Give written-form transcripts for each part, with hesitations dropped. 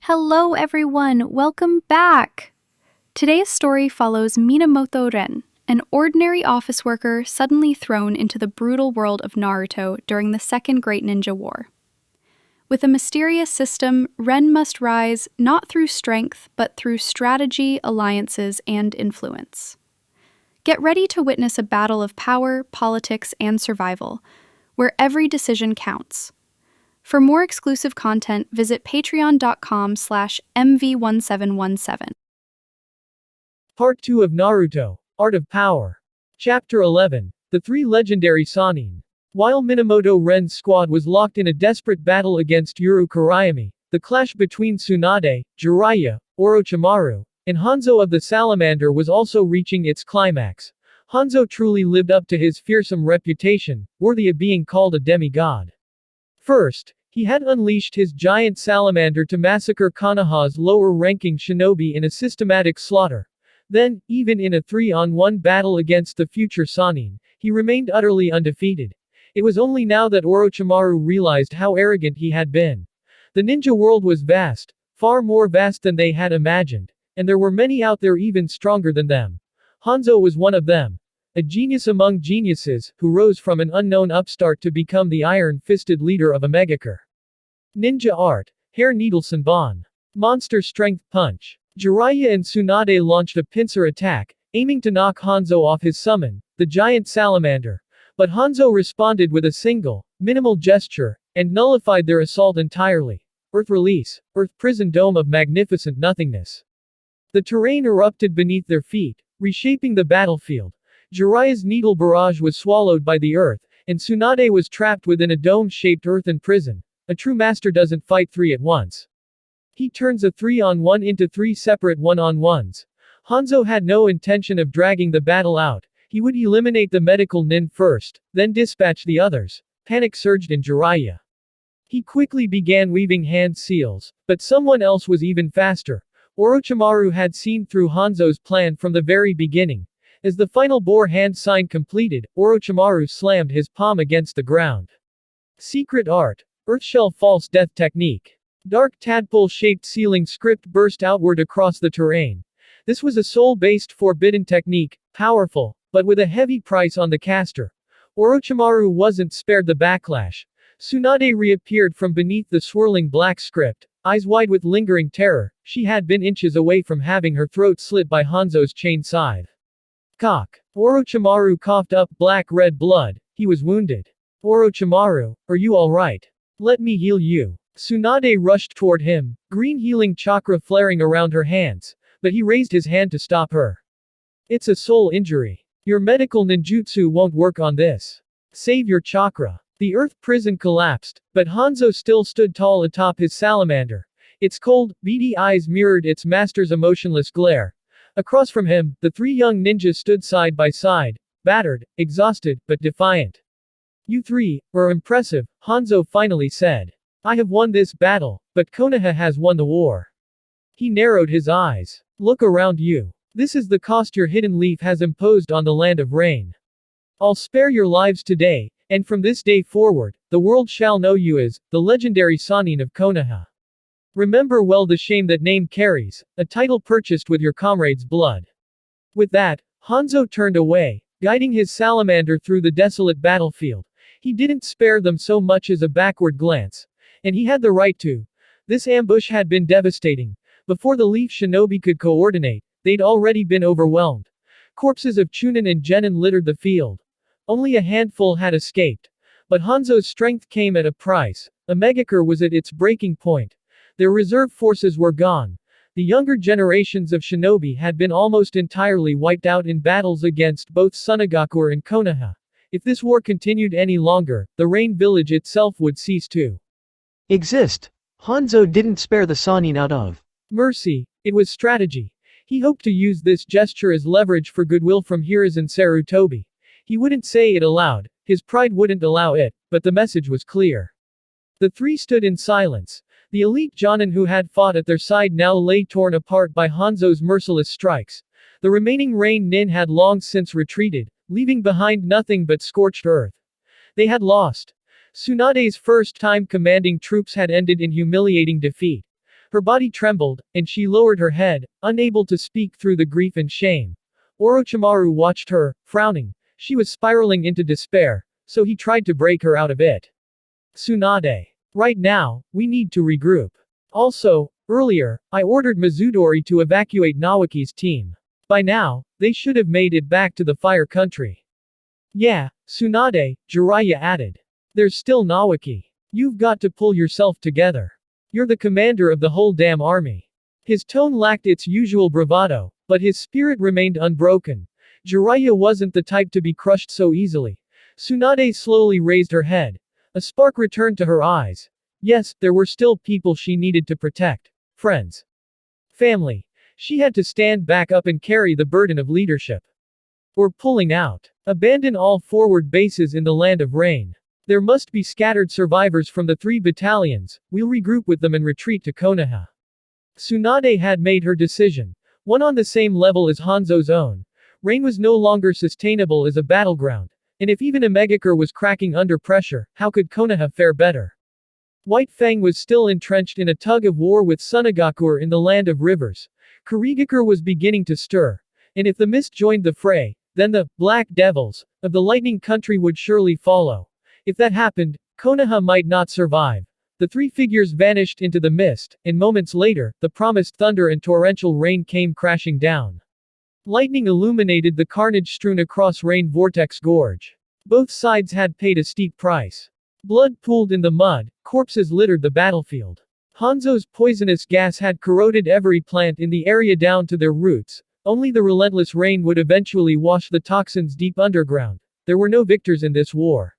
Hello everyone, welcome back! Today's story follows Minamoto Ren, an ordinary office worker suddenly thrown into the brutal world of Naruto during the Second Great Ninja War. With a mysterious system, Ren must rise not through strength, but through strategy, alliances, and influence. Get ready to witness a battle of power, politics, and survival, where every decision counts. For more exclusive content, visit patreon.com/mv1717. Part 2 of Naruto, Art of Power. Chapter 11, The Three Legendary Sannin. While Minamoto Ren's squad was locked in a desperate battle against Uru Kurayami, the clash between Tsunade, Jiraiya, Orochimaru, and Hanzo of the Salamander was also reaching its climax. Hanzo truly lived up to his fearsome reputation, worthy of being called a demigod. First, he had unleashed his giant salamander to massacre Konoha's lower-ranking shinobi in a systematic slaughter. Then, even in a 3-on-1 battle against the future Sannin, he remained utterly undefeated. It was only now that Orochimaru realized how arrogant he had been. The ninja world was vast, far more vast than they had imagined, and there were many out there even stronger than them. Hanzo was one of them. A genius among geniuses, who rose from an unknown upstart to become the iron-fisted leader of a megachur. Ninja art. Hair needle Senbon. Monster strength punch. Jiraiya and Tsunade launched a pincer attack, aiming to knock Hanzo off his summon, the giant salamander. But Hanzo responded with a single, minimal gesture, and nullified their assault entirely. Earth release. Earth prison dome of magnificent nothingness. The terrain erupted beneath their feet, reshaping the battlefield. Jiraiya's needle barrage was swallowed by the earth, and Tsunade was trapped within a dome-shaped earthen prison. A true master doesn't fight three at once. He turns a 3-on-1 into 3 separate 1-on-1s. Hanzo had no intention of dragging the battle out. He would eliminate the medical nin first, then dispatch the others. Panic surged in Jiraiya. He quickly began weaving hand seals, but someone else was even faster. Orochimaru had seen through Hanzo's plan from the very beginning. As the final bore hand sign completed, Orochimaru slammed his palm against the ground. Secret art. Earthshell false death technique. Dark tadpole-shaped ceiling script burst outward across the terrain. This was a soul-based forbidden technique, powerful, but with a heavy price on the caster. Orochimaru wasn't spared the backlash. Tsunade reappeared from beneath the swirling black script, eyes wide with lingering terror. She had been inches away from having her throat slit by Hanzo's chain scythe. Cock. Orochimaru coughed up black-red blood. He was wounded. Orochimaru, are you alright? Let me heal you. Tsunade rushed toward him, green healing chakra flaring around her hands, but he raised his hand to stop her. It's a soul injury. Your medical ninjutsu won't work on this. Save your chakra. The earth prison collapsed, but Hanzo still stood tall atop his salamander. Its cold, beady eyes mirrored its master's emotionless glare. Across from him, the 3 young ninjas stood side by side, battered, exhausted, but defiant. You 3 are impressive, Hanzo finally said. I have won this battle, but Konoha has won the war. He narrowed his eyes. Look around you. This is the cost your hidden leaf has imposed on the land of rain. I'll spare your lives today, and from this day forward, the world shall know you as the legendary Sannin of Konoha. Remember well the shame that name carries, a title purchased with your comrade's blood. With that, Hanzo turned away, guiding his salamander through the desolate battlefield. He didn't spare them so much as a backward glance. And he had the right to. This ambush had been devastating. Before the Leaf Shinobi could coordinate, they'd already been overwhelmed. Corpses of Chunin and Genin littered the field. Only a handful had escaped. But Hanzo's strength came at a price. A megachur was at its breaking point. Their reserve forces were gone. The younger generations of shinobi had been almost entirely wiped out in battles against both Tsunagakur and Konoha. If this war continued any longer, the Rain Village itself would cease to exist. Hanzo didn't spare the Sannin out of mercy. It was strategy. He hoped to use this gesture as leverage for goodwill from Hiruzen Sarutobi. He wouldn't say it aloud, his pride wouldn't allow it, but the message was clear. The 3 stood in silence. The elite Genin who had fought at their side now lay torn apart by Hanzo's merciless strikes. The remaining Rain Nin had long since retreated, leaving behind nothing but scorched earth. They had lost. Tsunade's first time commanding troops had ended in humiliating defeat. Her body trembled, and she lowered her head, unable to speak through the grief and shame. Orochimaru watched her, frowning. She was spiraling into despair, so he tried to break her out of it. Tsunade. Right now, we need to regroup. Also, earlier, I ordered Mizudori to evacuate Naoki's team. By now, they should have made it back to the fire country. Yeah, Tsunade, Jiraiya added. There's still Naoki. You've got to pull yourself together. You're the commander of the whole damn army. His tone lacked its usual bravado, but his spirit remained unbroken. Jiraiya wasn't the type to be crushed so easily. Tsunade slowly raised her head. A spark returned to her eyes. Yes, there were still people she needed to protect. Friends. Family. She had to stand back up and carry the burden of leadership. Or pulling out. Abandon all forward bases in the land of rain. There must be scattered survivors from the 3 battalions, we'll regroup with them and retreat to Konoha. Tsunade had made her decision. One on the same level as Hanzo's own. Rain was no longer sustainable as a battleground. And if even Omegakure was cracking under pressure, how could Konoha fare better? White Fang was still entrenched in a tug-of-war with Sunagakure in the land of rivers. Kurigakure was beginning to stir. And if the mist joined the fray, then the Black Devils of the Lightning Country would surely follow. If that happened, Konoha might not survive. The 3 figures vanished into the mist, and moments later, the promised thunder and torrential rain came crashing down. Lightning illuminated the carnage strewn across Rain Vortex Gorge. Both sides had paid a steep price. Blood pooled in the mud, corpses littered the battlefield. Hanzo's poisonous gas had corroded every plant in the area down to their roots. Only the relentless rain would eventually wash the toxins deep underground. There were no victors in this war.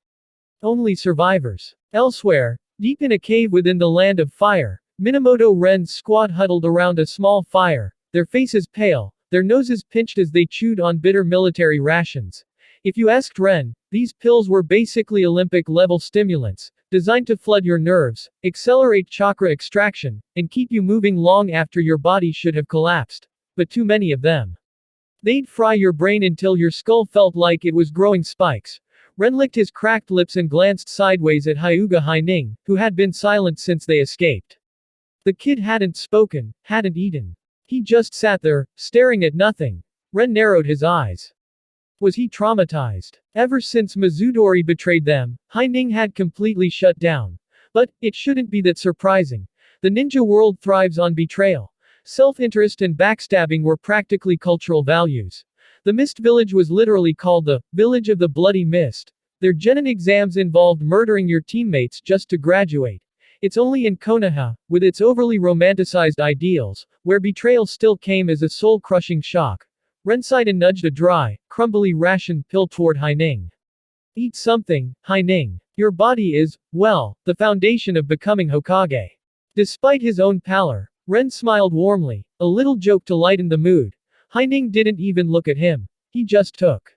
Only survivors. Elsewhere, deep in a cave within the land of fire, Minamoto Ren's squad huddled around a small fire, their faces pale, their noses pinched as they chewed on bitter military rations. If you asked Ren, these pills were basically Olympic-level stimulants, designed to flood your nerves, accelerate chakra extraction, and keep you moving long after your body should have collapsed. But too many of them. They'd fry your brain until your skull felt like it was growing spikes. Ren licked his cracked lips and glanced sideways at Hyuga Haining, who had been silent since they escaped. The kid hadn't spoken, hadn't eaten. He just sat there, staring at nothing. Ren narrowed his eyes. Was he traumatized? Ever since Mizudori betrayed them, Haining had completely shut down. But, it shouldn't be that surprising. The ninja world thrives on betrayal. Self-interest and backstabbing were practically cultural values. The Mist Village was literally called the Village of the Bloody Mist. Their Genin exams involved murdering your teammates just to graduate. It's only in Konoha, with its overly romanticized ideals, where betrayal still came as a soul-crushing shock. Ren sighed and nudged a dry, crumbly ration pill toward Haining. Eat something, Haining. Your body is, well, the foundation of becoming Hokage. Despite his own pallor, Ren smiled warmly, a little joke to lighten the mood. Haining didn't even look at him. He just took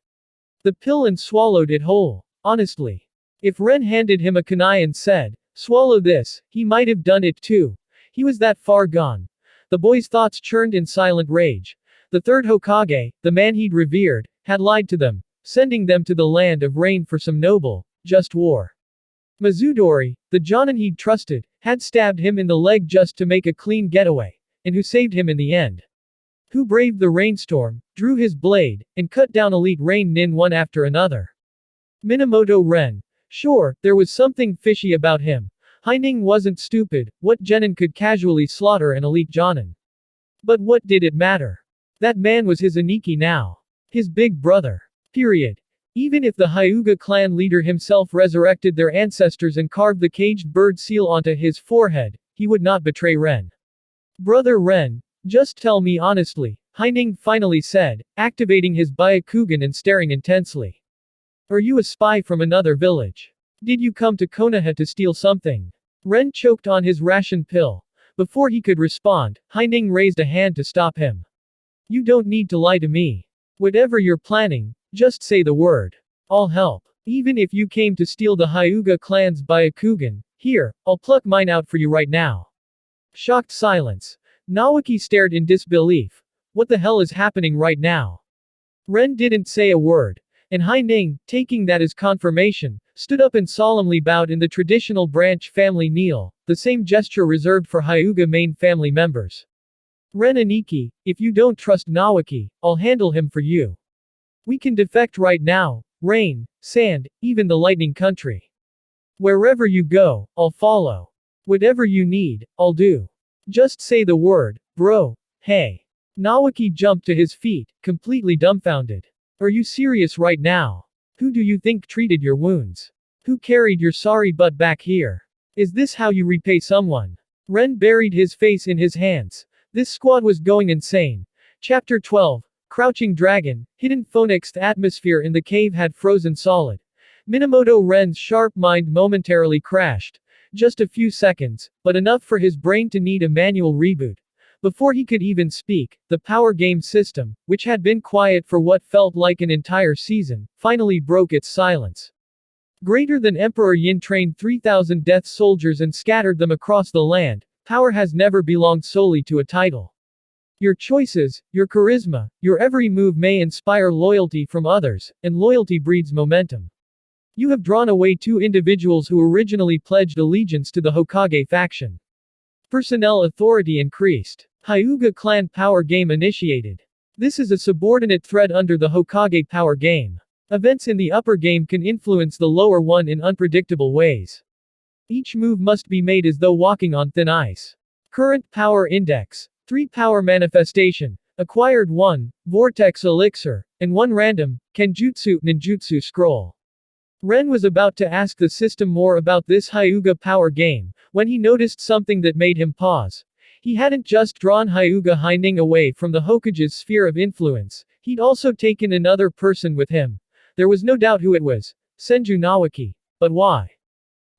the pill and swallowed it whole. Honestly. If Ren handed him a kunai and said, swallow this, he might have done it too. He was that far gone. The boy's thoughts churned in silent rage. The 3rd Hokage, the man he'd revered, had lied to them, sending them to the land of rain for some noble, just war. Mizudori, the Jonin he'd trusted, had stabbed him in the leg just to make a clean getaway, and who saved him in the end. Who braved the rainstorm, drew his blade, and cut down elite rain nin one after another. Minamoto Ren. Sure, there was something fishy about him. Haining wasn't stupid. What genin could casually slaughter an elite Jonin? But what did it matter? That man was his Aniki now. His big brother. Period. Even if the Hyuga clan leader himself resurrected their ancestors and carved the caged bird seal onto his forehead, he would not betray Ren. Brother Ren, just tell me honestly, Haining finally said, activating his Byakugan and staring intensely. Are you a spy from another village? Did you come to Konoha to steal something? Ren choked on his ration pill. Before he could respond, Haining raised a hand to stop him. You don't need to lie to me. Whatever you're planning, just say the word. I'll help. Even if you came to steal the Hyuga clan's Byakugan, here, I'll pluck mine out for you right now. Shocked silence. Naoki stared in disbelief. What the hell is happening right now? Ren didn't say a word, and Haining, taking that as confirmation, stood up and solemnly bowed in the traditional branch family kneel. the same gesture reserved for Hyuga main family members. Ren Aniki, if you don't trust Naoki, I'll handle him for you. We can defect right now, rain, sand, even the lightning country. Wherever you go, I'll follow. Whatever you need, I'll do. Just say the word, bro, hey. Naoki jumped to his feet, completely dumbfounded. Are you serious right now? Who do you think treated your wounds? Who carried your sorry butt back here? Is this how you repay someone? Ren buried his face in his hands. This squad was going insane. Chapter 12. Crouching Dragon. Hidden phonixed atmosphere in the cave had frozen solid. Minamoto Ren's sharp mind momentarily crashed. Just a few seconds, but enough for his brain to need a manual reboot. Before he could even speak, the power game system, which had been quiet for what felt like an entire season, finally broke its silence. Greater than Emperor Yin trained 3,000 death soldiers and scattered them across the land. Power has never belonged solely to a title. Your choices, your charisma, your every move may inspire loyalty from others, and loyalty breeds momentum. You have drawn away two individuals who originally pledged allegiance to the Hokage faction. Personnel authority increased. Hyuga clan power game initiated. This is a subordinate thread under the Hokage power game. Events in the upper game can influence the lower one in unpredictable ways. Each move must be made as though walking on thin ice. Current power index. 3 power manifestation. Acquired 1, vortex elixir, and 1 random, kenjutsu ninjutsu scroll. Ren was about to ask the system more about this Hyuga power game, when he noticed something that made him pause. He hadn't just drawn Hyuga Haining away from the Hokage's sphere of influence, he'd also taken another person with him. There was no doubt who it was. Senju Naoki. But why?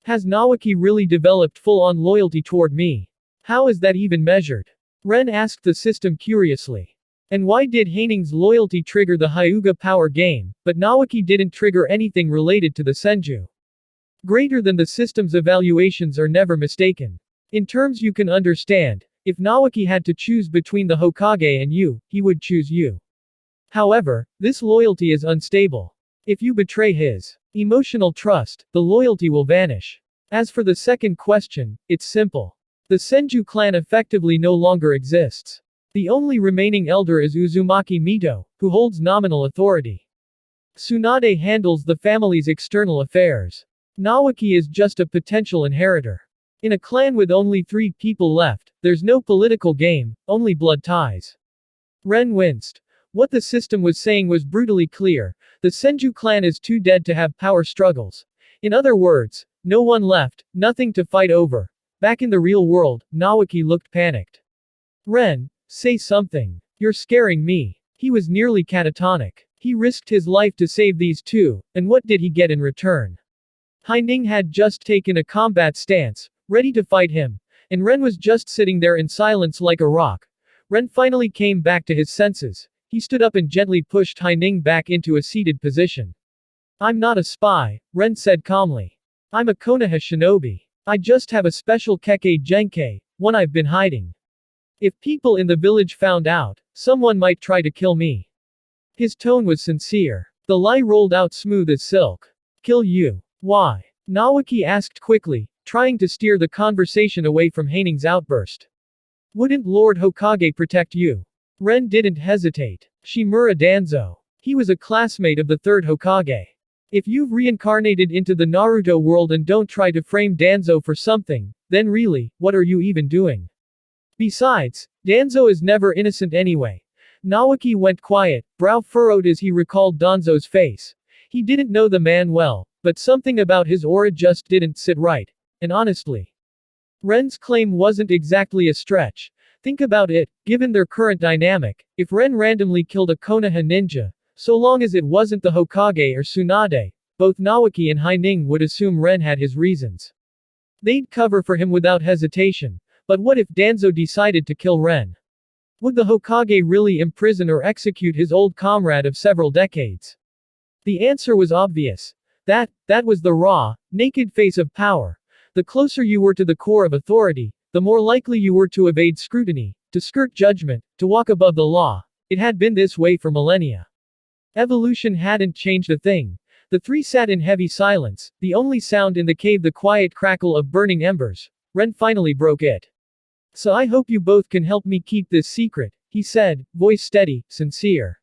Has Naoki really developed full-on loyalty toward me? How is that even measured? Ren asked the system curiously. And why did Haining's loyalty trigger the Hyuga power game, but Naoki didn't trigger anything related to the Senju? Greater than the system's evaluations are never mistaken. In terms you can understand, if Naoki had to choose between the Hokage and you, he would choose you. However, this loyalty is unstable. If you betray his emotional trust, the loyalty will vanish. As for the second question, it's simple. The Senju clan effectively no longer exists. The only remaining elder is Uzumaki Mito, who holds nominal authority. Tsunade handles the family's external affairs. Naoki is just a potential inheritor. In a clan with only 3 people left, there's no political game, only blood ties. Ren winced. What the system was saying was brutally clear. The Senju clan is too dead to have power struggles. In other words, no one left, nothing to fight over. Back in the real world, Naoki looked panicked. Ren, say something. You're scaring me. He was nearly catatonic. He risked his life to save these two, and what did he get in return? Haining had just taken a combat stance, ready to fight him, and Ren was just sitting there in silence like a rock. Ren finally came back to his senses. He stood up and gently pushed Haining back into a seated position. I'm not a spy, Ren said calmly. I'm a Konoha shinobi. I just have a special Kekkei Genkei, one I've been hiding. If people in the village found out, someone might try to kill me. His tone was sincere. The lie rolled out smooth as silk. Kill you. Why? Naoki asked quickly, trying to steer the conversation away from Haining's outburst. Wouldn't Lord Hokage protect you? Ren didn't hesitate. Shimura Danzo. He was a classmate of the third Hokage. If you've reincarnated into the Naruto world and don't try to frame Danzo for something, then really, what are you even doing? Besides, Danzo is never innocent anyway. Naoki went quiet, brow furrowed as he recalled Danzo's face. He didn't know the man well, but something about his aura just didn't sit right. And honestly, Ren's claim wasn't exactly a stretch. Think about it, given their current dynamic, if Ren randomly killed a Konoha ninja, so long as it wasn't the Hokage or Tsunade, both Naoki and Haining would assume Ren had his reasons. They'd cover for him without hesitation. But what if Danzo decided to kill Ren? Would the Hokage really imprison or execute his old comrade of several decades? The answer was obvious. That was the raw, naked face of power. The closer you were to the core of authority, the more likely you were to evade scrutiny, to skirt judgment, to walk above the law. It had been this way for millennia. Evolution hadn't changed a thing. The 3 sat in heavy silence, the only sound in the cave the quiet crackle of burning embers. Ren finally broke it. So I hope you both can help me keep this secret, he said, voice steady, sincere.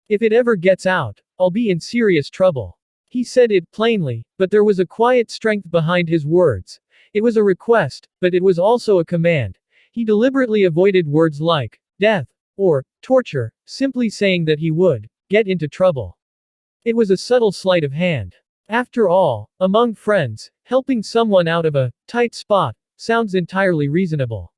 If it ever gets out, I'll be in serious trouble. He said it plainly, but there was a quiet strength behind his words. It was a request, but it was also a command. He deliberately avoided words like death or torture, simply saying that he would get into trouble. It was a subtle sleight of hand. After all, among friends, helping someone out of a tight spot sounds entirely reasonable.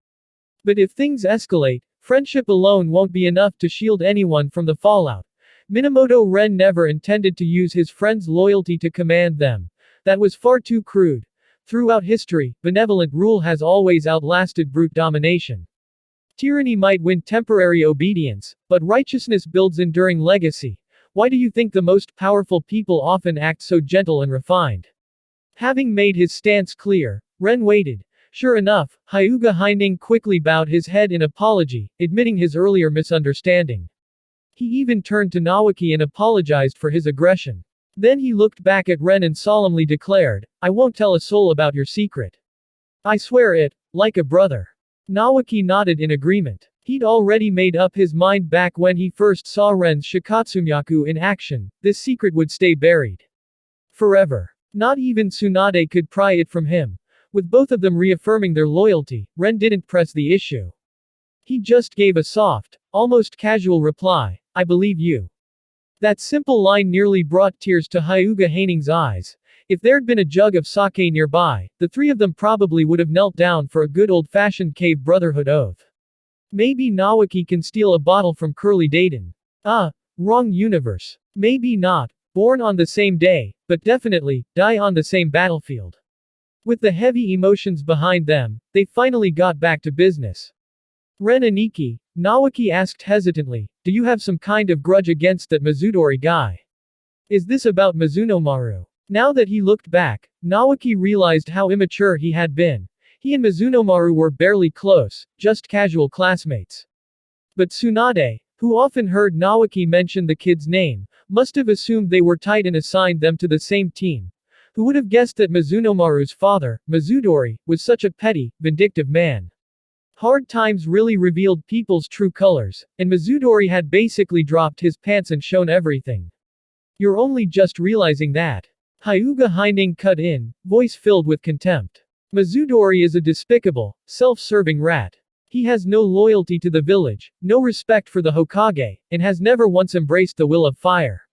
But if things escalate, friendship alone won't be enough to shield anyone from the fallout. Minamoto Ren never intended to use his friends' loyalty to command them. That was far too crude. Throughout history, benevolent rule has always outlasted brute domination. Tyranny might win temporary obedience, but righteousness builds enduring legacy. Why do you think the most powerful people often act so gentle and refined? Having made his stance clear, Ren waited. Sure enough, Hyuga Hinding quickly bowed his head in apology, admitting his earlier misunderstanding. He even turned to Naoki and apologized for his aggression. Then he looked back at Ren and solemnly declared, I won't tell a soul about your secret. I swear it, like a brother. Naoki nodded in agreement. He'd already made up his mind back when he first saw Ren's Shikatsumyaku in action, this secret would stay buried forever. Not even Tsunade could pry it from him. With both of them reaffirming their loyalty, Ren didn't press the issue. He just gave a soft, almost casual reply, I believe you. That simple line nearly brought tears to Hyuga Heining's eyes. If there'd been a jug of sake nearby, the three of them probably would have knelt down for a good old-fashioned cave brotherhood oath. Maybe Naoki can steal a bottle from Curly Dayton. Wrong universe. Maybe not. Born on the same day, but definitely, die on the same battlefield. With the heavy emotions behind them, they finally got back to business. Ren Aniki, Naoki asked hesitantly, do you have some kind of grudge against that Mizudori guy? Is this about Mizunomaru? Now that he looked back, Naoki realized how immature he had been. He and Mizunomaru were barely close, just casual classmates. But Tsunade, who often heard Naoki mention the kid's name, must have assumed they were tight and assigned them to the same team. Who would have guessed that Mizunomaru's father, Mizudori, was such a petty, vindictive man? Hard times really revealed people's true colors, and Mizudori had basically dropped his pants and shown everything. You're only just realizing that. Hyuga Hinding cut in, voice filled with contempt. Mizudori is a despicable, self-serving rat. He has no loyalty to the village, no respect for the Hokage, and has never once embraced the will of fire.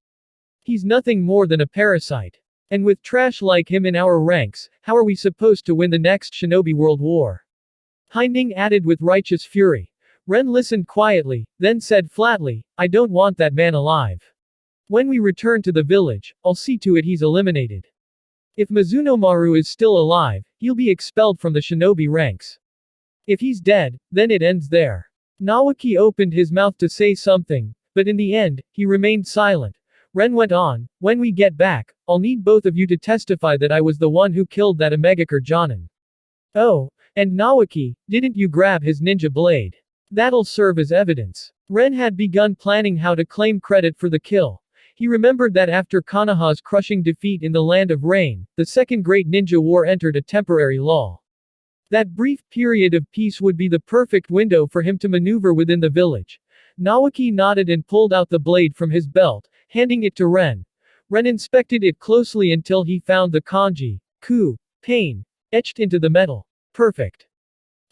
He's nothing more than a parasite. And with trash like him in our ranks, how are we supposed to win the next Shinobi World War? Hinding added with righteous fury. Ren listened quietly, then said flatly, I don't want that man alive. When we return to the village, I'll see to it he's eliminated. If Mizunomaru is still alive, he'll be expelled from the shinobi ranks. If he's dead, then it ends there. Naoki opened his mouth to say something, but in the end, he remained silent. Ren went on, when we get back, I'll need both of you to testify that I was the one who killed that Omegakure Genin. Oh, and Naoki, didn't you grab his ninja blade? That'll serve as evidence. Ren had begun planning how to claim credit for the kill. He remembered that after Konoha's crushing defeat in the Land of Rain, the Second Great Ninja War entered a temporary lull. That brief period of peace would be the perfect window for him to maneuver within the village. Naoki nodded and pulled out the blade from his belt, handing it to Ren. Ren inspected it closely until he found the kanji, ku, pain, etched into the metal. Perfect.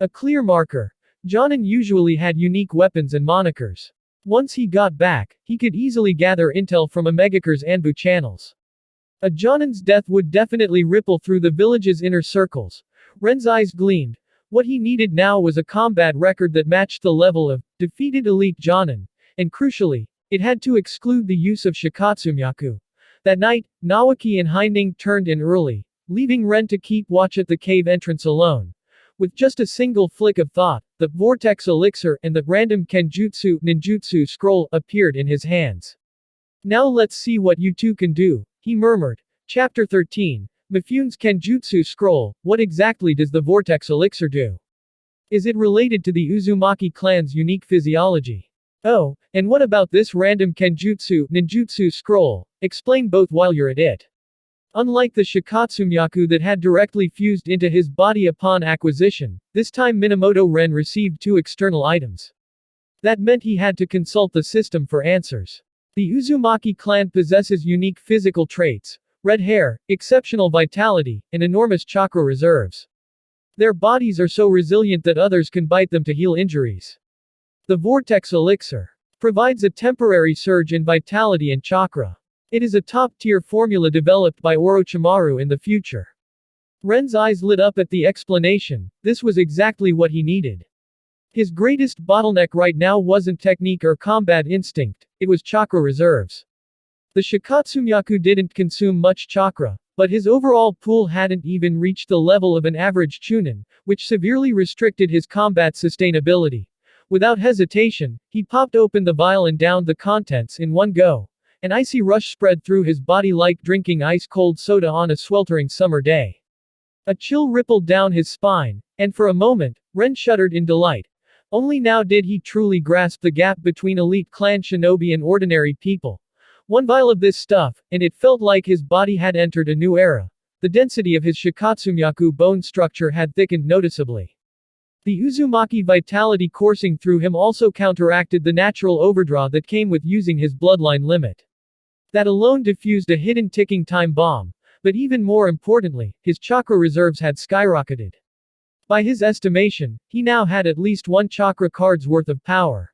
A clear marker. Genin usually had unique weapons and monikers. Once he got back, he could easily gather intel from Omegakure's Anbu channels. A Genin's death would definitely ripple through the village's inner circles. Ren's eyes gleamed. What he needed now was a combat record that matched the level of defeated elite Genin, and crucially, it had to exclude the use of Shikatsumyaku. That night, Naoki and Hinding turned in early, leaving Ren to keep watch at the cave entrance alone. With just a single flick of thought, the vortex elixir and the random kenjutsu ninjutsu scroll appeared in his hands. Now let's see what you two can do, he murmured. Chapter 13. Mifune's Kenjutsu Scroll. What exactly does the vortex elixir do? Is it related to the Uzumaki clan's unique physiology? Oh, and what about this random Kenjutsu ninjutsu scroll? Explain both while you're at it. Unlike the Shikatsumyaku that had directly fused into his body upon acquisition, this time Minamoto Ren received 2 external items. That meant he had to consult the system for answers. The Uzumaki clan possesses unique physical traits: red hair, exceptional vitality, and enormous chakra reserves. Their bodies are so resilient that others can bite them to heal injuries. The Vortex Elixir provides a temporary surge in vitality and chakra. It is a top-tier formula developed by Orochimaru in the future. Ren's eyes lit up at the explanation. This was exactly what he needed. His greatest bottleneck right now wasn't technique or combat instinct, it was chakra reserves. The Shikatsumyaku didn't consume much chakra, but his overall pool hadn't even reached the level of an average chunin, which severely restricted his combat sustainability. Without hesitation, he popped open the vial and downed the contents in one go. An icy rush spread through his body like drinking ice-cold soda on a sweltering summer day. A chill rippled down his spine, and for a moment, Ren shuddered in delight. Only now did he truly grasp the gap between elite clan shinobi and ordinary people. One vial of this stuff, and it felt like his body had entered a new era. The density of his Shikatsumyaku bone structure had thickened noticeably. The Uzumaki vitality coursing through him also counteracted the natural overdraw that came with using his bloodline limit. That alone diffused a hidden ticking time bomb, but even more importantly, his chakra reserves had skyrocketed. By his estimation, he now had at least 1 chakra card's worth of power.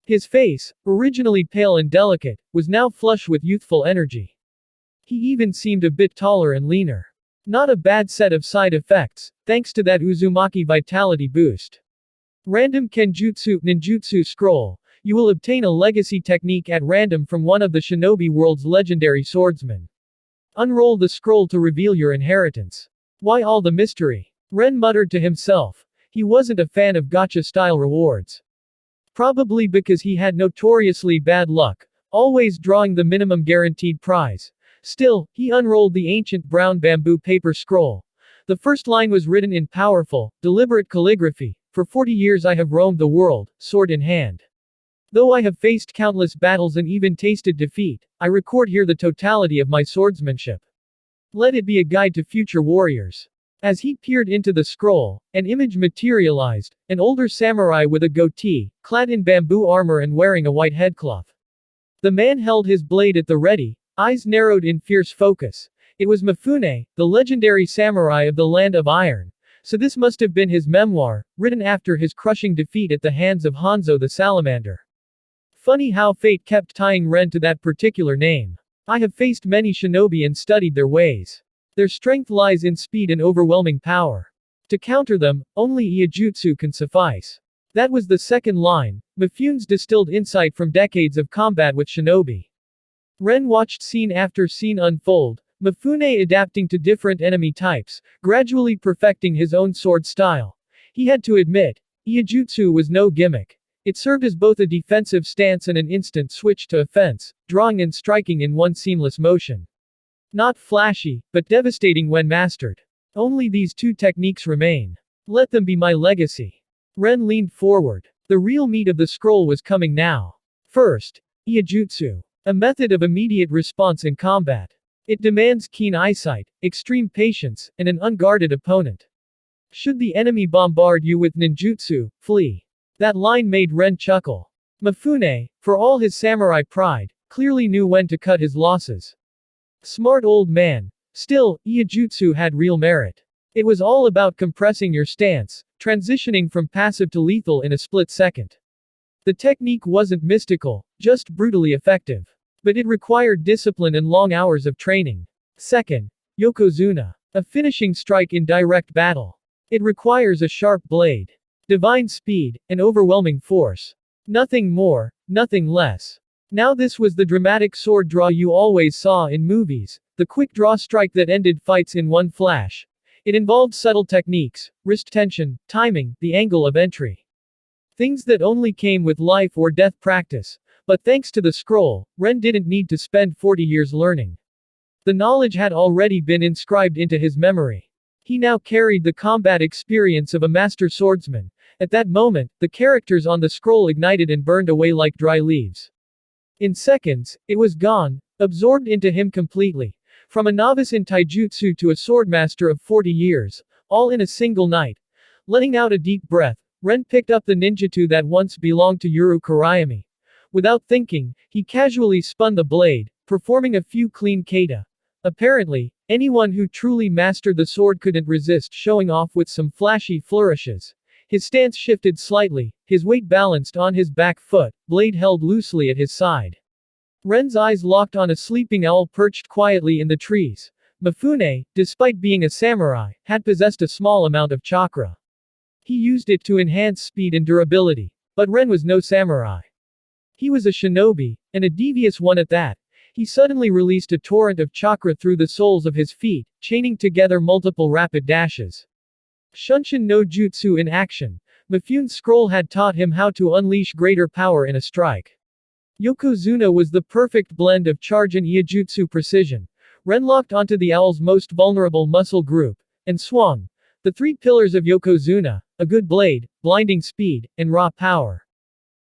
His face, originally pale and delicate, was now flush with youthful energy. He even seemed a bit taller and leaner. Not a bad set of side effects, thanks to that Uzumaki vitality boost. Random Kenjutsu Ninjutsu Scroll. You will obtain a legacy technique at random from one of the shinobi world's legendary swordsmen. Unroll the scroll to reveal your inheritance. Why all the mystery? Ren muttered to himself. He wasn't a fan of gacha-style rewards. Probably because he had notoriously bad luck, always drawing the minimum guaranteed prize. Still, he unrolled the ancient brown bamboo paper scroll. The first line was written in powerful, deliberate calligraphy. For 40 years I have roamed the world, sword in hand. Though I have faced countless battles and even tasted defeat, I record here the totality of my swordsmanship. Let it be a guide to future warriors. As he peered into the scroll, an image materialized, an older samurai with a goatee, clad in bamboo armor and wearing a white headcloth. The man held his blade at the ready, eyes narrowed in fierce focus. It was Mifune, the legendary samurai of the Land of Iron. So this must have been his memoir, written after his crushing defeat at the hands of Hanzo the Salamander. Funny how fate kept tying Ren to that particular name. I have faced many shinobi and studied their ways. Their strength lies in speed and overwhelming power. To counter them, only Iijutsu can suffice. That was the second line, Mifune's distilled insight from decades of combat with shinobi. Ren watched scene after scene unfold, Mifune adapting to different enemy types, gradually perfecting his own sword style. He had to admit, Iijutsu was no gimmick. It served as both a defensive stance and an instant switch to offense, drawing and striking in one seamless motion. Not flashy, but devastating when mastered. Only these 2 techniques remain. Let them be my legacy. Ren leaned forward. The real meat of the scroll was coming now. First, Iijutsu. A method of immediate response in combat. It demands keen eyesight, extreme patience, and an unguarded opponent. Should the enemy bombard you with ninjutsu, flee. That line made Ren chuckle. Mifune, for all his samurai pride, clearly knew when to cut his losses. Smart old man. Still, Iijutsu had real merit. It was all about compressing your stance, transitioning from passive to lethal in a split second. The technique wasn't mystical, just brutally effective. But it required discipline and long hours of training. Second, Yokozuna. A finishing strike in direct battle. It requires a sharp blade. Divine speed, and overwhelming force. Nothing more, nothing less. Now this was the dramatic sword draw you always saw in movies, the quick draw strike that ended fights in one flash. It involved subtle techniques, wrist tension, timing, the angle of entry. Things that only came with life or death practice. But thanks to the scroll, Ren didn't need to spend 40 years learning. The knowledge had already been inscribed into his memory. He now carried the combat experience of a master swordsman. At that moment, the characters on the scroll ignited and burned away like dry leaves. In seconds, it was gone, absorbed into him completely. From a novice in taijutsu to a swordmaster of 40 years, all in a single night. Letting out a deep breath, Ren picked up the ninjutsu that once belonged to Yuru Kurayami. Without thinking, he casually spun the blade, performing a few clean kata. Apparently, anyone who truly mastered the sword couldn't resist showing off with some flashy flourishes. His stance shifted slightly, his weight balanced on his back foot, blade held loosely at his side. Ren's eyes locked on a sleeping owl perched quietly in the trees. Mifune, despite being a samurai, had possessed a small amount of chakra. He used it to enhance speed and durability. But Ren was no samurai. He was a shinobi, and a devious one at that. He suddenly released a torrent of chakra through the soles of his feet, chaining together multiple rapid dashes. Shunshin no jutsu in action. Mifune's scroll had taught him how to unleash greater power in a strike. Yokozuna was the perfect blend of charge and iijutsu precision. Ren locked onto the owl's most vulnerable muscle group, and swung. The three pillars of Yokozuna, a good blade, blinding speed, and raw power.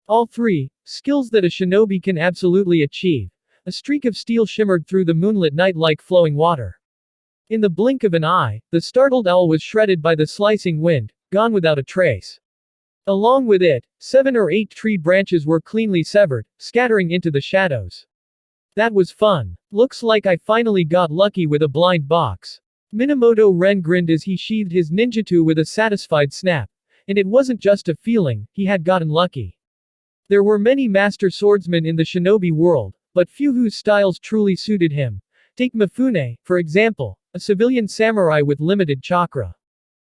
All three, skills that a shinobi can absolutely achieve. A streak of steel shimmered through the moonlit night like flowing water. In the blink of an eye, the startled owl was shredded by the slicing wind, gone without a trace. Along with it, 7 or 8 tree branches were cleanly severed, scattering into the shadows. That was fun. Looks like I finally got lucky with a blind box. Minamoto Ren grinned as he sheathed his ninjutsu with a satisfied snap. And it wasn't just a feeling, he had gotten lucky. There were many master swordsmen in the shinobi world, but few whose styles truly suited him. Take Mifune, for example, a civilian samurai with limited chakra.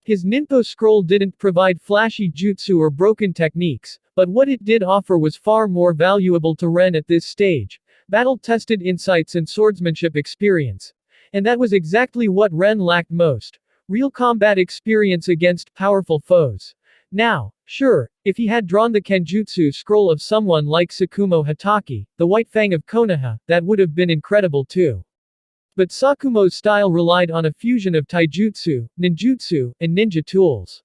His ninpo scroll didn't provide flashy jutsu or broken techniques, but what it did offer was far more valuable to Ren at this stage. Battle-tested insights and swordsmanship experience. And that was exactly what Ren lacked most. Real combat experience against powerful foes. Now, sure, if he had drawn the Kenjutsu scroll of someone like Sakumo Hatake, the White Fang of Konoha, that would have been incredible too. But Sakumo's style relied on a fusion of taijutsu, ninjutsu, and ninja tools.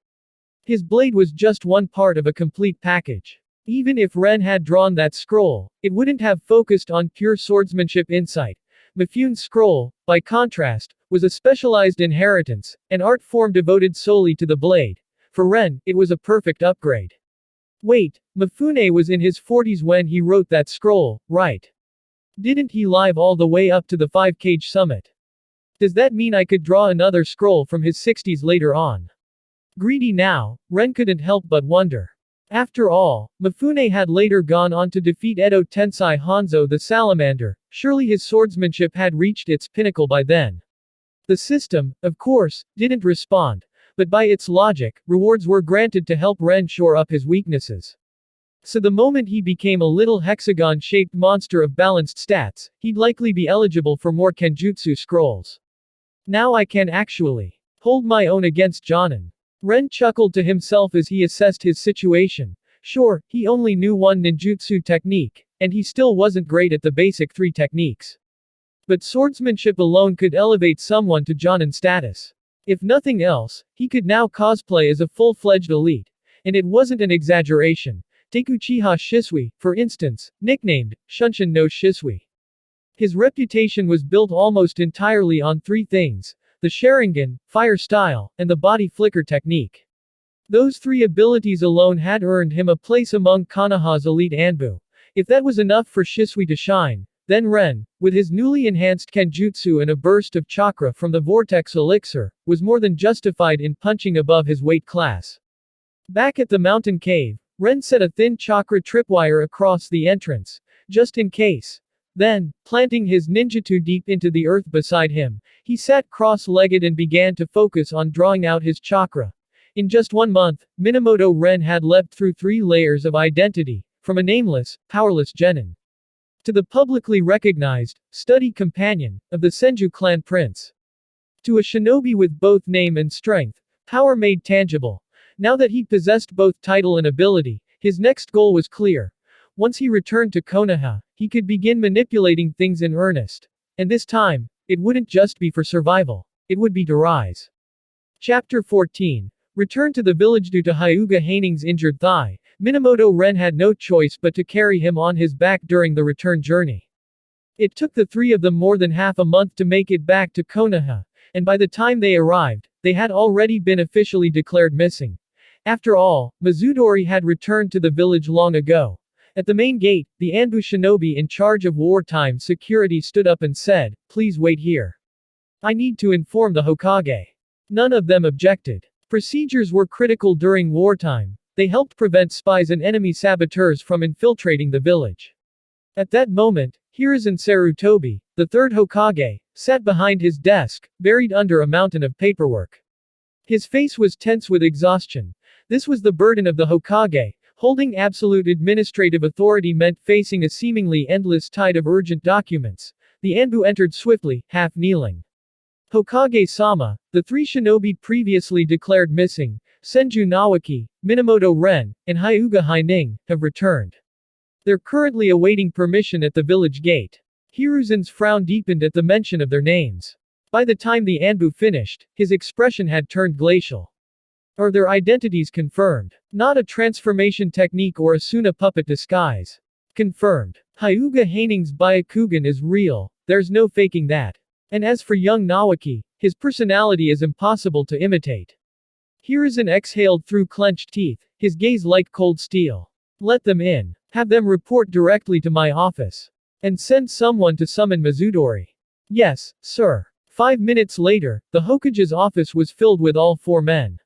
His blade was just one part of a complete package. Even if Ren had drawn that scroll, it wouldn't have focused on pure swordsmanship insight. Mifune's scroll, by contrast, was a specialized inheritance, an art form devoted solely to the blade. For Ren, it was a perfect upgrade. Wait, Mifune was in his 40s when he wrote that scroll, right? Didn't he live all the way up to the 5-cage summit? Does that mean I could draw another scroll from his 60s later on? Greedy now, Ren couldn't help but wonder. After all, Mifune had later gone on to defeat Edo Tensei Hanzo the Salamander. Surely his swordsmanship had reached its pinnacle by then. The system, of course, didn't respond. But by its logic, rewards were granted to help Ren shore up his weaknesses. So the moment he became a little hexagon-shaped monster of balanced stats, he'd likely be eligible for more Kenjutsu scrolls. Now I can actually hold my own against Genin. Ren chuckled to himself as he assessed his situation. Sure, he only knew one ninjutsu technique, and he still wasn't great at the basic 3 techniques. But swordsmanship alone could elevate someone to Genin status. If nothing else, he could now cosplay as a full-fledged elite. And it wasn't an exaggeration. Take Uchiha Shisui, for instance, nicknamed Shunshin no Shisui. His reputation was built almost entirely on 3 things: the Sharingan, fire style, and the body flicker technique. Those 3 abilities alone had earned him a place among Konoha's elite Anbu. If that was enough for Shisui to shine, then Ren, with his newly enhanced Kenjutsu and a burst of chakra from the Vortex Elixir, was more than justified in punching above his weight class. Back at the mountain cave, Ren set a thin chakra tripwire across the entrance, just in case. Then, planting his ninjutsu deep into the earth beside him, he sat cross-legged and began to focus on drawing out his chakra. In just 1 month, Minamoto Ren had leapt through 3 layers of identity, from a nameless, powerless genin to the publicly recognized, study companion of the Senju clan prince. To a shinobi with both name and strength, power made tangible. Now that he possessed both title and ability, his next goal was clear. Once he returned to Konoha, he could begin manipulating things in earnest. And this time, it wouldn't just be for survival. It would be to rise. Chapter 14. Return to the village. Due to Hyuga Heining's injured thigh, Minamoto Ren had no choice but to carry him on his back during the return journey. It took the three of them more than half a month to make it back to Konoha, and by the time they arrived, they had already been officially declared missing. After all, Mizudori had returned to the village long ago. At the main gate, the Anbu shinobi in charge of wartime security stood up and said, "Please wait here. I need to inform the Hokage." None of them objected. Procedures were critical during wartime. They helped prevent spies and enemy saboteurs from infiltrating the village. At that moment, Hiruzen Sarutobi, the third Hokage, sat behind his desk, buried under a mountain of paperwork. His face was tense with exhaustion. This was the burden of the Hokage. Holding absolute administrative authority meant facing a seemingly endless tide of urgent documents. The Anbu entered swiftly, half kneeling. Hokage-sama, the three shinobi previously declared missing, Senju Nawaki, Minamoto Ren, and Hyuga Haining, have returned. They're currently awaiting permission at the village gate. Hiruzen's frown deepened at the mention of their names. By the time the Anbu finished, his expression had turned glacial. Are their identities confirmed? Not a transformation technique or a Suna puppet disguise. Confirmed. Hyuga Haining's Byakugan is real, there's no faking that. And as for young Nawaki, his personality is impossible to imitate. Hiruzen exhaled through clenched teeth, his gaze like cold steel. Let them in. Have them report directly to my office. And send someone to summon Mizudori. Yes, sir. 5 minutes later, the Hokage's office was filled with all four men.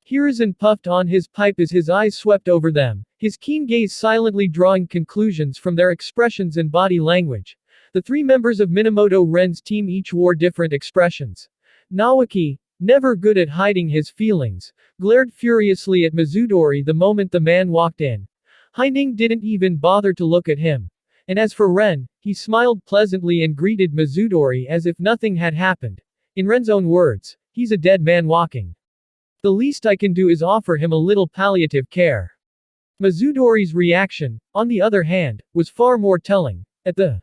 Hiruzen puffed on his pipe as his eyes swept over them, his keen gaze silently drawing conclusions from their expressions and body language. The three members of Minamoto Ren's team each wore different expressions. Nawaki, never good at hiding his feelings, glared furiously at Mizudori the moment the man walked in. Haining didn't even bother to look at him. And as for Ren, he smiled pleasantly and greeted Mizudori as if nothing had happened. In Ren's own words, he's a dead man walking. The least I can do is offer him a little palliative care. Mizudori's reaction, on the other hand, was far more telling. At the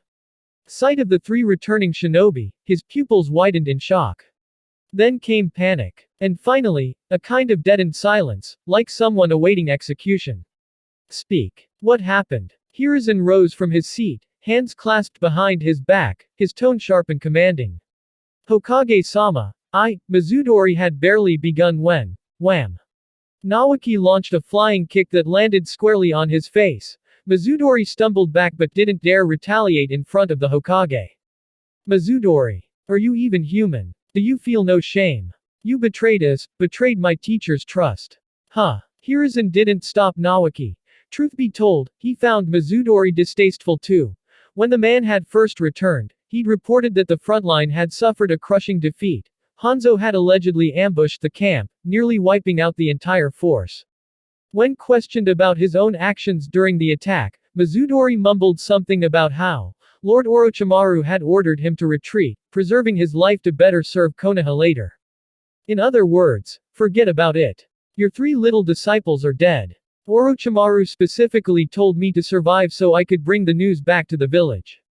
sight of the three returning shinobi, his pupils widened in shock. Then came panic. And finally, a kind of deadened silence, like someone awaiting execution. Speak. What happened? Hiruzen rose from his seat, hands clasped behind his back, his tone sharp and commanding. Hokage-sama, Mizudori had barely begun when, wham! Nawaki launched a flying kick that landed squarely on his face. Mizudori stumbled back but didn't dare retaliate in front of the Hokage. Mizudori. Are you even human? Do you feel no shame? You betrayed us, betrayed my teacher's trust. Huh. Hiruzen didn't stop Nawaki. Truth be told, he found Mizudori distasteful too. When the man had first returned, he'd reported that the frontline had suffered a crushing defeat. Hanzo had allegedly ambushed the camp, nearly wiping out the entire force. When questioned about his own actions during the attack, Mizudori mumbled something about how Lord Orochimaru had ordered him to retreat, preserving his life to better serve Konoha later. In other words, forget about it. Your three little disciples are dead. Orochimaru specifically told me to survive so I could bring the news back to the village.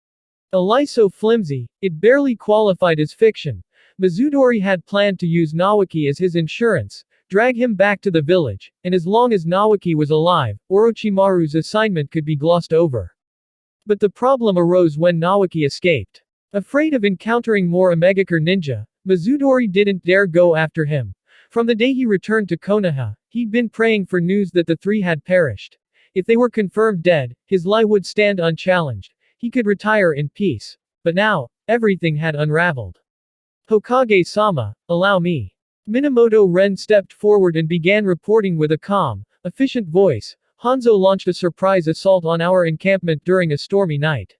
A lie so flimsy, it barely qualified as fiction. Mizudori had planned to use Nawaki as his insurance, drag him back to the village, and as long as Nawaki was alive, Orochimaru's assignment could be glossed over. But the problem arose when Nawaki escaped. Afraid of encountering more Omegakure ninja, Mizudori didn't dare go after him. From the day he returned to Konoha, he'd been praying for news that the three had perished. If they were confirmed dead, his lie would stand unchallenged. He could retire in peace. But now, everything had unraveled. Hokage-sama, allow me. Minamoto Ren stepped forward and began reporting with a calm, efficient voice. Hanzo launched a surprise assault on our encampment during a stormy night.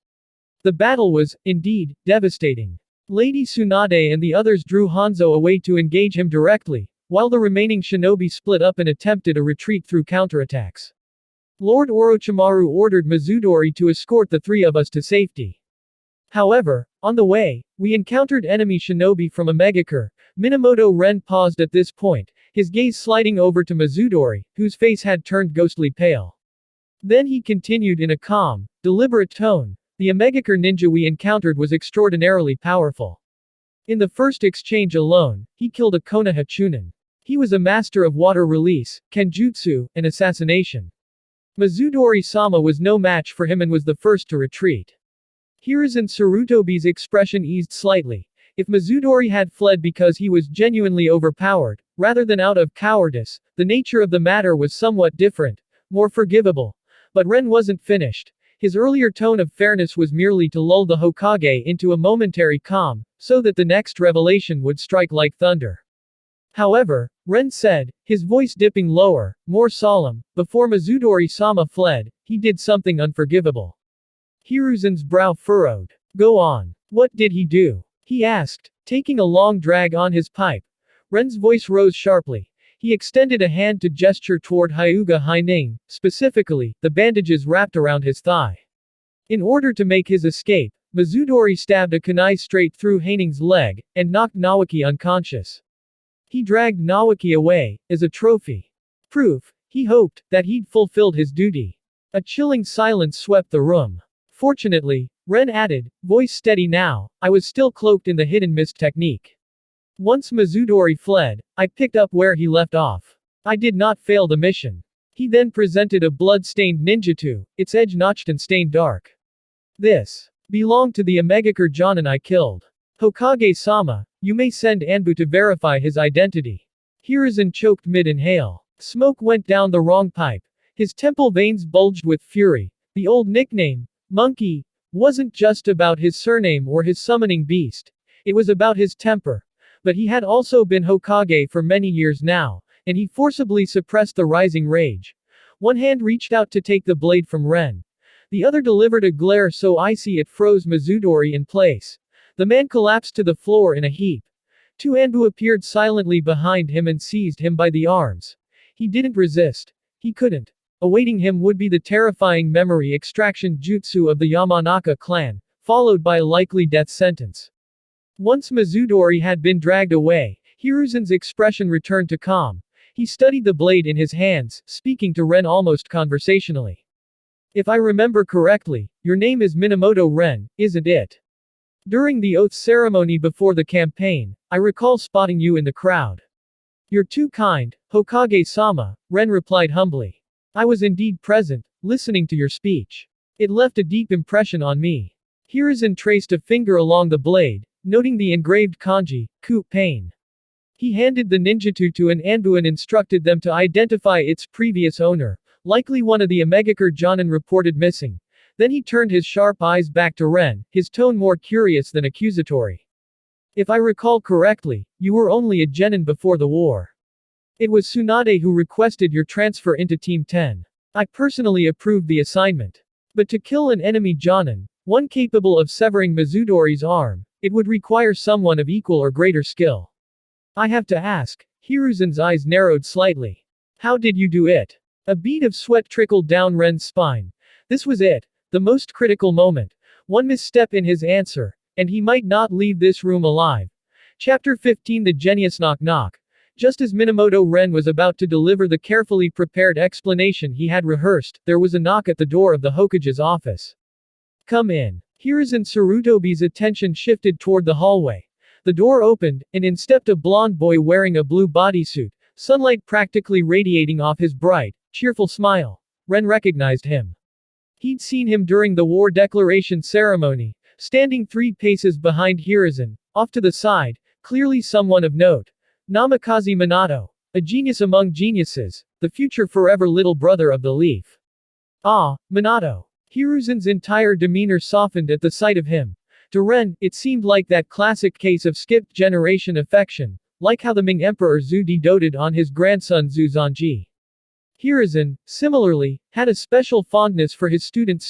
The battle was, indeed, devastating. Lady Tsunade and the others drew Hanzo away to engage him directly, while the remaining shinobi split up and attempted a retreat through counterattacks. Lord Orochimaru ordered Mizudori to escort the three of us to safety. However, on the way, we encountered enemy shinobi from Omegakure. Minamoto Ren paused at this point, his gaze sliding over to Mizudori, whose face had turned ghostly pale. Then he continued in a calm, deliberate tone. The Omegakure ninja we encountered was extraordinarily powerful. In the first exchange alone, he killed a Konoha Chunin. He was a master of water release, kenjutsu, and assassination. Mizudori-sama was no match for him and was the first to retreat. Hiruzen Sarutobi's expression eased slightly. If Mizudori had fled because he was genuinely overpowered, rather than out of cowardice, the nature of the matter was somewhat different, more forgivable. But Ren wasn't finished. His earlier tone of fairness was merely to lull the Hokage into a momentary calm, so that the next revelation would strike like thunder. However, Ren said, his voice dipping lower, more solemn, before Mizudori-sama fled, he did something unforgivable. Hiruzen's brow furrowed. Go on. What did he do? He asked, taking a long drag on his pipe. Ren's voice rose sharply. He extended a hand to gesture toward Hyuga Haining, specifically, the bandages wrapped around his thigh. In order to make his escape, Mizudori stabbed a kunai straight through Haining's leg, and knocked Nawaki unconscious. He dragged Nawaki away, as a trophy. Proof, he hoped, that he'd fulfilled his duty. A chilling silence swept the room. Fortunately, Ren added, voice steady now, I was still cloaked in the hidden mist technique. Once Mizudori fled, I picked up where he left off. I did not fail the mission. He then presented a blood-stained ninjutsu, its edge notched and stained dark. This belonged to the Omegakure Genin I killed. Hokage-sama, you may send Anbu to verify his identity. Hiruzen choked mid-inhale. Smoke went down the wrong pipe. His temple veins bulged with fury. The old nickname, Monkey, wasn't just about his surname or his summoning beast. It was about his temper. But he had also been Hokage for many years now, and he forcibly suppressed the rising rage. One hand reached out to take the blade from Ren. The other delivered a glare so icy it froze Mizudori in place. The man collapsed to the floor in a heap. Two Anbu appeared silently behind him and seized him by the arms. He didn't resist. He couldn't. Awaiting him would be the terrifying memory extraction jutsu of the Yamanaka clan, followed by a likely death sentence. Once Mizudori had been dragged away, Hiruzen's expression returned to calm. He studied the blade in his hands, speaking to Ren almost conversationally. If I remember correctly, your name is Minamoto Ren, isn't it? During the oath ceremony before the campaign, I recall spotting you in the crowd. You're too kind, Hokage-sama, Ren replied humbly. I was indeed present, listening to your speech. It left a deep impression on me. Hiruzen traced a finger along the blade, noting the engraved kanji, ku, pain. He handed the ninjutsu to an Anbu and instructed them to identify its previous owner, likely one of the Omegakure Genin reported missing. Then he turned his sharp eyes back to Ren, his tone more curious than accusatory. If I recall correctly, you were only a genin before the war. It was Tsunade who requested your transfer into Team 10. I personally approved the assignment. But to kill an enemy genin, one capable of severing Mizudori's arm, it would require someone of equal or greater skill. I have to ask. Hiruzen's eyes narrowed slightly. How did you do it? A bead of sweat trickled down Ren's spine. This was it. The most critical moment. One misstep in his answer, and he might not leave this room alive. Chapter 15 The Genius Knock Knock. Just as Minamoto Ren was about to deliver the carefully prepared explanation he had rehearsed, there was a knock at the door of the Hokage's office. Come in. Hiruzen Sarutobi's attention shifted toward the hallway. The door opened, and in stepped a blond boy wearing a blue bodysuit, sunlight practically radiating off his bright, cheerful smile. Ren recognized him. He'd seen him during the war declaration ceremony, standing 3 paces behind Hiruzen, off to the side, clearly someone of note. Namikaze Minato. A genius among geniuses, the future forever little brother of the leaf. Ah, Minato. Hiruzen's entire demeanor softened at the sight of him. To Ren, it seemed like that classic case of skipped generation affection, like how the Ming Emperor Zhu doted on his grandson Zhu Zanji. Hiruzen, similarly, had a special fondness for his student.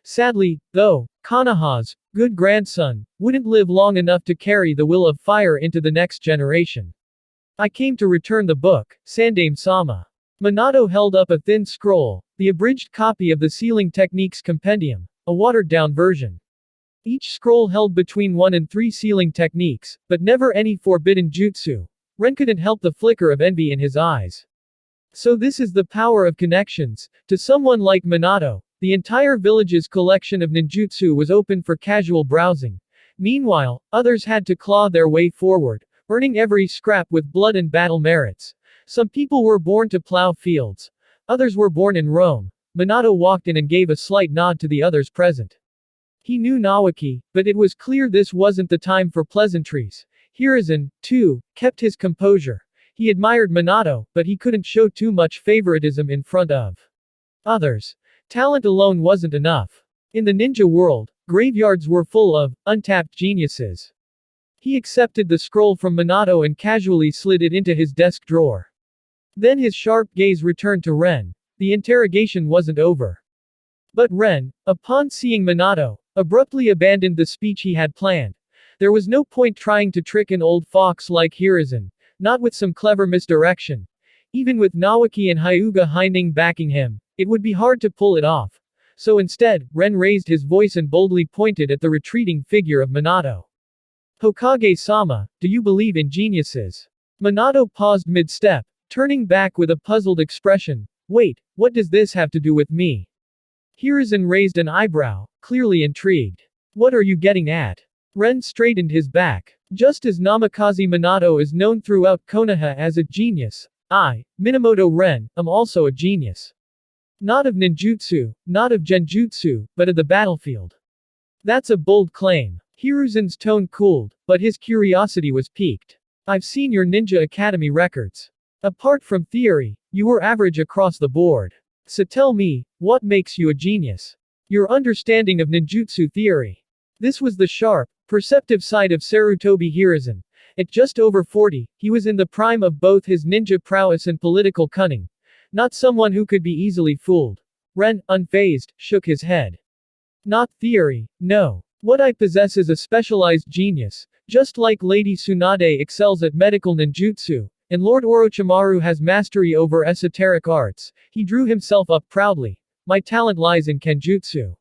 Sadly, though, Konoha's good grandson wouldn't live long enough to carry the will of fire into the next generation. I came to return the book, Sandaime-sama. Minato held up a thin scroll, the abridged copy of the Sealing Techniques Compendium, a watered-down version. Each scroll held between 1 and 3 sealing techniques, but never any forbidden jutsu. Ren couldn't help the flicker of envy in his eyes. So this is the power of connections. To someone like Minato, the entire village's collection of ninjutsu was open for casual browsing. Meanwhile, others had to claw their way forward, earning every scrap with blood and battle merits. Some people were born to plow fields. Others were born in Rome. Minato walked in and gave a slight nod to the others present. He knew Nawaki, but it was clear this wasn't the time for pleasantries. Hiruzen, too, kept his composure. He admired Minato, but he couldn't show too much favoritism in front of others. Talent alone wasn't enough. In the ninja world, graveyards were full of untapped geniuses. He accepted the scroll from Minato and casually slid it into his desk drawer. Then his sharp gaze returned to Ren. The interrogation wasn't over. But Ren, upon seeing Minato, abruptly abandoned the speech he had planned. There was no point trying to trick an old fox like Hiruzen, not with some clever misdirection. Even with Nawaki and Hyuga Heining backing him, it would be hard to pull it off. So instead, Ren raised his voice and boldly pointed at the retreating figure of Minato. Hokage-sama, do you believe in geniuses? Minato paused mid-step, turning back with a puzzled expression. Wait, what does this have to do with me? Hiruzen raised an eyebrow, clearly intrigued. What are you getting at? Ren straightened his back. Just as Namikaze Minato is known throughout Konoha as a genius, I, Minamoto Ren, am also a genius. Not of ninjutsu, not of genjutsu, but of the battlefield. That's a bold claim. Hiruzen's tone cooled, but his curiosity was piqued. I've seen your Ninja Academy records. Apart from theory, you were average across the board. So tell me, what makes you a genius? Your understanding of ninjutsu theory. This was the sharp, perceptive side of Sarutobi Hiruzen. At just over 40, he was in the prime of both his ninja prowess and political cunning. Not someone who could be easily fooled. Ren, unfazed, shook his head. Not theory, no. What I possess is a specialized genius. Just like Lady Tsunade excels at medical ninjutsu, and Lord Orochimaru has mastery over esoteric arts, he drew himself up proudly. My talent lies in kenjutsu.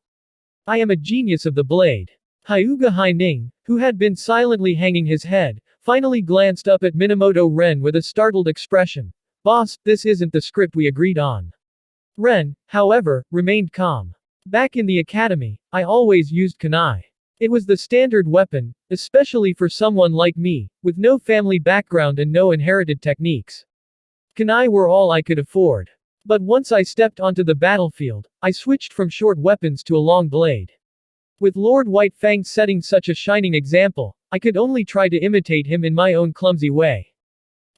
I am a genius of the blade. Hyuga Heining, who had been silently hanging his head, finally glanced up at Minamoto Ren with a startled expression. Boss, this isn't the script we agreed on. Ren, however, remained calm. Back in the academy, I always used kunai. It was the standard weapon, especially for someone like me, with no family background and no inherited techniques. Kunai were all I could afford. But once I stepped onto the battlefield, I switched from short weapons to a long blade. With Lord White Fang setting such a shining example, I could only try to imitate him in my own clumsy way.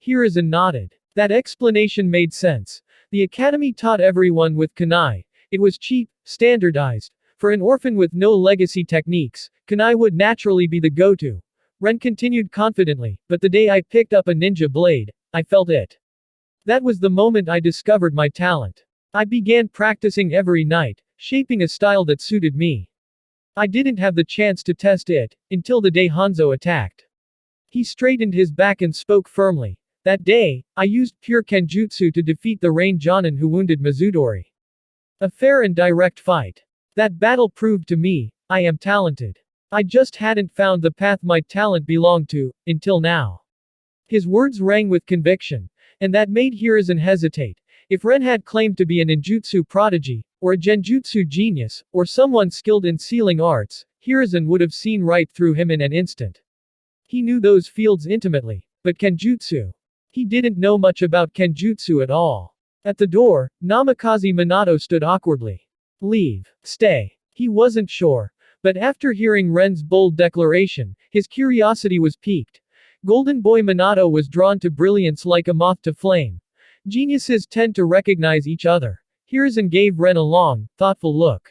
Hiruzen nodded. That explanation made sense. The academy taught everyone with kunai. It was cheap, standardized. For an orphan with no legacy techniques, kunai would naturally be the go-to. Ren continued confidently, but the day I picked up a ninja blade, I felt it. That was the moment I discovered my talent. I began practicing every night, shaping a style that suited me. I didn't have the chance to test it, until the day Hanzo attacked. He straightened his back and spoke firmly. That day, I used pure kenjutsu to defeat the Rain Genin who wounded Mizudori. A fair and direct fight. That battle proved to me, I am talented. I just hadn't found the path my talent belonged to, until now. His words rang with conviction, and that made Hiruzen hesitate. If Ren had claimed to be a ninjutsu prodigy, or a genjutsu genius, or someone skilled in sealing arts, Hiruzen would have seen right through him in an instant. He knew those fields intimately, but kenjutsu. He didn't know much about kenjutsu at all. At the door, Namikaze Minato stood awkwardly. Leave. Stay. He wasn't sure. But after hearing Ren's bold declaration, his curiosity was piqued. Golden Boy Minato was drawn to brilliance like a moth to flame. Geniuses tend to recognize each other. Hiruzen gave Ren a long, thoughtful look.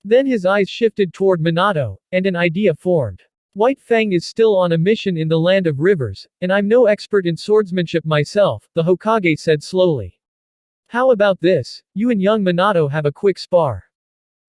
Then his eyes shifted toward Minato, and an idea formed. White Fang is still on a mission in the land of rivers, and I'm no expert in swordsmanship myself, the Hokage said slowly. How about this, you and young Minato have a quick spar.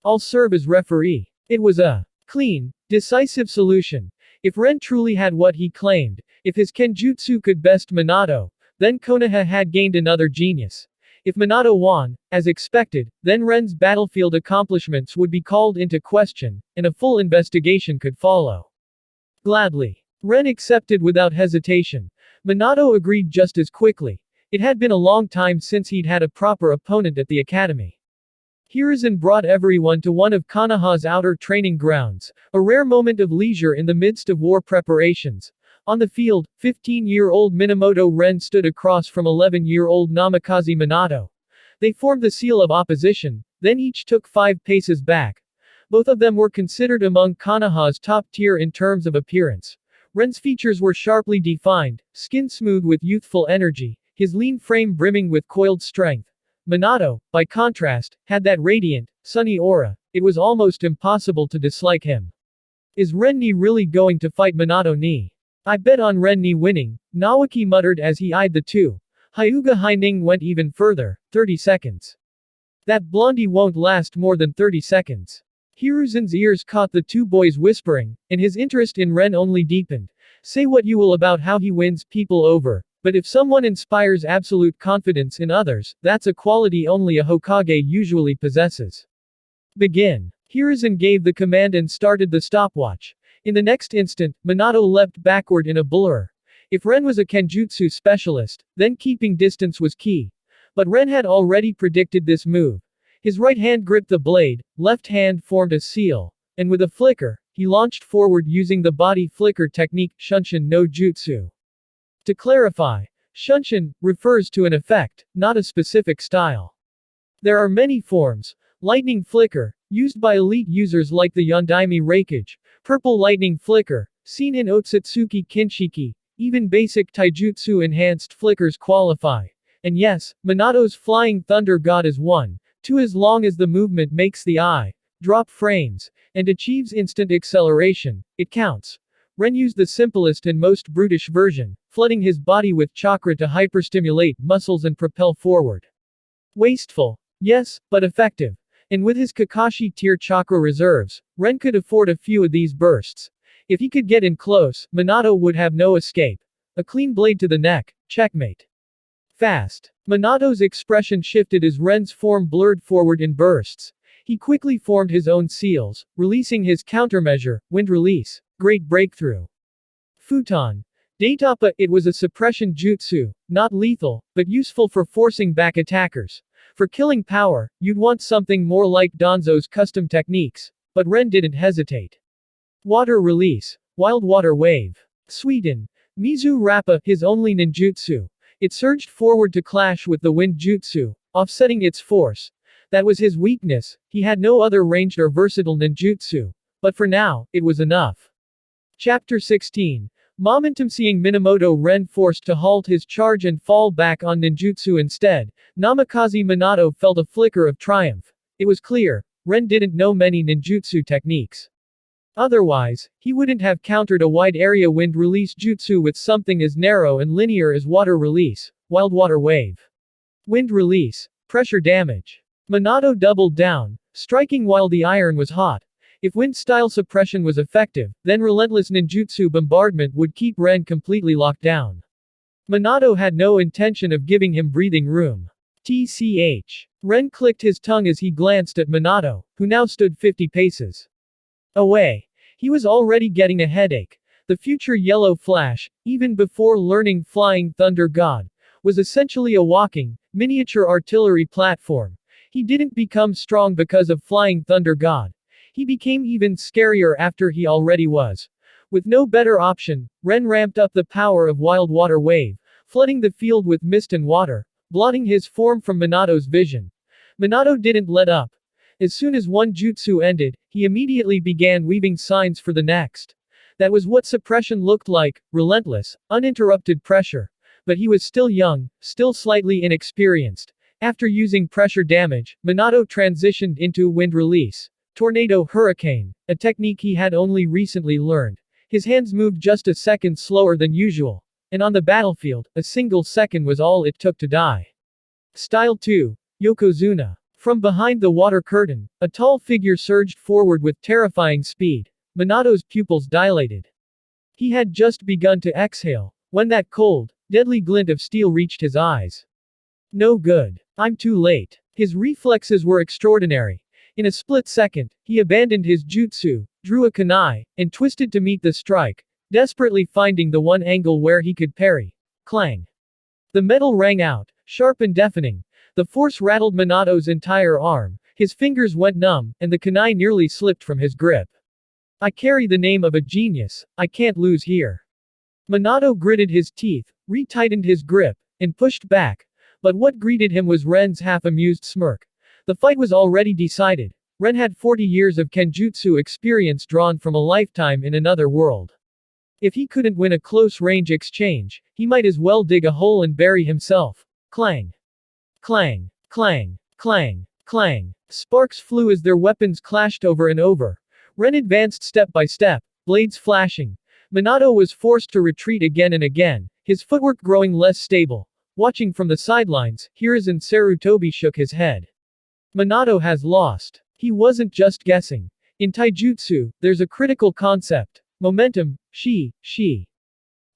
I'll serve as referee. It was a clean, decisive solution. If Ren truly had what he claimed, if his kenjutsu could best Minato, then Konoha had gained another genius. If Minato won, as expected, then Ren's battlefield accomplishments would be called into question, and a full investigation could follow. Gladly. Ren accepted without hesitation. Minato agreed just as quickly. It had been a long time since he'd had a proper opponent at the academy. Hiruzen brought everyone to one of Konoha's outer training grounds, a rare moment of leisure in the midst of war preparations. On the field, 15-year-old Minamoto Ren stood across from 11-year-old Namikaze Minato. They formed the seal of opposition, then each took 5 paces back. Both of them were considered among Konoha's top tier in terms of appearance. Ren's features were sharply defined, skin smooth with youthful energy, his lean frame brimming with coiled strength. Minato, by contrast, had that radiant, sunny aura. It was almost impossible to dislike him. Is Ren ni really going to fight Minato ni? I bet on Ren ni winning, Nawaki muttered as he eyed the two. Hyuga Haining went even further, 30 seconds. That blondie won't last more than 30 seconds. Hiruzen's ears caught the two boys whispering, and his interest in Ren only deepened. Say what you will about how he wins people over, but if someone inspires absolute confidence in others, that's a quality only a Hokage usually possesses. Begin. Hiruzen gave the command and started the stopwatch. In the next instant, Minato leapt backward in a blur. If Ren was a Kenjutsu specialist, then keeping distance was key. But Ren had already predicted this move. His right hand gripped the blade, left hand formed a seal, and with a flicker, he launched forward using the body flicker technique, Shunshin no Jutsu. To clarify, Shunshin refers to an effect, not a specific style. There are many forms. Lightning flicker, used by elite users like the Yondaime Raikage. Purple lightning flicker, seen in Otsutsuki Kinshiki. Even basic taijutsu enhanced flickers qualify. And yes, Minato's flying thunder god is one, two as long as the movement makes the eye drop frames, and achieves instant acceleration, it counts. Ren used the simplest and most brutish version, flooding his body with chakra to hyperstimulate muscles and propel forward. Wasteful. Yes, but effective. And with his Kakashi tier chakra reserves, Ren could afford a few of these bursts. If he could get in close, Minato would have no escape. A clean blade to the neck, checkmate. Fast. Minato's expression shifted as Ren's form blurred forward in bursts. He quickly formed his own seals, releasing his countermeasure, wind release. Great breakthrough. Futon. Daitapa, it was a suppression jutsu, not lethal, but useful for forcing back attackers. For killing power, you'd want something more like Danzo's custom techniques, but Ren didn't hesitate. Water release. Wild water wave. Suiten. Mizu Rappa, his only ninjutsu. It surged forward to clash with the wind jutsu, offsetting its force. That was his weakness, he had no other ranged or versatile ninjutsu. But for now, it was enough. Chapter 16. Momentum. Seeing Minamoto Ren forced to halt his charge and fall back on ninjutsu instead, Namikaze Minato felt a flicker of triumph. It was clear, Ren didn't know many ninjutsu techniques. Otherwise, he wouldn't have countered a wide area wind release jutsu with something as narrow and linear as water release, wild water wave. Wind release, pressure damage. Minato doubled down, striking while the iron was hot. If wind-style suppression was effective, then relentless ninjutsu bombardment would keep Ren completely locked down. Minato had no intention of giving him breathing room. TCH. Ren clicked his tongue as he glanced at Minato, who now stood 50 paces away. He was already getting a headache. The future Yellow Flash, even before learning Flying Thunder God, was essentially a walking, miniature artillery platform. He didn't become strong because of Flying Thunder God. He became even scarier after he already was. With no better option, Ren ramped up the power of Wild Water Wave, flooding the field with mist and water, blotting his form from Minato's vision. Minato didn't let up. As soon as one jutsu ended, he immediately began weaving signs for the next. That was what suppression looked like, relentless, uninterrupted pressure. But he was still young, still slightly inexperienced. After using pressure damage, Minato transitioned into wind release. Tornado Hurricane, a technique he had only recently learned. His hands moved just a second slower than usual. And on the battlefield, a single second was all it took to die. Style 2. Yokozuna. From behind the water curtain, a tall figure surged forward with terrifying speed. Minato's pupils dilated. He had just begun to exhale, when that cold, deadly glint of steel reached his eyes. No good. I'm too late. His reflexes were extraordinary. In a split second, he abandoned his jutsu, drew a kunai, and twisted to meet the strike, desperately finding the one angle where he could parry. Clang. The metal rang out, sharp and deafening. The force rattled Minato's entire arm, his fingers went numb, and the kunai nearly slipped from his grip. I carry the name of a genius, I can't lose here. Minato gritted his teeth, retightened his grip, and pushed back. But what greeted him was Ren's half-amused smirk. The fight was already decided. Ren had 40 years of kenjutsu experience drawn from a lifetime in another world. If he couldn't win a close-range exchange, he might as well dig a hole and bury himself. Clang. Clang. Clang. Clang. Clang. Sparks flew as their weapons clashed over and over. Ren advanced step by step, blades flashing. Minato was forced to retreat again and again, his footwork growing less stable. Watching from the sidelines, Hiruzen Sarutobi shook his head. Minato has lost. He wasn't just guessing. In taijutsu, there's a critical concept. Momentum, shi.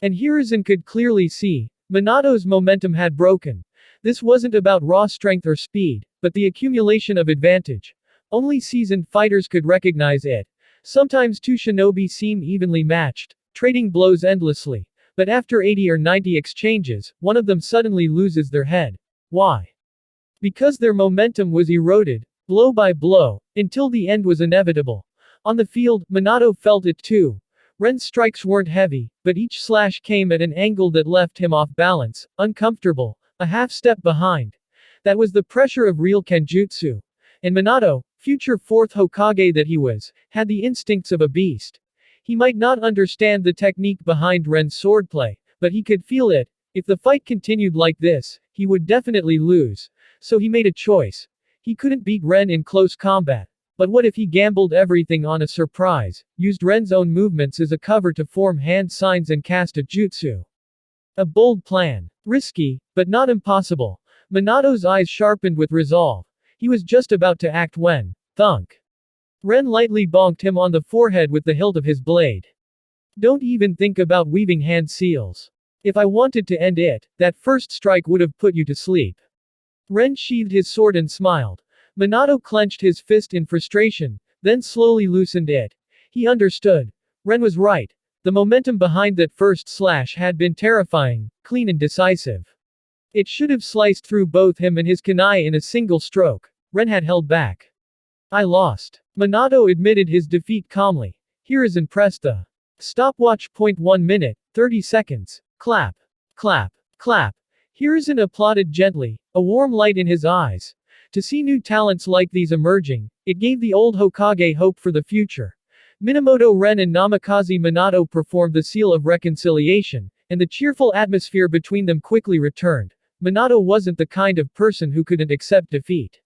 And Hiruzen could clearly see, Minato's momentum had broken. This wasn't about raw strength or speed, but the accumulation of advantage. Only seasoned fighters could recognize it. Sometimes two shinobi seem evenly matched, trading blows endlessly. But after 80 or 90 exchanges, one of them suddenly loses their head. Why? Because their momentum was eroded, blow by blow, until the end was inevitable. On the field, Minato felt it too. Ren's strikes weren't heavy, but each slash came at an angle that left him off balance, uncomfortable, a half step behind. That was the pressure of real kenjutsu. And Minato, future fourth Hokage that he was, had the instincts of a beast. He might not understand the technique behind Ren's swordplay, but he could feel it. If the fight continued like this, he would definitely lose. So he made a choice. He couldn't beat Ren in close combat. But what if he gambled everything on a surprise, used Ren's own movements as a cover to form hand signs and cast a jutsu? A bold plan. Risky, but not impossible. Minato's eyes sharpened with resolve. He was just about to act when, thunk. Ren lightly bonked him on the forehead with the hilt of his blade. Don't even think about weaving hand seals. If I wanted to end it, that first strike would have put you to sleep. Ren sheathed his sword and smiled. Minato clenched his fist in frustration, then slowly loosened it. He understood. Ren was right. The momentum behind that first slash had been terrifying, clean and decisive. It should have sliced through both him and his kunai in a single stroke. Ren had held back. I lost. Minato admitted his defeat calmly. Hiruzen pressed the stopwatch. 1 minute, 30 seconds. Clap. Clap. Clap. Hiruzen applauded gently, a warm light in his eyes. To see new talents like these emerging, it gave the old Hokage hope for the future. Minamoto Ren and Namikaze Minato performed the seal of reconciliation, and the cheerful atmosphere between them quickly returned. Minato wasn't the kind of person who couldn't accept defeat.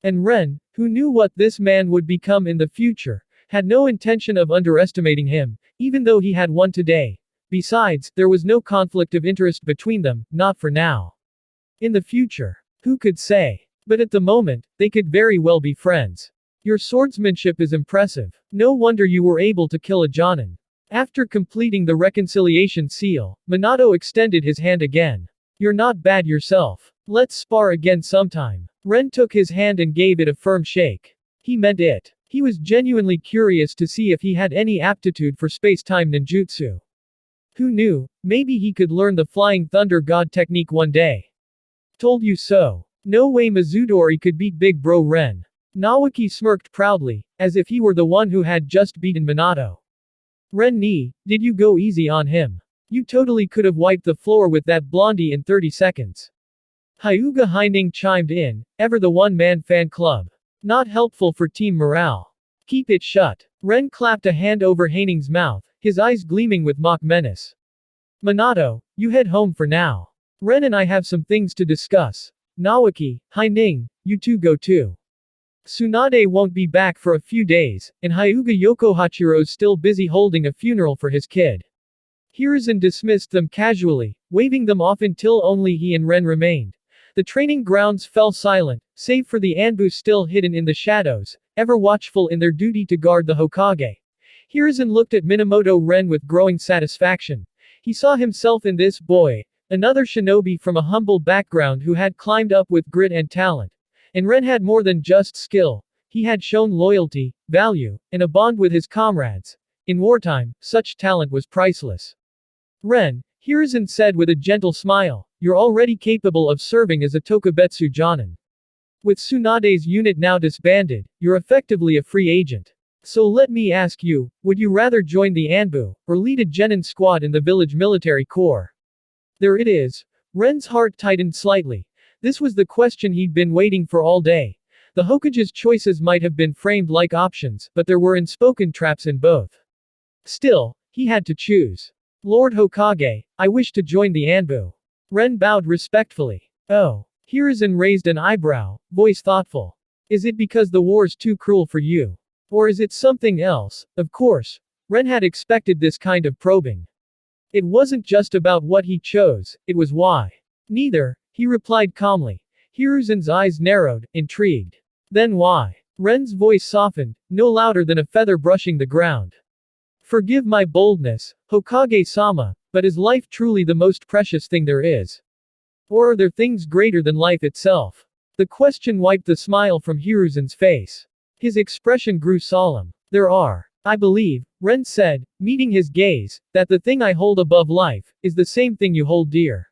And Ren, who knew what this man would become in the future, had no intention of underestimating him, even though he had won today. Besides, there was no conflict of interest between them, not for now. In the future, who could say? But at the moment, they could very well be friends. Your swordsmanship is impressive. No wonder you were able to kill a Genin. After completing the reconciliation seal, Minato extended his hand again. You're not bad yourself. Let's spar again sometime. Ren took his hand and gave it a firm shake. He meant it. He was genuinely curious to see if he had any aptitude for space-time ninjutsu. Who knew, maybe he could learn the Flying Thunder God technique one day. Told you so. No way Mizudori could beat Big Bro Ren. Nawaki smirked proudly, as if he were the one who had just beaten Minato. Ren ni, did you go easy on him? You totally could have wiped the floor with that blondie in 30 seconds. Hyuga Haining chimed in, ever the one-man fan club. Not helpful for team morale. Keep it shut. Ren clapped a hand over Haining's mouth, his eyes gleaming with mock menace. Minato, you head home for now. Ren and I have some things to discuss. Nawaki, Haining, you two go too. Tsunade won't be back for a few days, and Hyuga Yokohachiro's still busy holding a funeral for his kid. Hiruzen dismissed them casually, waving them off until only he and Ren remained. The training grounds fell silent, save for the Anbu still hidden in the shadows, ever watchful in their duty to guard the Hokage. Hiruzen looked at Minamoto Ren with growing satisfaction. He saw himself in this boy, another shinobi from a humble background who had climbed up with grit and talent. And Ren had more than just skill. He had shown loyalty, value, and a bond with his comrades. In wartime, such talent was priceless. Ren, Hiruzen said with a gentle smile, you're already capable of serving as a Tokubetsu Jonin. With Tsunade's unit now disbanded, you're effectively a free agent. So let me ask you, would you rather join the Anbu, or lead a Genin squad in the village military corps? There it is. Ren's heart tightened slightly. This was the question he'd been waiting for all day. The Hokage's choices might have been framed like options, but there were unspoken traps in both. Still, he had to choose. Lord Hokage, I wish to join the Anbu. Ren bowed respectfully. Oh. Hiruzen raised an eyebrow, voice thoughtful. Is it because the war's too cruel for you? Or is it something else? Of course, Ren had expected this kind of probing. It wasn't just about what he chose, it was why. Neither, he replied calmly. Hiruzen's eyes narrowed, intrigued. Then why? Ren's voice softened, no louder than a feather brushing the ground. Forgive my boldness, Hokage-sama, but is life truly the most precious thing there is? Or are there things greater than life itself? The question wiped the smile from Hiruzen's face. His expression grew solemn. There are. I believe, Ren said, meeting his gaze, that the thing I hold above life, is the same thing you hold dear.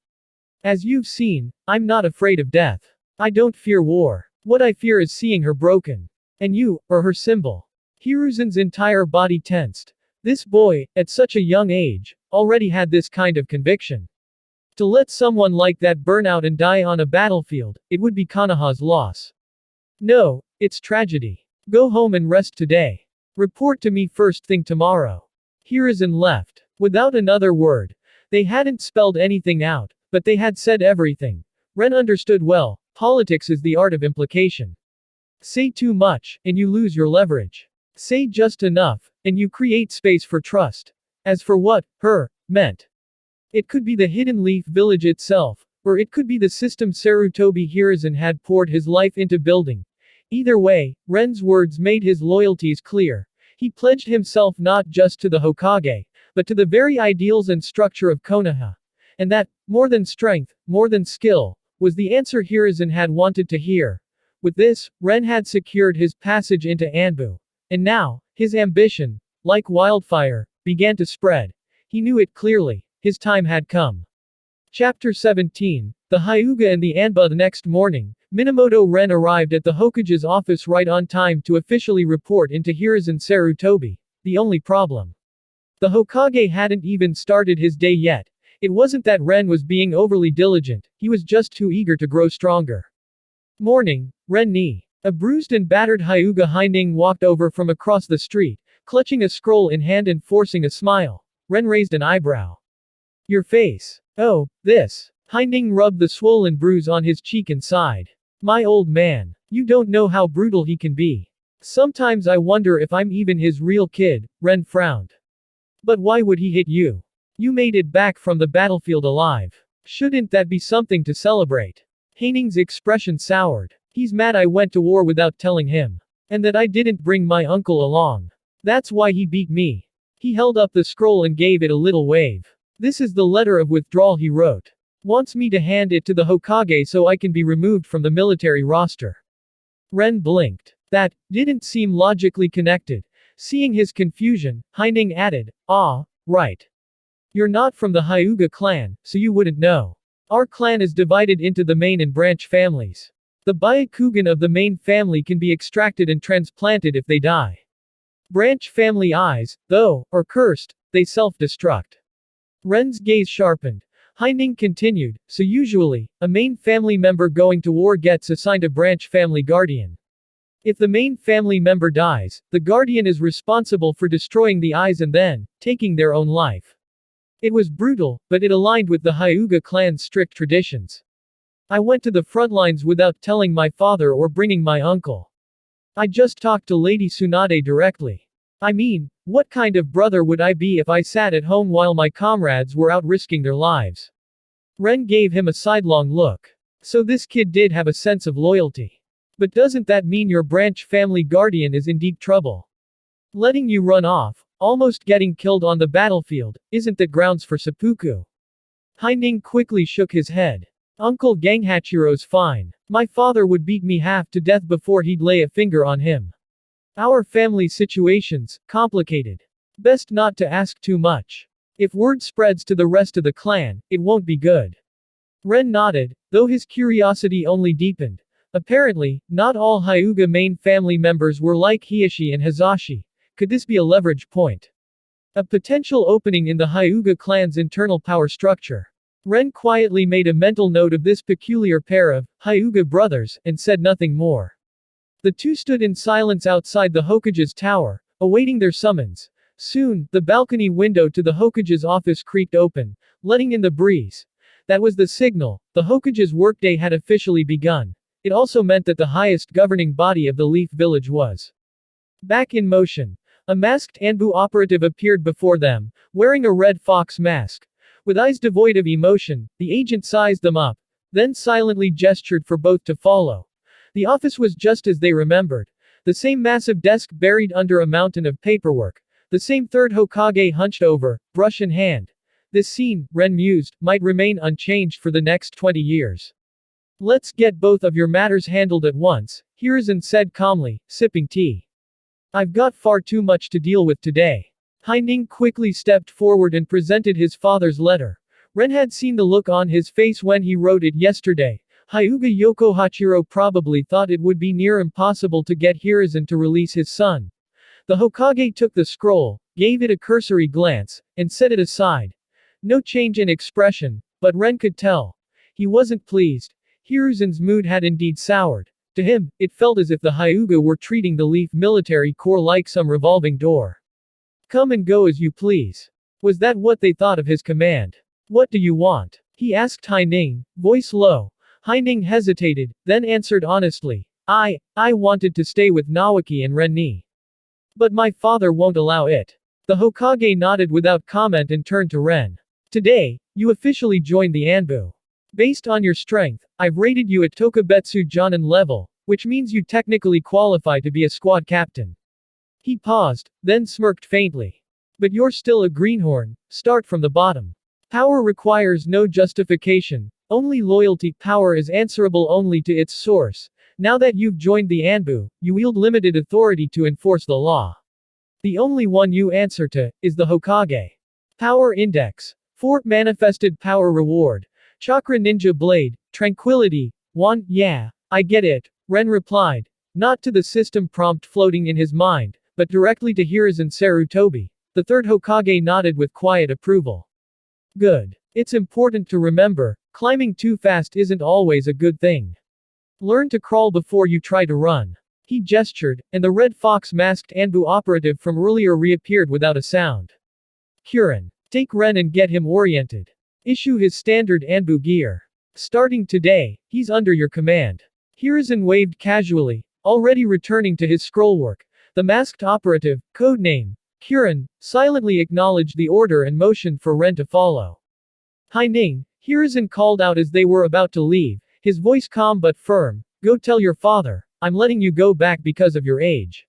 As you've seen, I'm not afraid of death. I don't fear war. What I fear is seeing her broken. And you, are her symbol. Hiruzen's entire body tensed. This boy, at such a young age, already had this kind of conviction. To let someone like that burn out and die on a battlefield, it would be Konoha's loss. No, it's tragedy. Go home and rest today. Report to me first thing tomorrow. Hiruzen left. Without another word. They hadn't spelled anything out, but they had said everything. Ren understood well, politics is the art of implication. Say too much, and you lose your leverage. Say just enough, and you create space for trust. As for what, her, meant. It could be the Hidden Leaf Village itself, or it could be the system Sarutobi Hiruzen had poured his life into building. Either way, Ren's words made his loyalties clear. He pledged himself not just to the Hokage, but to the very ideals and structure of Konoha. And that, more than strength, more than skill, was the answer Hiruzen had wanted to hear. With this, Ren had secured his passage into Anbu. And now, his ambition, like wildfire, began to spread. He knew it clearly. His time had come. Chapter 17. The Hyuga and the Anbu. The next morning, Minamoto Ren arrived at the Hokage's office right on time to officially report into Hiruzen Sarutobi. The only problem. The Hokage hadn't even started his day yet. It wasn't that Ren was being overly diligent, he was just too eager to grow stronger. Morning, Ren ni. A bruised and battered Hyuga Haining walked over from across the street, clutching a scroll in hand and forcing a smile. Ren raised an eyebrow. Your face. Oh, this. Haining rubbed the swollen bruise on his cheek and sighed. My old man. You don't know how brutal he can be. Sometimes I wonder if I'm even his real kid, Ren frowned. But why would he hit you? You made it back from the battlefield alive. Shouldn't that be something to celebrate? Haining's expression soured. He's mad I went to war without telling him. And that I didn't bring my uncle along. That's why he beat me. He held up the scroll and gave it a little wave. This is the letter of withdrawal he wrote. Wants me to hand it to the Hokage so I can be removed from the military roster. Ren blinked. That didn't seem logically connected. Seeing his confusion, Haining added, ah, right. You're not from the Hyuga clan, so you wouldn't know. Our clan is divided into the main and branch families. The Byakugan of the main family can be extracted and transplanted if they die. Branch family eyes, though, are cursed, they self-destruct. Ren's gaze sharpened. Haining continued, so usually, a main family member going to war gets assigned a branch family guardian. If the main family member dies, the guardian is responsible for destroying the eyes and then, taking their own life. It was brutal, but it aligned with the Hyuga clan's strict traditions. I went to the front lines without telling my father or bringing my uncle. I just talked to Lady Tsunade directly. I mean, what kind of brother would I be if I sat at home while my comrades were out risking their lives? Ren gave him a sidelong look. So this kid did have a sense of loyalty. But doesn't that mean your branch family guardian is in deep trouble? Letting you run off, almost getting killed on the battlefield, isn't that grounds for seppuku? Haining quickly shook his head. Uncle Ganghachiro's fine. My father would beat me half to death before he'd lay a finger on him. Our family situation's complicated. Best not to ask too much. If word spreads to the rest of the clan, it won't be good. Ren nodded, though his curiosity only deepened. Apparently, not all Hyuga main family members were like Hiashi and Hazashi. Could this be a leverage point? A potential opening in the Hyuga clan's internal power structure. Ren quietly made a mental note of this peculiar pair of Hyuga brothers, and said nothing more. The two stood in silence outside the Hokage's tower, awaiting their summons. Soon, the balcony window to the Hokage's office creaked open, letting in the breeze. That was the signal. The Hokage's workday had officially begun. It also meant that the highest governing body of the Leaf Village was back in motion. A masked Anbu operative appeared before them, wearing a red fox mask. With eyes devoid of emotion, the agent sized them up, then silently gestured for both to follow. The office was just as they remembered. The same massive desk buried under a mountain of paperwork. The same third Hokage hunched over, brush in hand. This scene, Ren mused, might remain unchanged for the next 20 years. Let's get both of your matters handled at once, Hiruzen said calmly, sipping tea. I've got far too much to deal with today. Haining quickly stepped forward and presented his father's letter. Ren had seen the look on his face when he wrote it yesterday. Hyuga Yokohachiro probably thought it would be near impossible to get Hiruzen to release his son. The Hokage took the scroll, gave it a cursory glance, and set it aside. No change in expression, but Ren could tell. He wasn't pleased. Hiruzen's mood had indeed soured. To him, it felt as if the Hyuga were treating the Leaf Military Corps like some revolving door. Come and go as you please. Was that what they thought of his command? What do you want? He asked Haining, voice low. Haining hesitated, then answered honestly. I wanted to stay with Nawaki and Renni. But my father won't allow it. The Hokage nodded without comment and turned to Ren. Today, you officially joined the Anbu. Based on your strength, I've rated you at Tokubetsu Jonin level, which means you technically qualify to be a squad captain. He paused, then smirked faintly. But you're still a greenhorn, start from the bottom. Power requires no justification, only loyalty. Power is answerable only to its source. Now that you've joined the Anbu, you wield limited authority to enforce the law. The only one you answer to is the Hokage. Power Index. 4 Manifested Power Reward. Chakra Ninja Blade, Tranquility. 1. Yeah, I get it, Ren replied. Not to the system prompt floating in his mind, but directly to Hiruzen Sarutobi. The third Hokage nodded with quiet approval. Good. It's important to remember, climbing too fast isn't always a good thing. Learn to crawl before you try to run. He gestured, and the red fox masked Anbu operative from earlier reappeared without a sound. Kuren. Take Ren and get him oriented. Issue his standard Anbu gear. Starting today, he's under your command. Hiruzen waved casually, already returning to his scrollwork. The masked operative, codename Kuren, silently acknowledged the order and motioned for Ren to follow. Haining, Hiruzen called out as they were about to leave, his voice calm but firm. Go tell your father, I'm letting you go back because of your age.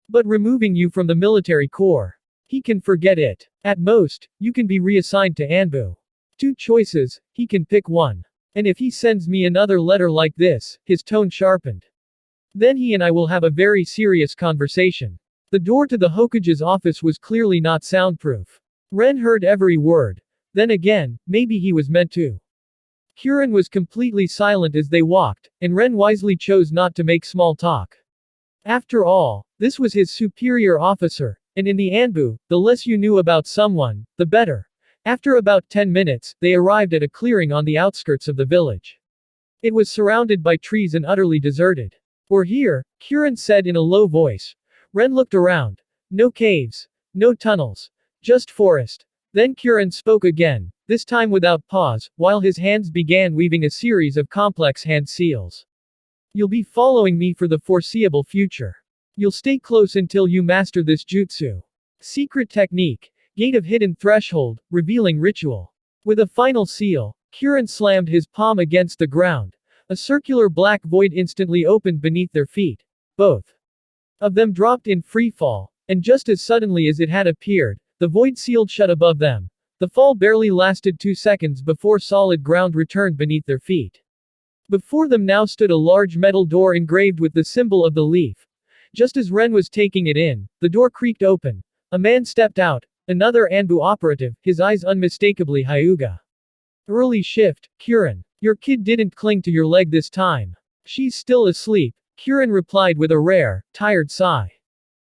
But removing you from the military corps. He can forget it. At most, you can be reassigned to Anbu. 2 choices, he can pick one. And if he sends me another letter like this, his tone sharpened. Then he and I will have a very serious conversation. The door to the Hokage's office was clearly not soundproof. Ren heard every word. Then again, maybe he was meant to. Kuren was completely silent as they walked, and Ren wisely chose not to make small talk. After all, this was his superior officer, and in the Anbu, the less you knew about someone, the better. After about 10 minutes, they arrived at a clearing on the outskirts of the village. It was surrounded by trees and utterly deserted. We're here, Kuren said in a low voice. Ren looked around. No caves. No tunnels. Just forest. Then Kuren spoke again, this time without pause, while his hands began weaving a series of complex hand seals. You'll be following me for the foreseeable future. You'll stay close until you master this jutsu. Secret technique. Gate of hidden threshold, revealing ritual. With a final seal, Kuren slammed his palm against the ground. A circular black void instantly opened beneath their feet. Both of them dropped in free fall, and just as suddenly as it had appeared, the void sealed shut above them. The fall barely lasted 2 seconds before solid ground returned beneath their feet. Before them now stood a large metal door engraved with the symbol of the leaf. Just as Ren was taking it in, the door creaked open. A man stepped out, another Anbu operative, his eyes unmistakably Hyuga. Early shift, Kuren. Your kid didn't cling to your leg this time. She's still asleep, Kuren replied with a rare, tired sigh.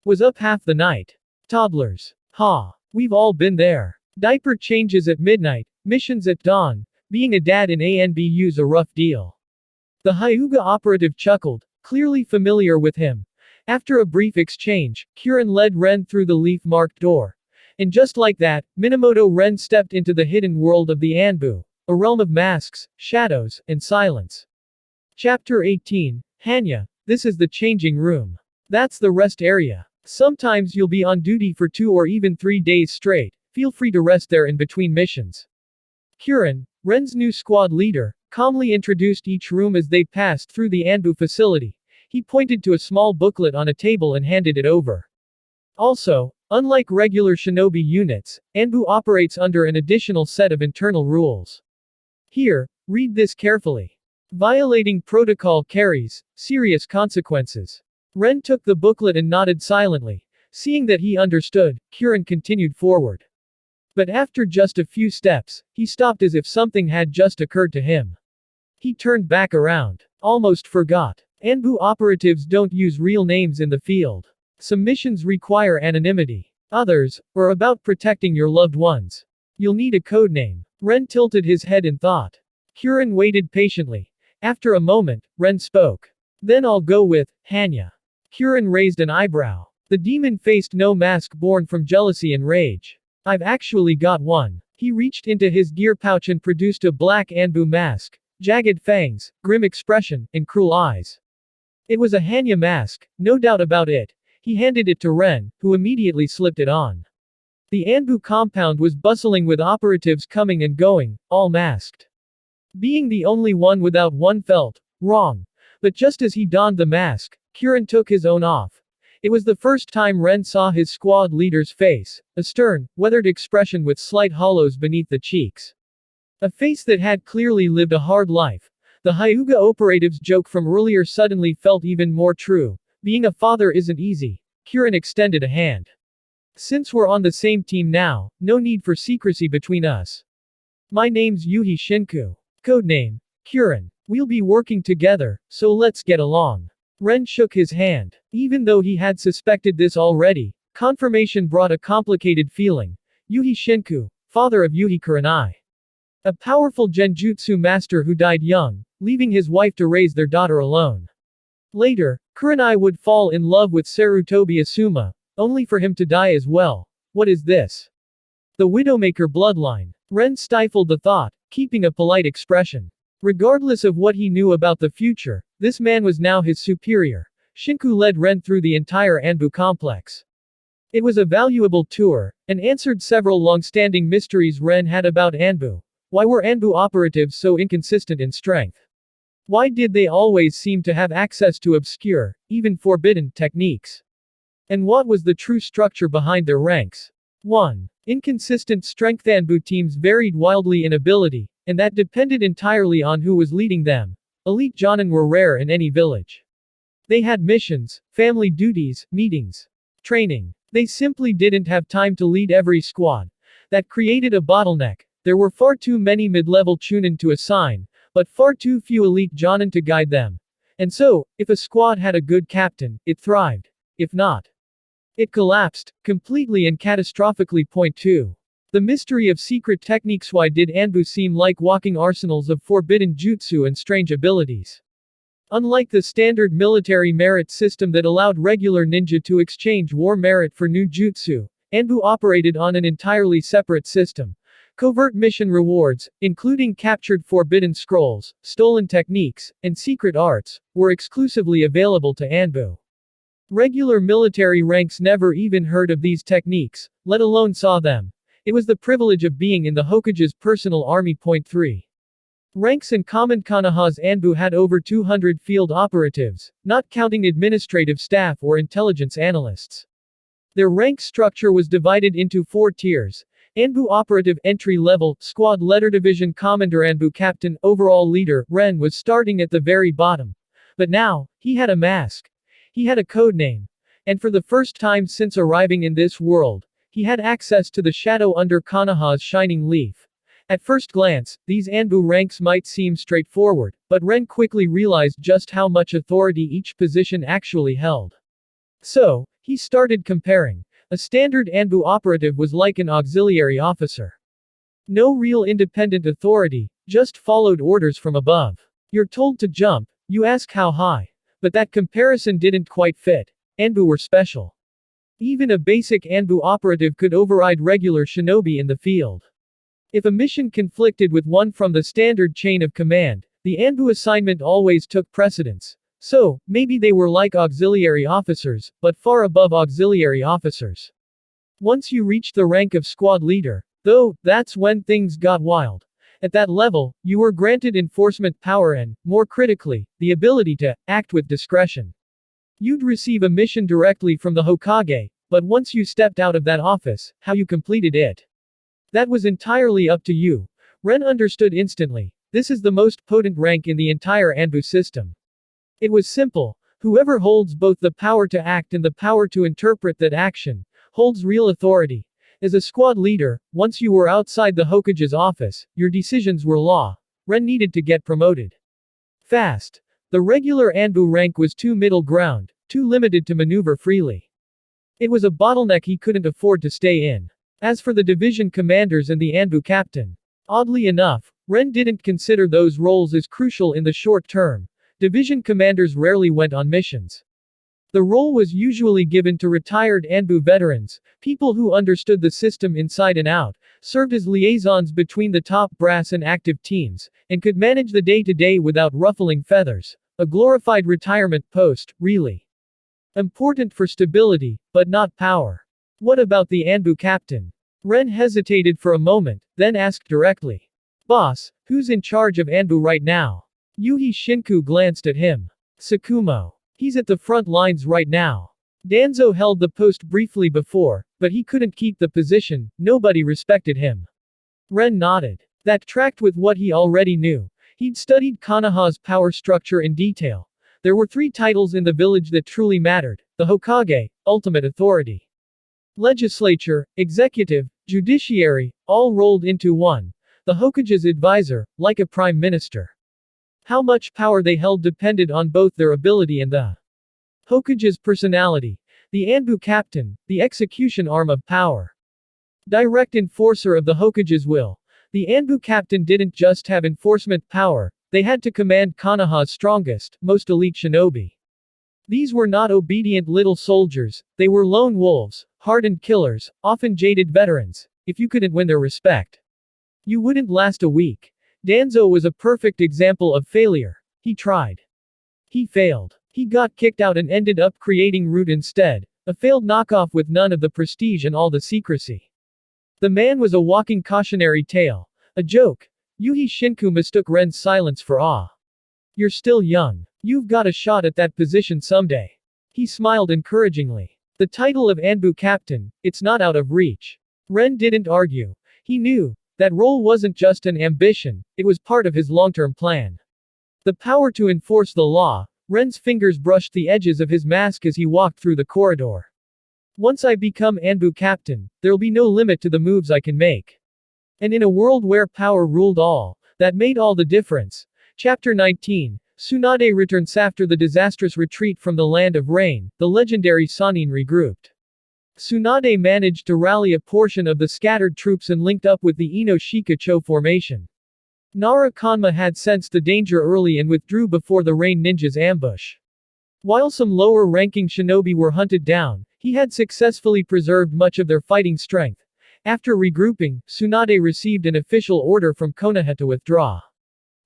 Was up half the night. Toddlers. Ha. We've all been there. Diaper changes at midnight, missions at dawn. Being a dad in ANBU's a rough deal. The Hyuga operative chuckled, clearly familiar with him. After a brief exchange, Kirin led Ren through the leaf-marked door. And just like that, Minamoto Ren stepped into the hidden world of the Anbu, a realm of masks, shadows, and silence. Chapter 18, Hanya, this is the changing room. That's the rest area. Sometimes you'll be on duty for 2 or even 3 days straight, feel free to rest there in between missions. Kirin, Ren's new squad leader, calmly introduced each room as they passed through the Anbu facility. He pointed to a small booklet on a table and handed it over. Also, unlike regular shinobi units, Anbu operates under an additional set of internal rules. Here, read this carefully. Violating protocol carries serious consequences. Ren took the booklet and nodded silently. Seeing that he understood, Kirin continued forward. But after just a few steps, he stopped as if something had just occurred to him. He turned back around. Almost forgot. Anbu operatives don't use real names in the field. Some missions require anonymity. Others are about protecting your loved ones. You'll need a codename. Ren tilted his head in thought. Kirin waited patiently. After a moment, Ren spoke. Then I'll go with Hanya. Kirin raised an eyebrow. The demon faced no mask born from jealousy and rage. I've actually got one. He reached into his gear pouch and produced a black Anbu mask. Jagged fangs, grim expression, and cruel eyes. It was a Hanya mask, no doubt about it. He handed it to Ren, who immediately slipped it on. The Anbu compound was bustling with operatives coming and going, all masked. Being the only one without one felt wrong. But just as he donned the mask, Kirin took his own off. It was the first time Ren saw his squad leader's face, a stern, weathered expression with slight hollows beneath the cheeks. A face that had clearly lived a hard life. The Hyuga operative's joke from earlier suddenly felt even more true. Being a father isn't easy. Kirin extended a hand. Since we're on the same team now, no need for secrecy between us. My name's Yuhi Shinku. Codename, Kirin. We'll be working together, so let's get along. Ren shook his hand. Even though he had suspected this already, confirmation brought a complicated feeling. Yuhi Shinku, father of Yuhi Kurenai. A powerful genjutsu master who died young, leaving his wife to raise their daughter alone. Later, Kurenai would fall in love with Sarutobi Asuma, only for him to die as well. What is this? The Widowmaker bloodline. Ren stifled the thought, keeping a polite expression. Regardless of what he knew about the future, this man was now his superior. Shinku led Ren through the entire Anbu complex. It was a valuable tour, and answered several long-standing mysteries Ren had about Anbu. Why were Anbu operatives so inconsistent in strength? Why did they always seem to have access to obscure, even forbidden, techniques? And what was the true structure behind their ranks? 1. Inconsistent strength. Anbu teams varied wildly in ability, and that depended entirely on who was leading them. Elite Genin were rare in any village. They had missions, family duties, meetings, training. They simply didn't have time to lead every squad. That created a bottleneck. There were far too many mid-level chunin to assign, but far too few elite Genin to guide them. And so, if a squad had a good captain, it thrived. If not, it collapsed, completely and catastrophically. Point 2. The mystery of secret techniques. Why did Anbu seem like walking arsenals of forbidden jutsu and strange abilities? Unlike the standard military merit system that allowed regular ninja to exchange war merit for new jutsu, Anbu operated on an entirely separate system. Covert mission rewards, including captured forbidden scrolls, stolen techniques, and secret arts, were exclusively available to Anbu. Regular military ranks never even heard of these techniques, let alone saw them. It was the privilege of being in the Hokage's personal army. Point 3. Ranks and common Konoha's Anbu had over 200 field operatives, not counting administrative staff or intelligence analysts. Their rank structure was divided into 4 tiers. Anbu Operative Entry Level, Squad Leader Division Commander Anbu Captain, Overall Leader, Ren was starting at the very bottom. But now, he had a mask. He had a codename. And for the first time since arriving in this world, he had access to the shadow under Konoha's shining leaf. At first glance, these Anbu ranks might seem straightforward, but Ren quickly realized just how much authority each position actually held. So, he started comparing. A standard Anbu operative was like an auxiliary officer. No real independent authority, just followed orders from above. You're told to jump, you ask how high. But that comparison didn't quite fit. Anbu were special. Even a basic Anbu operative could override regular shinobi in the field. If a mission conflicted with one from the standard chain of command, the Anbu assignment always took precedence. So, maybe they were like auxiliary officers, but far above auxiliary officers. Once you reached the rank of squad leader, though, that's when things got wild. At that level, you were granted enforcement power and, more critically, the ability to act with discretion. You'd receive a mission directly from the Hokage, but once you stepped out of that office, how you completed it. That was entirely up to you. Ren understood instantly. This is the most potent rank in the entire Anbu system. It was simple. Whoever holds both the power to act and the power to interpret that action, holds real authority. As a squad leader, once you were outside the Hokage's office, your decisions were law. Ren needed to get promoted fast. The regular Anbu rank was too middle ground, too limited to maneuver freely. It was a bottleneck he couldn't afford to stay in. As for the division commanders and the Anbu captain, oddly enough, Ren didn't consider those roles as crucial in the short term. Division commanders rarely went on missions. The role was usually given to retired Anbu veterans, people who understood the system inside and out, served as liaisons between the top brass and active teams, and could manage the day-to-day without ruffling feathers. A glorified retirement post, really. Important for stability, but not power. What about the Anbu captain? Ren hesitated for a moment, then asked directly. Boss, who's in charge of Anbu right now? Yuhi Shinku glanced at him. Sakumo. He's at the front lines right now. Danzo held the post briefly before, but he couldn't keep the position, nobody respected him. Ren nodded. That tracked with what he already knew. He'd studied Konoha's power structure in detail. There were 3 titles in the village that truly mattered: the Hokage, ultimate authority, legislature, executive, judiciary, all rolled into one. The Hokage's advisor, like a prime minister. How much power they held depended on both their ability and the Hokage's personality. The Anbu captain, the execution arm of power. Direct enforcer of the Hokage's will. The Anbu captain didn't just have enforcement power, they had to command Konoha's strongest, most elite shinobi. These were not obedient little soldiers, they were lone wolves, hardened killers, often jaded veterans. If you couldn't win their respect, you wouldn't last a week. Danzo was a perfect example of failure. He tried. He failed. He got kicked out and ended up creating Root instead, a failed knockoff with none of the prestige and all the secrecy. The man was a walking cautionary tale. A joke. Yuhi Shinku mistook Ren's silence for awe. You're still young. You've got a shot at that position someday. He smiled encouragingly. The title of Anbu captain, it's not out of reach. Ren didn't argue. He knew that role wasn't just an ambition, it was part of his long-term plan. The power to enforce the law. Ren's fingers brushed the edges of his mask as he walked through the corridor. Once I become Anbu captain, there'll be no limit to the moves I can make. And in a world where power ruled all, that made all the difference. Chapter 19. Tsunade returns after the disastrous retreat from the Land of Rain, the legendary Sannin regrouped. Tsunade managed to rally a portion of the scattered troops and linked up with the Ino Shika-cho formation. Nara Kanma had sensed the danger early and withdrew before the Rain ninjas' ambush. While some lower-ranking shinobi were hunted down, he had successfully preserved much of their fighting strength. After regrouping, Tsunade received an official order from Konoha to withdraw.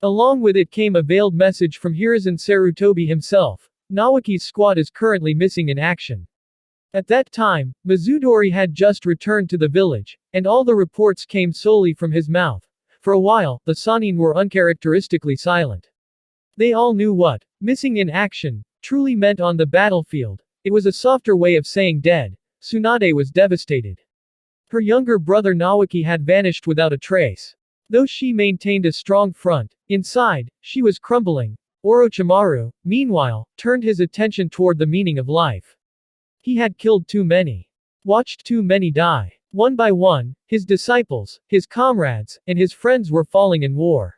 Along with it came a veiled message from Hiruzen Sarutobi himself. Naoki's squad is currently missing in action. At that time, Mizudori had just returned to the village, and all the reports came solely from his mouth. For a while, the Sannin were uncharacteristically silent. They all knew what missing in action truly meant on the battlefield. It was a softer way of saying dead. Tsunade was devastated. Her younger brother Naoki had vanished without a trace. Though she maintained a strong front, inside, she was crumbling. Orochimaru, meanwhile, turned his attention toward the meaning of life. He had killed too many. Watched too many die. One by one, his disciples, his comrades, and his friends were falling in war.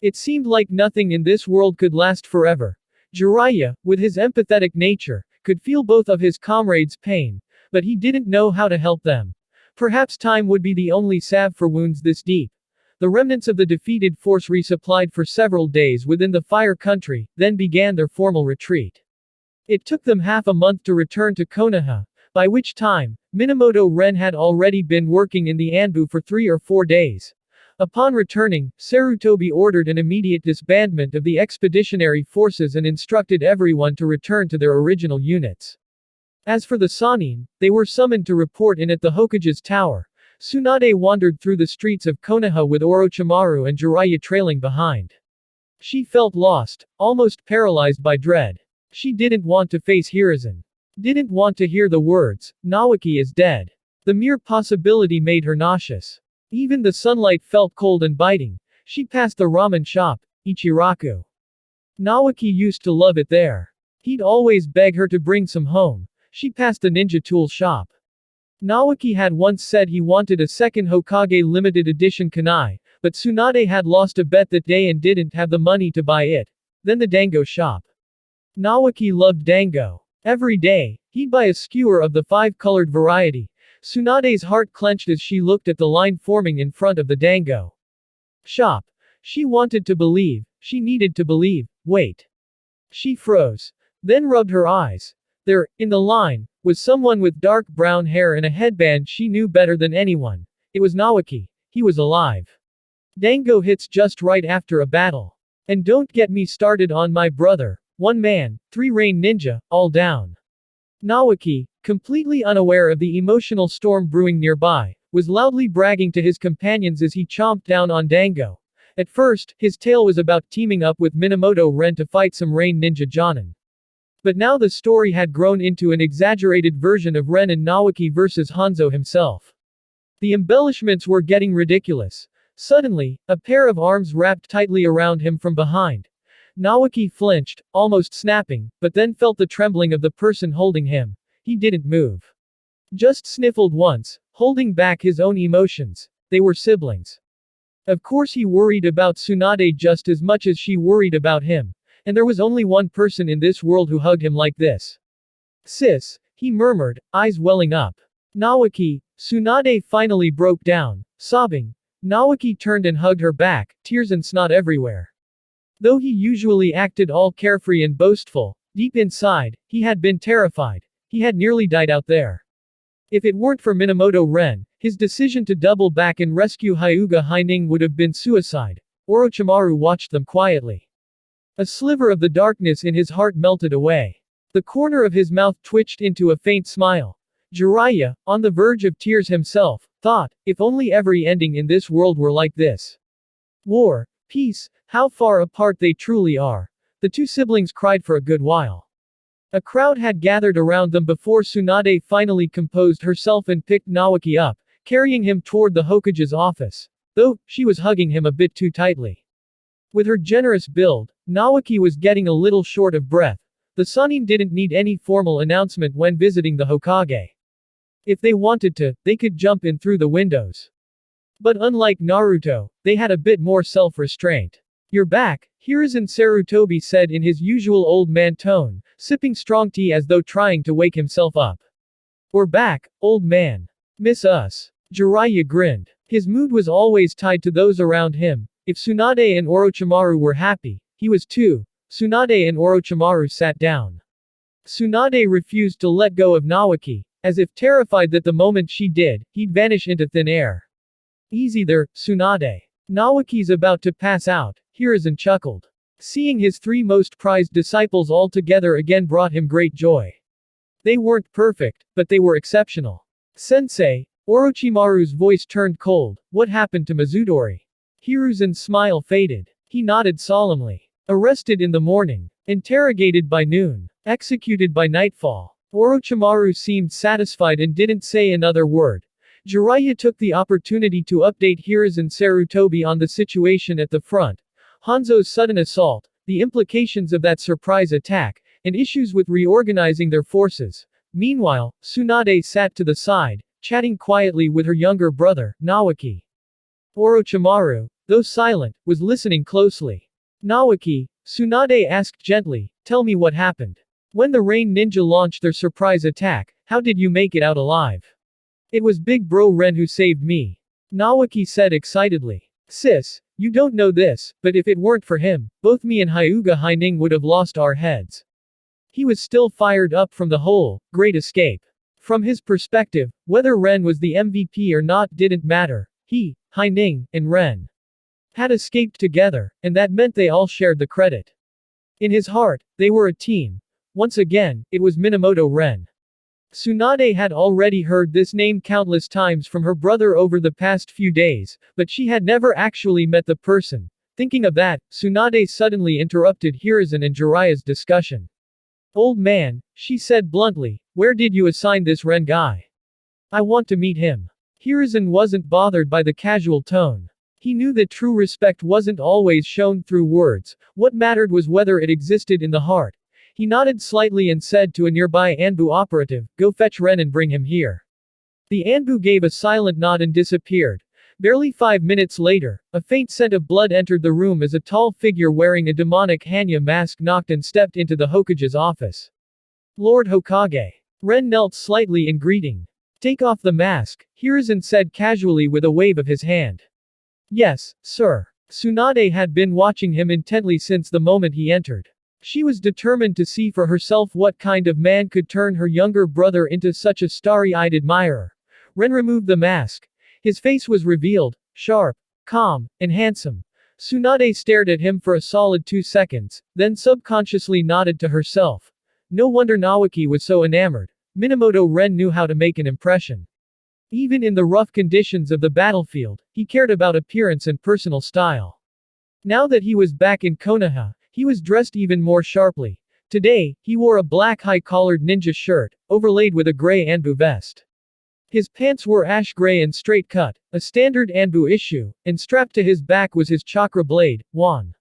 It seemed like nothing in this world could last forever. Jiraiya, with his empathetic nature, could feel both of his comrades' pain, but he didn't know how to help them. Perhaps time would be the only salve for wounds this deep. The remnants of the defeated force resupplied for several days within the Fire Country, then began their formal retreat. It took them half a month to return to Konoha, by which time, Minamoto Ren had already been working in the Anbu for 3 or 4 days. Upon returning, Sarutobi ordered an immediate disbandment of the expeditionary forces and instructed everyone to return to their original units. As for the Sannin, they were summoned to report in at the Hokage's tower. Tsunade wandered through the streets of Konoha with Orochimaru and Jiraiya trailing behind. She felt lost, almost paralyzed by dread. She didn't want to face Hiruzen. Didn't want to hear the words, "Naoki is dead." The mere possibility made her nauseous. Even the sunlight felt cold and biting. She passed the ramen shop, Ichiraku. Naoki used to love it there. He'd always beg her to bring some home. She passed the ninja tool shop. Naoki had once said he wanted a second Hokage limited edition kunai, but Tsunade had lost a bet that day and didn't have the money to buy it. Then the dango shop. Naoki loved dango. Every day, he'd buy a skewer of the 5-colored variety. Tsunade's heart clenched as she looked at the line forming in front of the dango shop. She wanted to believe. She needed to believe. Wait. She froze. Then rubbed her eyes. There, in the line, was someone with dark brown hair and a headband she knew better than anyone. It was Naoki. He was alive. Dango hits just right after a battle. And don't get me started on my brother. 1 man, 3 rain ninja, all down. Naoki, completely unaware of the emotional storm brewing nearby, was loudly bragging to his companions as he chomped down on Dango. At first, his tale was about teaming up with Minamoto Ren to fight some rain ninja Genin. But now the story had grown into an exaggerated version of Ren and Naoki versus Hanzo himself. The embellishments were getting ridiculous. Suddenly, a pair of arms wrapped tightly around him from behind. Naoki flinched, almost snapping, but then felt the trembling of the person holding him. He didn't move. Just sniffled once, holding back his own emotions. They were siblings. Of course he worried about Tsunade just as much as she worried about him. And there was only one person in this world who hugged him like this. "Sis," he murmured, eyes welling up. "Naoki." Tsunade finally broke down, sobbing. Naoki turned and hugged her back, tears and snot everywhere. Though he usually acted all carefree and boastful, deep inside, he had been terrified. He had nearly died out there. If it weren't for Minamoto Ren, his decision to double back and rescue Hyuga Haining would have been suicide. Orochimaru watched them quietly. A sliver of the darkness in his heart melted away. The corner of his mouth twitched into a faint smile. Jiraiya, on the verge of tears himself, thought, if only every ending in this world were like this. War, peace, how far apart they truly are. The 2 siblings cried for a good while. A crowd had gathered around them before Tsunade finally composed herself and picked Naoki up, carrying him toward the Hokage's office. Though, she was hugging him a bit too tightly. With her generous build, Naoki was getting a little short of breath. The Sannin didn't need any formal announcement when visiting the Hokage. If they wanted to, they could jump in through the windows. But unlike Naruto, they had a bit more self-restraint. "You're back," Hiruzen Sarutobi said in his usual old man tone, sipping strong tea as though trying to wake himself up. "We're back, old man. Miss us?" Jiraiya grinned. His mood was always tied to those around him. If Tsunade and Orochimaru were happy, he was too. Tsunade and Orochimaru sat down. Tsunade refused to let go of Naoki, as if terrified that the moment she did, he'd vanish into thin air. "Easy there, Tsunade. Naoki's about to pass out," Hiruzen chuckled. Seeing his 3 most prized disciples all together again brought him great joy. They weren't perfect, but they were exceptional. "Sensei," Orochimaru's voice turned cold, "what happened to Mizudori?" Hiruzen's smile faded. He nodded solemnly. "Arrested in the morning. Interrogated by noon. Executed by nightfall." Orochimaru seemed satisfied and didn't say another word. Jiraiya took the opportunity to update Hiruzen Sarutobi on the situation at the front. Hanzo's sudden assault, the implications of that surprise attack, and issues with reorganizing their forces. Meanwhile, Tsunade sat to the side, chatting quietly with her younger brother, Naoki. Orochimaru, though silent, was listening closely. "Naoki," Tsunade asked gently, "tell me what happened. When the Rain Ninja launched their surprise attack, how did you make it out alive?" "It was Big Bro Ren who saved me," Naoki said excitedly. "Sis, you don't know this, but if it weren't for him, both me and Hyuga Haining would have lost our heads." He was still fired up from the whole great escape. From his perspective, whether Ren was the MVP or not didn't matter. He, Haining, and Ren had escaped together, and that meant they all shared the credit. In his heart, they were a team. Once again, it was Minamoto Ren. Tsunade had already heard this name countless times from her brother over the past few days, but she had never actually met the person. Thinking of that, Tsunade suddenly interrupted Hiruzen and Jiraiya's discussion. "Old man," she said bluntly, "where did you assign this Ren guy? I want to meet him." Hiruzen wasn't bothered by the casual tone. He knew that true respect wasn't always shown through words, what mattered was whether it existed in the heart. He nodded slightly and said to a nearby Anbu operative, "Go fetch Ren and bring him here." The Anbu gave a silent nod and disappeared. Barely 5 minutes later, a faint scent of blood entered the room as a tall figure wearing a demonic Hanya mask knocked and stepped into the Hokage's office. "Lord Hokage." Ren knelt slightly in greeting. "Take off the mask," Hiruzen said casually with a wave of his hand. "Yes, sir." Tsunade had been watching him intently since the moment he entered. She was determined to see for herself what kind of man could turn her younger brother into such a starry-eyed admirer. Ren removed the mask. His face was revealed, sharp, calm, and handsome. Tsunade stared at him for a solid 2 seconds, then subconsciously nodded to herself. No wonder Nawaki was so enamored. Minamoto Ren knew how to make an impression. Even in the rough conditions of the battlefield, he cared about appearance and personal style. Now that he was back in Konoha, he was dressed even more sharply. Today, he wore a black high-collared ninja shirt, overlaid with a gray Anbu vest. His pants were ash gray and straight cut, a standard Anbu issue, and strapped to his back was his chakra blade, Wan.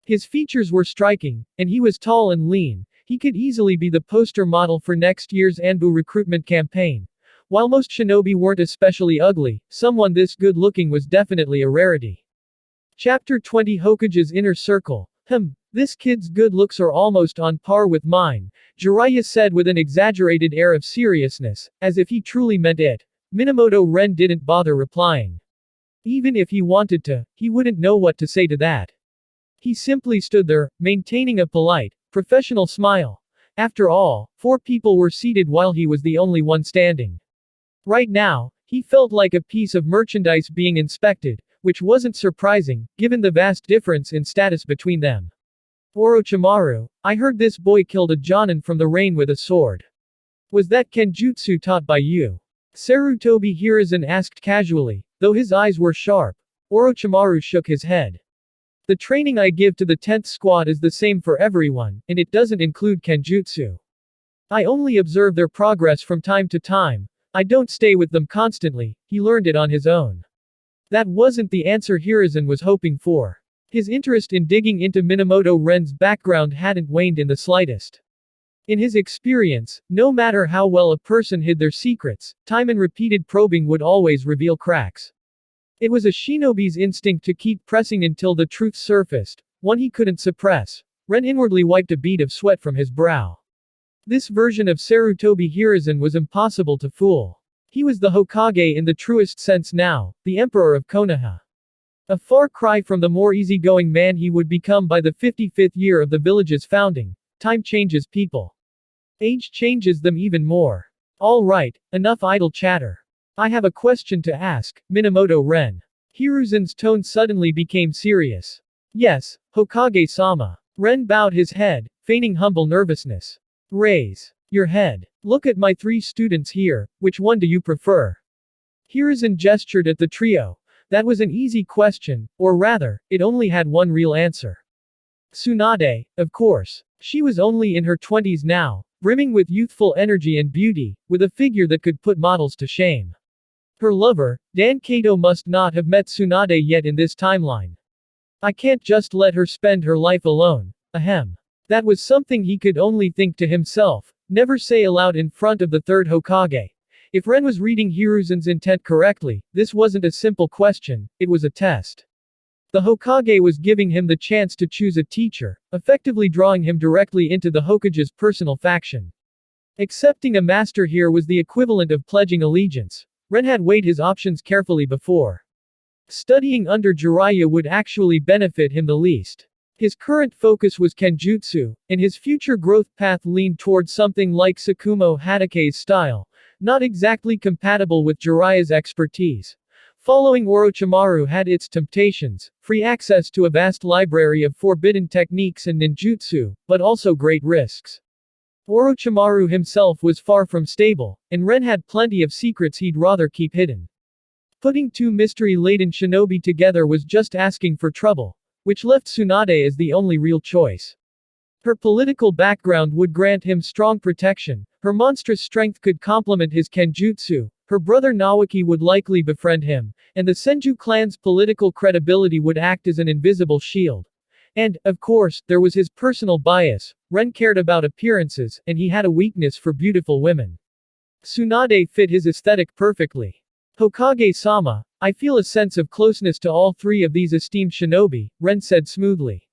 His features were striking, and he was tall and lean. He could easily be the poster model for next year's Anbu recruitment campaign. While most shinobi weren't especially ugly, someone this good-looking was definitely a rarity. Chapter 20 Hokage's Inner Circle. This kid's good looks are almost on par with mine, Jiraiya said with an exaggerated air of seriousness, as if he truly meant it. Minamoto Ren didn't bother replying. Even if he wanted to, he wouldn't know what to say to that. He simply stood there, maintaining a polite, professional smile. After all, 4 people were seated while he was the only one standing. Right now, he felt like a piece of merchandise being inspected, which wasn't surprising, given the vast difference in status between them. "Orochimaru, I heard this boy killed a Genin from the rain with a sword. Was that kenjutsu taught by you?" Sarutobi Hiruzen asked casually, though his eyes were sharp. Orochimaru shook his head. "The training I give to the 10th squad is the same for everyone, and it doesn't include kenjutsu. I only observe their progress from time to time. I don't stay with them constantly." He learned it on his own. That wasn't the answer Hiruzen was hoping for. His interest in digging into Minamoto Ren's background hadn't waned in the slightest. In his experience, no matter how well a person hid their secrets, time and repeated probing would always reveal cracks. It was a shinobi's instinct to keep pressing until the truth surfaced, one he couldn't suppress. Ren inwardly wiped a bead of sweat from his brow. This version of Sarutobi Hiruzen was impossible to fool. He was the Hokage in the truest sense now, the Emperor of Konoha. A far cry from the more easygoing man he would become by the 55th year of the village's founding. Time changes people. Age changes them even more. All right, enough idle chatter. I have a question to ask, Minamoto Ren. Hiruzen's tone suddenly became serious. "Yes, Hokage-sama." Ren bowed his head, feigning humble nervousness. "Raise your head. Look at my 3 students here, which one do you prefer?" Hiruzen gestured at the trio. That was an easy question, or rather, it only had one real answer. Tsunade, of course. She was only in her 20s now, brimming with youthful energy and beauty, with a figure that could put models to shame. Her lover, Dan Kato, must not have met Tsunade yet in this timeline. I can't just let her spend her life alone. Ahem. That was something he could only think to himself, never say aloud in front of the 3rd Hokage. If Ren was reading Hiruzen's intent correctly, this wasn't a simple question, it was a test. The Hokage was giving him the chance to choose a teacher, effectively drawing him directly into the Hokage's personal faction. Accepting a master here was the equivalent of pledging allegiance. Ren had weighed his options carefully before. Studying under Jiraiya would actually benefit him the least. His current focus was Kenjutsu, and his future growth path leaned towards something like Tsukumo Hokage's style, not exactly compatible with Jiraiya's expertise. Following Orochimaru had its temptations, free access to a vast library of forbidden techniques and ninjutsu, but also great risks. Orochimaru himself was far from stable, and Ren had plenty of secrets he'd rather keep hidden. Putting two mystery-laden shinobi together was just asking for trouble, which left Tsunade as the only real choice. Her political background would grant him strong protection, her monstrous strength could complement his kenjutsu, her brother Naoki would likely befriend him, and the Senju clan's political credibility would act as an invisible shield. And, of course, there was his personal bias. Ren cared about appearances, and he had a weakness for beautiful women. Tsunade fit his aesthetic perfectly. Hokage-sama, I feel a sense of closeness to all three of these esteemed shinobi, Ren said smoothly.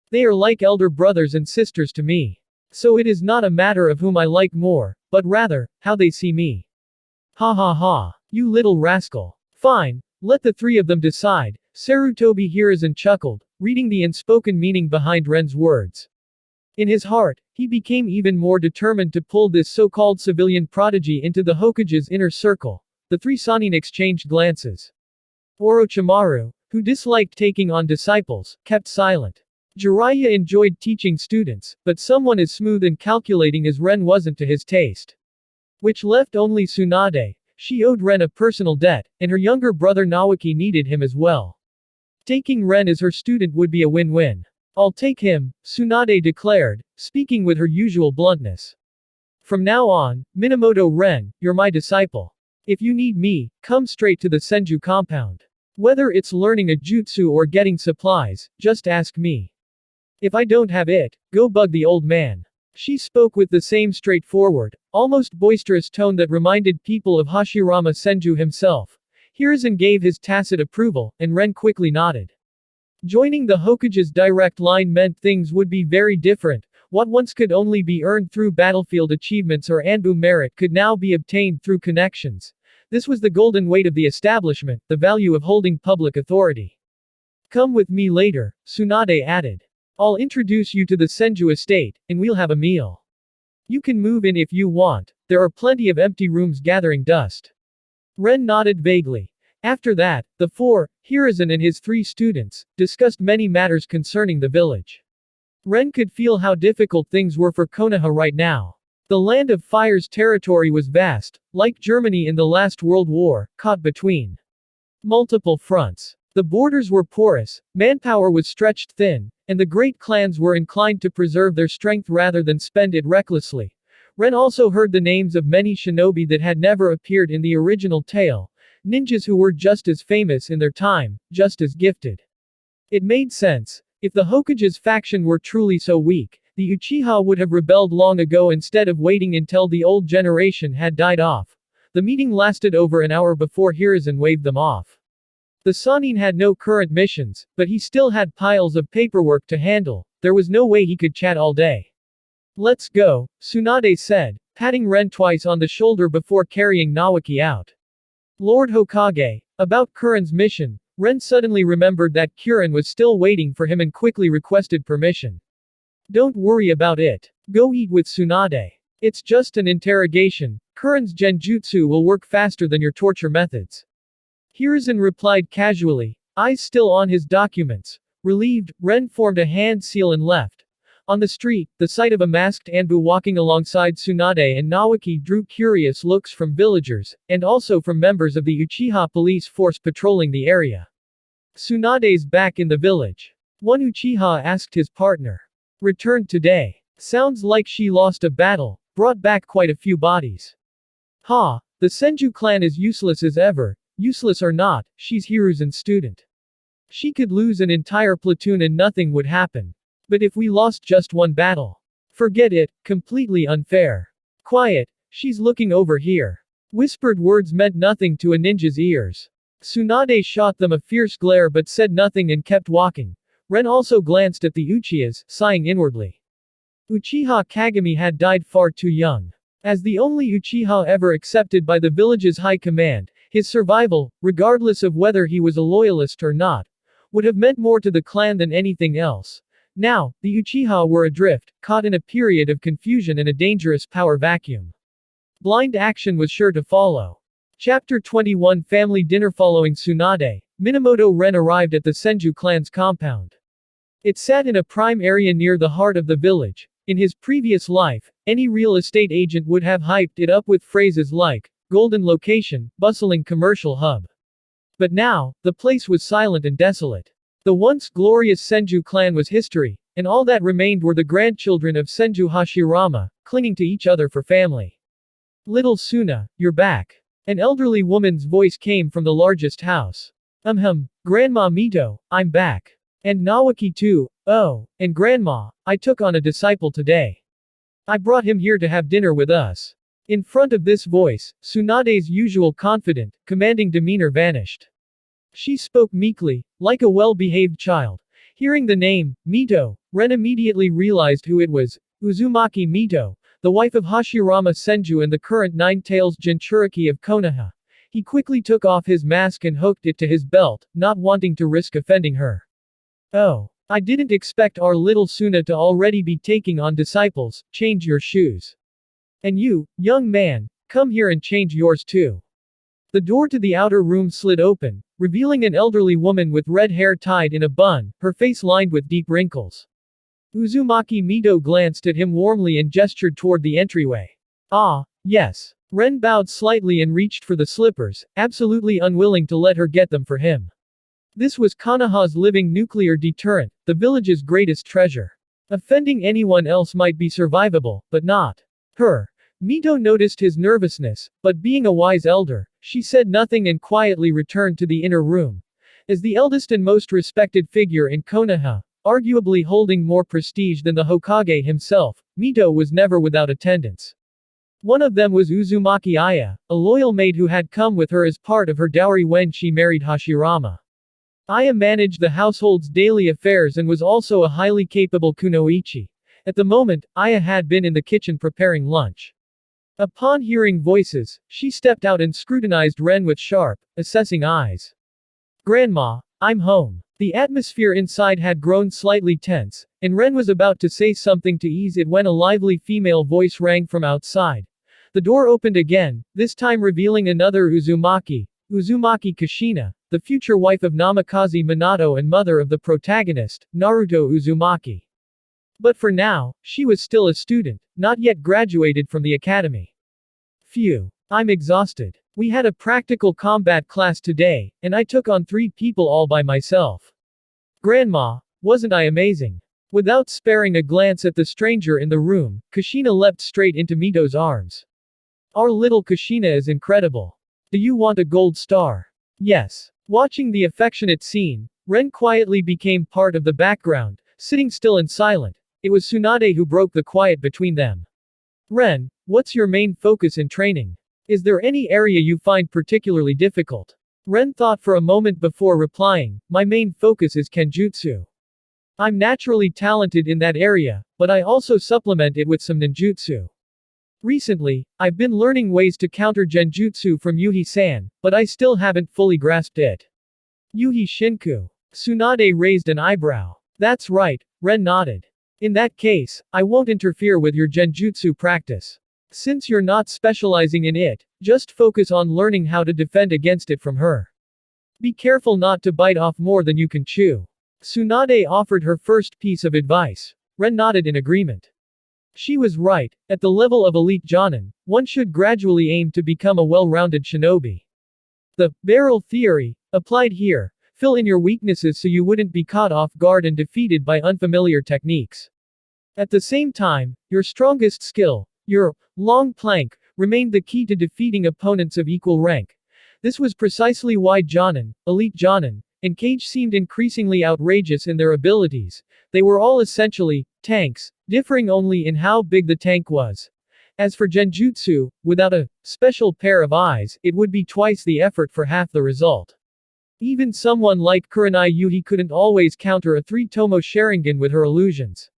They are like elder brothers and sisters to me. So it is not a matter of whom I like more, but rather, how they see me. Ha ha ha. You little rascal. Fine, let the three of them decide, Sarutobi Hiruzen chuckled, reading the unspoken meaning behind Ren's words. In his heart, he became even more determined to pull this so-called civilian prodigy into the Hokage's inner circle. The three Sannin exchanged glances. Orochimaru, who disliked taking on disciples, kept silent. Jiraiya enjoyed teaching students, but someone as smooth and calculating as Ren wasn't to his taste. Which left only Tsunade. She owed Ren a personal debt, and her younger brother Naoki needed him as well. Taking Ren as her student would be a win-win. I'll take him, Tsunade declared, speaking with her usual bluntness. From now on, Minamoto Ren, you're my disciple. If you need me, come straight to the Senju compound. Whether it's learning a jutsu or getting supplies, just ask me. If I don't have it, go bug the old man. She spoke with the same straightforward, almost boisterous tone that reminded people of Hashirama Senju himself. Hiruzen gave his tacit approval, and Ren quickly nodded. Joining the Hokage's direct line meant things would be very different. What once could only be earned through battlefield achievements or Anbu merit could now be obtained through connections. This was the golden weight of the establishment, the value of holding public authority. Come with me later, Tsunade added. I'll introduce you to the Senju estate, and we'll have a meal. You can move in if you want, there are plenty of empty rooms gathering dust. Ren nodded vaguely. After that, the four, Hiruzen and his three students, discussed many matters concerning the village. Ren could feel how difficult things were for Konoha right now. The Land of Fire's territory was vast, like Germany in the last World War, caught between multiple fronts. The borders were porous, manpower was stretched thin, and the great clans were inclined to preserve their strength rather than spend it recklessly. Ren also heard the names of many shinobi that had never appeared in the original tale, ninjas who were just as famous in their time, just as gifted. It made sense. If the Hokage's faction were truly so weak, the Uchiha would have rebelled long ago instead of waiting until the old generation had died off. The meeting lasted over an hour before Hiruzen waved them off. The Sannin had no current missions, but he still had piles of paperwork to handle. There was no way he could chat all day. Let's go, Tsunade said, patting Ren twice on the shoulder before carrying Naoki out. Lord Hokage, about Kuren's mission, Ren suddenly remembered that Kuren was still waiting for him and quickly requested permission. Don't worry about it. Go eat with Tsunade. It's just an interrogation. Kuren's genjutsu will work faster than your torture methods. Hiruzen replied casually, eyes still on his documents. Relieved, Ren formed a hand seal and left. On the street, the sight of a masked Anbu walking alongside Tsunade and Naoki drew curious looks from villagers, and also from members of the Uchiha police force patrolling the area. Tsunade's back in the village. One Uchiha asked his partner. Returned today. Sounds like she lost a battle, brought back quite a few bodies. Ha, the Senju clan is useless as ever, useless or not, she's Hiruzen's student. She could lose an entire platoon and nothing would happen. But if we lost just one battle, forget it, completely unfair. Quiet, she's looking over here. Whispered words meant nothing to a ninja's ears. Tsunade shot them a fierce glare but said nothing and kept walking. Ren also glanced at the Uchihas, sighing inwardly. Uchiha Kagami had died far too young. As the only Uchiha ever accepted by the village's high command, his survival, regardless of whether he was a loyalist or not, would have meant more to the clan than anything else. Now, the Uchiha were adrift, caught in a period of confusion and a dangerous power vacuum. Blind action was sure to follow. Chapter 21 Family Dinner. Following Tsunade, Minamoto Ren arrived at the Senju clan's compound. It sat in a prime area near the heart of the village. In his previous life, any real estate agent would have hyped it up with phrases like, golden location, bustling commercial hub. But now, the place was silent and desolate. The once glorious Senju clan was history, and all that remained were the grandchildren of Senju Hashirama, clinging to each other for family. Little Suna, you're back. An elderly woman's voice came from the largest house. Grandma Mito, I'm back. And Nawaki too, oh, and Grandma, I took on a disciple today. I brought him here to have dinner with us. In front of this voice, Tsunade's usual confident, commanding demeanor vanished. She spoke meekly, like a well-behaved child. Hearing the name, Mito, Ren immediately realized who it was, Uzumaki Mito, the wife of Hashirama Senju and the current Nine-Tails Jinchuriki of Konoha. He quickly took off his mask and hooked it to his belt, not wanting to risk offending her. Oh, I didn't expect our little Suna to already be taking on disciples. Change your shoes. And you, young man, come here and change yours too. The door to the outer room slid open, revealing an elderly woman with red hair tied in a bun, her face lined with deep wrinkles. Uzumaki Mito glanced at him warmly and gestured toward the entryway. Ah, yes. Ren bowed slightly and reached for the slippers, absolutely unwilling to let her get them for him. This was Konoha's living nuclear deterrent, the village's greatest treasure. Offending anyone else might be survivable, but not her. Mito noticed his nervousness, but being a wise elder, she said nothing and quietly returned to the inner room. As the eldest and most respected figure in Konoha, arguably holding more prestige than the Hokage himself, Mito was never without attendants. One of them was Uzumaki Aya, a loyal maid who had come with her as part of her dowry when she married Hashirama. Aya managed the household's daily affairs and was also a highly capable kunoichi. At the moment, Aya had been in the kitchen preparing lunch. Upon hearing voices, she stepped out and scrutinized Ren with sharp, assessing eyes. Grandma, I'm home. The atmosphere inside had grown slightly tense, and Ren was about to say something to ease it when a lively female voice rang from outside. The door opened again, this time revealing another Uzumaki, Uzumaki Kushina, the future wife of Namikaze Minato and mother of the protagonist, Naruto Uzumaki. But for now, she was still a student, not yet graduated from the academy. Phew. I'm exhausted. We had a practical combat class today, and I took on 3 people all by myself. Grandma, wasn't I amazing? Without sparing a glance at the stranger in the room, Kushina leapt straight into Mito's arms. Our little Kushina is incredible. Do you want a gold star? Yes. Watching the affectionate scene, Ren quietly became part of the background, sitting still and silent. It was Tsunade who broke the quiet between them. Ren, what's your main focus in training? Is there any area you find particularly difficult? Ren thought for a moment before replying, my main focus is Kenjutsu. I'm naturally talented in that area, but I also supplement it with some ninjutsu. Recently, I've been learning ways to counter genjutsu from Yuhi-san, but I still haven't fully grasped it. Yuhi Shinku. Tsunade raised an eyebrow. That's right, Ren nodded. In that case, I won't interfere with your genjutsu practice. Since you're not specializing in it, just focus on learning how to defend against it from her. Be careful not to bite off more than you can chew. Tsunade offered her first piece of advice. Ren nodded in agreement. She was right. At the level of elite Genin, one should gradually aim to become a well-rounded shinobi. The barrel theory applied here. Fill in your weaknesses so you wouldn't be caught off guard and defeated by unfamiliar techniques. At the same time, your strongest skill, your long plank, remained the key to defeating opponents of equal rank. This was precisely why Genin, elite Genin, and Kage seemed increasingly outrageous in their abilities. They were all essentially tanks, differing only in how big the tank was. As for genjutsu, without a special pair of eyes, it would be twice the effort for half the result. Even someone like Kurenai Yuhi couldn't always counter a 3-tomo Sharingan with her illusions.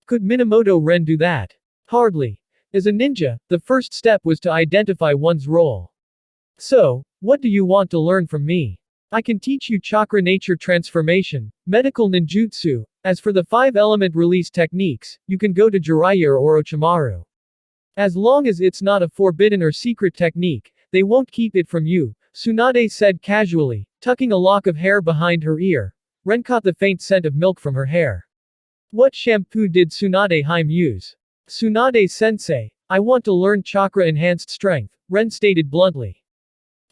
Could Minamoto Ren do that? Hardly. As a ninja, the first step was to identify one's role. So, what do you want to learn from me? I can teach you chakra nature transformation, medical ninjutsu, As for the 5-element release techniques, you can go to Jiraiya or Orochimaru. As long as it's not a forbidden or secret technique, they won't keep it from you, Tsunade said casually, tucking a lock of hair behind her ear. Ren caught the faint scent of milk from her hair. What shampoo did Tsunade-hime use? Tsunade-sensei, I want to learn chakra-enhanced strength, Ren stated bluntly.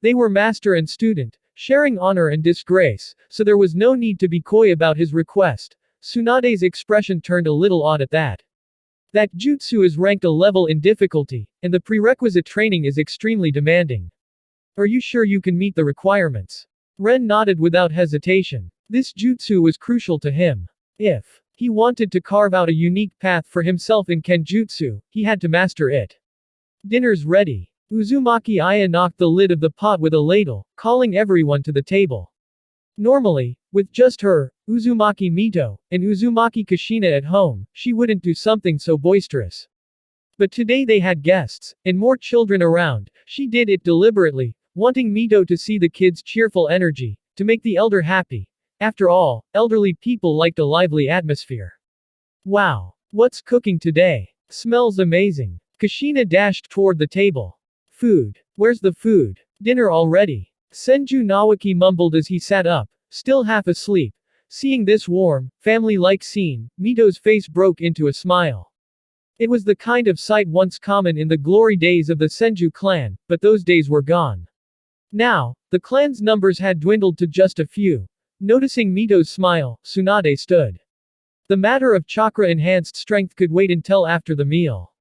They were master and student, sharing honor and disgrace, so there was no need to be coy about his request. Tsunade's expression turned a little odd at that. That jutsu is ranked a level in difficulty, and the prerequisite training is extremely demanding. Are you sure you can meet the requirements? Ren nodded without hesitation. This jutsu was crucial to him. If he wanted to carve out a unique path for himself in Kenjutsu, he had to master it. Dinner's ready. Uzumaki Aya knocked the lid of the pot with a ladle, calling everyone to the table. Normally, with just her, Uzumaki Mito, and Uzumaki Kushina at home, she wouldn't do something so boisterous. But today they had guests, and more children around. She did it deliberately, wanting Mito to see the kids' cheerful energy, to make the elder happy. After all, elderly people liked a lively atmosphere. Wow! What's cooking today? Smells amazing. Kushina dashed toward the table. Food. Where's the food? Dinner already. Senju Nawaki mumbled as he sat up, still half asleep. Seeing this warm, family-like scene, Mito's face broke into a smile. It was the kind of sight once common in the glory days of the Senju clan, but those days were gone. Now, the clan's numbers had dwindled to just a few. Noticing Mito's smile, Tsunade stood. The matter of chakra-enhanced strength could wait until after the meal.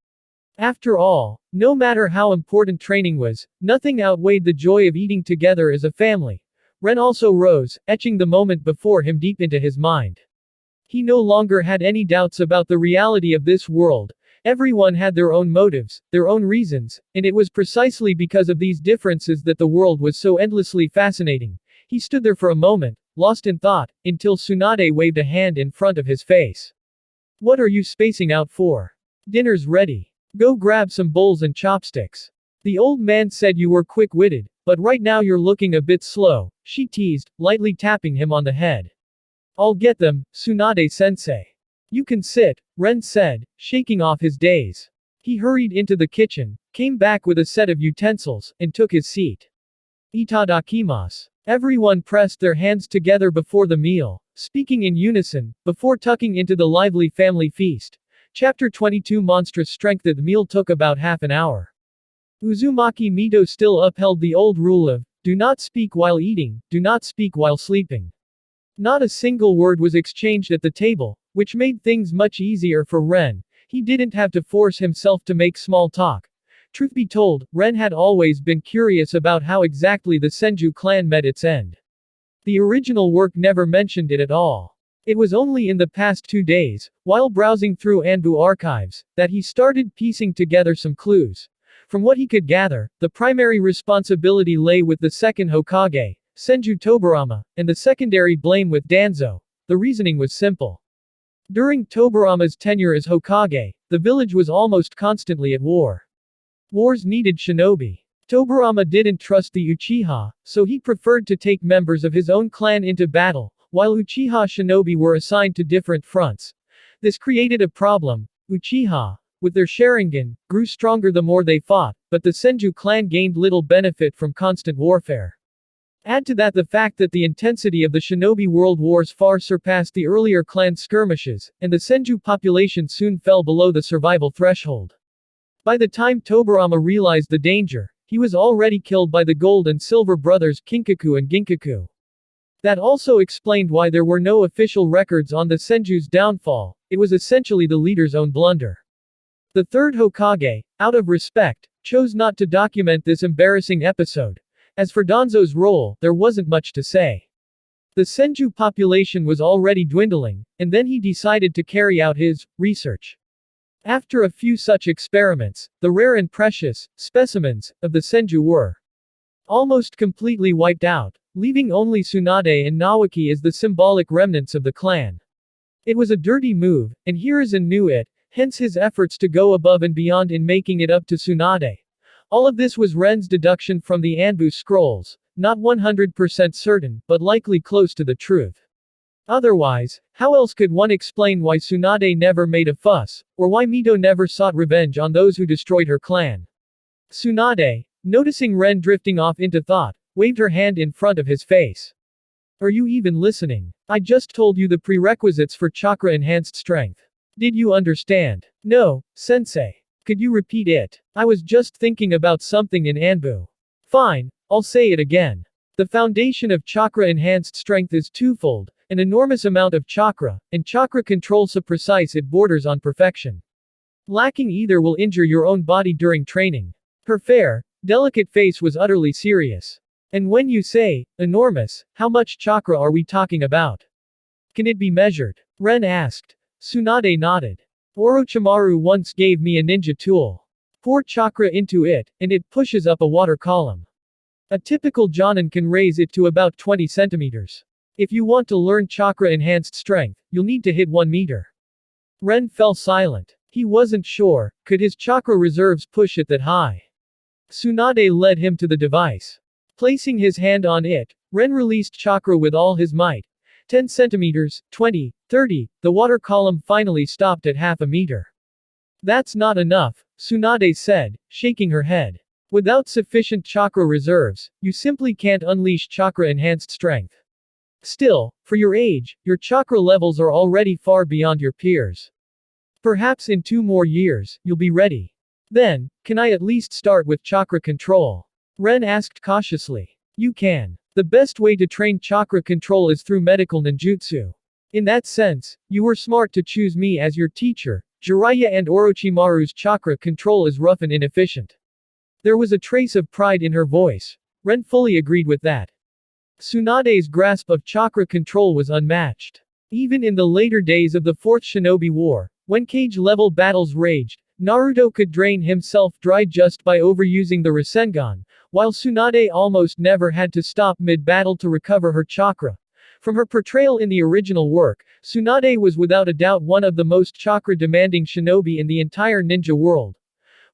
After all, no matter how important training was, nothing outweighed the joy of eating together as a family. Ren also rose, etching the moment before him deep into his mind. He no longer had any doubts about the reality of this world. Everyone had their own motives, their own reasons, and it was precisely because of these differences that the world was so endlessly fascinating. He stood there for a moment, lost in thought, until Tsunade waved a hand in front of his face. What are you spacing out for? Dinner's ready. Go grab some bowls and chopsticks. The old man said you were quick-witted, but right now you're looking a bit slow, she teased, lightly tapping him on the head. I'll get them, Tsunade-sensei. You can sit, Ren said, shaking off his daze. He hurried into the kitchen, came back with a set of utensils, and took his seat. Itadakimasu. Everyone pressed their hands together before the meal, speaking in unison, before tucking into the lively family feast. Chapter 22 Monstrous strength. The meal took about half an hour. Uzumaki Mito still upheld the old rule of, do not speak while eating, do not speak while sleeping. Not a single word was exchanged at the table, which made things much easier for Ren. He didn't have to force himself to make small talk. Truth be told, Ren had always been curious about how exactly the Senju clan met its end. The original work never mentioned it at all. It was only in the past 2 days, while browsing through Anbu archives, that he started piecing together some clues. From what he could gather, the primary responsibility lay with the second Hokage, Senju Tobirama, and the secondary blame with Danzo. The reasoning was simple. During Tobirama's tenure as Hokage, the village was almost constantly at war. Wars needed shinobi. Tobirama didn't trust the Uchiha, so he preferred to take members of his own clan into battle, while Uchiha shinobi were assigned to different fronts. This created a problem. Uchiha, with their Sharingan, grew stronger the more they fought, but the Senju clan gained little benefit from constant warfare. Add to that the fact that the intensity of the shinobi world wars far surpassed the earlier clan skirmishes, and the Senju population soon fell below the survival threshold. By the time Tobirama realized the danger, he was already killed by the Gold and Silver brothers Kinkaku and Ginkaku. That also explained why there were no official records on the Senju's downfall. It was essentially the leader's own blunder. The third Hokage, out of respect, chose not to document this embarrassing episode. As for Danzo's role, there wasn't much to say. The Senju population was already dwindling, and then he decided to carry out his research. After a few such experiments, the rare and precious specimens of the Senju were almost completely wiped out, leaving only Tsunade and Nawaki as the symbolic remnants of the clan. It was a dirty move, and Hiruzen knew it, hence his efforts to go above and beyond in making it up to Tsunade. All of this was Ren's deduction from the Anbu scrolls, not 100% certain, but likely close to the truth. Otherwise, how else could one explain why Tsunade never made a fuss, or why Mito never sought revenge on those who destroyed her clan? Tsunade, noticing Ren drifting off into thought, waved her hand in front of his face. Are you even listening? I just told you the prerequisites for chakra-enhanced strength. Did you understand? No, sensei. Could you repeat it? I was just thinking about something in Anbu. Fine, I'll say it again. The foundation of chakra-enhanced strength is twofold, an enormous amount of chakra, and chakra control so precise it borders on perfection. Lacking either will injure your own body during training. Her fair, delicate face was utterly serious. And when you say, enormous, how much chakra are we talking about? Can it be measured? Ren asked. Tsunade nodded. Orochimaru once gave me a ninja tool. Pour chakra into it, and it pushes up a water column. A typical Genin can raise it to about 20 centimeters. If you want to learn chakra-enhanced strength, you'll need to hit 1 meter. Ren fell silent. He wasn't sure, could his chakra reserves push it that high? Tsunade led him to the device. Placing his hand on it, Ren released chakra with all his might. 10 centimeters, 20, 30, the water column finally stopped at half a meter. That's not enough, Tsunade said, shaking her head. Without sufficient chakra reserves, you simply can't unleash chakra-enhanced strength. Still, for your age, your chakra levels are already far beyond your peers. Perhaps in 2 more years, you'll be ready. Then, can I at least start with chakra control? Ren asked cautiously. You can. The best way to train chakra control is through medical ninjutsu. In that sense, you were smart to choose me as your teacher. Jiraiya and Orochimaru's chakra control is rough and inefficient. There was a trace of pride in her voice. Ren fully agreed with that. Tsunade's grasp of chakra control was unmatched. Even in the later days of the Fourth Shinobi War, when cage-level battles raged, Naruto could drain himself dry just by overusing the Rasengan, while Tsunade almost never had to stop mid-battle to recover her chakra. From her portrayal in the original work, Tsunade was without a doubt one of the most chakra-demanding shinobi in the entire ninja world.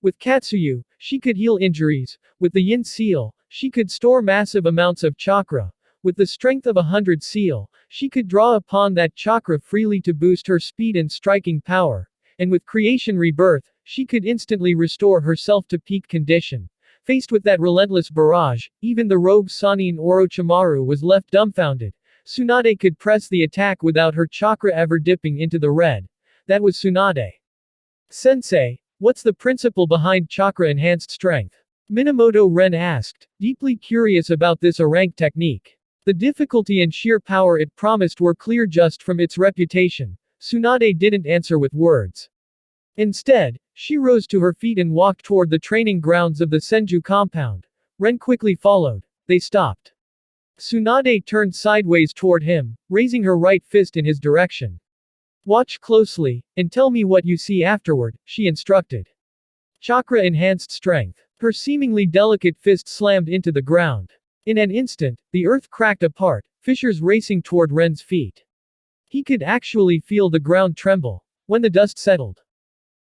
With Katsuyu, she could heal injuries. With the Yin Seal, she could store massive amounts of chakra. With the strength of 100 Seal, she could draw upon that chakra freely to boost her speed and striking power. And with Creation Rebirth, she could instantly restore herself to peak condition. Faced with that relentless barrage, even the rogue Sannin Orochimaru was left dumbfounded. Tsunade could press the attack without her chakra ever dipping into the red. That was Tsunade. Sensei, what's the principle behind chakra-enhanced strength? Minamoto Ren asked, deeply curious about this rank technique. The difficulty and sheer power it promised were clear just from its reputation. Tsunade didn't answer with words. Instead, she rose to her feet and walked toward the training grounds of the Senju compound. Ren quickly followed. They stopped. Tsunade turned sideways toward him, raising her right fist in his direction. Watch closely, and tell me what you see afterward, she instructed. Chakra-enhanced strength. Her seemingly delicate fist slammed into the ground. In an instant, the earth cracked apart, fissures racing toward Ren's feet. He could actually feel the ground tremble. When the dust settled,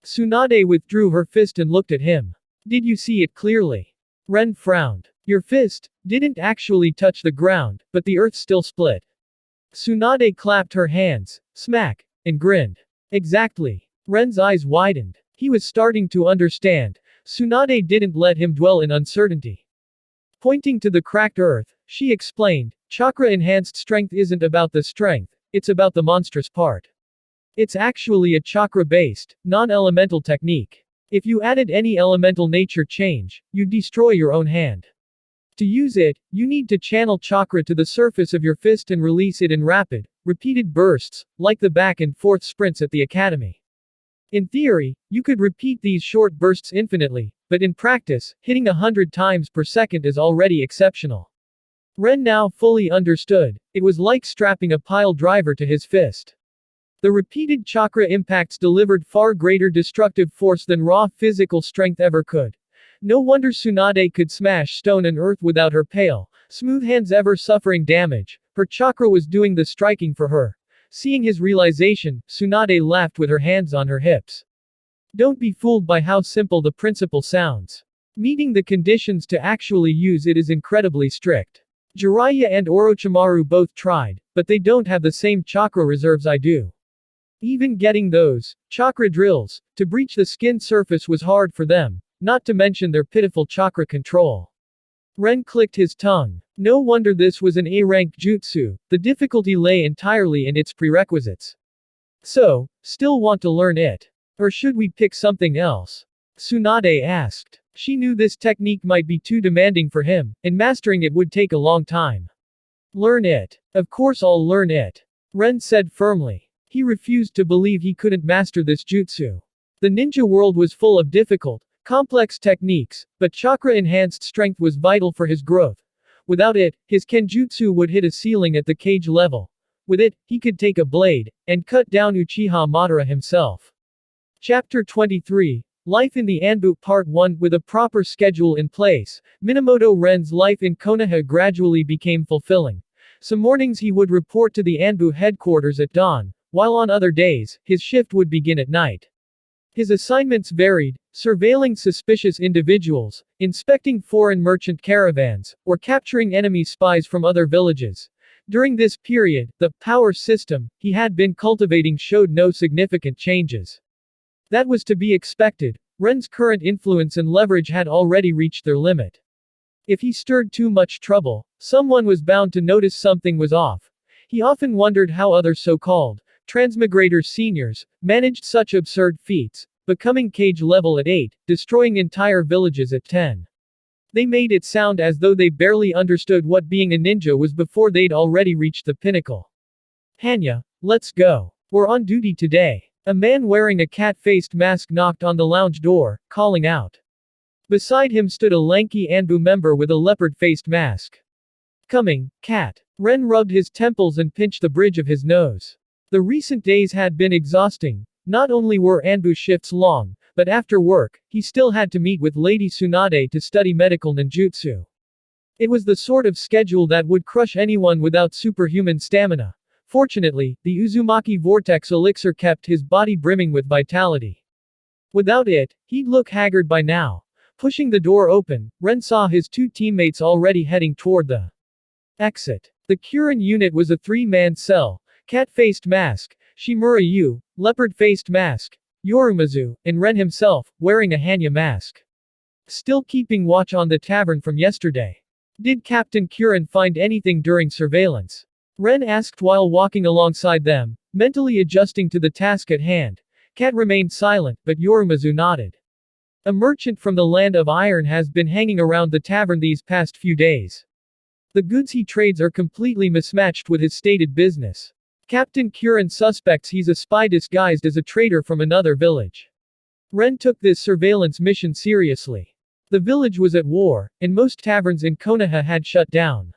Tsunade withdrew her fist and looked at him. Did you see it clearly? Ren frowned. Your fist didn't actually touch the ground, but the earth still split. Tsunade clapped her hands, smack, and grinned. Exactly. Ren's eyes widened. He was starting to understand. Tsunade didn't let him dwell in uncertainty. Pointing to the cracked earth, she explained, chakra-enhanced strength isn't about the strength, it's about the monstrous part. It's actually a chakra-based, non-elemental technique. If you added any elemental nature change, you'd destroy your own hand. To use it, you need to channel chakra to the surface of your fist and release it in rapid, repeated bursts, like the back and forth sprints at the academy. In theory, you could repeat these short bursts infinitely, but in practice, hitting 100 times per second is already exceptional. Ren now fully understood. It was like strapping a pile driver to his fist. The repeated chakra impacts delivered far greater destructive force than raw physical strength ever could. No wonder Tsunade could smash stone and earth without her pale, smooth hands ever suffering damage. Her chakra was doing the striking for her. Seeing his realization, Tsunade laughed with her hands on her hips. Don't be fooled by how simple the principle sounds. Meeting the conditions to actually use it is incredibly strict. Jiraiya and Orochimaru both tried, but they don't have the same chakra reserves I do. Even getting those chakra drills to breach the skin surface was hard for them, not to mention their pitiful chakra control. Ren clicked his tongue. No wonder this was an A-rank jutsu, the difficulty lay entirely in its prerequisites. So, still want to learn it? Or should we pick something else? Tsunade asked. She knew this technique might be too demanding for him, and mastering it would take a long time. Learn it. Of course I'll learn it. Ren said firmly. He refused to believe he couldn't master this jutsu. The ninja world was full of difficult, complex techniques, but chakra-enhanced strength was vital for his growth. Without it, his kenjutsu would hit a ceiling at the Kage level. With it, he could take a blade, and cut down Uchiha Madara himself. Chapter 23, Life in the Anbu Part 1. With a proper schedule in place, Minamoto Ren's life in Konoha gradually became fulfilling. Some mornings he would report to the Anbu headquarters at dawn, while on other days, his shift would begin at night. His assignments varied: surveilling suspicious individuals, inspecting foreign merchant caravans, or capturing enemy spies from other villages. During this period, the power system he had been cultivating showed no significant changes. That was to be expected. Ren's current influence and leverage had already reached their limit. If he stirred too much trouble, someone was bound to notice something was off. He often wondered how other so-called transmigrators seniors managed such absurd feats, becoming Kage level at 8, destroying entire villages at 10. They made it sound as though they barely understood what being a ninja was before they'd already reached the pinnacle. Hanya, let's go. We're on duty today. A man wearing a cat-faced mask knocked on the lounge door, calling out. Beside him stood a lanky Anbu member with a leopard-faced mask. Coming, cat. Ren rubbed his temples and pinched the bridge of his nose. The recent days had been exhausting. Not only were Anbu shifts long, but after work, he still had to meet with Lady Tsunade to study medical ninjutsu. It was the sort of schedule that would crush anyone without superhuman stamina. Fortunately, the Uzumaki Vortex elixir kept his body brimming with vitality. Without it, he'd look haggard by now. Pushing the door open, Ren saw his two teammates already heading toward the exit. The Kurin unit was a three-man cell: cat-faced mask, Shimura Yu, leopard-faced mask, Yorumazu, and Ren himself, wearing a Hanya mask. Still keeping watch on the tavern from yesterday. Did Captain Kurin find anything during surveillance? Ren asked while walking alongside them, mentally adjusting to the task at hand. Cat remained silent, but Yorumazu nodded. A merchant from the land of iron has been hanging around the tavern these past few days. The goods he trades are completely mismatched with his stated business. Captain Kurin suspects he's a spy disguised as a trader from another village. Ren took this surveillance mission seriously. The village was at war, and most taverns in Konoha had shut down.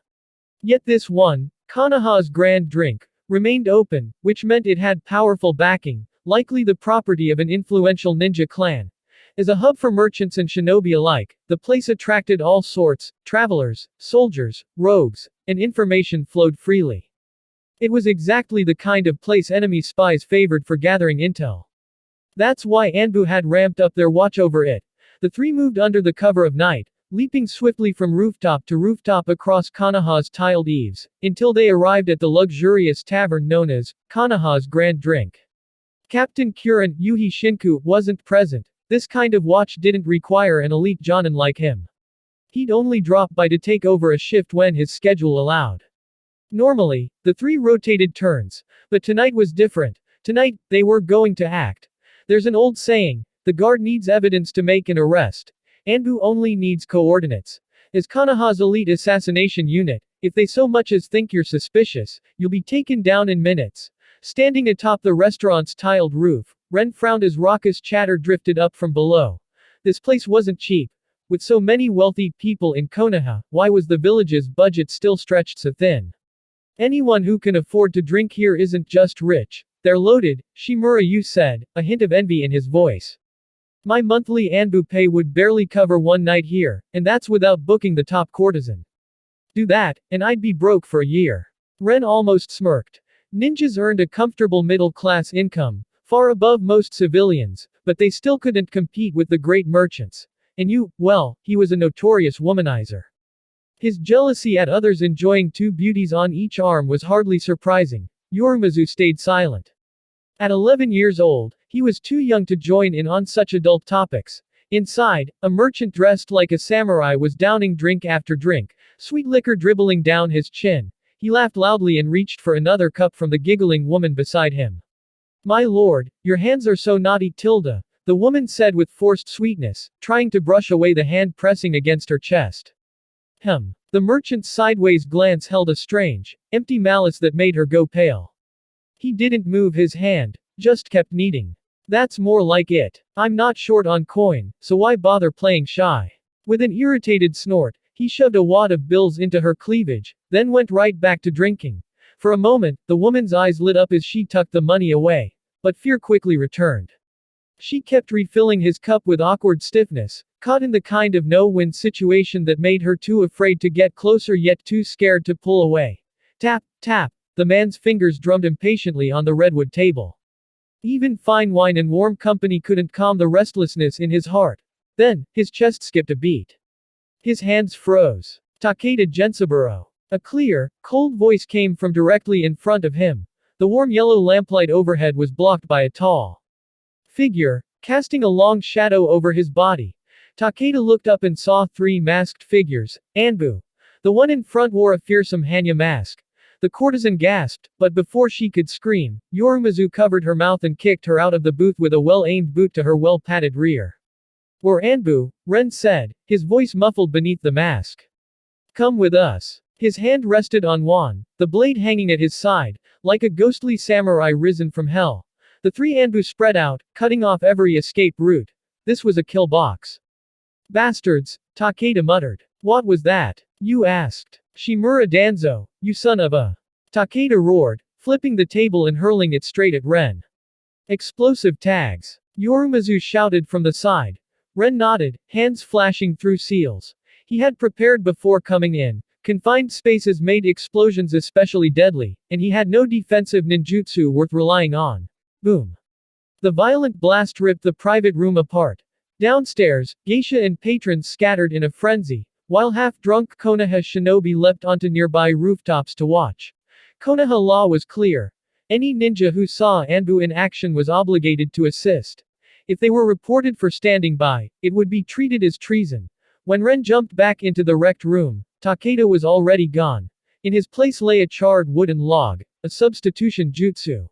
Yet this one, Konoha's Grand Drink, remained open, which meant it had powerful backing, likely the property of an influential ninja clan. As a hub for merchants and shinobi alike, the place attracted all sorts: travelers, soldiers, rogues, and information flowed freely. It was exactly the kind of place enemy spies favored for gathering intel. That's why Anbu had ramped up their watch over it. The three moved under the cover of night, leaping swiftly from rooftop to rooftop across Konoha's tiled eaves, until they arrived at the luxurious tavern known as Konoha's Grand Drink. Captain Kurin, Yuhi Shinku, wasn't present. This kind of watch didn't require an elite jonin like him. He'd only drop by to take over a shift when his schedule allowed. Normally, the three rotated turns, but tonight was different. Tonight, they were going to act. There's an old saying: the guard needs evidence to make an arrest. Anbu only needs coordinates. As Konoha's elite assassination unit, if they so much as think you're suspicious, you'll be taken down in minutes. Standing atop the restaurant's tiled roof, Ren frowned as raucous chatter drifted up from below. This place wasn't cheap. With so many wealthy people in Konoha, why was the village's budget still stretched so thin? Anyone who can afford to drink here isn't just rich, they're loaded, Shimura Yu said, a hint of envy in his voice. My monthly Anbu pay would barely cover one night here, and that's without booking the top courtesan. Do that, and I'd be broke for a year. Ren almost smirked. Ninjas earned a comfortable middle-class income, far above most civilians, but they still couldn't compete with the great merchants. And you, well, he was a notorious womanizer. His jealousy at others enjoying two beauties on each arm was hardly surprising. Yorimizu stayed silent. At 11 years old, he was too young to join in on such adult topics. Inside, a merchant dressed like a samurai was downing drink after drink, sweet liquor dribbling down his chin. He laughed loudly and reached for another cup from the giggling woman beside him. My lord, your hands are so naughty, Tilda, the woman said with forced sweetness, trying to brush away the hand pressing against her chest. The merchant's sideways glance held a strange, empty malice that made her go pale. He didn't move his hand, just kept kneading. That's more like it. I'm not short on coin, so why bother playing shy? With an irritated snort, he shoved a wad of bills into her cleavage, then went right back to drinking. For a moment, the woman's eyes lit up as she tucked the money away, but fear quickly returned. She kept refilling his cup with awkward stiffness, caught in the kind of no-win situation that made her too afraid to get closer yet too scared to pull away. Tap, tap, the man's fingers drummed impatiently on the redwood table. Even fine wine and warm company couldn't calm the restlessness in his heart. Then, his chest skipped a beat. His hands froze. Takeda Gensaburo. A clear, cold voice came from directly in front of him. The warm yellow lamplight overhead was blocked by a tall figure, casting a long shadow over his body. Takeda looked up and saw three masked figures. Anbu. The one in front wore a fearsome Hanya mask. The courtesan gasped, but before she could scream, Yorimizu covered her mouth and kicked her out of the booth with a well-aimed boot to her well-padded rear. Or Anbu, Ren said, his voice muffled beneath the mask. Come with us. His hand rested on Wan, the blade hanging at his side, like a ghostly samurai risen from hell. The three Anbu spread out, cutting off every escape route. This was a kill box. Bastards, Takeda muttered. What was that? You asked. Shimura Danzo, you son of a. Takeda roared, flipping the table and hurling it straight at Ren. Explosive tags. Yorimizu shouted from the side. Ren nodded, hands flashing through seals. He had prepared before coming in. Confined spaces made explosions especially deadly, and he had no defensive ninjutsu worth relying on. Boom. The violent blast ripped the private room apart. Downstairs, geisha and patrons scattered in a frenzy, while half-drunk Konoha shinobi leapt onto nearby rooftops to watch. Konoha law was clear. Any ninja who saw Anbu in action was obligated to assist. If they were reported for standing by, it would be treated as treason. When Ren jumped back into the wrecked room, Takeda was already gone. In his place lay a charred wooden log, a substitution jutsu.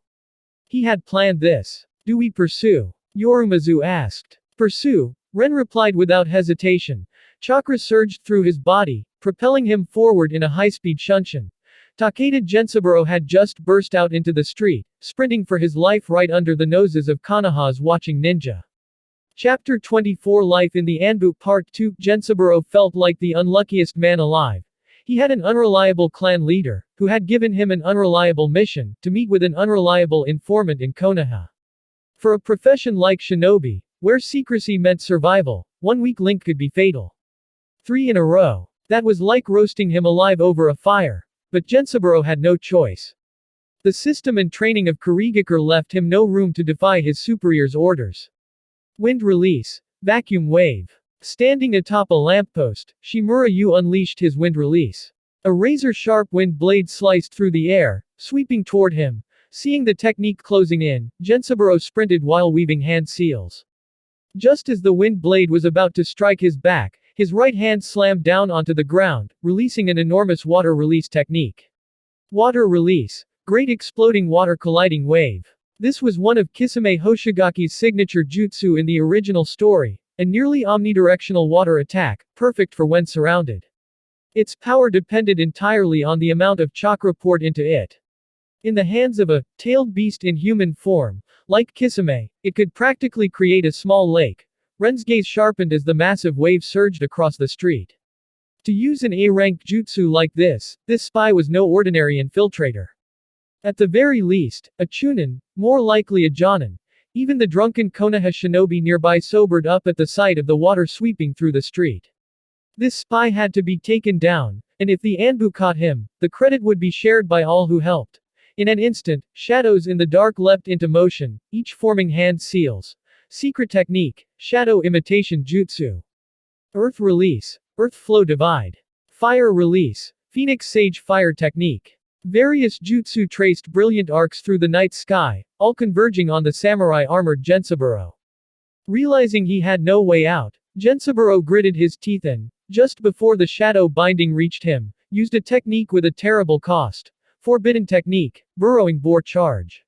He had planned this. Do we pursue? Yorimizu asked. Pursue? Ren replied without hesitation. Chakra surged through his body, propelling him forward in a high-speed shunshin. Takeda Gensaburo had just burst out into the street, sprinting for his life right under the noses of Konoha's watching ninja. Chapter 24 Life in the Anbu Part 2 Gensaburo felt like the unluckiest man alive. He had an unreliable clan leader, who had given him an unreliable mission, to meet with an unreliable informant in Konoha. For a profession like shinobi, where secrecy meant survival, one weak link could be fatal. 3 in a row. That was like roasting him alive over a fire. But Gensaburo had no choice. The system and training of Kurigakure left him no room to defy his superior's orders. Wind release. Vacuum wave. Standing atop a lamppost, Shimura Yu unleashed his wind release. A razor-sharp wind blade sliced through the air, sweeping toward him. Seeing the technique closing in, Gensaburo sprinted while weaving hand seals. Just as the wind blade was about to strike his back, his right hand slammed down onto the ground, releasing an enormous water release technique. Water release. Great exploding water colliding wave. This was one of Kisame Hoshigaki's signature jutsu in the original story, a nearly omnidirectional water attack, perfect for when surrounded. Its power depended entirely on the amount of chakra poured into it. In the hands of a tailed beast in human form, like Kisame, it could practically create a small lake. Ren's gaze sharpened as the massive wave surged across the street. To use an A-rank jutsu like this spy was no ordinary infiltrator. At the very least, a chunin, more likely a jonin. Even the drunken Konoha shinobi nearby sobered up at the sight of the water sweeping through the street. This spy had to be taken down, and if the Anbu caught him, the credit would be shared by all who helped. In an instant, shadows in the dark leapt into motion, each forming hand seals. Secret technique, shadow imitation jutsu. Earth release, earth flow divide. Fire release. Phoenix Sage fire technique. Various jutsu traced brilliant arcs through the night sky, all converging on the samurai-armored Gensaburo. Realizing he had no way out, Gensaburo gritted his teeth and, just before the shadow binding reached him, used a technique with a terrible cost. Forbidden technique, burrowing boar charge.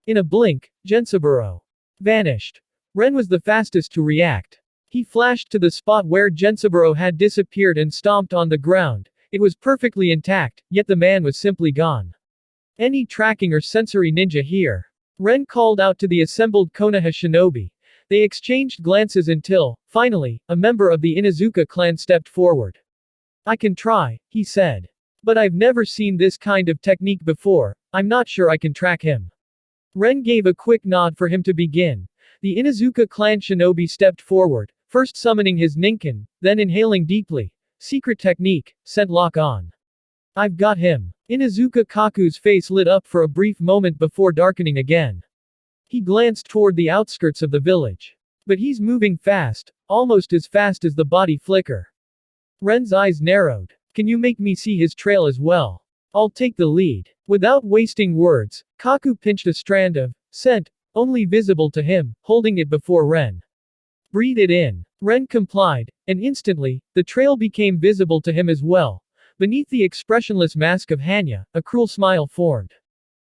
In a blink, Gensaburo vanished. Ren was the fastest to react. He flashed to the spot where Gensaburo had disappeared and stomped on the ground. It was perfectly intact, yet the man was simply gone. Any tracking or sensory ninja here? Ren called out to the assembled Konoha shinobi. They exchanged glances until, finally, a member of the Inuzuka clan stepped forward. I can try, he said. But I've never seen this kind of technique before, I'm not sure I can track him. Ren gave a quick nod for him to begin. The Inuzuka clan shinobi stepped forward, first summoning his ninkin, then inhaling deeply. Secret technique, scent lock on. I've got him. Inuzuka Kaku's face lit up for a brief moment before darkening again. He glanced toward the outskirts of the village. But he's moving fast, almost as fast as the body flicker. Ren's eyes narrowed. Can you make me see his trail as well? I'll take the lead. Without wasting words, Kaku pinched a strand of scent, only visible to him, holding it before Ren. Breathe it in. Ren complied, and instantly, the trail became visible to him as well. Beneath the expressionless mask of Hanya, a cruel smile formed.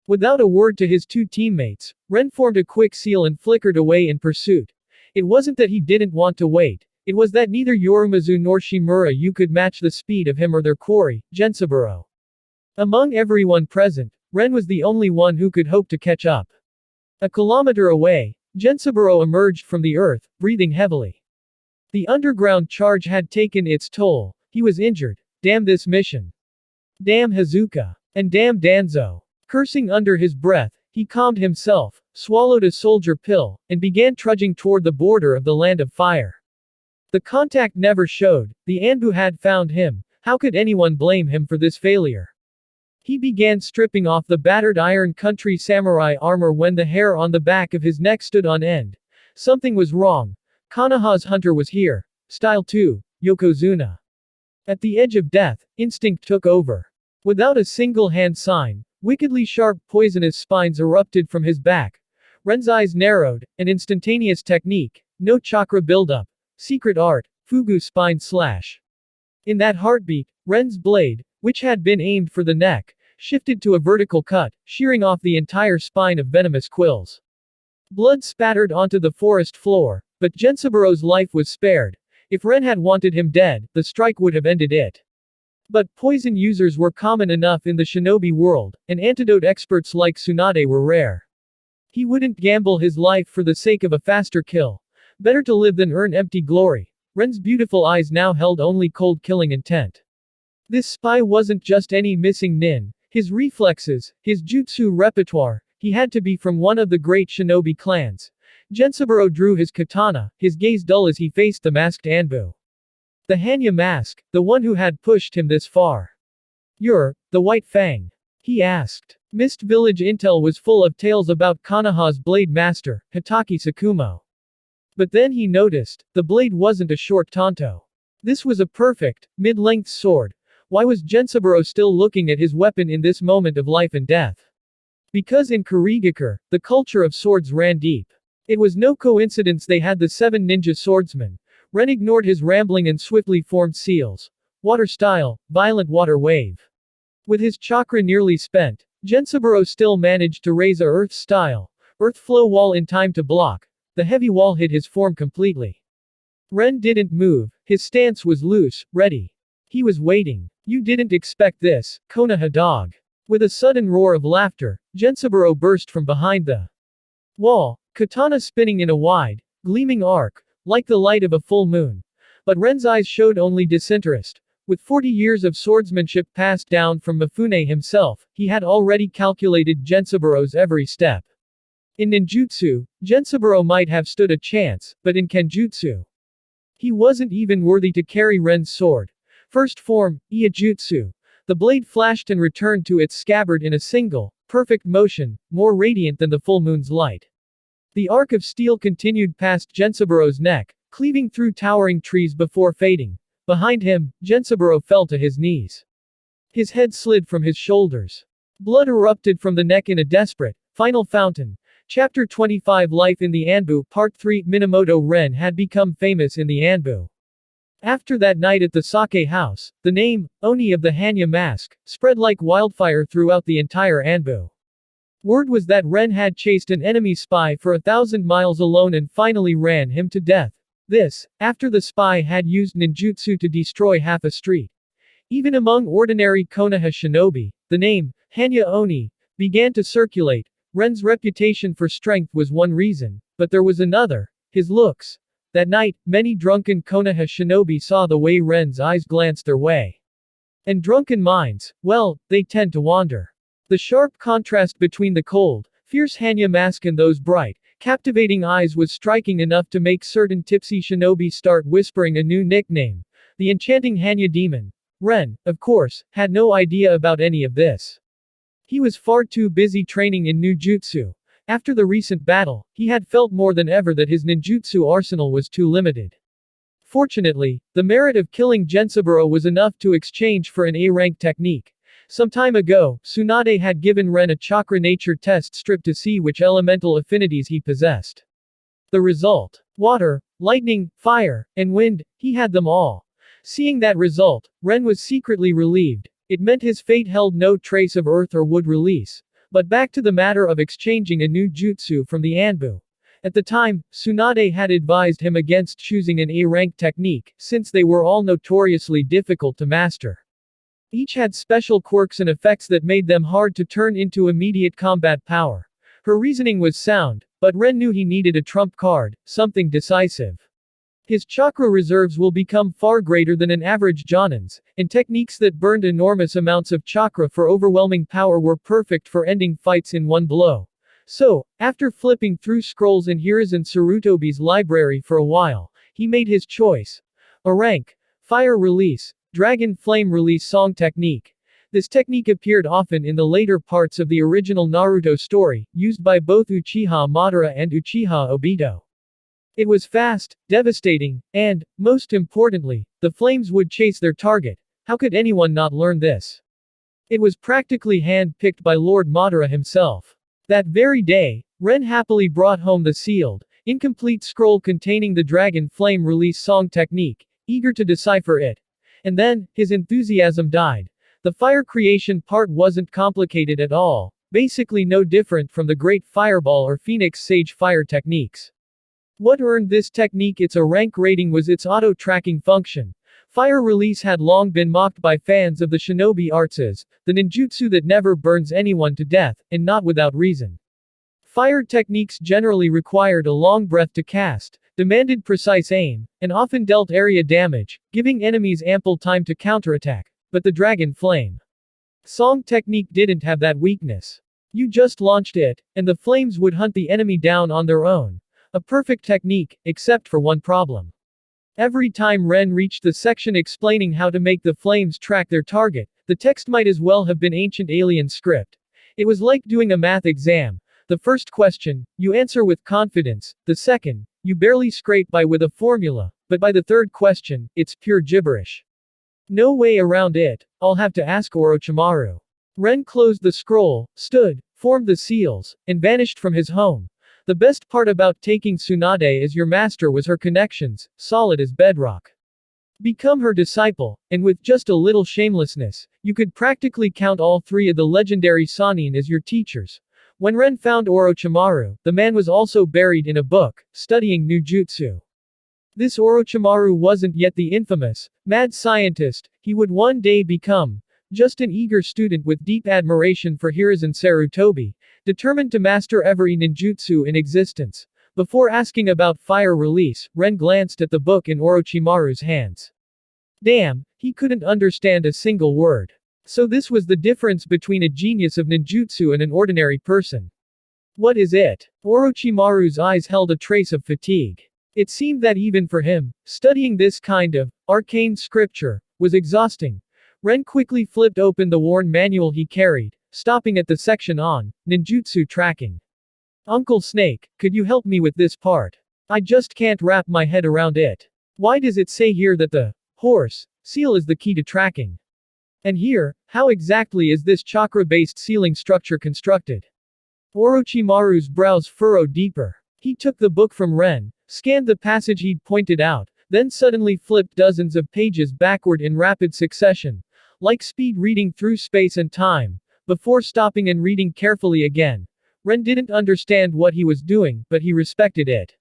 Without a word to his two teammates, Ren formed a quick seal and flickered away in pursuit. It wasn't that he didn't want to wait, it was that neither Yorimizu nor Shimura could match the speed of him or their quarry, Gensaburo. Among everyone present, Ren was the only one who could hope to catch up. A kilometer away, Gensaburo emerged from the earth, breathing heavily. The underground charge had taken its toll. He was injured. Damn this mission. Damn Hazuka. And damn Danzo. Cursing under his breath, he calmed himself, swallowed a soldier pill, and began trudging toward the border of the land of fire. The contact never showed. The Anbu had found him. How could anyone blame him for this failure? He began stripping off the battered Iron Country samurai armor when the hair on the back of his neck stood on end. Something was wrong. Konoha's hunter was here. Style 2, Yokozuna. At the edge of death, instinct took over. Without a single hand sign, wickedly sharp poisonous spines erupted from his back. Ren's eyes narrowed, an instantaneous technique, no chakra buildup, secret art, fugu spine slash. In that heartbeat, Ren's blade, which had been aimed for the neck, shifted to a vertical cut, shearing off the entire spine of venomous quills. Blood spattered onto the forest floor, but Gensaburo's life was spared. If Ren had wanted him dead, the strike would have ended it. But poison users were common enough in the shinobi world, and antidote experts like Tsunade were rare. He wouldn't gamble his life for the sake of a faster kill. Better to live than earn empty glory. Ren's beautiful eyes now held only cold killing intent. This spy wasn't just any missing nin. His reflexes, his jutsu repertoire, he had to be from one of the great shinobi clans. Gensaburo drew his katana, his gaze dull as he faced the masked Anbu. The Hanya mask, the one who had pushed him this far. You're the White Fang? He asked. Mist Village intel was full of tales about Konoha's blade master, Hitaki Sakumo. But then he noticed, the blade wasn't a short tanto. This was a perfect, mid-length sword. Why was Gensaburo still looking at his weapon in this moment of life and death? Because in Kurigakure, the culture of swords ran deep. It was no coincidence they had the 7 ninja swordsmen. Ren ignored his rambling and swiftly formed seals. Water style, violent water wave. With his chakra nearly spent, Gensaburo still managed to raise a earth style, earth flow wall in time to block. The heavy wall hid his form completely. Ren didn't move, his stance was loose, ready. He was waiting. You didn't expect this, Konoha dog. With a sudden roar of laughter, Gensaburo burst from behind the wall, katana spinning in a wide, gleaming arc, like the light of a full moon. But Ren's eyes showed only disinterest. With 40 years of swordsmanship passed down from Mifune himself, he had already calculated Gensaburo's every step. In ninjutsu, Gensaburo might have stood a chance, but in kenjutsu, he wasn't even worthy to carry Ren's sword. First form, Iijutsu. The blade flashed and returned to its scabbard in a single, perfect motion, more radiant than the full moon's light. The arc of steel continued past Gensaburo's neck, cleaving through towering trees before fading. Behind him, Gensaburo fell to his knees. His head slid from his shoulders. Blood erupted from the neck in a desperate, final fountain. Chapter 25 Life in the Anbu Part 3 Minamoto Ren had become famous in the Anbu. After that night at the sake house, the name, Oni of the Hanya Mask, spread like wildfire throughout the entire Anbu. Word was that Ren had chased an enemy spy for 1,000 miles alone and finally ran him to death. This, after the spy had used ninjutsu to destroy half a street. Even among ordinary Konoha shinobi, the name, Hanya Oni, began to circulate. Ren's reputation for strength was one reason, but there was another, his looks. That night, many drunken Konoha shinobi saw the way Ren's eyes glanced their way. And drunken minds, well, they tend to wander. The sharp contrast between the cold, fierce Hanya mask and those bright, captivating eyes was striking enough to make certain tipsy shinobi start whispering a new nickname. The enchanting Hanya demon. Ren, of course, had no idea about any of this. He was far too busy training in ninjutsu. After the recent battle, he had felt more than ever that his ninjutsu arsenal was too limited. Fortunately, the merit of killing Gensaburo was enough to exchange for an A-rank technique. Some time ago, Tsunade had given Ren a chakra nature test strip to see which elemental affinities he possessed. The result: water, lightning, fire, and wind, he had them all. Seeing that result, Ren was secretly relieved. It meant his fate held no trace of earth or wood release. But back to the matter of exchanging a new jutsu from the Anbu. At the time, Tsunade had advised him against choosing an A-rank technique, since they were all notoriously difficult to master. Each had special quirks and effects that made them hard to turn into immediate combat power. Her reasoning was sound, but Ren knew he needed a trump card, something decisive. His chakra reserves will become far greater than an average Jonin's, and techniques that burned enormous amounts of chakra for overwhelming power were perfect for ending fights in one blow. So, after flipping through scrolls in Hiruzen Sarutobi's library for a while, he made his choice. A rank, fire release, dragon flame release song technique. This technique appeared often in the later parts of the original Naruto story, used by both Uchiha Madara and Uchiha Obito. It was fast, devastating, and, most importantly, the flames would chase their target. How could anyone not learn this? It was practically hand-picked by Lord Madara himself. That very day, Ren happily brought home the sealed, incomplete scroll containing the dragon flame release song technique, eager to decipher it. And then, his enthusiasm died. The fire creation part wasn't complicated at all, basically no different from the Great Fireball or Phoenix Sage fire techniques. What earned this technique its A-rank rating was its auto-tracking function. Fire release had long been mocked by fans of the shinobi arts as the ninjutsu that never burns anyone to death, and not without reason. Fire techniques generally required a long breath to cast, demanded precise aim, and often dealt area damage, giving enemies ample time to counterattack. But the dragon flame song technique didn't have that weakness. You just launched it, and the flames would hunt the enemy down on their own. A perfect technique, except for one problem. Every time Ren reached the section explaining how to make the flames track their target, the text might as well have been ancient alien script. It was like doing a math exam. The first question, you answer with confidence. The second, you barely scrape by with a formula. But by the third question, it's pure gibberish. No way around it. I'll have to ask Orochimaru. Ren closed the scroll, stood, formed the seals, and vanished from his home. The best part about taking Tsunade as your master was her connections, solid as bedrock. Become her disciple, and with just a little shamelessness, you could practically count all three of the legendary Sannin as your teachers. When Ren found Orochimaru, the man was also buried in a book, studying ninjutsu. This Orochimaru wasn't yet the infamous, mad scientist he would one day become, just an eager student with deep admiration for Hiruzen Sarutobi, determined to master every ninjutsu in existence. Before asking about fire release, Ren glanced at the book in Orochimaru's hands. Damn, he couldn't understand a single word. So this was the difference between a genius of ninjutsu and an ordinary person. What is it? Orochimaru's eyes held a trace of fatigue. It seemed that even for him, studying this kind of arcane scripture was exhausting. Ren quickly flipped open the worn manual he carried, stopping at the section on ninjutsu tracking. Uncle Snake, could you help me with this part? I just can't wrap my head around it. Why does it say here that the horse, seal is the key to tracking. And here, how exactly is this chakra-based sealing structure constructed? Orochimaru's brows furrowed deeper. He took the book from Ren, scanned the passage he'd pointed out, then suddenly flipped dozens of pages backward in rapid succession, like speed reading through space and time, before stopping and reading carefully again. Ren didn't understand what he was doing, but he respected it.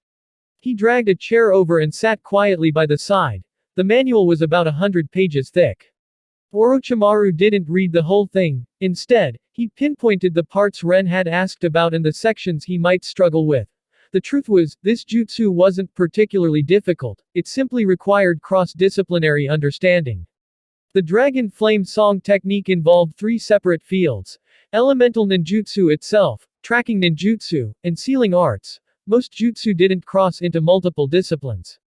He dragged a chair over and sat quietly by the side. The manual was about 100 pages thick. Orochimaru didn't read the whole thing. Instead, he pinpointed the parts Ren had asked about and the sections he might struggle with. The truth was, this jutsu wasn't particularly difficult, it simply required cross-disciplinary understanding. The Dragon Flame Song technique involved 3 separate fields: elemental ninjutsu itself, tracking ninjutsu, and sealing arts. Most jutsu didn't cross into multiple disciplines.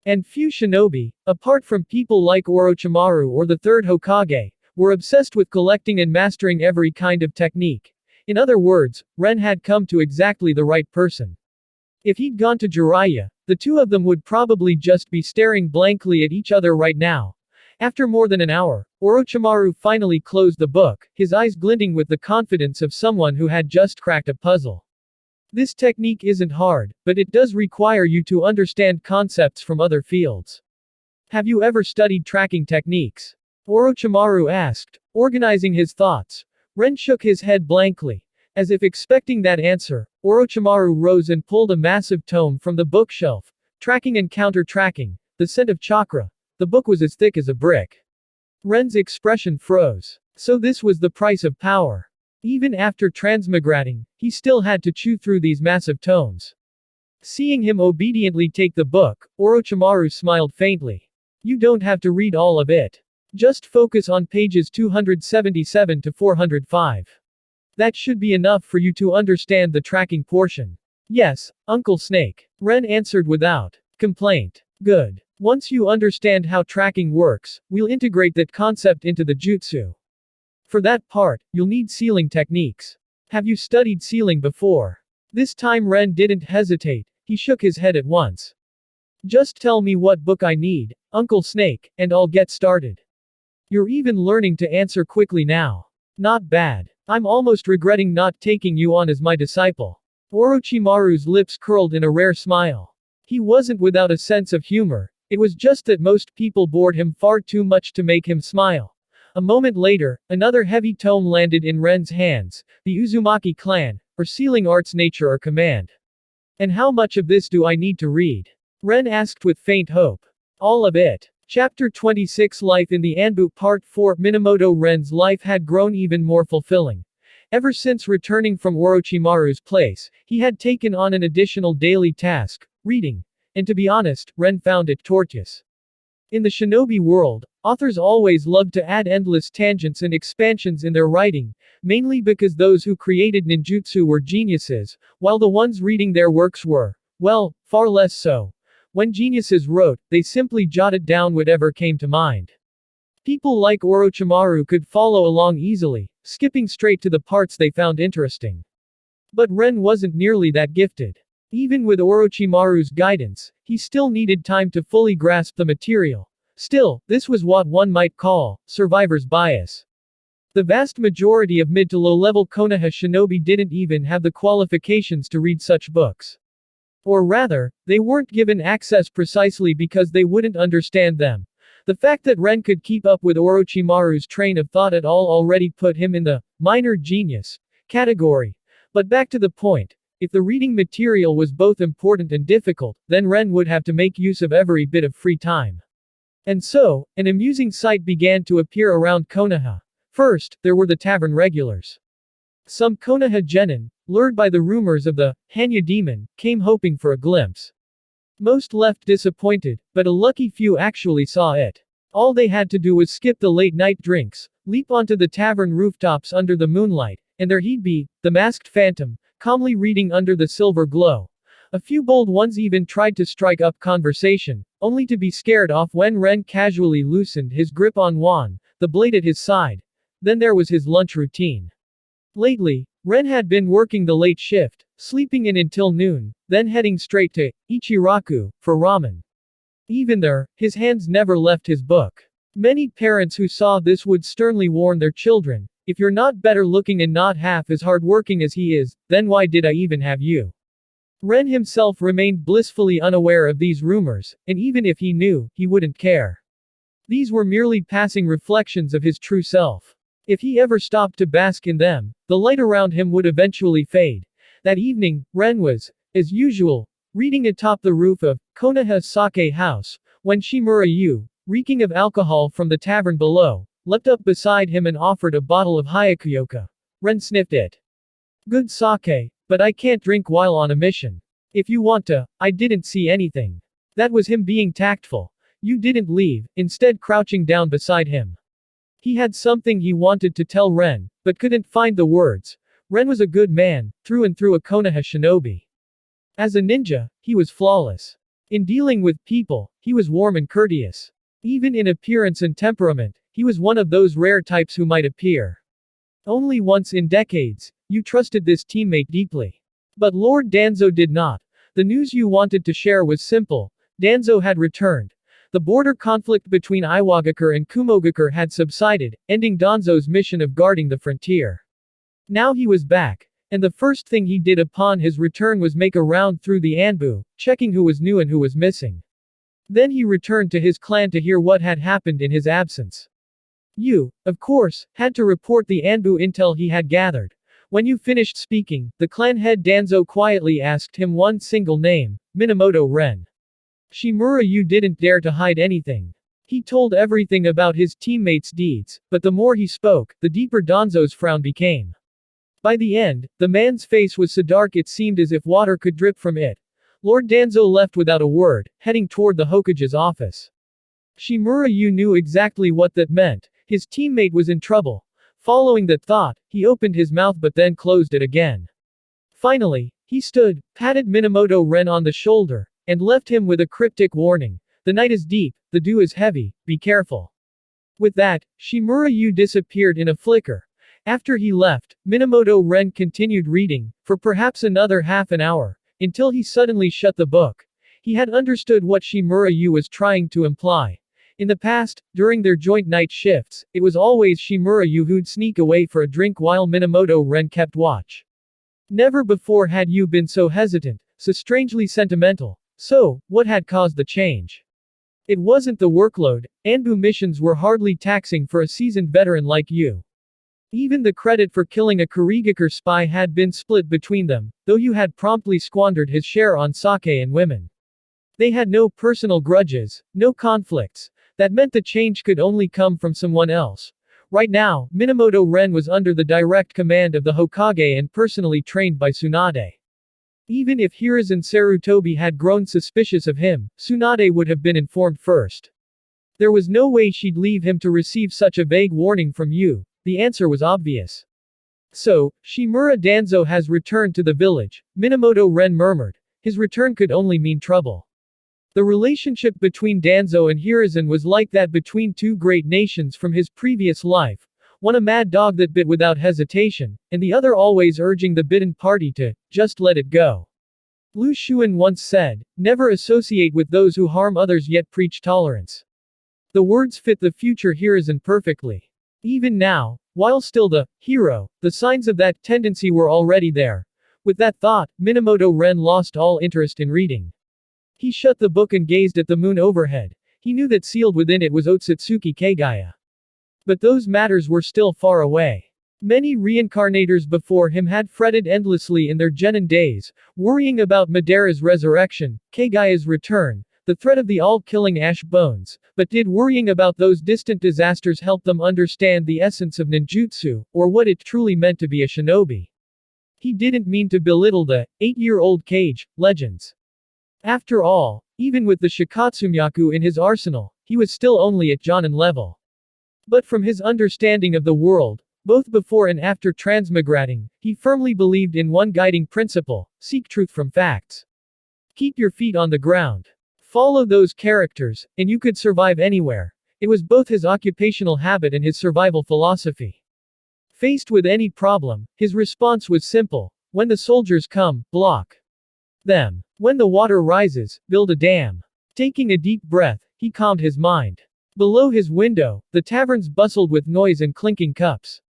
And few shinobi, apart from people like Orochimaru or the third Hokage, were obsessed with collecting and mastering every kind of technique. In other words, Ren had come to exactly the right person. If he'd gone to Jiraiya, the two of them would probably just be staring blankly at each other right now. After more than an hour, Orochimaru finally closed the book, his eyes glinting with the confidence of someone who had just cracked a puzzle. This technique isn't hard, but it does require you to understand concepts from other fields. Have you ever studied tracking techniques? Orochimaru asked, organizing his thoughts. Ren shook his head blankly. As if expecting that answer, Orochimaru rose and pulled a massive tome from the bookshelf. Tracking and counter-tracking, the scent of chakra. The book was as thick as a brick. Ren's expression froze. So this was the price of power. Even after transmigrating, he still had to chew through these massive tomes. Seeing him obediently take the book, Orochimaru smiled faintly. You don't have to read all of it. Just focus on pages 277 to 405. That should be enough for you to understand the tracking portion. Yes, Uncle Snake. Ren answered without complaint. Good. Once you understand how tracking works, we'll integrate that concept into the jutsu. For that part, you'll need sealing techniques. Have you studied sealing before? This time Ren didn't hesitate, he shook his head at once. Just tell me what book I need, Uncle Snake, and I'll get started. You're even learning to answer quickly now. Not bad. I'm almost regretting not taking you on as my disciple. Orochimaru's lips curled in a rare smile. He wasn't without a sense of humor, it was just that most people bored him far too much to make him smile. A moment later, another heavy tome landed in Ren's hands, the Uzumaki clan, or sealing arts nature or command. And how much of this do I need to read? Ren asked with faint hope. All of it. Chapter 26 Life in the Anbu Part 4 Minamoto Ren's life had grown even more fulfilling. Ever since returning from Orochimaru's place, he had taken on an additional daily task, reading. And to be honest, Ren found it torturous. In the shinobi world, authors always loved to add endless tangents and expansions in their writing, mainly because those who created ninjutsu were geniuses, while the ones reading their works were, well, far less so. When geniuses wrote, they simply jotted down whatever came to mind. People like Orochimaru could follow along easily, skipping straight to the parts they found interesting. But Ren wasn't nearly that gifted. Even with Orochimaru's guidance, he still needed time to fully grasp the material. Still, this was what one might call survivor's bias. The vast majority of mid to low-level Konoha shinobi didn't even have the qualifications to read such books. Or rather, they weren't given access precisely because they wouldn't understand them. The fact that Ren could keep up with Orochimaru's train of thought at all already put him in the minor genius category. But back to the point, if the reading material was both important and difficult, then Ren would have to make use of every bit of free time. And so, an amusing sight began to appear around Konoha. First, there were the tavern regulars. Some Konoha genin, lured by the rumors of the Hanya demon, came hoping for a glimpse. Most left disappointed, but a lucky few actually saw it. All they had to do was skip the late-night drinks, leap onto the tavern rooftops under the moonlight, and there he'd be, the masked phantom, calmly reading under the silver glow. A few bold ones even tried to strike up conversation, only to be scared off when Ren casually loosened his grip on Wan, the blade at his side. Then there was his lunch routine. Lately, Ren had been working the late shift, sleeping in until noon, then heading straight to Ichiraku for ramen. Even there, his hands never left his book. Many parents who saw this would sternly warn their children, if you're not better looking and not half as hardworking as he is, then why did I even have you? Ren himself remained blissfully unaware of these rumors, and even if he knew, he wouldn't care. These were merely passing reflections of his true self. If he ever stopped to bask in them, the light around him would eventually fade. That evening, Ren was, as usual, reading atop the roof of Konoha Sake House, when Shimura Yu, reeking of alcohol from the tavern below, leapt up beside him and offered a bottle of Hyakyoka. Ren sniffed it. Good sake, but I can't drink while on a mission. If you want to, I didn't see anything. That was him being tactful. You didn't leave, instead crouching down beside him. He had something he wanted to tell Ren, but couldn't find the words. Ren was a good man, through and through a Konoha shinobi. As a ninja, he was flawless. In dealing with people, he was warm and courteous. Even in appearance and temperament, he was one of those rare types who might appear only once in decades. You trusted this teammate deeply. But Lord Danzo did not. The news you wanted to share was simple. Danzo had returned. The border conflict between Iwagakure and Kumogakure had subsided, ending Danzo's mission of guarding the frontier. Now he was back, and the first thing he did upon his return was make a round through the Anbu, checking who was new and who was missing. Then he returned to his clan to hear what had happened in his absence. You, of course, had to report the Anbu intel he had gathered. When you finished speaking, the clan head Danzo quietly asked him one single name, Minamoto Ren. Shimura Yu didn't dare to hide anything. He told everything about his teammates' deeds, but the more he spoke, the deeper Danzo's frown became. By the end, the man's face was so dark it seemed as if water could drip from it. Lord Danzo left without a word, heading toward the Hokage's office. Shimura Yu knew exactly what that meant. His teammate was in trouble. Following that thought, he opened his mouth but then closed it again. Finally, he stood, patted Minamoto Ren on the shoulder, and left him with a cryptic warning. The night is deep, the dew is heavy, be careful. With that, Shimura Yu disappeared in a flicker. After he left, Minamoto Ren continued reading, for perhaps another half an hour, until he suddenly shut the book. He had understood what Shimura Yu was trying to imply. In the past, during their joint night shifts, it was always Shimura Yu who'd sneak away for a drink while Minamoto Ren kept watch. Never before had Yu been so hesitant, so strangely sentimental. So, what had caused the change? It wasn't the workload. Anbu missions were hardly taxing for a seasoned veteran like Yu. Even the credit for killing a Kurigakure spy had been split between them, though Yu had promptly squandered his share on sake and women. They had no personal grudges, no conflicts. That meant the change could only come from someone else. Right now, Minamoto Ren was under the direct command of the Hokage and personally trained by Tsunade. Even if Hiruzen Sarutobi had grown suspicious of him, Tsunade would have been informed first. There was no way she'd leave him to receive such a vague warning from Yu. The answer was obvious. So, Shimura Danzo has returned to the village, Minamoto Ren murmured. His return could only mean trouble. The relationship between Danzo and Hiruzen was like that between two great nations from his previous life. One a mad dog that bit without hesitation, and the other always urging the bitten party to just let it go. Lu Xuan once said, never associate with those who harm others yet preach tolerance. The words fit the future Hiruzen perfectly. Even now, while still the hero, the signs of that tendency were already there. With that thought, Minamoto Ren lost all interest in reading. He shut the book and gazed at the moon overhead. He knew that sealed within it was Otsutsuki Kagaya. But those matters were still far away. Many reincarnators before him had fretted endlessly in their Genin days, worrying about Madara's resurrection, Kagaya's return, the threat of the all-killing ash bones, but did worrying about those distant disasters help them understand the essence of ninjutsu, or what it truly meant to be a shinobi? He didn't mean to belittle the 8-year-old Kage legends. After all, even with the Shikatsumyaku in his arsenal, he was still only at Jonin level. But from his understanding of the world, both before and after transmigrating, he firmly believed in one guiding principle: seek truth from facts. Keep your feet on the ground. Follow those characters, and you could survive anywhere. It was both his occupational habit and his survival philosophy. Faced with any problem, his response was simple: when the soldiers come, block them. When the water rises, build a dam. Taking a deep breath, he calmed his mind. Below his window, the taverns bustled with noise and clinking cups.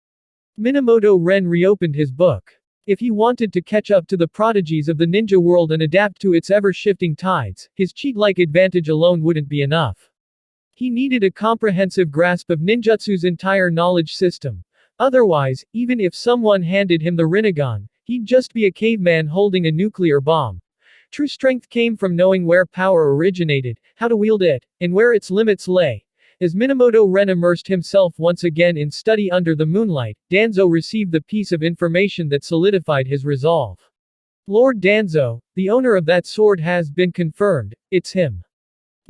Minamoto Ren reopened his book. If he wanted to catch up to the prodigies of the ninja world and adapt to its ever-shifting tides, his cheat-like advantage alone wouldn't be enough. He needed a comprehensive grasp of ninjutsu's entire knowledge system. Otherwise, even if someone handed him the Rinnegan, he'd just be a caveman holding a nuclear bomb. True strength came from knowing where power originated, how to wield it, and where its limits lay. As Minamoto Ren immersed himself once again in study under the moonlight, Danzo received the piece of information that solidified his resolve. Lord Danzo, the owner of that sword, has been confirmed. It's him.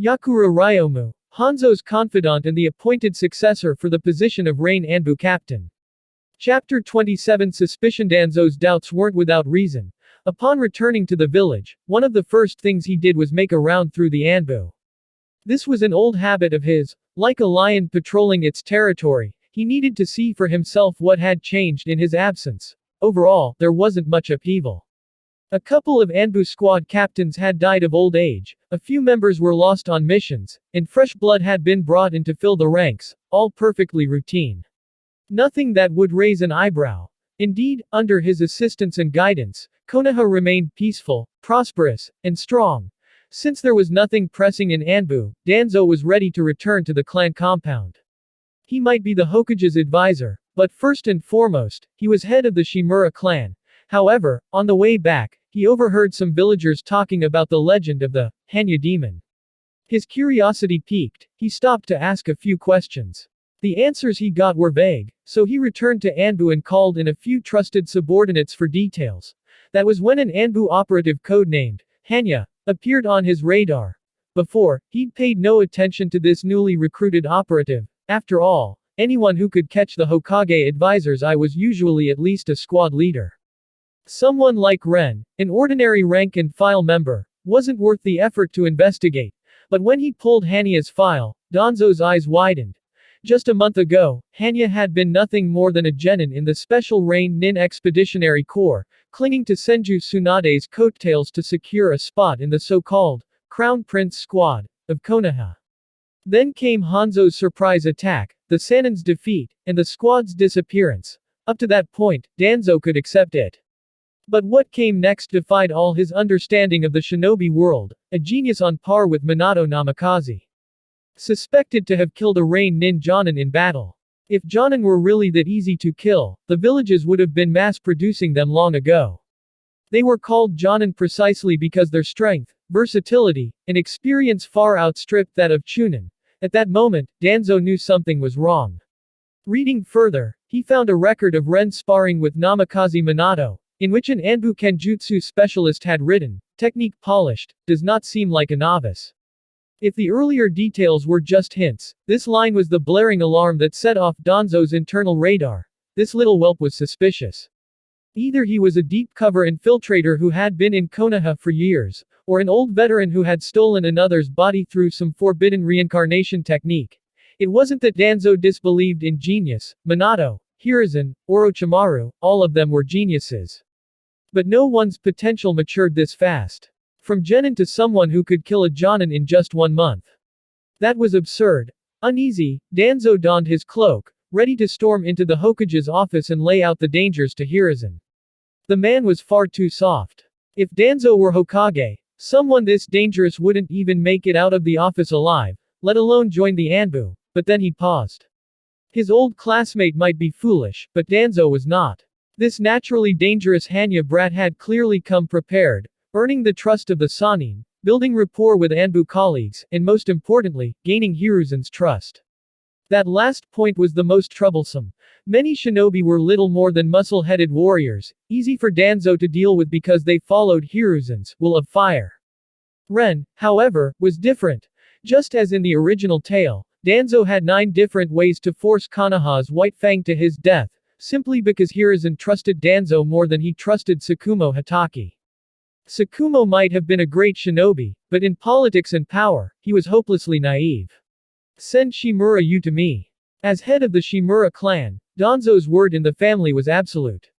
Yakura Ryomu, Hanzo's confidant and the appointed successor for the position of Rain Anbu captain. Chapter 27. Suspicion. Danzo's doubts weren't without reason. Upon returning to the village, one of the first things he did was make a round through the Anbu. This was an old habit of his. Like a lion patrolling its territory, he needed to see for himself what had changed in his absence. Overall, there wasn't much upheaval. A couple of Anbu squad captains had died of old age, a few members were lost on missions, and fresh blood had been brought in to fill the ranks, all perfectly routine. Nothing that would raise an eyebrow. Indeed, under his assistance and guidance, Konoha remained peaceful, prosperous, and strong. Since there was nothing pressing in Anbu, Danzo was ready to return to the clan compound. He might be the Hokage's advisor, but first and foremost, he was head of the Shimura clan. However, on the way back, he overheard some villagers talking about the legend of the Hanya demon. His curiosity piqued, he stopped to ask a few questions. The answers he got were vague, so he returned to Anbu and called in a few trusted subordinates for details. That was when an Anbu operative codenamed Hanya appeared on his radar. Before, he'd paid no attention to this newly recruited operative. After all, anyone who could catch the Hokage advisor's eye was usually at least a squad leader. Someone like Ren, an ordinary rank-and-file member, wasn't worth the effort to investigate. But when he pulled Hanya's file, Danzo's eyes widened. Just a month ago, Hanya had been nothing more than a genin in the Special Rain Nin Expeditionary Corps, clinging to Senju Tsunade's coattails to secure a spot in the so-called Crown Prince Squad of Konoha. Then came Hanzo's surprise attack, the Sanin's defeat, and the squad's disappearance. Up to that point, Danzo could accept it. But what came next defied all his understanding of the shinobi world, a genius on par with Minato Namikaze. Suspected to have killed a Rain Nin Jonin in battle. If Jonin were really that easy to kill, the villages would have been mass-producing them long ago. They were called Jonin precisely because their strength, versatility, and experience far outstripped that of Chunin. At that moment, Danzo knew something was wrong. Reading further, he found a record of Ren sparring with Namikaze Minato, in which an Anbu Kenjutsu specialist had written, "Technique polished, does not seem like a novice." If the earlier details were just hints, this line was the blaring alarm that set off Danzo's internal radar. This little whelp was suspicious. Either he was a deep-cover infiltrator who had been in Konoha for years, or an old veteran who had stolen another's body through some forbidden reincarnation technique. It wasn't that Danzo disbelieved in genius. Minato, Hiruzen, Orochimaru, all of them were geniuses. But no one's potential matured this fast. From Genin to someone who could kill a Jonin in just 1 month. That was absurd. Uneasy, Danzo donned his cloak, ready to storm into the Hokage's office and lay out the dangers to Hiruzen. The man was far too soft. If Danzo were Hokage, someone this dangerous wouldn't even make it out of the office alive, let alone join the Anbu. But then he paused. His old classmate might be foolish, but Danzo was not. This naturally dangerous Hanya brat had clearly come prepared, earning the trust of the Sanin, building rapport with Anbu colleagues, and most importantly, gaining Hiruzen's trust. That last point was the most troublesome. Many shinobi were little more than muscle-headed warriors, easy for Danzo to deal with because they followed Hiruzen's will of fire. Ren, however, was different. Just as in the original tale, Danzo had 9 different ways to force Konoha's White Fang to his death, simply because Hiruzen trusted Danzo more than he trusted Tsukumo Hatake. Tsukumo might have been a great shinobi, but in politics and power, he was hopelessly naive. Send Shimura you to me. As head of the Shimura clan, Danzo's word in the family was absolute.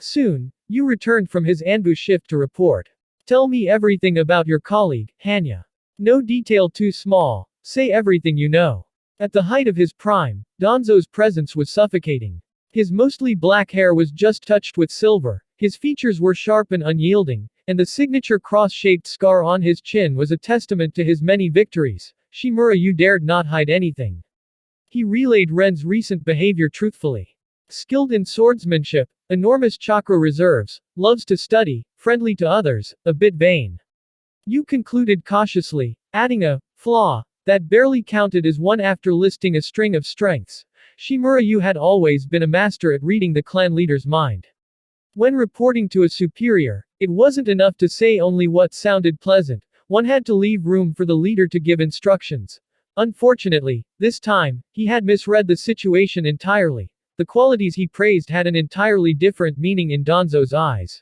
Soon, Yu returned from his Anbu shift to report. Tell me everything about your colleague, Hanya. No detail too small. Say everything you know. At the height of his prime, Danzo's presence was suffocating. His mostly black hair was just touched with silver, his features were sharp and unyielding, and the signature cross-shaped scar on his chin was a testament to his many victories. Shimura, you dared not hide anything. He relayed Ren's recent behavior truthfully. Skilled in swordsmanship, enormous chakra reserves, loves to study, friendly to others, a bit vain. You concluded cautiously, adding a flaw that barely counted as one after listing a string of strengths. Shimura, you had always been a master at reading the clan leader's mind. When reporting to a superior, it wasn't enough to say only what sounded pleasant, one had to leave room for the leader to give instructions. Unfortunately, this time, he had misread the situation entirely. The qualities he praised had an entirely different meaning in Danzo's eyes.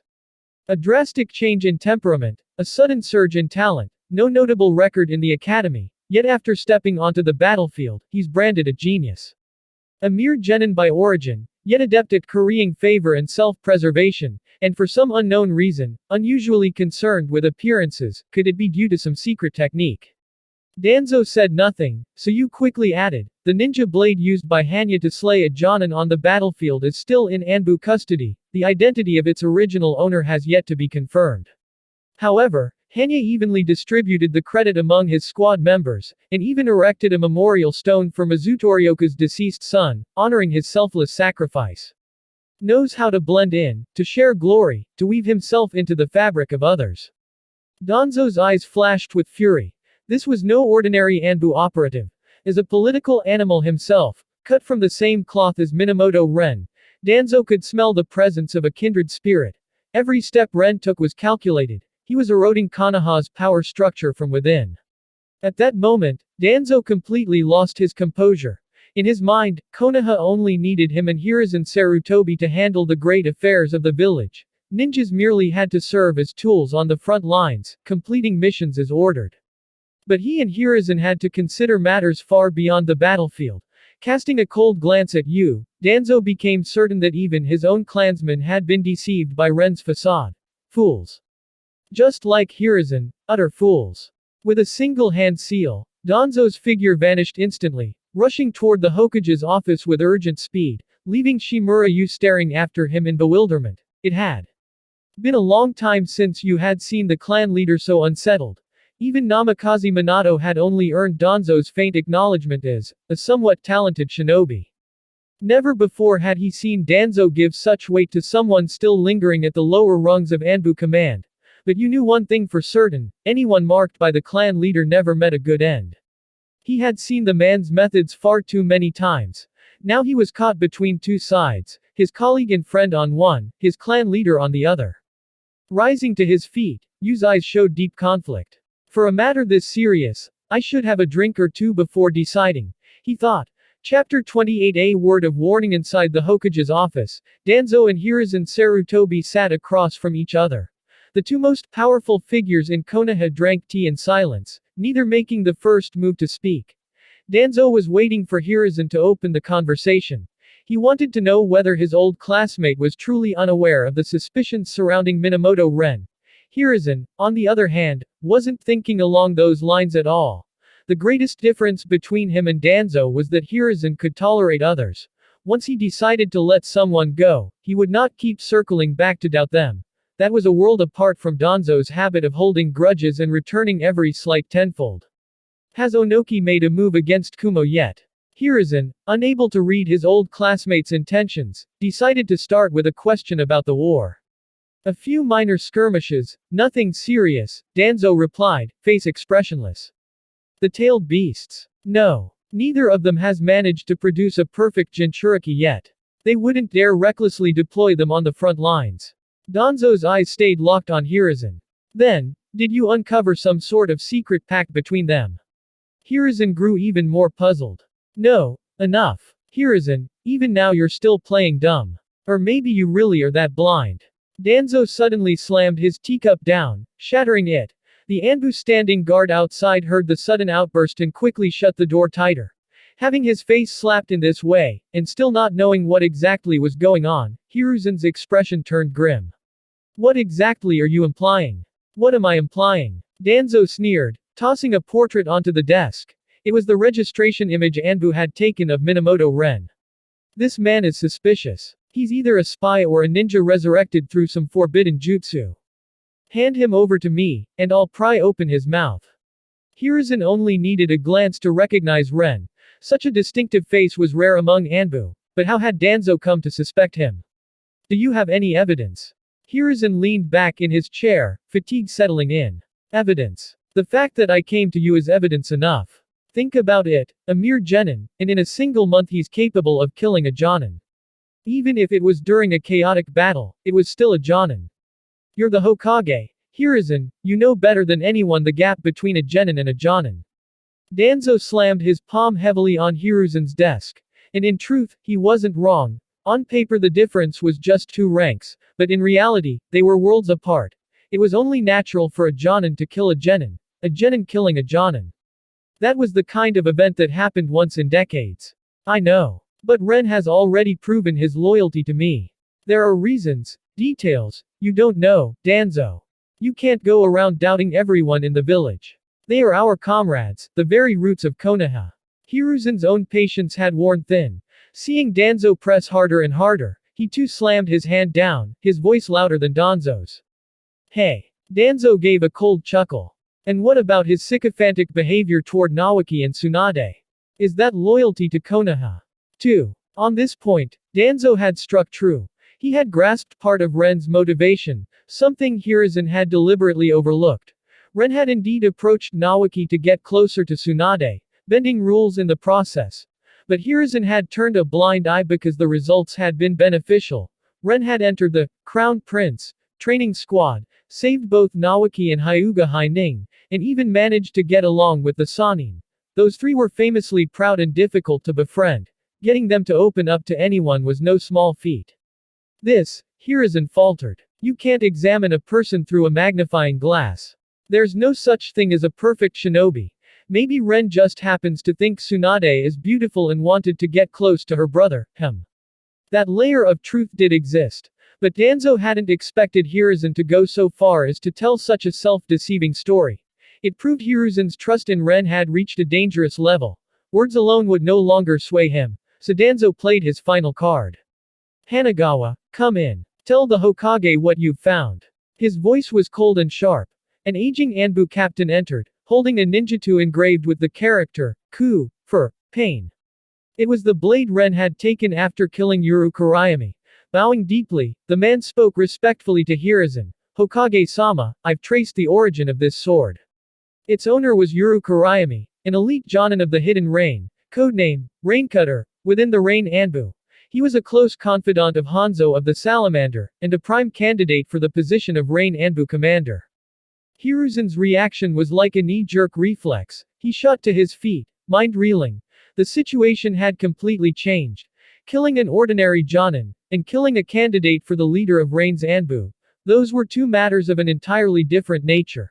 A drastic change in temperament, a sudden surge in talent, no notable record in the academy, yet after stepping onto the battlefield, he's branded a genius. A mere genin by origin, yet adept at currying favor and self-preservation, and for some unknown reason, unusually concerned with appearances. Could it be due to some secret technique? Danzo said nothing, so you quickly added, the ninja blade used by Hanya to slay a Genin on the battlefield is still in Anbu custody, the identity of its original owner has yet to be confirmed. However, Hanya evenly distributed the credit among his squad members, and even erected a memorial stone for Mizutorioka's deceased son, honoring his selfless sacrifice. Knows how to blend in, to share glory, to weave himself into the fabric of others. Danzo's eyes flashed with fury. This was no ordinary Anbu operative. As a political animal himself, cut from the same cloth as Minamoto Ren, Danzo could smell the presence of a kindred spirit. Every step Ren took was calculated. He was eroding Konoha's power structure from within. At that moment, Danzo completely lost his composure. In his mind, Konoha only needed him and Hiruzen Sarutobi to handle the great affairs of the village. Ninjas merely had to serve as tools on the front lines, completing missions as ordered. But he and Hiruzen had to consider matters far beyond the battlefield. Casting a cold glance at Yu, Danzo became certain that even his own clansmen had been deceived by Ren's facade. Fools. Just like Hiruzen, utter fools. With a single hand seal, Danzo's figure vanished instantly, rushing toward the Hokage's office with urgent speed, leaving Shimura Yu staring after him in bewilderment. It had been a long time since Yu had seen the clan leader so unsettled. Even Namikaze Minato had only earned Danzo's faint acknowledgement as a somewhat talented shinobi. Never before had he seen Danzo give such weight to someone still lingering at the lower rungs of Anbu command. But you knew one thing for certain, anyone marked by the clan leader never met a good end. He had seen the man's methods far too many times. Now he was caught between two sides, his colleague and friend on one, his clan leader on the other. Rising to his feet, Yu's eyes showed deep conflict. For a matter this serious, I should have a drink or two before deciding, he thought. Chapter 28. A word of warning. Inside the Hokage's office, Danzo and Hiruzen Sarutobi sat across from each other. The two most powerful figures in Konoha drank tea in silence, neither making the first move to speak. Danzo was waiting for Hiruzen to open the conversation. He wanted to know whether his old classmate was truly unaware of the suspicions surrounding Minamoto Ren. Hiruzen, on the other hand, wasn't thinking along those lines at all. The greatest difference between him and Danzo was that Hiruzen could tolerate others. Once he decided to let someone go, he would not keep circling back to doubt them. That was a world apart from Danzo's habit of holding grudges and returning every slight tenfold. Has Onoki made a move against Kumo yet? Hiruzen, unable to read his old classmate's intentions, decided to start with a question about the war. A few minor skirmishes, nothing serious, Danzo replied, face expressionless. The tailed beasts. No. Neither of them has managed to produce a perfect Jinchuriki yet. They wouldn't dare recklessly deploy them on the front lines. Danzo's eyes stayed locked on Hiruzen. Then, did you uncover some sort of secret pact between them? Hiruzen grew even more puzzled. No. Enough. Hiruzen, even now you're still playing dumb. Or maybe you really are that blind. Danzo suddenly slammed his teacup down, shattering it. The Anbu standing guard outside heard the sudden outburst and quickly shut the door tighter. Having his face slapped in this way, and still not knowing what exactly was going on, Hiruzen's expression turned grim. What exactly are you implying? What am I implying? Danzo sneered, tossing a portrait onto the desk. It was the registration image Anbu had taken of Minamoto Ren. This man is suspicious. He's either a spy or a ninja resurrected through some forbidden jutsu. Hand him over to me, and I'll pry open his mouth. Hiruzen only needed a glance to recognize Ren. Such a distinctive face was rare among Anbu, but how had Danzo come to suspect him? Do you have any evidence? Hiruzen leaned back in his chair, fatigue settling in. Evidence. The fact that I came to you is evidence enough. Think about it, a mere genin, and in a single month he's capable of killing a jonin. Even if it was during a chaotic battle, it was still a jonin. You're the Hokage, Hiruzen, you know better than anyone the gap between a genin and a jonin. Danzo slammed his palm heavily on Hiruzen's desk. And in truth, he wasn't wrong. On paper the difference was just 2 ranks, but in reality, they were worlds apart. It was only natural for a jonin to kill a genin killing a jonin. That was the kind of event that happened once in decades. I know. But Ren has already proven his loyalty to me. There are reasons, details, you don't know, Danzo. You can't go around doubting everyone in the village. They are our comrades, the very roots of Konoha. Hiruzen's own patience had worn thin. Seeing Danzo press harder and harder, he too slammed his hand down, his voice louder than Danzo's. Hey. Danzo gave a cold chuckle. And what about his sycophantic behavior toward Naoki and Tsunade? Is that loyalty to Konoha? 2. On this point, Danzo had struck true. He had grasped part of Ren's motivation, something Hiruzen had deliberately overlooked. Ren had indeed approached Naoki to get closer to Tsunade, bending rules in the process. But Hiruzen had turned a blind eye because the results had been beneficial. Ren had entered the Crown Prince training squad, saved both Naoki and Hyuga Haining, and even managed to get along with the Sannin. Those 3 were famously proud and difficult to befriend. Getting them to open up to anyone was no small feat. This, Hiruzen faltered. You can't examine a person through a magnifying glass. There's no such thing as a perfect shinobi. Maybe Ren just happens to think Tsunade is beautiful and wanted to get close to her brother, him. That layer of truth did exist. But Danzo hadn't expected Hiruzen to go so far as to tell such a self-deceiving story. It proved Hiruzen's trust in Ren had reached a dangerous level. Words alone would no longer sway him, so Danzo played his final card. Hanagawa, come in. Tell the Hokage what you've found. His voice was cold and sharp. An aging Anbu captain entered, holding a ninjutsu engraved with the character, Ku, for pain. It was the blade Ren had taken after killing Yuru Kurayami. Bowing deeply, the man spoke respectfully to Hiruzen. Hokage-sama, I've traced the origin of this sword. Its owner was Yuru Kurayami, an elite jonin of the Hidden Rain, codename, Raincutter, within the Rain Anbu. He was a close confidant of Hanzo of the Salamander, and a prime candidate for the position of Rain Anbu commander. Hiruzen's reaction was like a knee-jerk reflex. He shot to his feet, mind reeling. The situation had completely changed. Killing an ordinary jonin, and killing a candidate for the leader of Rain's Anbu. Those were 2 matters of an entirely different nature.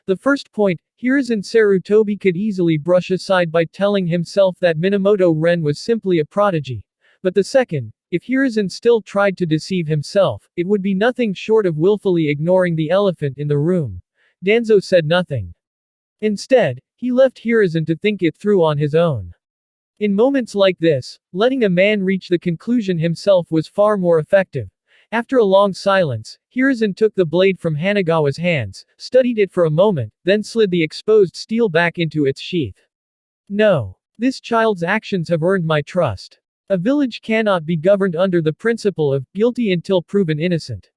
The first point, Hiruzen Sarutobi could easily brush aside by telling himself that Minamoto Ren was simply a prodigy. But the second, if Hiruzen still tried to deceive himself, it would be nothing short of willfully ignoring the elephant in the room. Danzo said nothing. Instead, he left Hiruzen to think it through on his own. In moments like this, letting a man reach the conclusion himself was far more effective. After a long silence, Hiruzen took the blade from Hanagawa's hands, studied it for a moment, then slid the exposed steel back into its sheath. No. This child's actions have earned my trust. A village cannot be governed under the principle of guilty until proven innocent.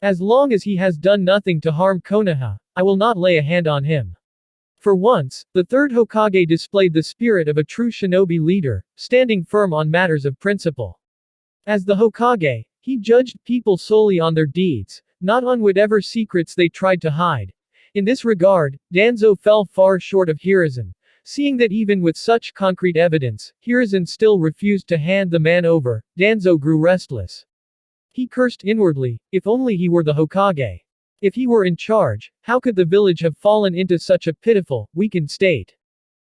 As long as he has done nothing to harm Konoha, I will not lay a hand on him. For once, the 3rd Hokage displayed the spirit of a true shinobi leader, standing firm on matters of principle. As the Hokage, he judged people solely on their deeds, not on whatever secrets they tried to hide. In this regard, Danzo fell far short of Hiruzen. Seeing that even with such concrete evidence, Hiruzen still refused to hand the man over, Danzo grew restless. He cursed inwardly, if only he were the Hokage. If he were in charge, how could the village have fallen into such a pitiful, weakened state?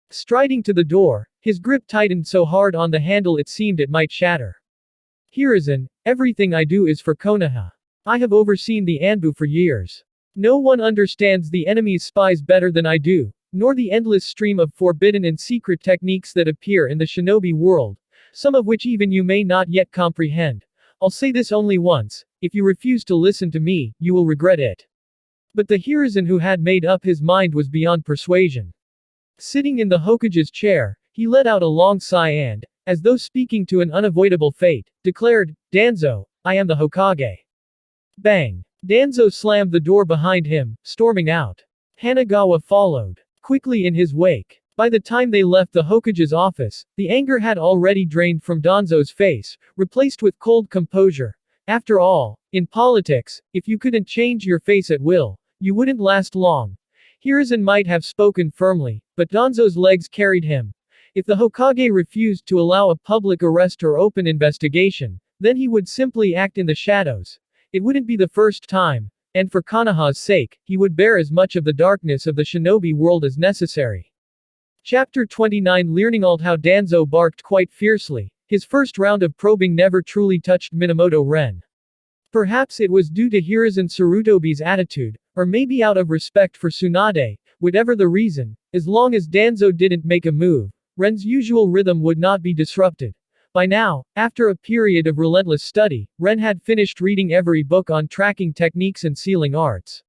Striding to the door, his grip tightened so hard on the handle it seemed it might shatter. Hiruzen, everything I do is for Konoha. I have overseen the Anbu for years. No one understands the enemy's spies better than I do. nor the endless stream of forbidden and secret techniques that appear in the shinobi world, some of which even you may not yet comprehend. I'll say this only once, if you refuse to listen to me, you will regret it. But the Hiruzen who had made up his mind was beyond persuasion. Sitting in the Hokage's chair, he let out a long sigh and, as though speaking to an unavoidable fate, declared, Danzo, I am the Hokage. Bang! Danzo slammed the door behind him, storming out. Hanagawa followed quickly in his wake. By the time they left the Hokage's office, the anger had already drained from Danzo's face, replaced with cold composure. After all, in politics, if you couldn't change your face at will, you wouldn't last long. Hiruzen might have spoken firmly, but Danzo's legs carried him. If the Hokage refused to allow a public arrest or open investigation, then he would simply act in the shadows. It wouldn't be the first time, and for Konoha's sake, he would bear as much of the darkness of the shinobi world as necessary. Chapter 29 Learning how Danzo barked quite fiercely. His first round of probing never truly touched Minamoto Ren. Perhaps it was due to Hiruzen Sarutobi's attitude, or maybe out of respect for Tsunade, whatever the reason, as long as Danzo didn't make a move, Ren's usual rhythm would not be disrupted. By now, after a period of relentless study, Ren had finished reading every book on tracking techniques and sealing arts.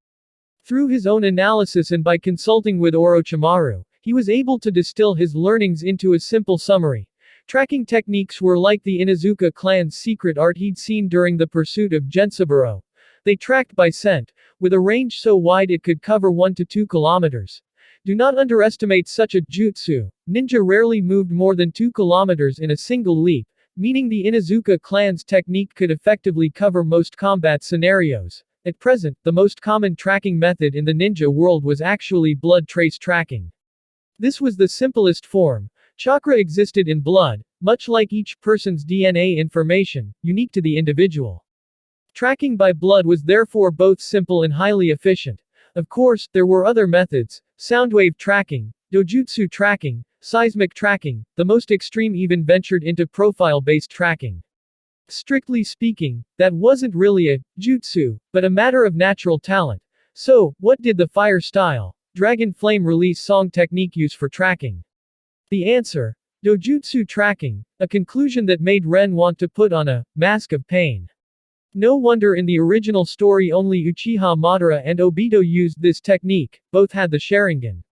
Through his own analysis and by consulting with Orochimaru, he was able to distill his learnings into a simple summary. Tracking techniques were like the Inuzuka clan's secret art he'd seen during the pursuit of Gensaburo. They tracked by scent, with a range so wide it could cover 1 to 2 kilometers. Do not underestimate such a jutsu. Ninja rarely moved more than 2 kilometers in a single leap, meaning the Inuzuka clan's technique could effectively cover most combat scenarios. At present, the most common tracking method in the ninja world was actually blood trace tracking. This was the simplest form. Chakra existed in blood, much like each person's DNA information, unique to the individual. Tracking by blood was therefore both simple and highly efficient. Of course, there were other methods: soundwave tracking, dojutsu tracking, seismic tracking, the most extreme even ventured into profile-based tracking. Strictly speaking, that wasn't really a jutsu, but a matter of natural talent. So, what did the fire style, dragon flame release song technique use for tracking? The answer: dojutsu tracking, a conclusion that made Ren want to put on a mask of pain. No wonder in the original story only Uchiha Madara and Obito used this technique, both had the Sharingan.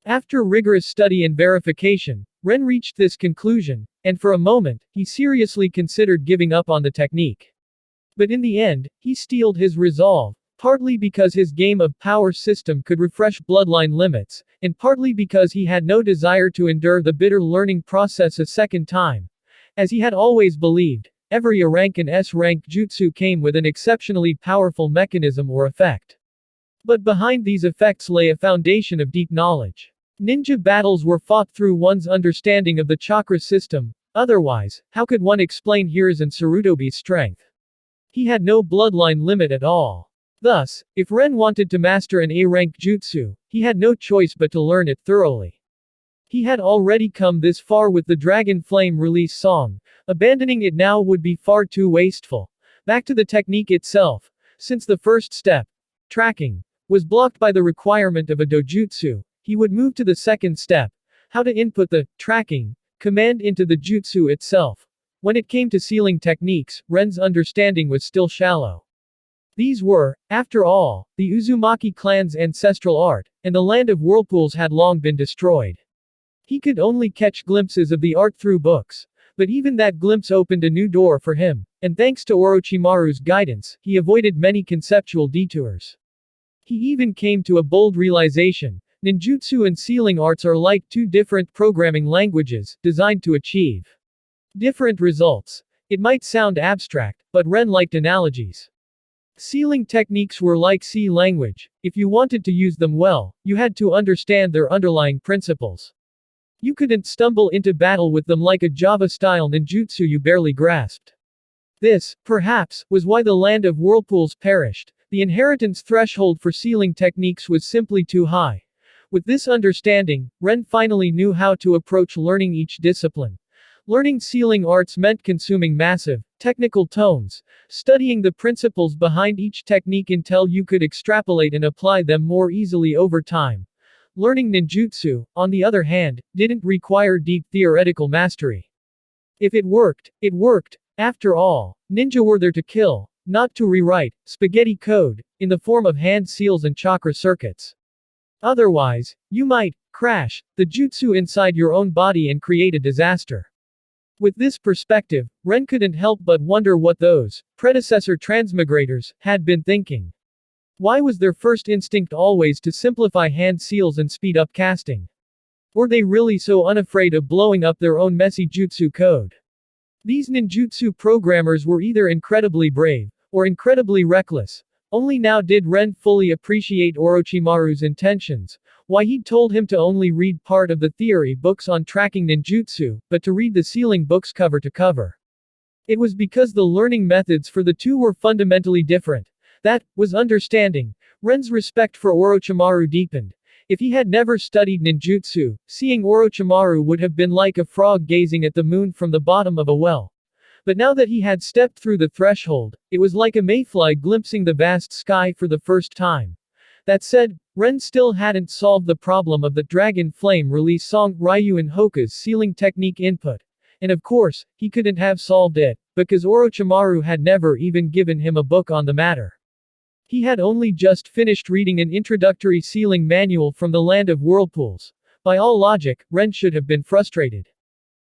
After rigorous study and verification, Ren reached this conclusion, and for a moment, he seriously considered giving up on the technique. But in the end, he steeled his resolve, partly because his game of power system could refresh bloodline limits, and partly because he had no desire to endure the bitter learning process a second time. As he had always believed, every A rank and S rank jutsu came with an exceptionally powerful mechanism or effect. But behind these effects lay a foundation of deep knowledge. Ninja battles were fought through one's understanding of the chakra system. Otherwise, how could one explain Hiruzen Sarutobi's strength? He had no bloodline limit at all. Thus, if Ren wanted to master an A-rank jutsu, he had no choice but to learn it thoroughly. He had already come this far with the Dragon Flame release song. Abandoning it now would be far too wasteful. Back to the technique itself. Since the first step, tracking, was blocked by the requirement of a dojutsu, he would move to the second step, how to input the tracking command into the jutsu itself. When it came to sealing techniques, Ren's understanding was still shallow. These were, after all, the Uzumaki clan's ancestral art, and the land of whirlpools had long been destroyed. He could only catch glimpses of the art through books, but even that glimpse opened a new door for him, and thanks to Orochimaru's guidance, he avoided many conceptual detours. He even came to a bold realization: ninjutsu and sealing arts are like two different programming languages, designed to achieve different results. It might sound abstract, but Ren liked analogies. Sealing techniques were like C language. If you wanted to use them well, you had to understand their underlying principles. You couldn't stumble into battle with them like a Java-style ninjutsu you barely grasped. This, perhaps, was why the land of whirlpools perished. The inheritance threshold for sealing techniques was simply too high. With this understanding, Ren finally knew how to approach learning each discipline. Learning sealing arts meant consuming massive, technical tomes, studying the principles behind each technique until you could extrapolate and apply them more easily over time. Learning ninjutsu, on the other hand, didn't require deep theoretical mastery. If it worked, it worked. After all, ninja were there to kill, not to rewrite spaghetti code in the form of hand seals and chakra circuits. Otherwise, you might crash the jutsu inside your own body and create a disaster. With this perspective, Ren couldn't help but wonder what those predecessor transmigrators had been thinking. Why was their first instinct always to simplify hand seals and speed up casting? Were they really so unafraid of blowing up their own messy jutsu code? These ninjutsu programmers were either incredibly brave, or incredibly reckless. Only now did Ren fully appreciate Orochimaru's intentions, why he'd told him to only read part of the theory books on tracking ninjutsu, but to read the sealing books cover to cover. It was because the learning methods for the two were fundamentally different. That was understanding. Ren's respect for Orochimaru deepened. If he had never studied ninjutsu, seeing Orochimaru would have been like a frog gazing at the moon from the bottom of a well. But now that he had stepped through the threshold, it was like a mayfly glimpsing the vast sky for the first time. That said, Ren still hadn't solved the problem of the Dragon Flame release song Ryu and Hokage's sealing technique input. And of course, he couldn't have solved it, because Orochimaru had never even given him a book on the matter. He had only just finished reading an introductory sealing manual from the Land of Whirlpools. By all logic, Ren should have been frustrated.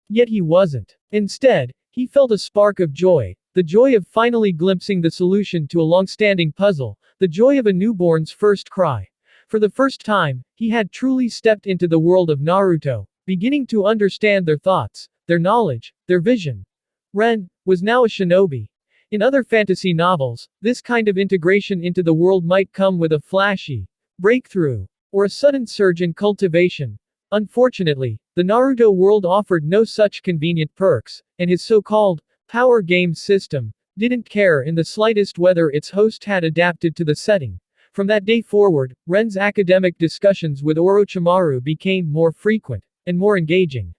Yet he wasn't. Instead, he felt a spark of joy, the joy of finally glimpsing the solution to a long-standing puzzle, the joy of a newborn's first cry. For the first time, he had truly stepped into the world of Naruto, beginning to understand their thoughts, their knowledge, their vision. Ren was now a shinobi. In other fantasy novels, this kind of integration into the world might come with a flashy breakthrough, or a sudden surge in cultivation. Unfortunately, the Naruto world offered no such convenient perks, and his so-called power game system didn't care in the slightest whether its host had adapted to the setting. From that day forward, Ren's academic discussions with Orochimaru became more frequent and more engaging.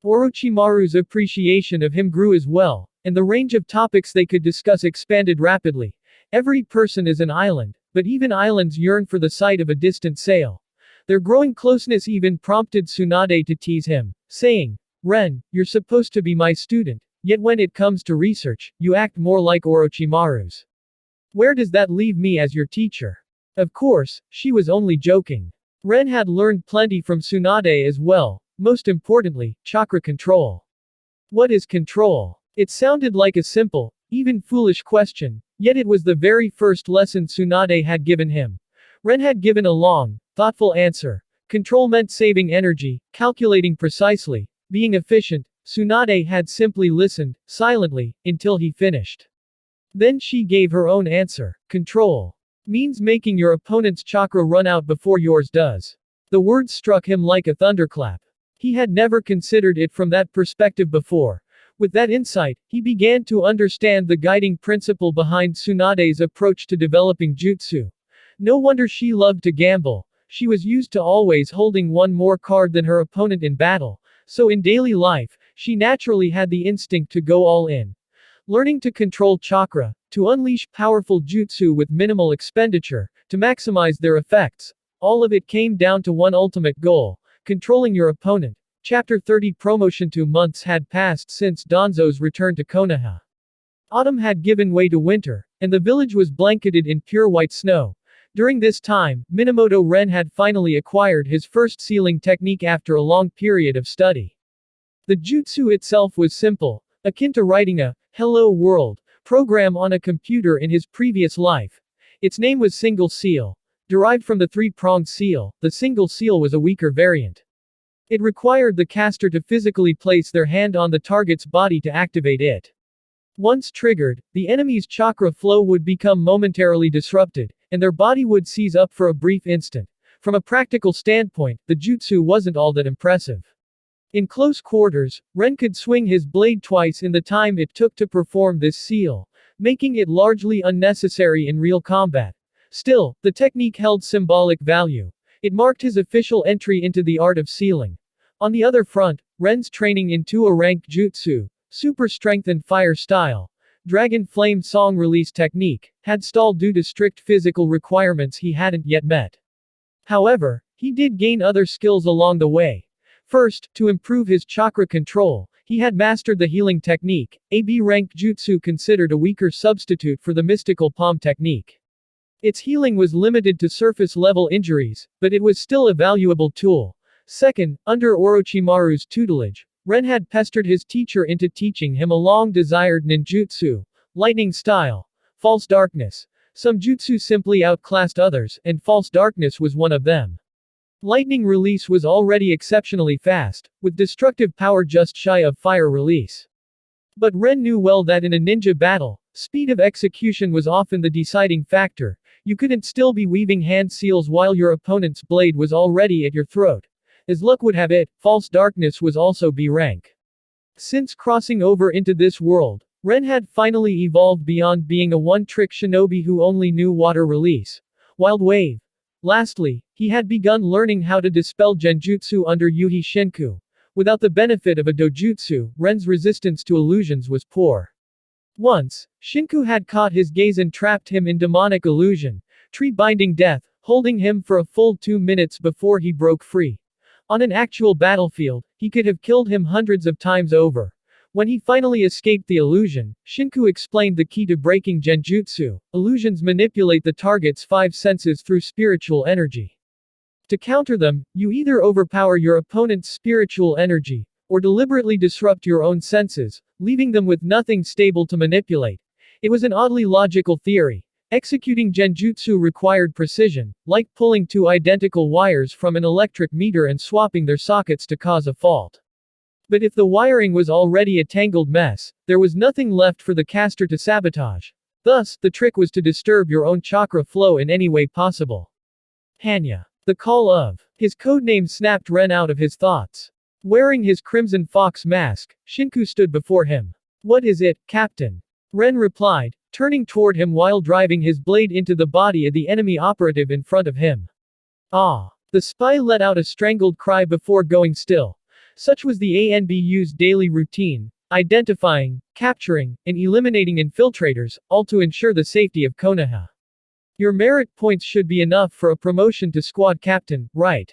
Orochimaru's appreciation of him grew as well, and the range of topics they could discuss expanded rapidly. Every person is an island, but even islands yearn for the sight of a distant sail. Their growing closeness even prompted Tsunade to tease him, saying, "Ren, you're supposed to be my student, yet when it comes to research, you act more like Orochimaru's. Where does that leave me as your teacher?" Of course, she was only joking. Ren had learned plenty from Tsunade as well, most importantly, chakra control. What is control? It sounded like a simple, even foolish question, yet it was the very first lesson Tsunade had given him. Ren had given a long, thoughtful answer. Control meant saving energy, calculating precisely, being efficient. Tsunade had simply listened, silently, until he finished. Then she gave her own answer. Control means making your opponent's chakra run out before yours does. The words struck him like a thunderclap. He had never considered it from that perspective before. With that insight, he began to understand the guiding principle behind Tsunade's approach to developing jutsu. No wonder she loved to gamble. She was used to always holding one more card than her opponent in battle, so in daily life, she naturally had the instinct to go all in. Learning to control chakra, to unleash powerful jutsu with minimal expenditure, to maximize their effects, all of it came down to one ultimate goal: controlling your opponent. Chapter 30 Promotion 2 months had passed since Danzo's return to Konoha. Autumn had given way to winter, and the village was blanketed in pure white snow. During this time, Minamoto Ren had finally acquired his first sealing technique after a long period of study. The jutsu itself was simple, akin to writing a "Hello World" program on a computer in his previous life. Its name was Single Seal. Derived from the three-pronged seal, the single seal was a weaker variant. It required the caster to physically place their hand on the target's body to activate it. Once triggered, the enemy's chakra flow would become momentarily disrupted, and their body would seize up for a brief instant. From a practical standpoint, the jutsu wasn't all that impressive. In close quarters, Ren could swing his blade twice in the time it took to perform this seal, making it largely unnecessary in real combat. Still, the technique held symbolic value. It marked his official entry into the art of sealing. On the other front, Ren's training in Tua rank jutsu, super strength and fire style, Dragon Flame song release technique, had stalled due to strict physical requirements he hadn't yet met. However, He did gain other skills along the way. First, to improve his chakra control, he had mastered the healing technique, a B-rank jutsu considered a weaker substitute for the mystical palm technique. Its healing was limited to surface-level injuries, but it was still a valuable tool. Second, under Orochimaru's tutelage, Ren had pestered his teacher into teaching him a long-desired ninjutsu, lightning style, false darkness. Some jutsu simply outclassed others, and false darkness was one of them. Lightning release was already exceptionally fast, with destructive power just shy of fire release. But Ren knew well that in a ninja battle, speed of execution was often the deciding factor. You couldn't still be weaving hand seals while your opponent's blade was already at your throat. As luck would have it, false darkness was also B rank. Since crossing over into this world, Ren had finally evolved beyond being a one-trick shinobi who only knew water release. Wild wave. Lastly, he had begun learning how to dispel genjutsu under Yuhi Shinku. Without the benefit of a dojutsu, Ren's resistance to illusions was poor. Once, Shinku had caught his gaze and trapped him in demonic illusion, tree-binding death, holding him for a full 2 minutes before he broke free. On an actual battlefield, he could have killed him hundreds of times over. When he finally escaped the illusion, Shinku explained the key to breaking genjutsu. Illusions manipulate the target's 5 senses through spiritual energy. To counter them, you either overpower your opponent's spiritual energy, or deliberately disrupt your own senses, leaving them with nothing stable to manipulate. It was an oddly logical theory. Executing genjutsu required precision, like pulling 2 identical wires from an electric meter and swapping their sockets to cause a fault. But if the wiring was already a tangled mess, there was nothing left for the caster to sabotage. Thus, the trick was to disturb your own chakra flow in any way possible. Hanya. The call of his codename snapped Ren out of his thoughts. Wearing his crimson fox mask, Shinku stood before him. What is it, Captain? Ren replied, turning toward him while driving his blade into the body of the enemy operative in front of him. Ah! The spy let out a strangled cry before going still. Such was the ANBU's daily routine, identifying, capturing, and eliminating infiltrators, all to ensure the safety of Konoha. Your merit points should be enough for a promotion to squad captain, right?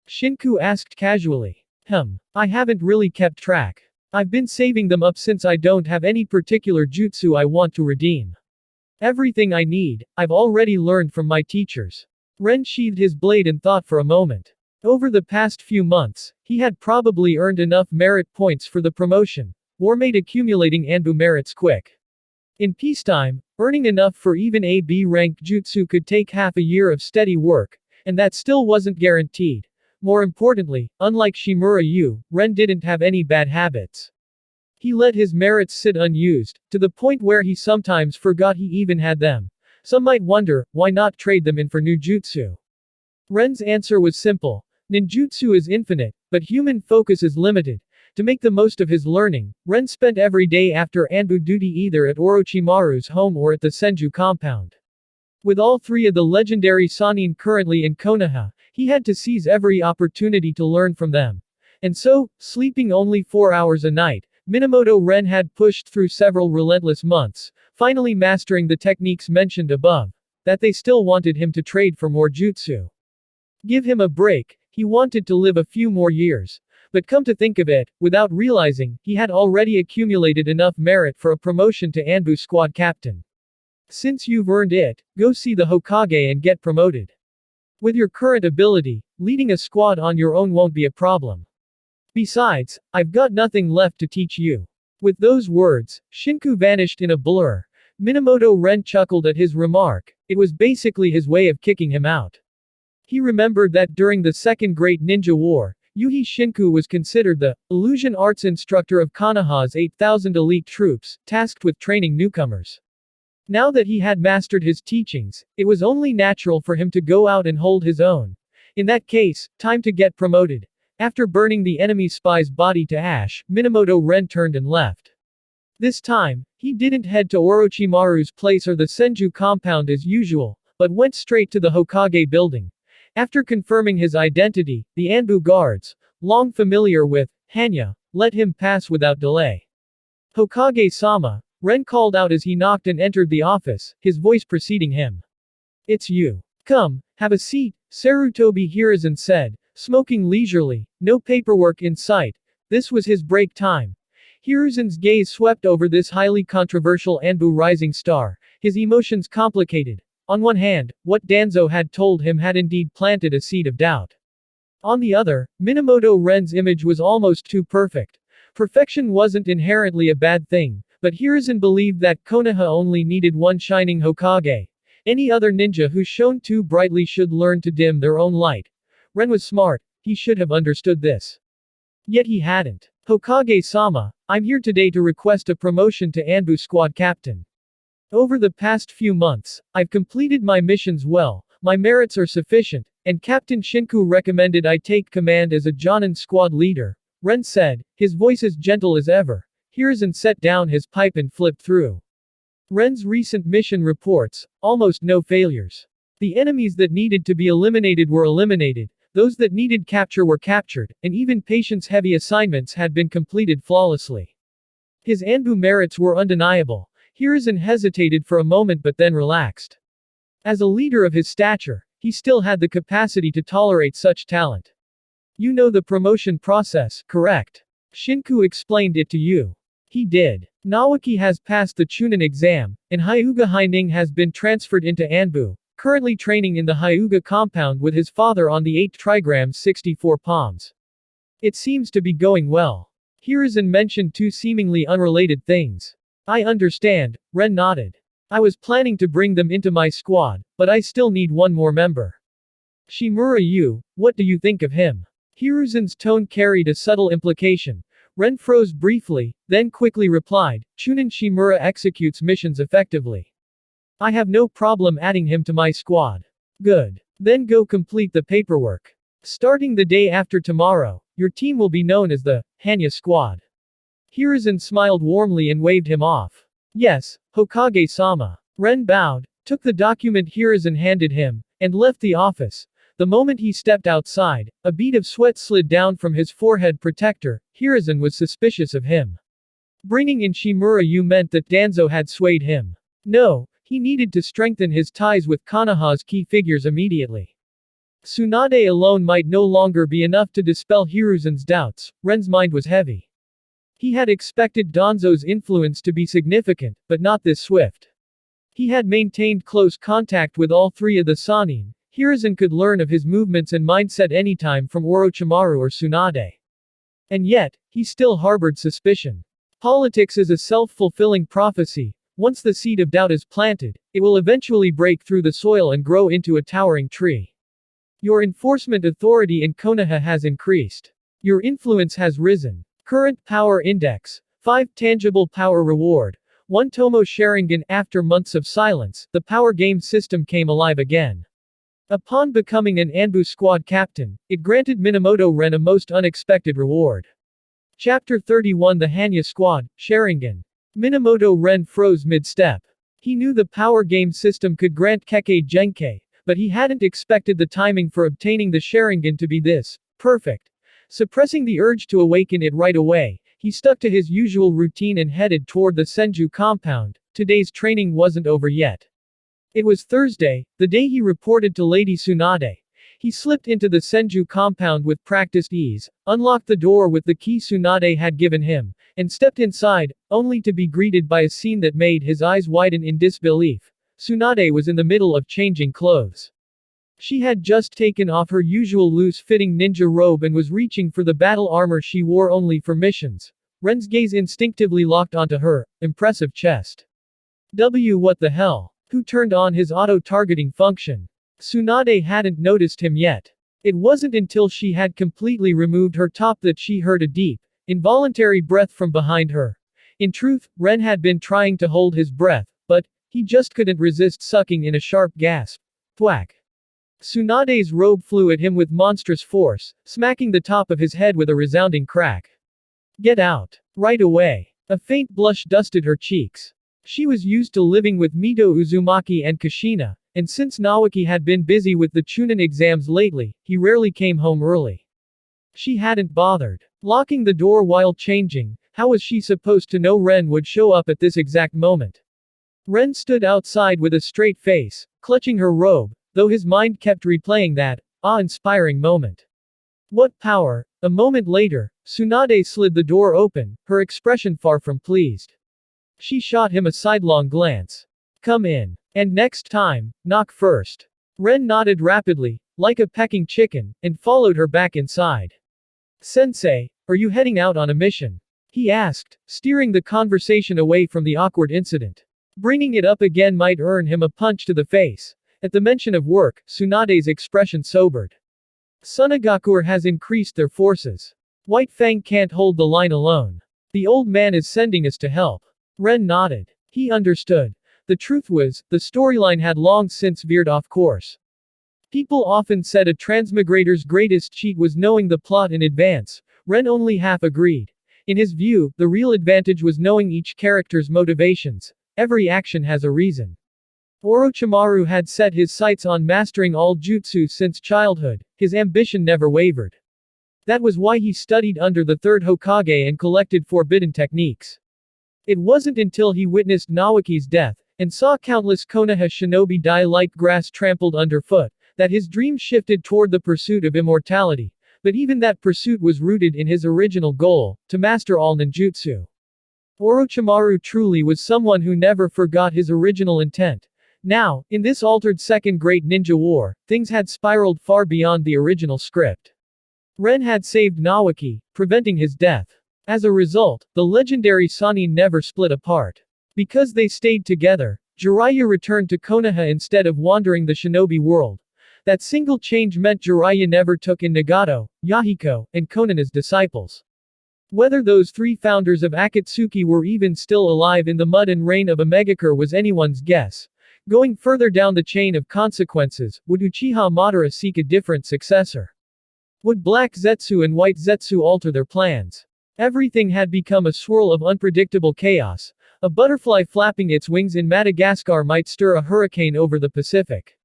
Shinku asked casually. I haven't really kept track. I've been saving them up since I don't have any particular jutsu I want to redeem. Everything I need, I've already learned from my teachers. Ren sheathed his blade and thought for a moment. Over the past few months, he had probably earned enough merit points for the promotion, or made accumulating Anbu merits quick. In peacetime, earning enough for even a B-rank jutsu could take half a year of steady work, and that still wasn't guaranteed. More importantly, unlike Shimura Yu, Ren didn't have any bad habits. He let his merits sit unused, to the point where he sometimes forgot he even had them. Some might wonder, why not trade them in for new jutsu? Ren's answer was simple. Ninjutsu is infinite, but human focus is limited. To make the most of his learning, Ren spent every day after Anbu duty either at Orochimaru's home or at the Senju compound. With all 3 of the legendary Sannin currently in Konoha, he had to seize every opportunity to learn from them. And so, sleeping only 4 hours a night, Minamoto Ren had pushed through several relentless months, finally mastering the techniques mentioned above. That they still wanted him to trade for more jutsu. Give him a break. He wanted to live a few more years. But come to think of it, without realizing, he had already accumulated enough merit for a promotion to Anbu squad captain. Since you've earned it, go see the Hokage and get promoted. With your current ability, leading a squad on your own won't be a problem. Besides, I've got nothing left to teach you. With those words, Shinku vanished in a blur. Minamoto Ren chuckled at his remark. It was basically his way of kicking him out. He remembered that during the Second Great Ninja War, Yuhi Shinku was considered the illusion arts instructor of Konoha's 8,000 elite troops, tasked with training newcomers. Now that he had mastered his teachings, it was only natural for him to go out and hold his own. In that case, time to get promoted. After burning the enemy spy's body to ash, Minamoto Ren turned and left. This time, he didn't head to Orochimaru's place or the Senju compound as usual, but went straight to the Hokage building. After confirming his identity, the Anbu guards, long familiar with Hanya, let him pass without delay. Hokage-sama, Ren called out as he knocked and entered the office, his voice preceding him. It's you. Come, have a seat, Sarutobi Hiruzen said, smoking leisurely, no paperwork in sight. This was his break time. Hiruzen's gaze swept over this highly controversial Anbu rising star, his emotions complicated. On one hand, what Danzo had told him had indeed planted a seed of doubt. On the other, Minamoto Ren's image was almost too perfect. Perfection wasn't inherently a bad thing, but Hiruzen believed that Konoha only needed one shining Hokage. Any other ninja who shone too brightly should learn to dim their own light. Ren was smart, he should have understood this. Yet he hadn't. Hokage-sama, I'm here today to request a promotion to Anbu squad captain. Over the past few months, I've completed my missions well, my merits are sufficient, and Captain Shinku recommended I take command as a Genin squad leader, Ren said, his voice as gentle as ever. Hiruzen set down his pipe and flipped through Ren's recent mission reports, almost no failures. The enemies that needed to be eliminated were eliminated, those that needed capture were captured, and even patience-heavy assignments had been completed flawlessly. His Anbu merits were undeniable. Hiruzen hesitated for a moment but then relaxed. As a leader of his stature, he still had the capacity to tolerate such talent. You know the promotion process, correct? Shinku explained it to you. He did. Nawaki has passed the Chunin exam, and Hyuga Haining has been transferred into Anbu, currently training in the Hyuga compound with his father on the 8 trigrams 64 palms. It seems to be going well. Hiruzen mentioned two seemingly unrelated things. I understand, Ren nodded. I was planning to bring them into my squad, but I still need one more member. Shimura Yu, what do you think of him? Hiruzen's tone carried a subtle implication. Ren froze briefly, then quickly replied, Chunin Shimura executes missions effectively. I have no problem adding him to my squad. Good. Then go complete the paperwork. Starting the day after tomorrow, your team will be known as the Hanya Squad. Hiruzen smiled warmly and waved him off. Yes, Hokage-sama. Ren bowed, took the document Hiruzen handed him, and left the office. The moment he stepped outside, a bead of sweat slid down from his forehead protector. Hiruzen was suspicious of him. Bringing in Shimura Yu meant that Danzo had swayed him. No, he needed to strengthen his ties with Konoha's key figures immediately. Tsunade alone might no longer be enough to dispel Hiruzen's doubts. Ren's mind was heavy. He had expected Danzo's influence to be significant, but not this swift. He had maintained close contact with all three of the Sannin. Hiruzen could learn of his movements and mindset anytime from Orochimaru or Tsunade. And yet, he still harbored suspicion. Politics is a self-fulfilling prophecy. Once the seed of doubt is planted, it will eventually break through the soil and grow into a towering tree. Your enforcement authority in Konoha has increased. Your influence has risen. Current Power Index. 5 Tangible Power Reward. 1 Tomo Sharingan. After months of silence, the power game system came alive again. Upon becoming an Anbu squad captain, it granted Minamoto Ren a most unexpected reward. Chapter 31 The Hanya Squad, Sharingan. Minamoto Ren froze mid-step. He knew the power game system could grant Kekkei Genkei, but he hadn't expected the timing for obtaining the Sharingan to be this perfect. Suppressing the urge to awaken it right away, he stuck to his usual routine and headed toward the Senju compound. Today's training wasn't over yet. It was Thursday, the day he reported to Lady Tsunade. He slipped into the Senju compound with practiced ease, unlocked the door with the key Tsunade had given him, and stepped inside, only to be greeted by a scene that made his eyes widen in disbelief. Tsunade was in the middle of changing clothes. She had just taken off her usual loose-fitting ninja robe and was reaching for the battle armor she wore only for missions. Ren's gaze instinctively locked onto her impressive chest. What the hell? Who turned on his auto-targeting function? Tsunade hadn't noticed him yet. It wasn't until she had completely removed her top that she heard a deep, involuntary breath from behind her. In truth, Ren had been trying to hold his breath, but he just couldn't resist sucking in a sharp gasp. Thwack. Tsunade's robe flew at him with monstrous force, smacking the top of his head with a resounding crack. Get out. Right away. A faint blush dusted her cheeks. She was used to living with Mito Uzumaki and Kushina, and since Nawaki had been busy with the Chunin exams lately, he rarely came home early. She hadn't bothered locking the door while changing. How was she supposed to know Ren would show up at this exact moment? Ren stood outside with a straight face, clutching her robe, though his mind kept replaying that awe-inspiring moment. What power! A moment later, Tsunade slid the door open, her expression far from pleased. She shot him a sidelong glance. Come in. And next time, knock first. Ren nodded rapidly, like a pecking chicken, and followed her back inside. Sensei, are you heading out on a mission? He asked, steering the conversation away from the awkward incident. Bringing it up again might earn him a punch to the face. At the mention of work, Tsunade's expression sobered. Sunagakur has increased their forces. White Fang can't hold the line alone. The old man is sending us to help. Ren nodded. He understood. The truth was, the storyline had long since veered off course. People often said a transmigrator's greatest cheat was knowing the plot in advance. Ren only half agreed. In his view, the real advantage was knowing each character's motivations. Every action has a reason. Orochimaru had set his sights on mastering all jutsu since childhood. His ambition never wavered. That was why he studied under the third Hokage and collected forbidden techniques. It wasn't until he witnessed Naoki's death, and saw countless Konoha shinobi die like grass trampled underfoot, that his dream shifted toward the pursuit of immortality. But even that pursuit was rooted in his original goal, to master all ninjutsu. Orochimaru truly was someone who never forgot his original intent. Now, in this altered Second Great Ninja War, things had spiraled far beyond the original script. Ren had saved Naoki, preventing his death. As a result, the legendary Sannin never split apart. Because they stayed together, Jiraiya returned to Konoha instead of wandering the shinobi world. That single change meant Jiraiya never took in Nagato, Yahiko, and Konan as disciples. Whether those three founders of Akatsuki were even still alive in the mud and rain of a Megakure was anyone's guess. Going further down the chain of consequences, would Uchiha Madara seek a different successor? Would Black Zetsu and White Zetsu alter their plans? Everything had become a swirl of unpredictable chaos. A butterfly flapping its wings in Madagascar might stir a hurricane over the Pacific.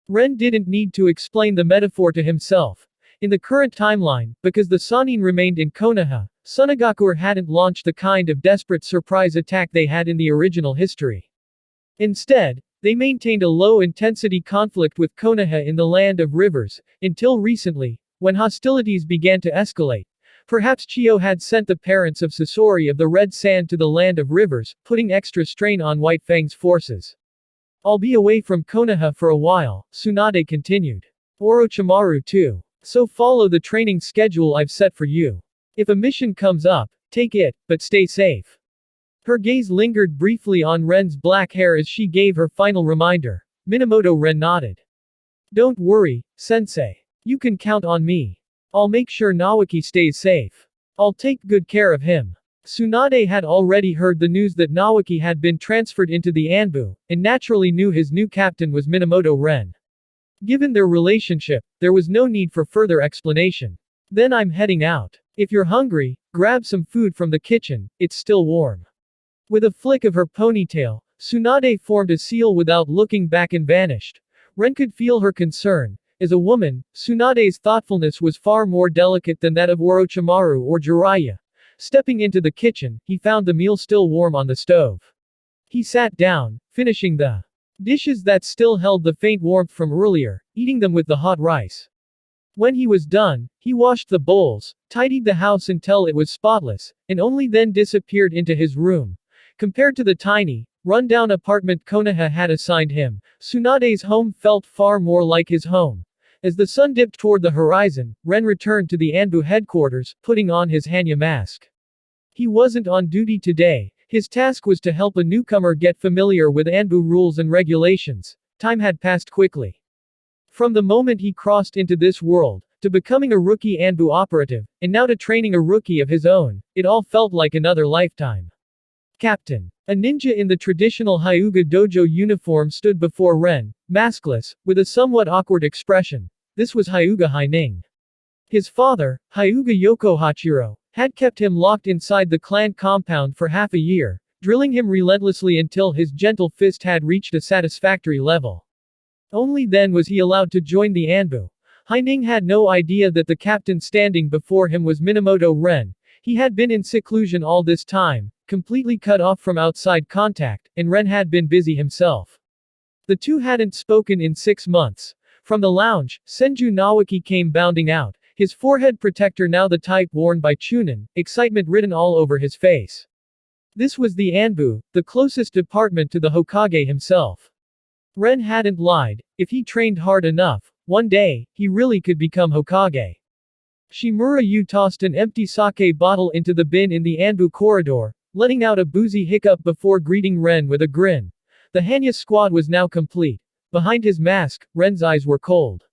Ren didn't need to explain the metaphor to himself. In the current timeline, because the Sannin remained in Konoha, Sunagakur hadn't launched the kind of desperate surprise attack they had in the original history. Instead, they maintained a low-intensity conflict with Konoha in the Land of Rivers, until recently, when hostilities began to escalate. Perhaps Chiyo had sent the parents of Sasori of the Red Sand to the Land of Rivers, putting extra strain on White Fang's forces. I'll be away from Konoha for a while, Tsunade continued. Orochimaru too. So follow the training schedule I've set for you. If a mission comes up, take it, but stay safe. Her gaze lingered briefly on Ren's black hair as she gave her final reminder. Minamoto Ren nodded. Don't worry, sensei. You can count on me. I'll make sure Naoki stays safe. I'll take good care of him. Tsunade had already heard the news that Naoki had been transferred into the Anbu, and naturally knew his new captain was Minamoto Ren. Given their relationship, there was no need for further explanation. Then I'm heading out. If you're hungry, grab some food from the kitchen, it's still warm. With a flick of her ponytail, Tsunade formed a seal without looking back and vanished. Ren could feel her concern. As a woman, Tsunade's thoughtfulness was far more delicate than that of Orochimaru or Jiraiya. Stepping into the kitchen, he found the meal still warm on the stove. He sat down, finishing the dishes that still held the faint warmth from earlier, eating them with the hot rice. When he was done, he washed the bowls, tidied the house until it was spotless, and only then disappeared into his room. Compared to the tiny, run-down apartment Konoha had assigned him, Tsunade's home felt far more like his home. As the sun dipped toward the horizon, Ren returned to the Anbu headquarters, putting on his Hanya mask. He wasn't on duty today. His task was to help a newcomer get familiar with Anbu rules and regulations. Time had passed quickly. From the moment he crossed into this world, to becoming a rookie Anbu operative, and now to training a rookie of his own, it all felt like another lifetime. Captain. A ninja in the traditional Hyuga dojo uniform stood before Ren, maskless, with a somewhat awkward expression. This was Hyuga Haining. His father, Hyuga Yokohachiro, had kept him locked inside the clan compound for half a year, drilling him relentlessly until his gentle fist had reached a satisfactory level. Only then was he allowed to join the Anbu. Haining had no idea that the captain standing before him was Minamoto Ren. He had been in seclusion all this time, completely cut off from outside contact, and Ren had been busy himself. The two hadn't spoken in 6 months. From the lounge, Senju Nawaki came bounding out, his forehead protector now the type worn by Chunin, excitement written all over his face. This was the Anbu, the closest department to the Hokage himself. Ren hadn't lied. If he trained hard enough, one day, he really could become Hokage. Shimura Yu tossed an empty sake bottle into the bin in the Anbu corridor, letting out a boozy hiccup before greeting Ren with a grin. The Hanya squad was now complete. Behind his mask, Ren's eyes were cold.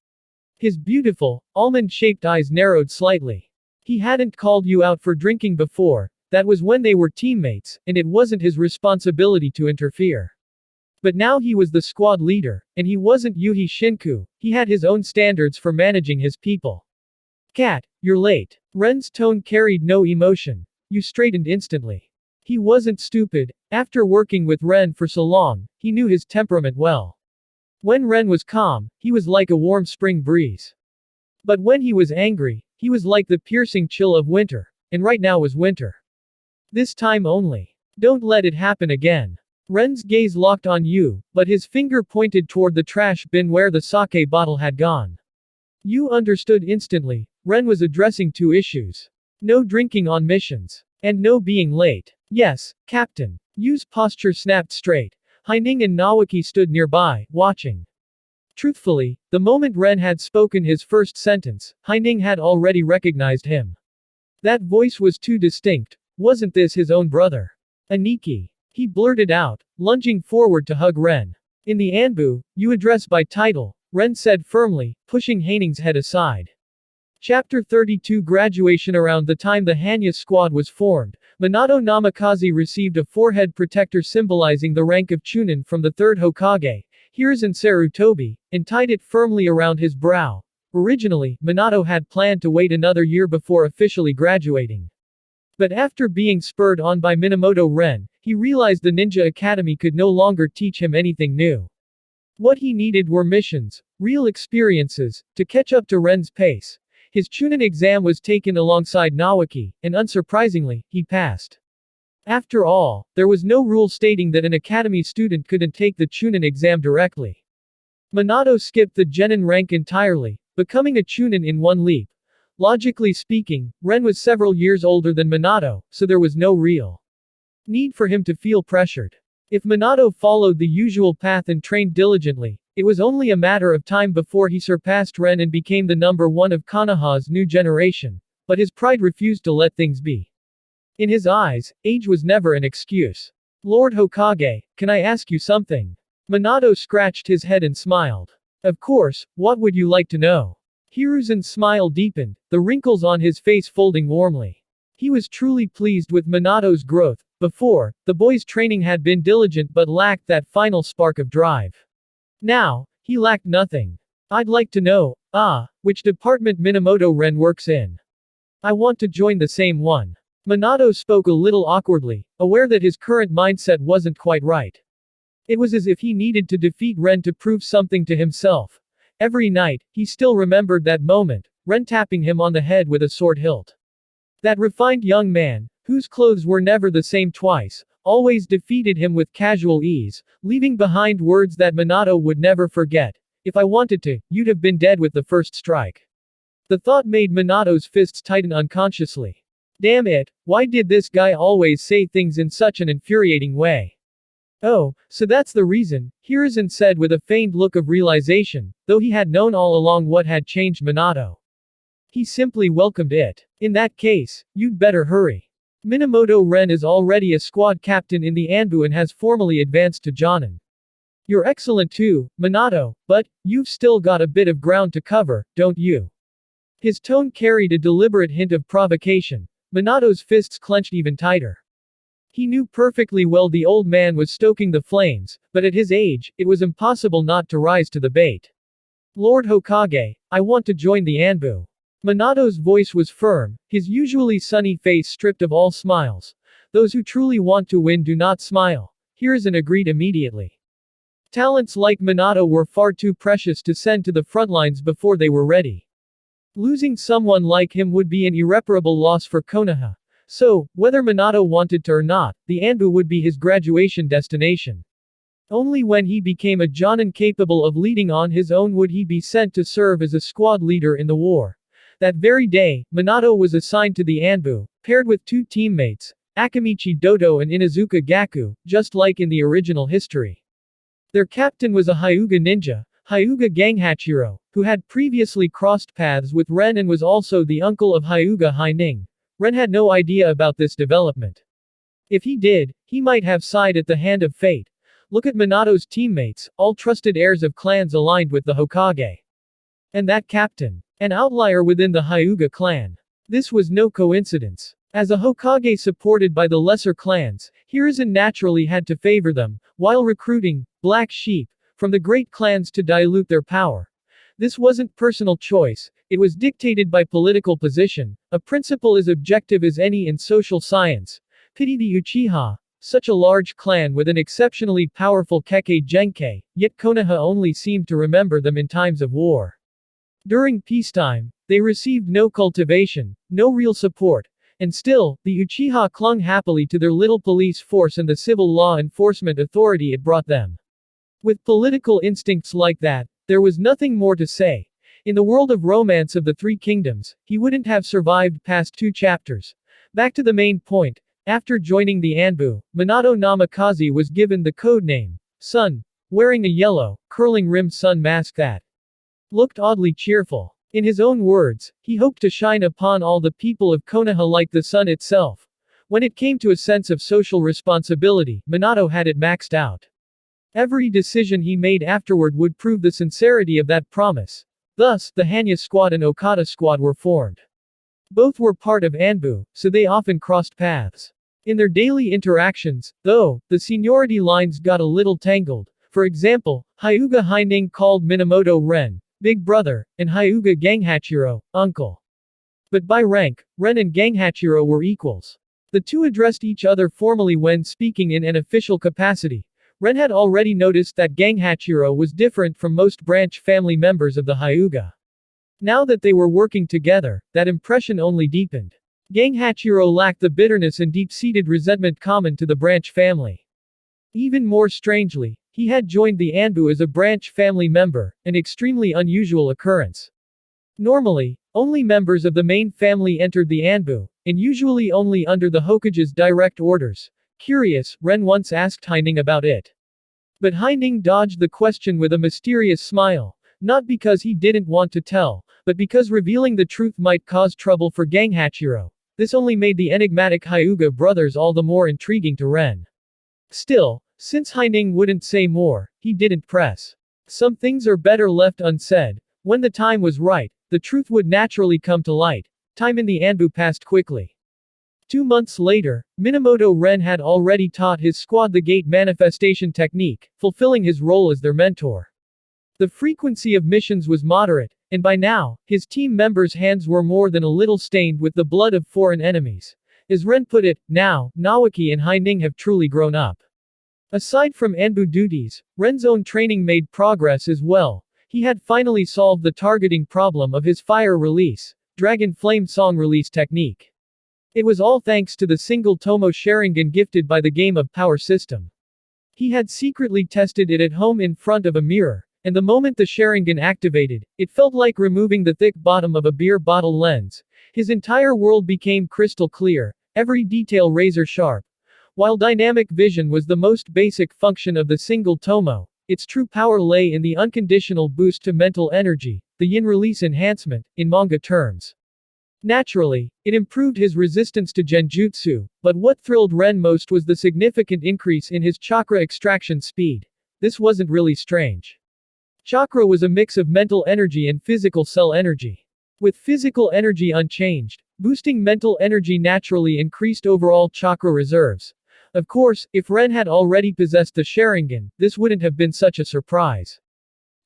His beautiful, almond-shaped eyes narrowed slightly. He hadn't called you out for drinking before, that was when they were teammates, and it wasn't his responsibility to interfere. But now he was the squad leader, and he wasn't Yuhi Shinku, he had his own standards for managing his people. Cat, you're late. Ren's tone carried no emotion. You straightened instantly. He wasn't stupid. After working with Ren for so long, he knew his temperament well. When Ren was calm, he was like a warm spring breeze. But when he was angry, he was like the piercing chill of winter, and right now was winter. This time only. Don't let it happen again. Ren's gaze locked on you, but his finger pointed toward the trash bin where the sake bottle had gone. You understood instantly. Ren was addressing two issues. No drinking on missions. And no being late. Yes, Captain. Yu's posture snapped straight. Haining and Nawaki stood nearby, watching. Truthfully, the moment Ren had spoken his first sentence, Haining had already recognized him. That voice was too distinct. Wasn't this his own brother? Aniki. He blurted out, lunging forward to hug Ren. In the Anbu, you address by title, Ren said firmly, pushing Haining's head aside. Chapter 32 Graduation. Around the time the Hanya squad was formed, Minato Namikaze received a forehead protector symbolizing the rank of Chunin from the third Hokage, Hiruzen Sarutobi, and tied it firmly around his brow. Originally, Minato had planned to wait another year before officially graduating. But after being spurred on by Minamoto Ren, he realized the Ninja Academy could no longer teach him anything new. What he needed were missions, real experiences, to catch up to Ren's pace. His Chunin exam was taken alongside Nawaki, and unsurprisingly, he passed. After all, there was no rule stating that an academy student couldn't take the Chunin exam directly. Minato skipped the Genin rank entirely, becoming a Chunin in one leap. Logically speaking, Ren was several years older than Minato, so there was no real need for him to feel pressured. If Minato followed the usual path and trained diligently, it was only a matter of time before he surpassed Ren and became the number one of Konoha's new generation. But his pride refused to let things be. In his eyes, age was never an excuse. Lord Hokage, can I ask you something? Minato scratched his head and smiled. Of course, what would you like to know? Hiruzen's smile deepened, the wrinkles on his face folding warmly. He was truly pleased with Minato's growth. Before, the boy's training had been diligent but lacked that final spark of drive. Now, he lacked nothing. I'd like to know, which department Minamoto Ren works in. I want to join the same one. Minato spoke a little awkwardly, aware that his current mindset wasn't quite right. It was as if he needed to defeat Ren to prove something to himself. Every night, he still remembered that moment, Ren tapping him on the head with a sword hilt. That refined young man, whose clothes were never the same twice, always defeated him with casual ease, leaving behind words that Minato would never forget. If I wanted to, you'd have been dead with the first strike. The thought made Minato's fists tighten unconsciously. Damn it, why did this guy always say things in such an infuriating way? Oh, so that's the reason, Hiruzen said with a feigned look of realization, though he had known all along what had changed Minato. He simply welcomed it. In that case, you'd better hurry. Minamoto Ren is already a squad captain in the Anbu and has formally advanced to Genin. You're excellent too, Minato, but you've still got a bit of ground to cover, don't you? His tone carried a deliberate hint of provocation. Minato's fists clenched even tighter. He knew perfectly well the old man was stoking the flames, but at his age, it was impossible not to rise to the bait. Lord Hokage, I want to join the Anbu. Minato's voice was firm, his usually sunny face stripped of all smiles. Those who truly want to win do not smile. Hiruzen agreed immediately. Talents like Minato were far too precious to send to the front lines before they were ready. Losing someone like him would be an irreparable loss for Konoha. So, whether Minato wanted to or not, the Anbu would be his graduation destination. Only when he became a Genin capable of leading on his own would he be sent to serve as a squad leader in the war. That very day, Minato was assigned to the Anbu, paired with two teammates, Akamichi Dodo and Inazuka Gaku, just like in the original history. Their captain was a Hyuga ninja, Hyuga Ganghachiro, who had previously crossed paths with Ren and was also the uncle of Hyuga Haining. Ren had no idea about this development. If he did, he might have sighed at the hand of fate. Look at Minato's teammates, all trusted heirs of clans aligned with the Hokage. And that captain. An outlier within the Hyuga clan. This was no coincidence. As a Hokage supported by the lesser clans, Hiruzen naturally had to favor them, while recruiting black sheep from the great clans to dilute their power. This wasn't personal choice, it was dictated by political position, a principle as objective as any in social science. Pity the Uchiha, such a large clan with an exceptionally powerful Kekkei Genkei, yet Konoha only seemed to remember them in times of war. During peacetime, they received no cultivation, no real support, and still, the Uchiha clung happily to their little police force and the civil law enforcement authority it brought them. With political instincts like that, there was nothing more to say. In the world of romance of the Three Kingdoms, he wouldn't have survived past 2 chapters. Back to the main point. After joining the Anbu, Minato Namikaze was given the code name, Sun, wearing a yellow, curling rimmed sun mask that looked oddly cheerful. In his own words, he hoped to shine upon all the people of Konoha like the sun itself. When it came to a sense of social responsibility, Minato had it maxed out. Every decision he made afterward would prove the sincerity of that promise. Thus, the Hanya squad and Okada squad were formed. Both were part of Anbu, so they often crossed paths. In their daily interactions, though, the seniority lines got a little tangled. For example, Hyuga Haining called Minamoto Ren, big brother, and Hyuga Ganghachiro, uncle. But by rank, Ren and Ganghachiro were equals. The two addressed each other formally when speaking in an official capacity. Ren had already noticed that Ganghachiro was different from most branch family members of the Hyuga. Now that they were working together, that impression only deepened. Ganghachiro lacked the bitterness and deep-seated resentment common to the branch family. Even more strangely, he had joined the Anbu as a branch family member, an extremely unusual occurrence. Normally, only members of the main family entered the Anbu, and usually only under the Hokage's direct orders. Curious, Ren once asked Haining about it. But Haining dodged the question with a mysterious smile, not because he didn't want to tell, but because revealing the truth might cause trouble for Ganghachiro. This only made the enigmatic Hyuga brothers all the more intriguing to Ren. Still, since Haining wouldn't say more, he didn't press. Some things are better left unsaid. When the time was right, the truth would naturally come to light. Time in the Anbu passed quickly. 2 months later, Minamoto Ren had already taught his squad the gate manifestation technique, fulfilling his role as their mentor. The frequency of missions was moderate, and by now, his team members' hands were more than a little stained with the blood of foreign enemies. As Ren put it, now, Nawaki and Haining have truly grown up. Aside from Anbu duties, Ren's own training made progress as well. He had finally solved the targeting problem of his fire release, Dragon Flame Song release technique. It was all thanks to the single Tomo Sharingan gifted by the Game of Power system. He had secretly tested it at home in front of a mirror, and the moment the Sharingan activated, it felt like removing the thick bottom of a beer bottle lens. His entire world became crystal clear, every detail razor sharp. While dynamic vision was the most basic function of the single Tomo, its true power lay in the unconditional boost to mental energy, the yin release enhancement, in manga terms. Naturally, it improved his resistance to genjutsu, but what thrilled Ren most was the significant increase in his chakra extraction speed. This wasn't really strange. Chakra was a mix of mental energy and physical cell energy. With physical energy unchanged, boosting mental energy naturally increased overall chakra reserves. Of course, if Ren had already possessed the Sharingan, this wouldn't have been such a surprise.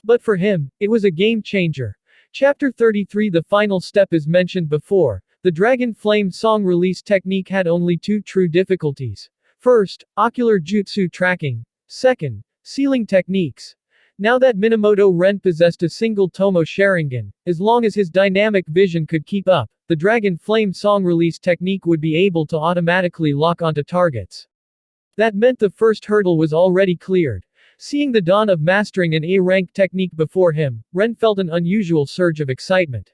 But for him, it was a game changer. Chapter 33. The final step is mentioned before. The Dragon Flame Song release technique had only 2 true difficulties. First, ocular jutsu tracking. Second, sealing techniques. Now that Minamoto Ren possessed a single Tomo Sharingan, as long as his dynamic vision could keep up, the Dragon Flame Song release technique would be able to automatically lock onto targets. That meant the first hurdle was already cleared. Seeing the dawn of mastering an A-rank technique before him, Ren felt an unusual surge of excitement.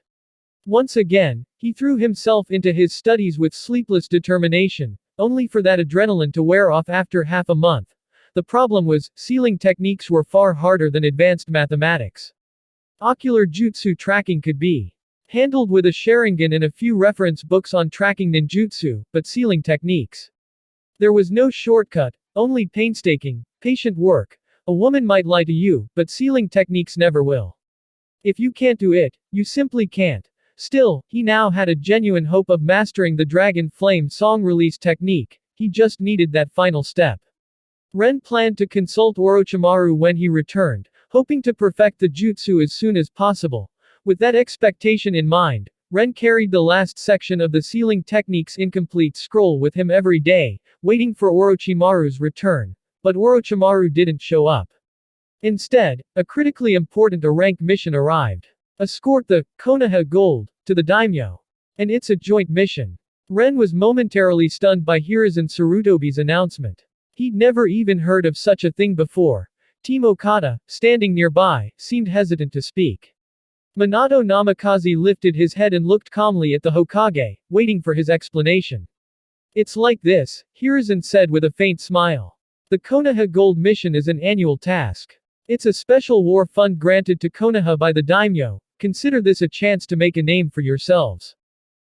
Once again, he threw himself into his studies with sleepless determination, only for that adrenaline to wear off after half a month. The problem was, sealing techniques were far harder than advanced mathematics. Ocular jutsu tracking could be handled with a Sharingan and a few reference books on tracking ninjutsu, but sealing techniques. There was no shortcut, only painstaking, patient work. A woman might lie to you, but sealing techniques never will. If you can't do it, you simply can't. Still, he now had a genuine hope of mastering the Dragon Flame song release technique. He just needed that final step. Ren planned to consult Orochimaru when he returned, hoping to perfect the jutsu as soon as possible. With that expectation in mind, Ren carried the last section of the sealing technique's incomplete scroll with him every day, waiting for Orochimaru's return. But Orochimaru didn't show up. Instead, a critically important A-rank mission arrived. Escort the Konoha Gold to the daimyo. And it's a joint mission. Ren was momentarily stunned by Hiruzen Sarutobi's announcement. He'd never even heard of such a thing before. Team Okada, standing nearby, seemed hesitant to speak. Minato Namikaze lifted his head and looked calmly at the Hokage, waiting for his explanation. It's like this, Hiruzen said with a faint smile. The Konoha Gold mission is an annual task. It's a special war fund granted to Konoha by the daimyo. Consider this a chance to make a name for yourselves.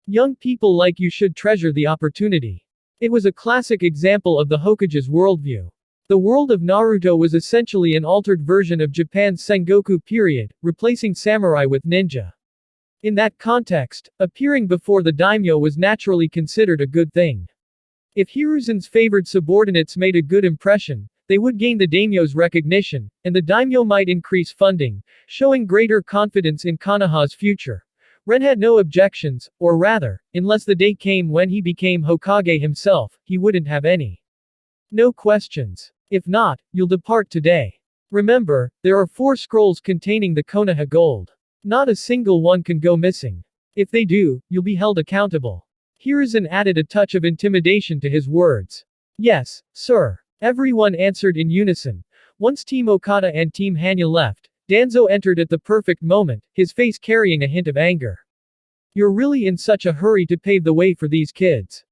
Young people like you should treasure the opportunity. It was a classic example of the Hokage's worldview. The world of Naruto was essentially an altered version of Japan's Sengoku period, replacing samurai with ninja. In that context, appearing before the daimyo was naturally considered a good thing. If Hiruzen's favored subordinates made a good impression, they would gain the daimyo's recognition, and the daimyo might increase funding, showing greater confidence in Konoha's future. Ren had no objections, or rather, unless the day came when he became Hokage himself, he wouldn't have any. No questions. If not, you'll depart today. Remember, there are 4 scrolls containing the Konoha Gold. Not a single one can go missing. If they do, you'll be held accountable. Hiruzen added a touch of intimidation to his words. Yes, sir. Everyone answered in unison. Once Team Okada and Team Hanya left, Danzo entered at the perfect moment, his face carrying a hint of anger. You're really in such a hurry to pave the way for these kids.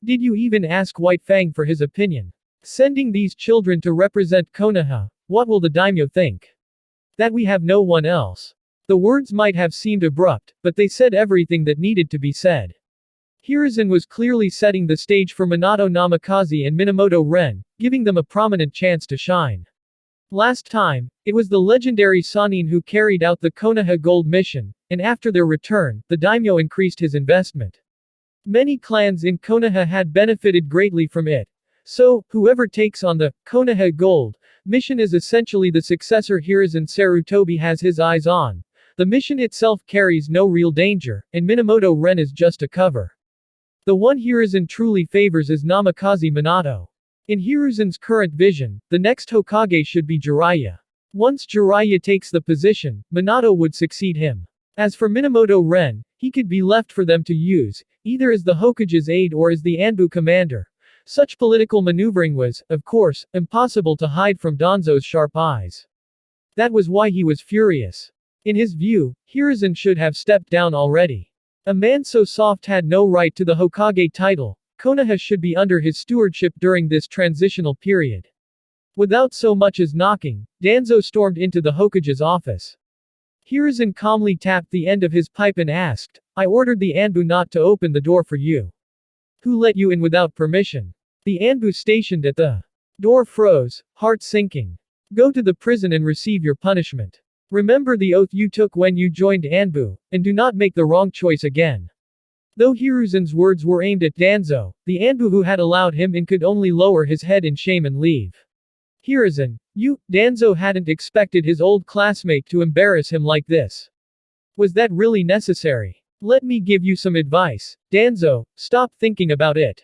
Did you even ask White Fang for his opinion? Sending these children to represent Konoha, what will the daimyo think? That we have no one else. The words might have seemed abrupt, but they said everything that needed to be said. Hiruzen was clearly setting the stage for Minato Namikaze and Minamoto Ren, giving them a prominent chance to shine. Last time, it was the legendary Sannin who carried out the Konoha Gold mission, and after their return, the daimyo increased his investment. Many clans in Konoha had benefited greatly from it. So, whoever takes on the Konoha Gold mission is essentially the successor Hiruzen Sarutobi has his eyes on. The mission itself carries no real danger, and Minamoto Ren is just a cover. The one Hiruzen truly favors is Namikaze Minato. In Hiruzen's current vision, the next Hokage should be Jiraiya. Once Jiraiya takes the position, Minato would succeed him. As for Minamoto Ren, he could be left for them to use, either as the Hokage's aide or as the Anbu commander. Such political maneuvering was, of course, impossible to hide from Danzo's sharp eyes. That was why he was furious. In his view, Hiruzen should have stepped down already. A man so soft had no right to the Hokage title. Konoha should be under his stewardship during this transitional period. Without so much as knocking, Danzo stormed into the Hokage's office. Hiruzen calmly tapped the end of his pipe and asked, I ordered the Anbu not to open the door for you. Who let you in without permission? The Anbu stationed at the door froze, heart sinking. Go to the prison and receive your punishment. Remember the oath you took when you joined Anbu, and do not make the wrong choice again. Though Hiruzen's words were aimed at Danzo, the Anbu who had allowed him in could only lower his head in shame and leave. Hiruzen, you, Danzo hadn't expected his old classmate to embarrass him like this. Was that really necessary? Let me give you some advice, Danzo, stop thinking about it.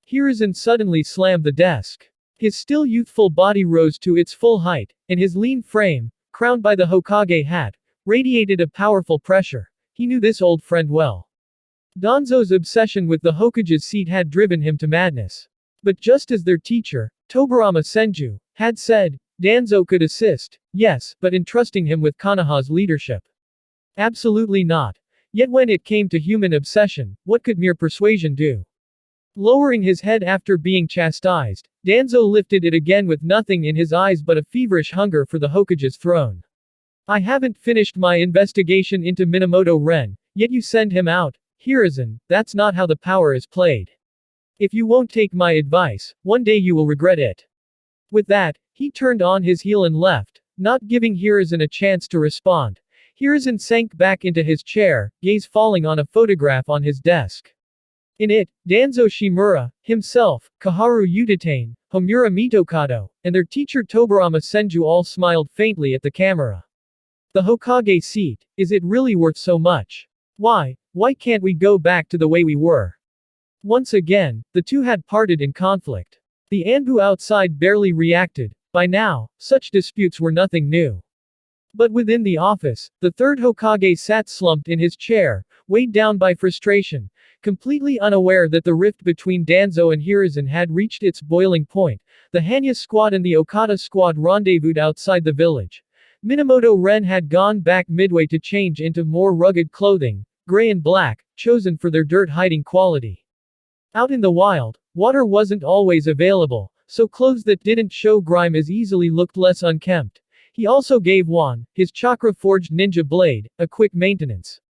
Hiruzen suddenly slammed the desk. His still youthful body rose to its full height, and his lean frame, crowned by the Hokage hat, radiated a powerful pressure. He knew this old friend well. Danzo's obsession with the Hokage's seat had driven him to madness. But just as their teacher, Tobirama Senju, had said, Danzo could assist, yes, but entrusting him with Konoha's leadership? Absolutely not. Yet when it came to human obsession, what could mere persuasion do? Lowering his head after being chastised, Danzo lifted it again with nothing in his eyes but a feverish hunger for the Hokage's throne. I haven't finished my investigation into Minamoto Ren, yet you send him out, Hiruzen. That's not how the power is played. If you won't take my advice, one day you will regret it. With that, he turned on his heel and left, not giving Hiruzen a chance to respond. Hiruzen sank back into his chair, gaze falling on a photograph on his desk. In it, Danzo Shimura, himself, Kaharu Utatane, Homura Mitokado, and their teacher Tobarama Senju all smiled faintly at the camera. The Hokage seat, is it really worth so much? Why can't we go back to the way we were? Once again, the two had parted in conflict. The Anbu outside barely reacted. By now, such disputes were nothing new. But within the office, the third Hokage sat slumped in his chair, weighed down by frustration, completely unaware that the rift between Danzo and Hiruzen had reached its boiling point. The Hanya squad and the Okada squad rendezvoused outside the village. Minamoto Ren had gone back midway to change into more rugged clothing, gray and black, chosen for their dirt-hiding quality. Out in the wild, water wasn't always available, so clothes that didn't show grime as easily looked less unkempt. He also gave Wan, his chakra-forged ninja blade, a quick maintenance.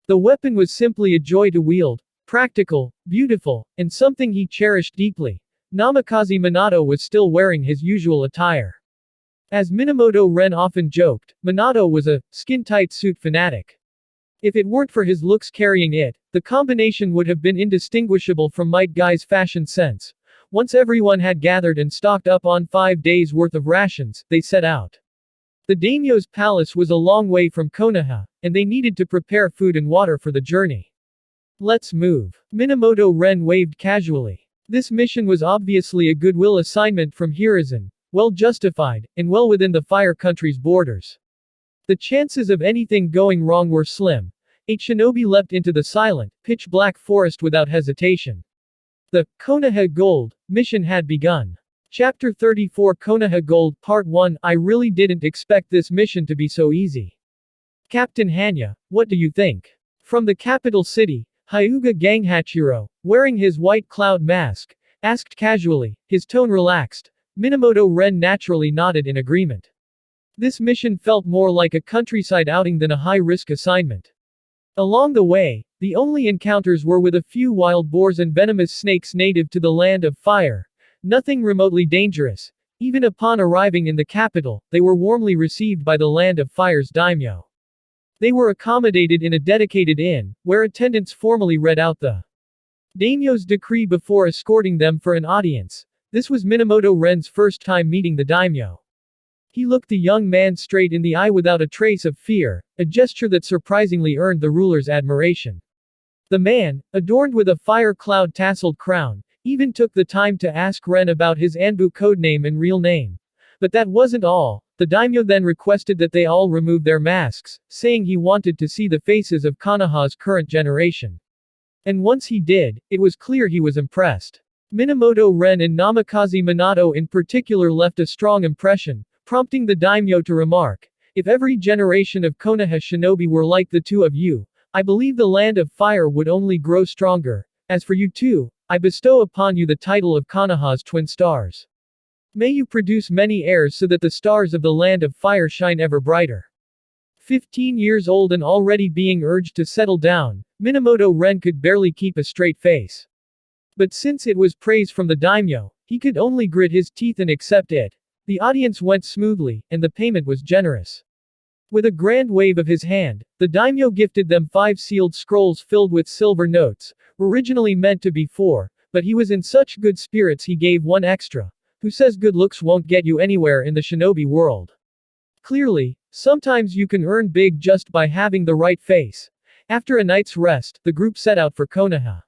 The weapon was simply a joy to wield, practical, beautiful, and something he cherished deeply. Namikaze Minato was still wearing his usual attire. As Minamoto Ren often joked, Minato was a skin-tight suit fanatic. If it weren't for his looks carrying it, the combination would have been indistinguishable from Might Guy's fashion sense. Once everyone had gathered and stocked up on 5 days' worth of rations, they set out. The daimyo's palace was a long way from Konoha, and they needed to prepare food and water for the journey. Let's move. Minamoto Ren waved casually. This mission was obviously a goodwill assignment from Hiruzen, well justified, and well within the Fire Country's borders. The chances of anything going wrong were slim. 8 shinobi leapt into the silent, pitch-black forest without hesitation. The Konoha Gold mission had begun. Chapter 34 Konoha Gold Part 1 I really didn't expect this mission to be so easy. Captain Hanya, what do you think? From the capital city, Hyuga Ganghachiro, wearing his white cloud mask, asked casually, his tone relaxed. Minamoto Ren naturally nodded in agreement. This mission felt more like a countryside outing than a high-risk assignment. Along the way, the only encounters were with a few wild boars and venomous snakes native to the Land of Fire. Nothing remotely dangerous. Even upon arriving in the capital, they were warmly received by the Land of Fire's daimyo. They were accommodated in a dedicated inn, where attendants formally read out the daimyo's decree before escorting them for an audience. This was Minamoto Ren's first time meeting the daimyo. He looked the young man straight in the eye without a trace of fear, a gesture that surprisingly earned the ruler's admiration. The man, adorned with a fire cloud tasseled crown, even took the time to ask Ren about his Anbu codename and real name. But that wasn't all. The daimyo then requested that they all remove their masks, saying he wanted to see the faces of Konoha's current generation. And once he did, it was clear he was impressed. Minamoto Ren and Namikaze Minato in particular left a strong impression, prompting the daimyo to remark, if every generation of Konoha shinobi were like the two of you, I believe the Land of Fire would only grow stronger. As for you two, I bestow upon you the title of Konoha's twin stars. May you produce many heirs so that the stars of the Land of Fire shine ever brighter. 15 years old and already being urged to settle down, Minamoto Ren could barely keep a straight face. But since it was praise from the daimyo, he could only grit his teeth and accept it. The audience went smoothly, and the payment was generous. With a grand wave of his hand, the daimyo gifted them 5 sealed scrolls filled with silver notes, originally meant to be 4, but he was in such good spirits he gave 1 extra. Who says good looks won't get you anywhere in the shinobi world? Clearly, sometimes you can earn big just by having the right face. After a night's rest, the group set out for Konoha.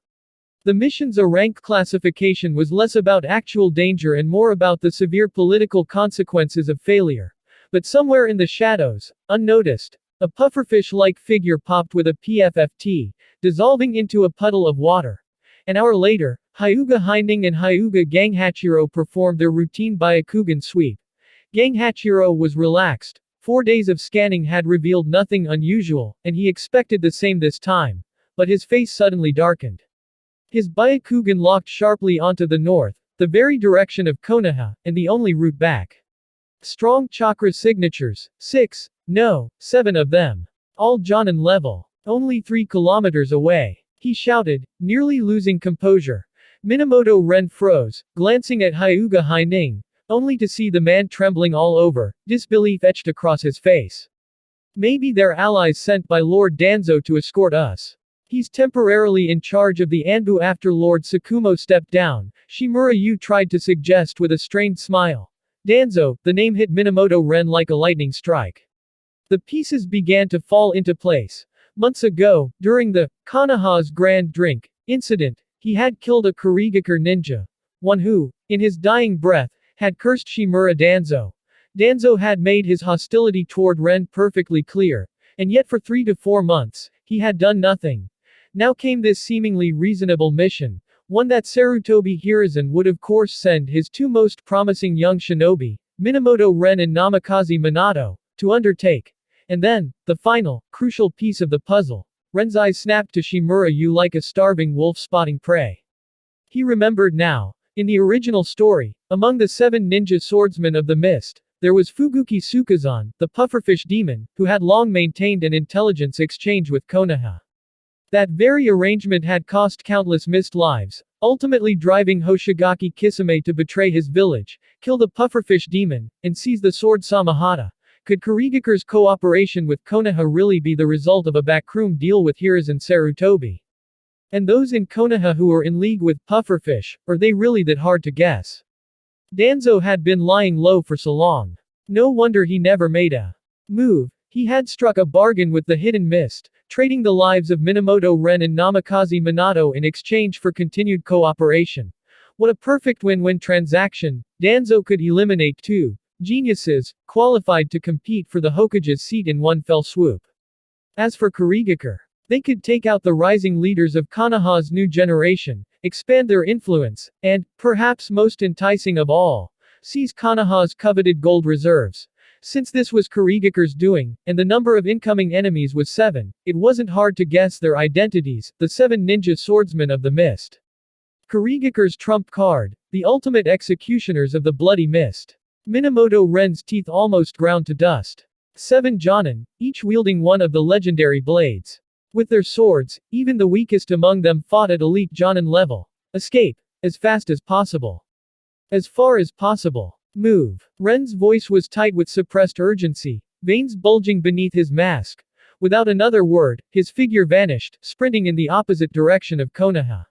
The mission's rank classification was less about actual danger and more about the severe political consequences of failure. But somewhere in the shadows, unnoticed, a pufferfish-like figure popped with a PFFT, dissolving into a puddle of water. An hour later, Hyuga Hinding and Hyuga Ganghachiro performed their routine Byakugan sweep. Ganghachiro was relaxed. 4 days of scanning had revealed nothing unusual, and he expected the same this time. But his face suddenly darkened. His Byakugan locked sharply onto the north, the very direction of Konoha, and the only route back. Strong chakra signatures, 6, no, 7 of them. All Genin level. Only 3 kilometers away. He shouted, nearly losing composure. Minamoto Ren froze, glancing at Hyuga Haining, only to see the man trembling all over, disbelief etched across his face. Maybe they're allies sent by Lord Danzo to escort us. He's temporarily in charge of the Anbu after Lord Sakumo stepped down, Shimura Yu tried to suggest with a strained smile. Danzo, the name hit Minamoto Ren like a lightning strike. The pieces began to fall into place. Months ago, during the Konoha's Grand Drink incident, he had killed a Kurigakure ninja. One who, in his dying breath, had cursed Shimura Danzo. Danzo had made his hostility toward Ren perfectly clear, and yet for 3 to 4 months, he had done nothing. Now came this seemingly reasonable mission, one that Sarutobi Hiruzen would of course send his 2 most promising young shinobi, Minamoto Ren and Namikaze Minato, to undertake. And then, the final, crucial piece of the puzzle. Ren's eyes snapped to Shimura Yu like a starving wolf spotting prey. He remembered now. In the original story, among the 7 ninja swordsmen of the mist, there was Fuguki Sukazan, the pufferfish demon, who had long maintained an intelligence exchange with Konoha. That very arrangement had cost countless mist lives, ultimately driving Hoshigaki Kisame to betray his village, kill the pufferfish demon, and seize the sword Samahata. Could Kurigakure's cooperation with Konoha really be the result of a backroom deal with Hiruzen Sarutobi? And those in Konoha who were in league with pufferfish, are they really that hard to guess? Danzo had been lying low for so long. No wonder he never made a move. He had struck a bargain with the hidden mist, trading the lives of Minamoto Ren and Namikaze Minato in exchange for continued cooperation. What a perfect win-win transaction. Danzo could eliminate 2 geniuses, qualified to compete for the Hokage's seat in one fell swoop. As for Kurigakure, they could take out the rising leaders of Konoha's new generation, expand their influence, and, perhaps most enticing of all, seize Konoha's coveted gold reserves. Since this was Kurigakure's doing, and the number of incoming enemies was 7, it wasn't hard to guess their identities, the 7 ninja swordsmen of the mist. Kurigakure's trump card, the ultimate executioners of the bloody mist. Minamoto Ren's teeth almost ground to dust. 7 Genin, each wielding one of the legendary blades. With their swords, even the weakest among them fought at elite Genin level. Escape. As fast as possible. As far as possible. Move. Ren's voice was tight with suppressed urgency, veins bulging beneath his mask. Without another word, his figure vanished, sprinting in the opposite direction of Konoha.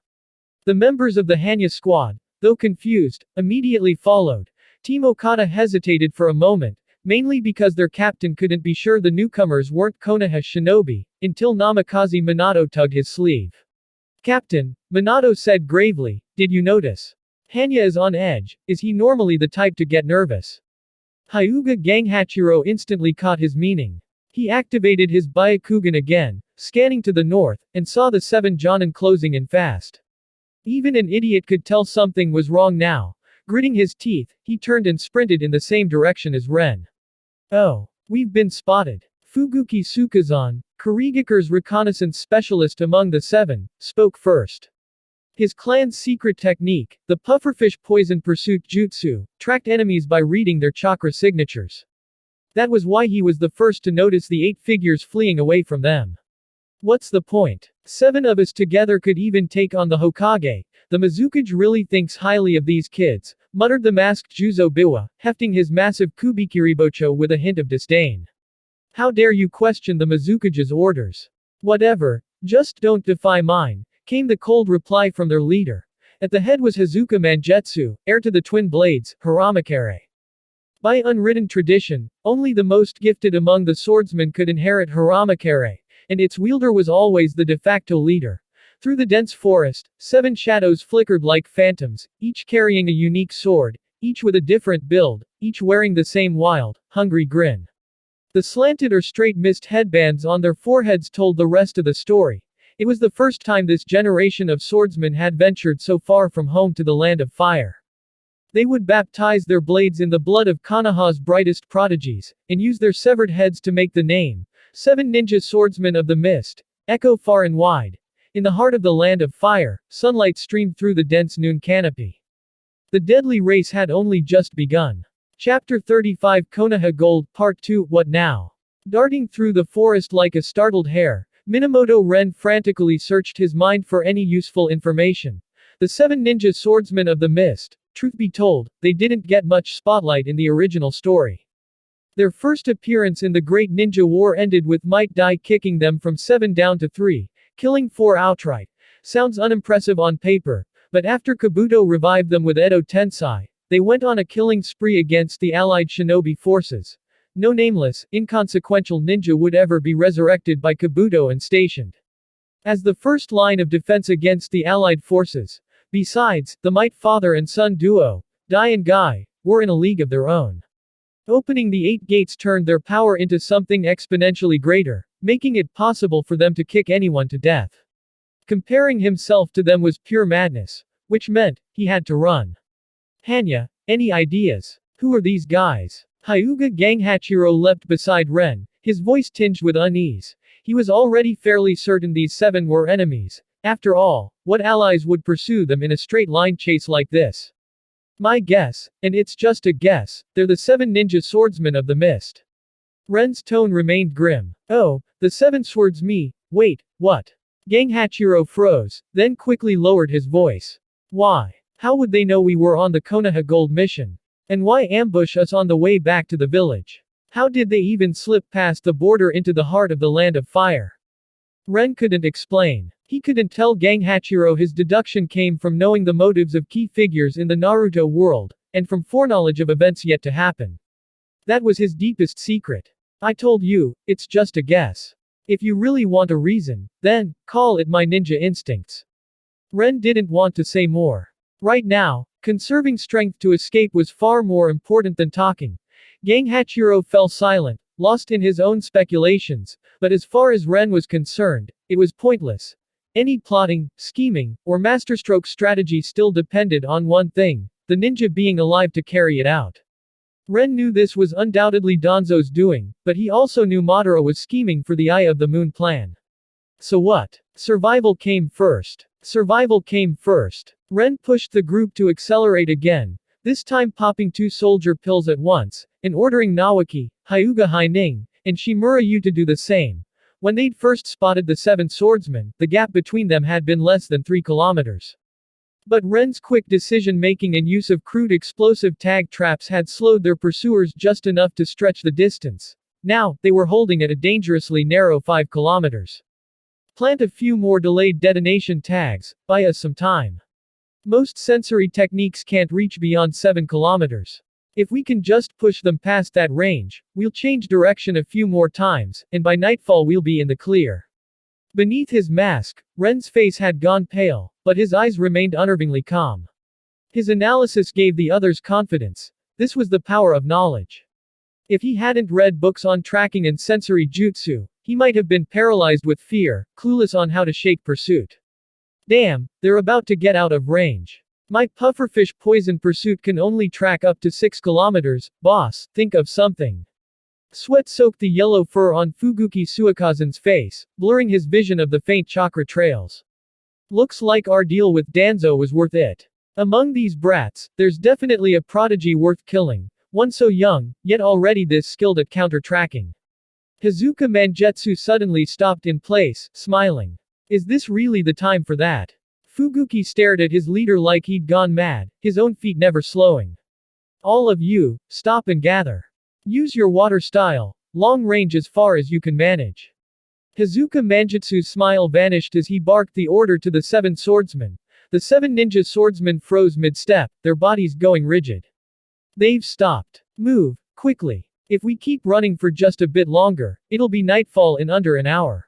The members of the Hanya squad, though confused, immediately followed. Team Okada hesitated for a moment, mainly because their captain couldn't be sure the newcomers weren't Konoha shinobi, until Namikaze Minato tugged his sleeve. Captain, Minato said gravely, did you notice? Hanya is on edge. Is he normally the type to get nervous? Hyuga Ganghachiro instantly caught his meaning. He activated his Byakugan again, scanning to the north, and saw the 7 Genin closing in fast. Even an idiot could tell something was wrong now. Gritting his teeth, he turned and sprinted in the same direction as Ren. Oh, we've been spotted. Fuguki Sukazan, Kurigakure's reconnaissance specialist among the 7, spoke first. His clan's secret technique, the pufferfish poison pursuit jutsu, tracked enemies by reading their chakra signatures. That was why he was the first to notice the 8 figures fleeing away from them. What's the point? 7 of us together could even take on the Hokage. The Mizukage really thinks highly of these kids, muttered the masked Juzo Biwa, hefting his massive Kubikiribocho with a hint of disdain. How dare you question the Mizukage's orders? Whatever, just don't defy mine, came the cold reply from their leader. At the head was Hazuka Mangetsu, heir to the twin blades, Haramakare. By unwritten tradition, only the most gifted among the swordsmen could inherit Haramakare, and its wielder was always the de facto leader. Through the dense forest, 7 shadows flickered like phantoms, each carrying a unique sword, each with a different build, each wearing the same wild, hungry grin. The slanted or straight mist headbands on their foreheads told the rest of the story. It was the first time this generation of swordsmen had ventured so far from home to the land of fire. They would baptize their blades in the blood of Konoha's brightest prodigies, and use their severed heads to make the name. 7 Ninja Swordsmen of the Mist. Echo far and wide. In the heart of the land of fire, sunlight streamed through the dense noon canopy. The deadly race had only just begun. Chapter 35 Konoha Gold Part 2 What now? Darting through the forest like a startled hare, Minamoto Ren frantically searched his mind for any useful information. The 7 Ninja Swordsmen of the Mist. Truth be told, they didn't get much spotlight in the original story. Their first appearance in the Great Ninja War ended with Might Dai kicking them from 7 down to 3, killing 4 outright. Sounds unimpressive on paper, but after Kabuto revived them with Edo Tensei, they went on a killing spree against the allied shinobi forces. No nameless, inconsequential ninja would ever be resurrected by Kabuto and stationed as the first line of defense against the allied forces. Besides, the Might father and son duo, Dai and Guy, were in a league of their own. Opening the 8 gates turned their power into something exponentially greater, making it possible for them to kick anyone to death. Comparing himself to them was pure madness, which meant he had to run. Hanya, any ideas? Who are these guys? Hyuga Ganghachiro leapt beside Ren, his voice tinged with unease. He was already fairly certain these 7 were enemies. After all, what allies would pursue them in a straight-line chase like this? My guess, and it's just a guess, they're the 7 Ninja Swordsmen of the Mist. Ren's tone remained grim. Oh, the 7 swords me, wait, what? Ganghachiro froze, then quickly lowered his voice. Why? How would they know we were on the Konoha Gold mission? And why ambush us on the way back to the village? How did they even slip past the border into the heart of the land of fire? Ren couldn't explain. He couldn't tell Ganghachiro. His deduction came from knowing the motives of key figures in the Naruto world, and from foreknowledge of events yet to happen. That was his deepest secret. I told you, it's just a guess. If you really want a reason, then, call it my ninja instincts. Ren didn't want to say more. Right now, conserving strength to escape was far more important than talking. Ganghachiro fell silent, lost in his own speculations, but as far as Ren was concerned, it was pointless. Any plotting, scheming, or masterstroke strategy still depended on one thing, the ninja being alive to carry it out. Ren knew this was undoubtedly Danzo's doing, but he also knew Madara was scheming for the Eye of the Moon plan. So what? Survival came first. Survival came first. Ren pushed the group to accelerate again, this time popping 2 soldier pills at once, and ordering Nawaki, Hyuga Haining, and Shimura Yu to do the same. When they'd first spotted the 7 swordsmen, the gap between them had been less than 3 kilometers. But Ren's quick decision-making and use of crude explosive tag traps had slowed their pursuers just enough to stretch the distance. Now, they were holding at a dangerously narrow 5 kilometers. Plant a few more delayed detonation tags, buy us some time. Most sensory techniques can't reach beyond 7 kilometers. If we can just push them past that range, we'll change direction a few more times, and by nightfall we'll be in the clear. Beneath his mask, Ren's face had gone pale, but his eyes remained unnervingly calm. His analysis gave the others confidence. This was the power of knowledge. If he hadn't read books on tracking and sensory jutsu, he might have been paralyzed with fear, clueless on how to shake pursuit. Damn, they're about to get out of range. My pufferfish poison pursuit can only track up to 6 kilometers, boss, think of something. Sweat soaked the yellow fur on Fuguki Suikazen's face, blurring his vision of the faint chakra trails. Looks like our deal with Danzo was worth it. Among these brats, there's definitely a prodigy worth killing, one so young, yet already this skilled at counter-tracking. Hazuka Mangetsu suddenly stopped in place, smiling. Is this really the time for that? Fuguki stared at his leader like he'd gone mad, his own feet never slowing. All of you, stop and gather. Use your water style, long range as far as you can manage. Hazuka Mangetsu's smile vanished as he barked the order to the 7 swordsmen. The 7 ninja swordsmen froze mid-step, their bodies going rigid. They've stopped. Move, quickly. If we keep running for just a bit longer, it'll be nightfall in under an hour.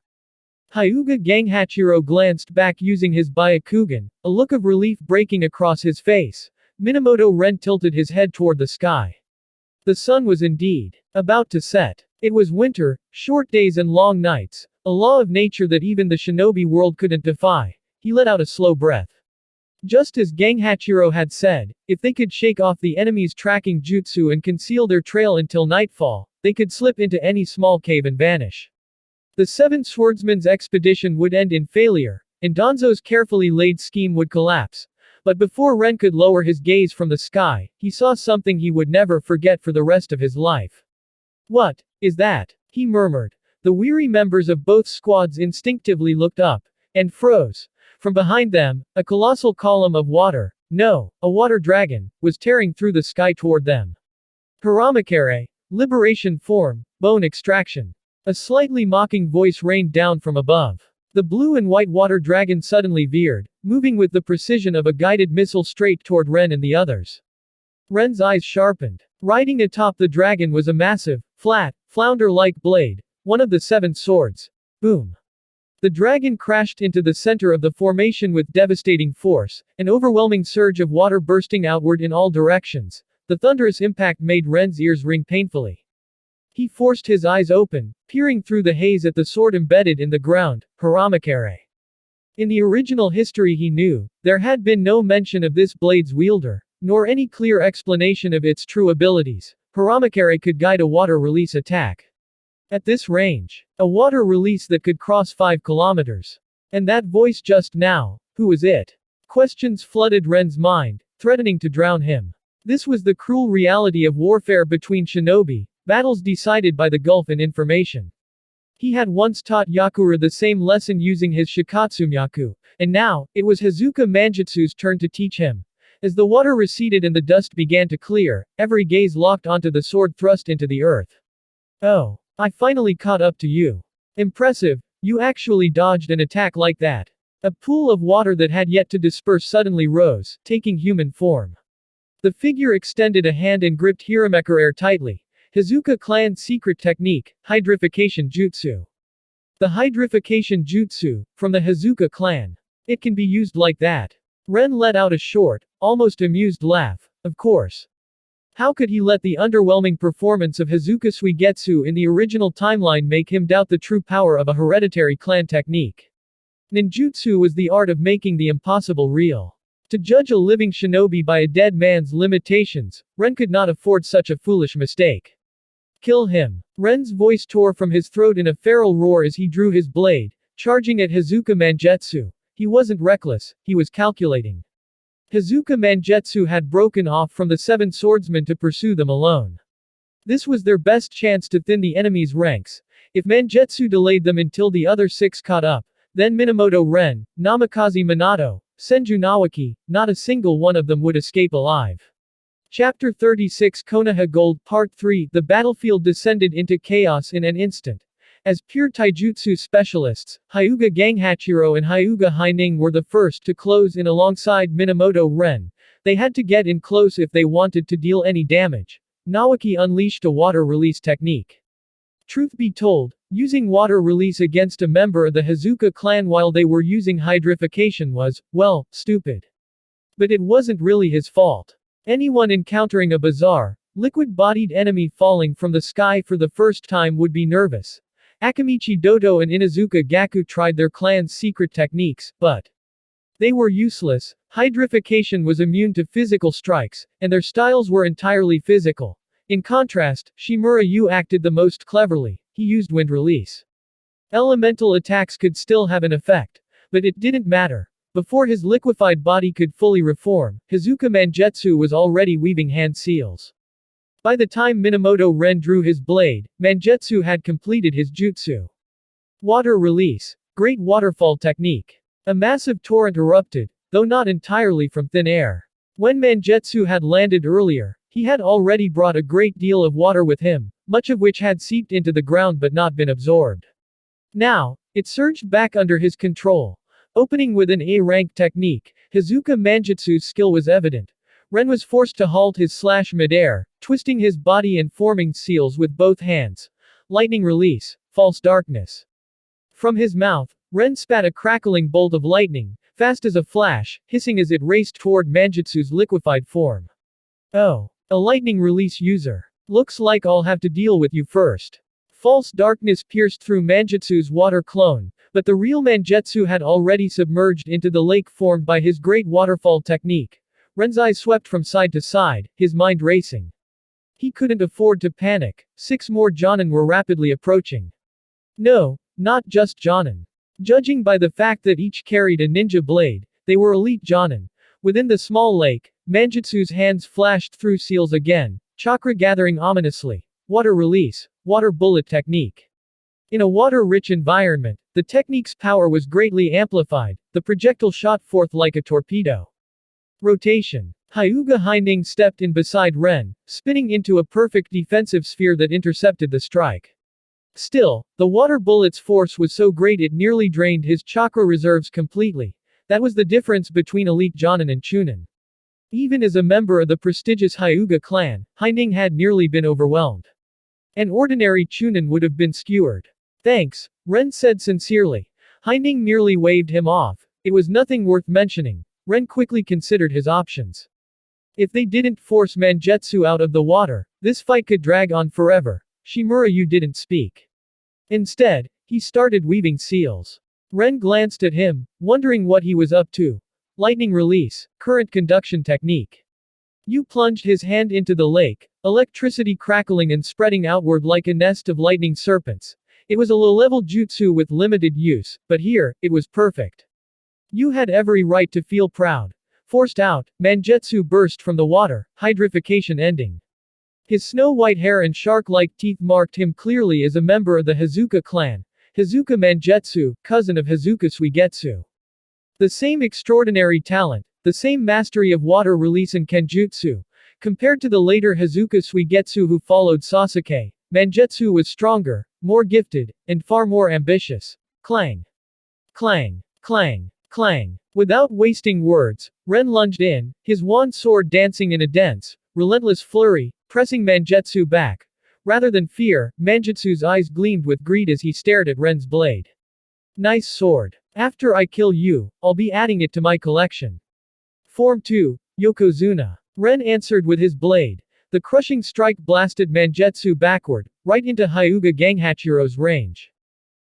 Hyuga Ganghachiro glanced back using his Byakugan, a look of relief breaking across his face. Minamoto Ren tilted his head toward the sky. The sun was indeed about to set. It was winter, short days and long nights, a law of nature that even the shinobi world couldn't defy. He let out a slow breath. Just as Ganghachiro had said, if they could shake off the enemy's tracking jutsu and conceal their trail until nightfall, they could slip into any small cave and vanish. The Seven Swordsmen's expedition would end in failure, and Danzo's carefully laid scheme would collapse. But before Ren could lower his gaze from the sky, he saw something he would never forget for the rest of his life. "What is that?" he murmured. The weary members of both squads instinctively looked up and froze. From behind them, a colossal column of water, no, a water dragon, was tearing through the sky toward them. Haramakare, liberation form, bone extraction. A slightly mocking voice rained down from above. The blue and white water dragon suddenly veered, moving with the precision of a guided missile straight toward Ren and the others. Ren's eyes sharpened. Riding atop the dragon was a massive, flat, flounder-like blade, one of the seven swords. Boom. The dragon crashed into the center of the formation with devastating force, an overwhelming surge of water bursting outward in all directions. The thunderous impact made Ren's ears ring painfully. He forced his eyes open, peering through the haze at the sword embedded in the ground, Haramakare. In the original history he knew, there had been no mention of this blade's wielder, nor any clear explanation of its true abilities. Haramakare could guide a water release attack. At this range, a water release that could cross 5 kilometers. And that voice just now, who was it? Questions flooded Ren's mind, threatening to drown him. This was the cruel reality of warfare between shinobi, battles decided by the gulf in information. He had once taught Yakura the same lesson using his Shikatsumyaku, and now, it was Hazuka Manjutsu's turn to teach him. As the water receded and the dust began to clear, every gaze locked onto the sword thrust into the earth. "Oh. I finally caught up to you. Impressive, you actually dodged an attack like that." A pool of water that had yet to disperse suddenly rose, taking human form. The figure extended a hand and gripped Hiramakare tightly. Hazuka clan's secret technique, hydrification jutsu. The hydrification jutsu, from the Hazuka clan. It can be used like that. Ren let out a short, almost amused laugh. Of course. How could he let the underwhelming performance of Hazuka Suigetsu in the original timeline make him doubt the true power of a hereditary clan technique? Ninjutsu was the art of making the impossible real. To judge a living shinobi by a dead man's limitations, Ren could not afford such a foolish mistake. "Kill him." Ren's voice tore from his throat in a feral roar as he drew his blade, charging at Hazuka Mangetsu. He wasn't reckless, he was calculating. Hazuka Mangetsu had broken off from the seven swordsmen to pursue them alone. This was their best chance to thin the enemy's ranks. If Mangetsu delayed them until the other 6 caught up, then Minamoto Ren, Namikaze Minato, Senju Nawaki, not a single one of them would escape alive. Chapter 36 Konoha Gold Part 3 The battlefield descended into chaos in an instant. As pure taijutsu specialists, Hyuga Ganghachiro and Hyuga Haining were the first to close in alongside Minamoto Ren. They had to get in close if they wanted to deal any damage. Nawaki unleashed a water release technique. Truth be told, using water release against a member of the Hazuka clan while they were using hydrification was, well, stupid. But it wasn't really his fault. Anyone encountering a bizarre, liquid-bodied enemy falling from the sky for the first time would be nervous. Akamichi Dodo and Inazuka Gaku tried their clan's secret techniques, but they were useless. Hydrification was immune to physical strikes, and their styles were entirely physical. In contrast, Shimura Yu acted the most cleverly. He used wind release. Elemental attacks could still have an effect, but it didn't matter. Before his liquefied body could fully reform, Hazuka Mangetsu was already weaving hand seals. By the time Minamoto Ren drew his blade, Mangetsu had completed his jutsu. Water release. Great waterfall technique. A massive torrent erupted, though not entirely from thin air. When Mangetsu had landed earlier, he had already brought a great deal of water with him, much of which had seeped into the ground but not been absorbed. Now, it surged back under his control. Opening with an A-rank technique, Hazuka Mangetsu's skill was evident. Ren was forced to halt his slash midair, twisting his body and forming seals with both hands. Lightning release. False darkness. From his mouth, Ren spat a crackling bolt of lightning, fast as a flash, hissing as it raced toward Mangetsu's liquefied form. "Oh. A lightning release user. Looks like I'll have to deal with you first." False darkness pierced through Mangetsu's water clone, But the real Mangetsu had already submerged into the lake formed by his great waterfall technique. Ren's eyes swept from side to side, his mind racing. He couldn't afford to panic. 6 more Genin were rapidly approaching. No, not just Genin. Judging by the fact that each carried a ninja blade, they were elite Genin. Within the small lake, Mangetsu's hands flashed through seals again, chakra gathering ominously. Water release, water bullet technique. In a water-rich environment, the technique's power was greatly amplified. The projectile shot forth like a torpedo. Rotation. Hyuga Hinding stepped in beside Ren, spinning into a perfect defensive sphere that intercepted the strike. Still, the water bullet's force was so great it nearly drained his chakra reserves completely. That was the difference between elite Genin and Chunin. Even as a member of the prestigious Hyuga clan, Hinding had nearly been overwhelmed. An ordinary Chunin would have been skewered. Thanks, Ren said sincerely. Hinding merely waved him off. It was nothing worth mentioning. Ren quickly considered his options. If they didn't force Mangetsu out of the water, this fight could drag on forever. Shimura, you didn't speak. Instead, he started weaving seals. Ren glanced at him, wondering what he was up to. Lightning release, current conduction technique. Yu plunged his hand into the lake, electricity crackling and spreading outward like a nest of lightning serpents. It was a low-level jutsu with limited use, but here, it was perfect. Yu had every right to feel proud. Forced out, Mangetsu burst from the water, hydrification ending. His snow-white hair and shark-like teeth marked him clearly as a member of the Hazuka clan. Hazuka Mangetsu, cousin of Hazuka Suigetsu. The same extraordinary talent, the same mastery of water release and kenjutsu. Compared to the later Hazuka Suigetsu who followed Sasuke, Mangetsu was stronger, more gifted, and far more ambitious. Clang. Clang. Clang. Clang. Without wasting words, Ren lunged in, his wand sword dancing in a dense, relentless flurry, pressing Mangetsu back. Rather than fear, Mangetsu's eyes gleamed with greed as he stared at Ren's blade. Nice sword. After I kill you, I'll be adding it to my collection. Form 2, Yokozuna. Ren answered with his blade. The crushing strike blasted Mangetsu backward, right into Hyuga Ganghachiro's range.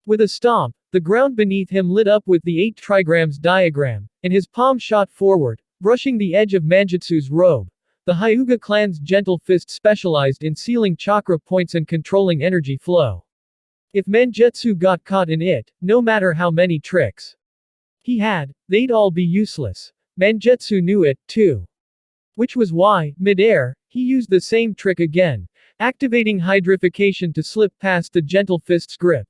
With a stomp, the ground beneath him lit up with the 8 trigrams diagram, and his palm shot forward, brushing the edge of Mangetsu's robe. The Hyuga clan's gentle fist specialized in sealing chakra points and controlling energy flow. If Mangetsu got caught in it, no matter how many tricks he had, they'd all be useless. Mangetsu knew it, too. Which was why, mid-air, he used the same trick again, activating hydrification to slip past the gentle fist's grip.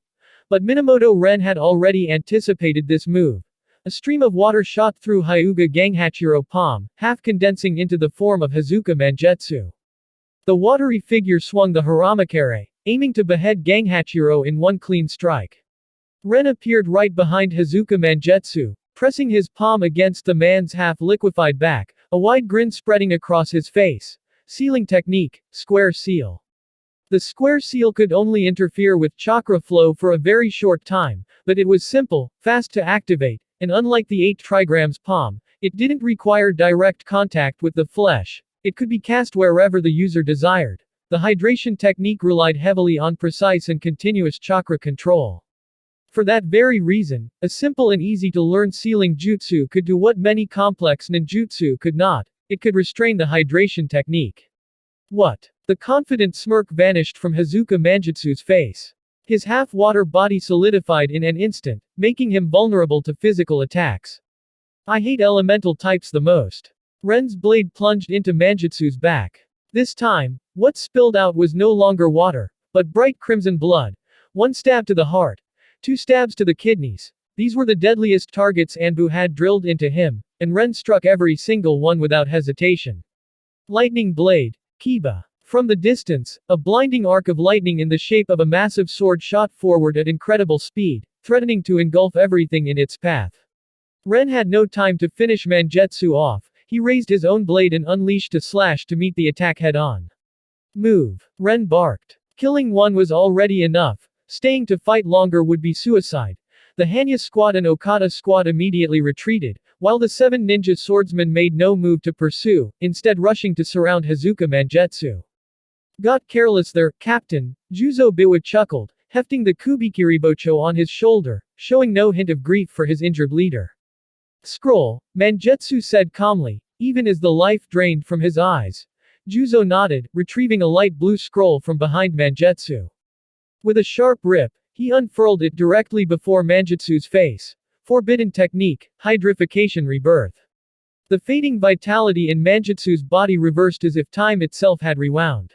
But Minamoto Ren had already anticipated this move. A stream of water shot through Hyuga Ganghachiro palm, half condensing into the form of Hazuka Mangetsu. The watery figure swung the Haramakare, aiming to behead Ganghachiro in one clean strike. Ren appeared right behind Hazuka Mangetsu, pressing his palm against the man's half-liquefied back, a wide grin spreading across his face. Sealing technique, square seal. The square seal could only interfere with chakra flow for a very short time, but it was simple, fast to activate, and unlike the 8 trigrams palm, it didn't require direct contact with the flesh. It could be cast wherever the user desired. The hydration technique relied heavily on precise and continuous chakra control. For that very reason, a simple and easy-to-learn sealing jutsu could do what many complex ninjutsu could not. It could restrain the hydration technique. What? The confident smirk vanished from Hazuka Mangetsu's face. His half-water body solidified in an instant, making him vulnerable to physical attacks. I hate elemental types the most. Ren's blade plunged into Mangetsu's back. This time, what spilled out was no longer water, but bright crimson blood. 1 stab to the heart. 2 stabs to the kidneys. These were the deadliest targets Anbu had drilled into him, and Ren struck every single one without hesitation. Lightning blade. Kiba. From the distance, a blinding arc of lightning in the shape of a massive sword shot forward at incredible speed, threatening to engulf everything in its path. Ren had no time to finish Mangetsu off. He raised his own blade and unleashed a slash to meet the attack head-on. Move. Ren barked. Killing one was already enough. Staying to fight longer would be suicide. The Hanya squad and Okada squad immediately retreated, while the 7 ninja swordsmen made no move to pursue, instead rushing to surround Hazuka Mangetsu. Got careless there, Captain, Juzo Biwa chuckled, hefting the Kubikiribocho on his shoulder. showing no hint of grief for his injured leader. Scroll, Mangetsu said calmly, even as the life drained from his eyes. Juzo nodded, retrieving a light blue scroll from behind Mangetsu. With a sharp rip, he unfurled it directly before Mangetsu's face. Forbidden technique, hydrification rebirth. The fading vitality in Mangetsu's body reversed as if time itself had rewound.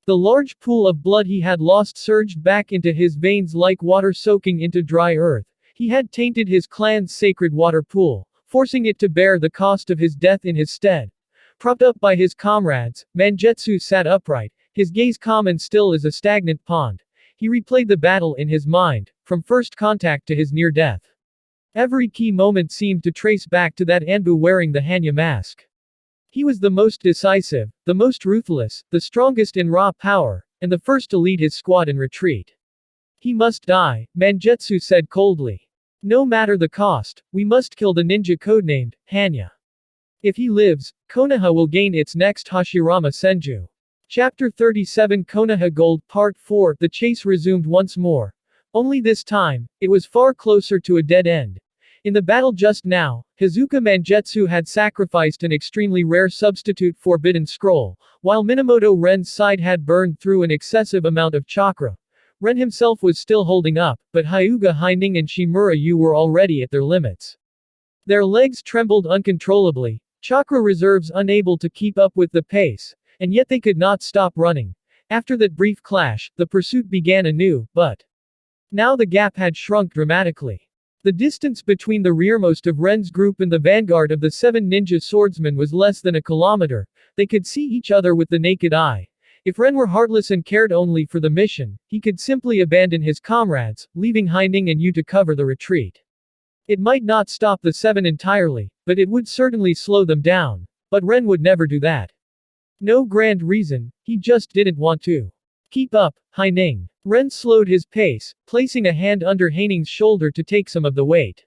The large pool of blood he had lost surged back into his veins like water soaking into dry earth. He had tainted his clan's sacred water pool, forcing it to bear the cost of his death in his stead. Propped up by his comrades, Mangetsu sat upright, his gaze calm and still as a stagnant pond. He replayed the battle in his mind, from first contact to his near death. Every key moment seemed to trace back to that Anbu wearing the Hanya mask. He was the most decisive, the most ruthless, the strongest in raw power, and the first to lead his squad in retreat. He must die, Mangetsu said coldly. No matter the cost, we must kill the ninja codenamed Hanya. If he lives, Konoha will gain its next Hashirama Senju. Chapter 37 Konoha Gold Part 4 The chase resumed once more. Only this time, it was far closer to a dead end. In the battle just now, Hazuka Mangetsu had sacrificed an extremely rare substitute forbidden scroll, while Minamoto Ren's side had burned through an excessive amount of chakra. Ren himself was still holding up, but Hyuga Haining and Shimura Yu were already at their limits. Their legs trembled uncontrollably, chakra reserves unable to keep up with the pace, and yet they could not stop running. After that brief clash, the pursuit began anew, but now the gap had shrunk dramatically. The distance between the rearmost of Ren's group and the vanguard of the 7 ninja swordsmen was less than a kilometer. They could see each other with the naked eye. If Ren were heartless and cared only for the mission, he could simply abandon his comrades, leaving Haining and Yu to cover the retreat. It might not stop the 7 entirely, but it would certainly slow them down. But Ren would never do that. No grand reason, he just didn't want to. Keep up, Haining. Ren slowed his pace, placing a hand under Haining's shoulder to take some of the weight.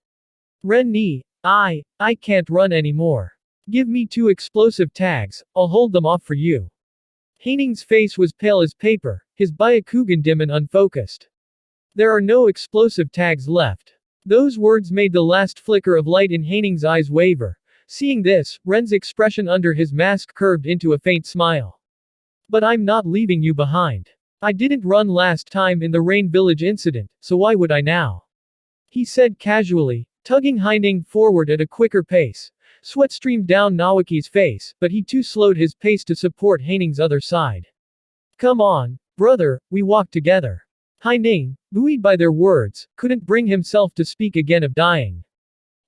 Ren ni, I can't run anymore. Give me 2 explosive tags, I'll hold them off for you. Haining's face was pale as paper, his Byakugan dim and unfocused. There are no explosive tags left. Those words made the last flicker of light in Haining's eyes waver. Seeing this, Ren's expression under his mask curved into a faint smile. But I'm not leaving you behind. I didn't run last time in the Rain Village incident, so why would I now? He said casually, tugging Haining forward at a quicker pace. Sweat streamed down Naoki's face, but he too slowed his pace to support Haining's other side. Come on, brother, we walk together. Haining, buoyed by their words, couldn't bring himself to speak again of dying.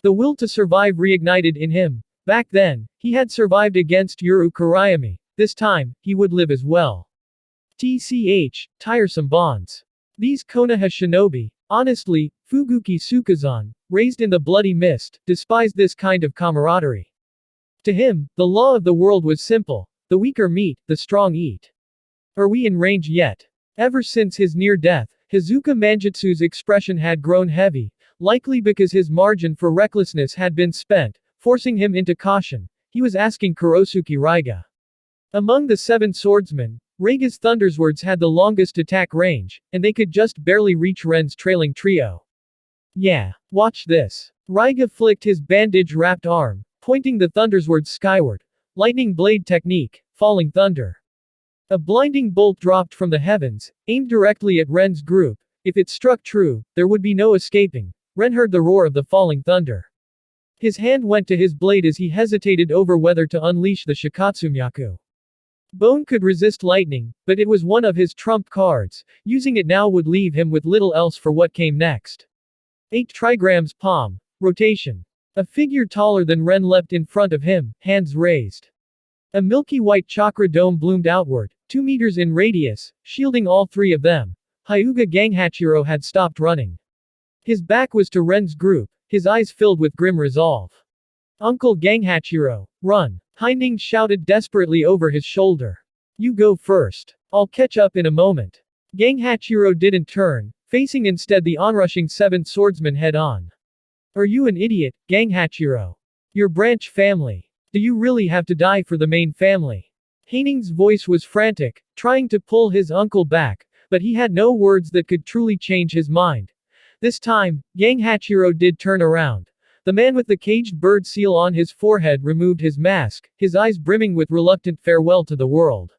The will to survive reignited in him. Back then, he had survived against Yuru Kurayami. This time, he would live as well. TCH, tiresome bonds. These Konoha shinobi, honestly, Fuguki Sukazan, raised in the bloody mist, despised this kind of camaraderie. To him, the law of the world was simple: the weaker meet, the strong eat. Are we in range yet? Ever since his near death, Hazuka Mangetsu's expression had grown heavy, likely because his margin for recklessness had been spent, forcing him into caution. He was asking Kurosuke Raiga. Among the 7 swordsmen, Raiga's Thunderswords had the longest attack range, and they could just barely reach Ren's trailing trio. Yeah, watch this. Raiga flicked his bandage-wrapped arm, pointing the Thunderswords skyward. Lightning blade technique, falling thunder. A blinding bolt dropped from the heavens, aimed directly at Ren's group. If it struck true, there would be no escaping. Ren heard the roar of the falling thunder. His hand went to his blade as he hesitated over whether to unleash the Shikatsumyaku. Bone could resist lightning, but it was one of his trump cards. Using it now would leave him with little else for what came next. 8 trigrams palm. Rotation. A figure taller than Ren leapt in front of him, hands raised. A milky white chakra dome bloomed outward, 2 meters in radius, shielding all 3 of them. Hyuga Ganghachiro had stopped running. His back was to Ren's group, his eyes filled with grim resolve. Uncle Ganghachiro, run! Haining shouted desperately over his shoulder. You go first. I'll catch up in a moment. Ganghachiro didn't turn, facing instead the onrushing 7 swordsmen head-on. Are you an idiot, Ganghachiro? Your branch family. Do you really have to die for the main family? Haining's voice was frantic, trying to pull his uncle back, but he had no words that could truly change his mind. This time, Gang Hachiro did turn around. The man with the caged bird seal on his forehead removed his mask, his eyes brimming with reluctant farewell to the world.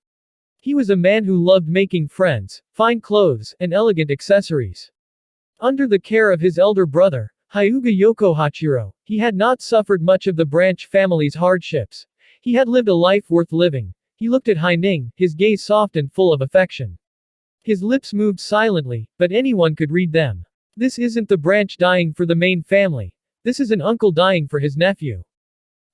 He was a man who loved making friends, fine clothes, and elegant accessories. Under the care of his elder brother, Hyuga Yokohachiro, he had not suffered much of the branch family's hardships. He had lived a life worth living. He looked at Haining, his gaze soft and full of affection. His lips moved silently, but anyone could read them. This isn't the branch dying for the main family. This is an uncle dying for his nephew.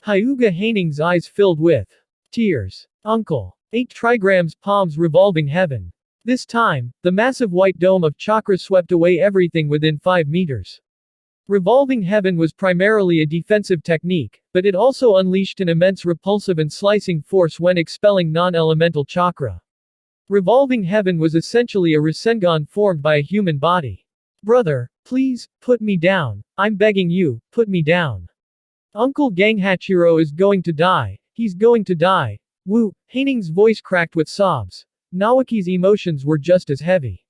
Hyuga Haining's eyes filled with tears. Uncle. 8 trigrams palms revolving heaven. This time, the massive white dome of chakra swept away everything within 5 meters. Revolving heaven was primarily a defensive technique, but it also unleashed an immense repulsive and slicing force when expelling non-elemental chakra. Revolving heaven was essentially a Rasengan formed by a human body. Brother, please, put me down. I'm begging you, put me down. Uncle Ganghachiro is going to die. He's going to die. Woo, Haining's voice cracked with sobs. Naoki's emotions were just as heavy.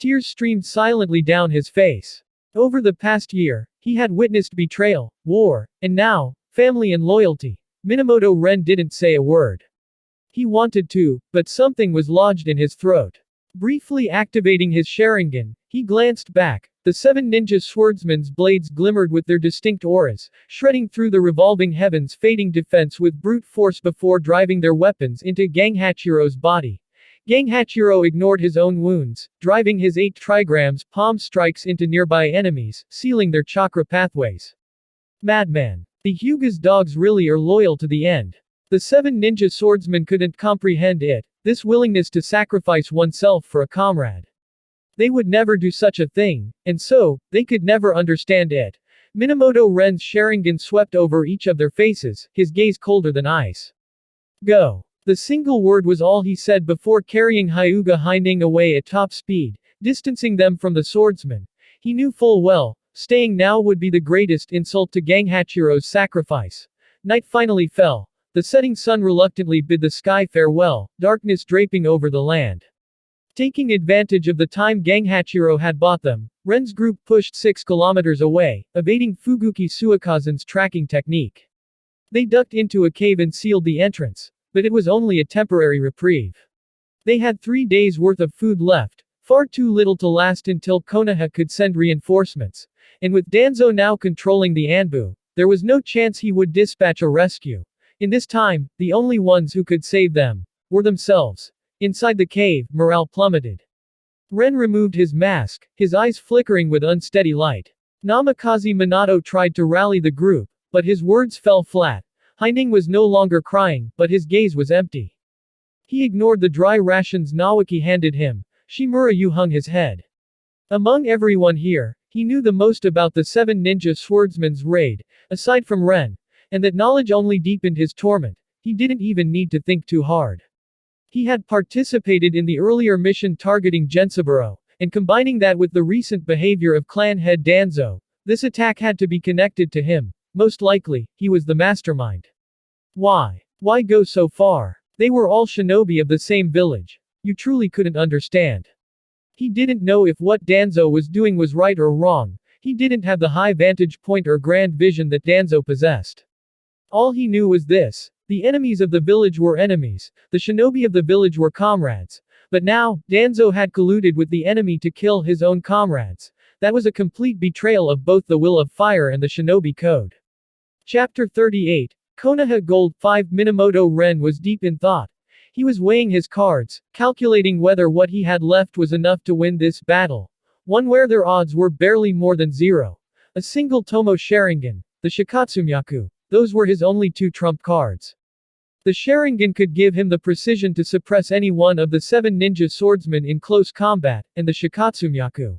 Tears streamed silently down his face. Over the past year, he had witnessed betrayal, war, and now, family and loyalty. Minamoto Ren didn't say a word. He wanted to, but something was lodged in his throat. Briefly activating his Sharingan, he glanced back. The 7 ninja swordsmen's blades glimmered with their distinct auras, shredding through the revolving heavens, fading defense with brute force before driving their weapons into Ganghachiro's body. Ganghachiro ignored his own wounds, driving his 8 trigrams palm strikes into nearby enemies, sealing their chakra pathways. Madman. The Hyuga's dogs really are loyal to the end. The 7 ninja swordsmen couldn't comprehend it, this willingness to sacrifice oneself for a comrade. They would never do such a thing, and so, they could never understand it. Minamoto Ren's Sharingan swept over each of their faces, his gaze colder than ice. Go. The single word was all he said before carrying Hyuga Haining away at top speed, distancing them from the swordsman. He knew full well, staying now would be the greatest insult to Ganghachiro's sacrifice. Night finally fell. The setting sun reluctantly bid the sky farewell, darkness draping over the land. Taking advantage of the time Ganghachiro had bought them, Ren's group pushed 6 kilometers away, evading Fuguki Suikazan's tracking technique. They ducked into a cave and sealed the entrance, but it was only a temporary reprieve. They had 3 days' worth of food left, far too little to last until Konoha could send reinforcements, and with Danzo now controlling the Anbu, there was no chance he would dispatch a rescue. In this time, the only ones who could save them were themselves. Inside the cave, morale plummeted. Ren removed his mask, his eyes flickering with unsteady light. Namikaze Minato tried to rally the group, but his words fell flat. Haining was no longer crying, but his gaze was empty. He ignored the dry rations Naoki handed him. Shimura Yu hung his head. Among everyone here, he knew the most about the 7 ninja swordsmen's raid, aside from Ren, and that knowledge only deepened his torment. He didn't even need to think too hard. He had participated in the earlier mission targeting Gensaburo, and combining that with the recent behavior of clan head Danzo, this attack had to be connected to him. Most likely, he was the mastermind. Why? Why go so far? They were all shinobi of the same village. You truly couldn't understand. He didn't know if what Danzo was doing was right or wrong. He didn't have the high vantage point or grand vision that Danzo possessed. All he knew was this. The enemies of the village were enemies, the shinobi of the village were comrades. But now, Danzo had colluded with the enemy to kill his own comrades. That was a complete betrayal of both the will of fire and the shinobi code. Chapter 38. Konoha Gold 5. Minamoto Ren was deep in thought. He was weighing his cards, calculating whether what he had left was enough to win this battle. One where their odds were barely more than 0. A single Tomo Sharingan, the Shikatsumyaku. Those were his only 2 trump cards. The Sharingan could give him the precision to suppress any one of the 7 ninja swordsmen in close combat, and the Shikatsumyaku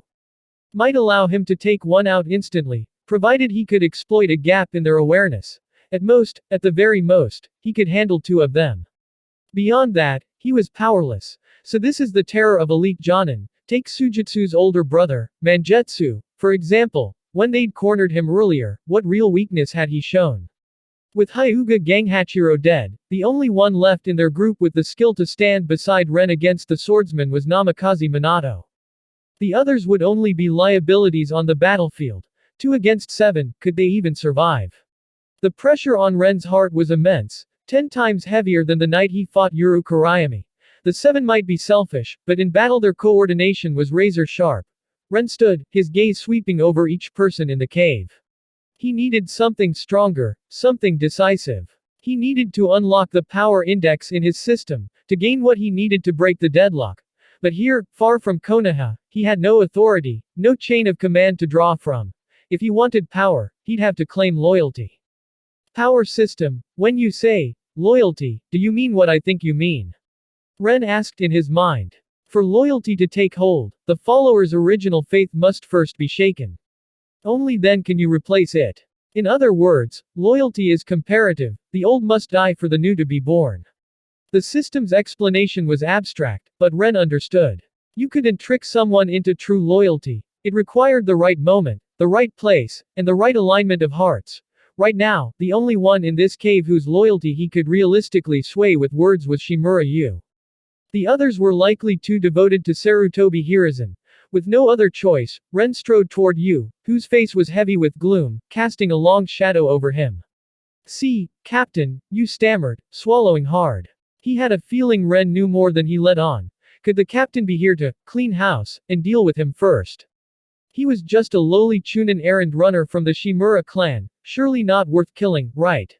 might allow him to take one out instantly, provided he could exploit a gap in their awareness. At most, at the very most, he could handle 2 of them. Beyond that, he was powerless. So this is the terror of elite Genin. Take Sujitsu's older brother, Mangetsu, for example. When they'd cornered him earlier, what real weakness had he shown? With Hyuga Ganghachiro dead, the only one left in their group with the skill to stand beside Ren against the swordsman was Namikaze Minato. The others would only be liabilities on the battlefield. 2 against 7, could they even survive? The pressure on Ren's heart was immense, 10 times heavier than the night he fought Yuru Kurayami. The 7 might be selfish, but in battle their coordination was razor sharp. Ren stood, his gaze sweeping over each person in the cave. He needed something stronger, something decisive. He needed to unlock the power index in his system, to gain what he needed to break the deadlock. But here, far from Konoha, he had no authority, no chain of command to draw from. If he wanted power, he'd have to claim loyalty. Power system, when you say, loyalty, do you mean what I think you mean? Ren asked in his mind. For loyalty to take hold, the follower's original faith must first be shaken. Only then can you replace it. In other words, loyalty is comparative, the old must die for the new to be born. The system's explanation was abstract, but Ren understood. You couldn't trick someone into true loyalty. It required the right moment, the right place, and the right alignment of hearts. Right now, the only one in this cave whose loyalty he could realistically sway with words was Shimura Yu. The others were likely too devoted to Sarutobi Hiruzen. With no other choice, Ren strode toward Yu, whose face was heavy with gloom, casting a long shadow over him. "See, Captain," Yu stammered, swallowing hard. He had a feeling Ren knew more than he let on. Could the captain be here to clean house and deal with him first? He was just a lowly Chunin errand runner from the Shimura clan, surely not worth killing, right?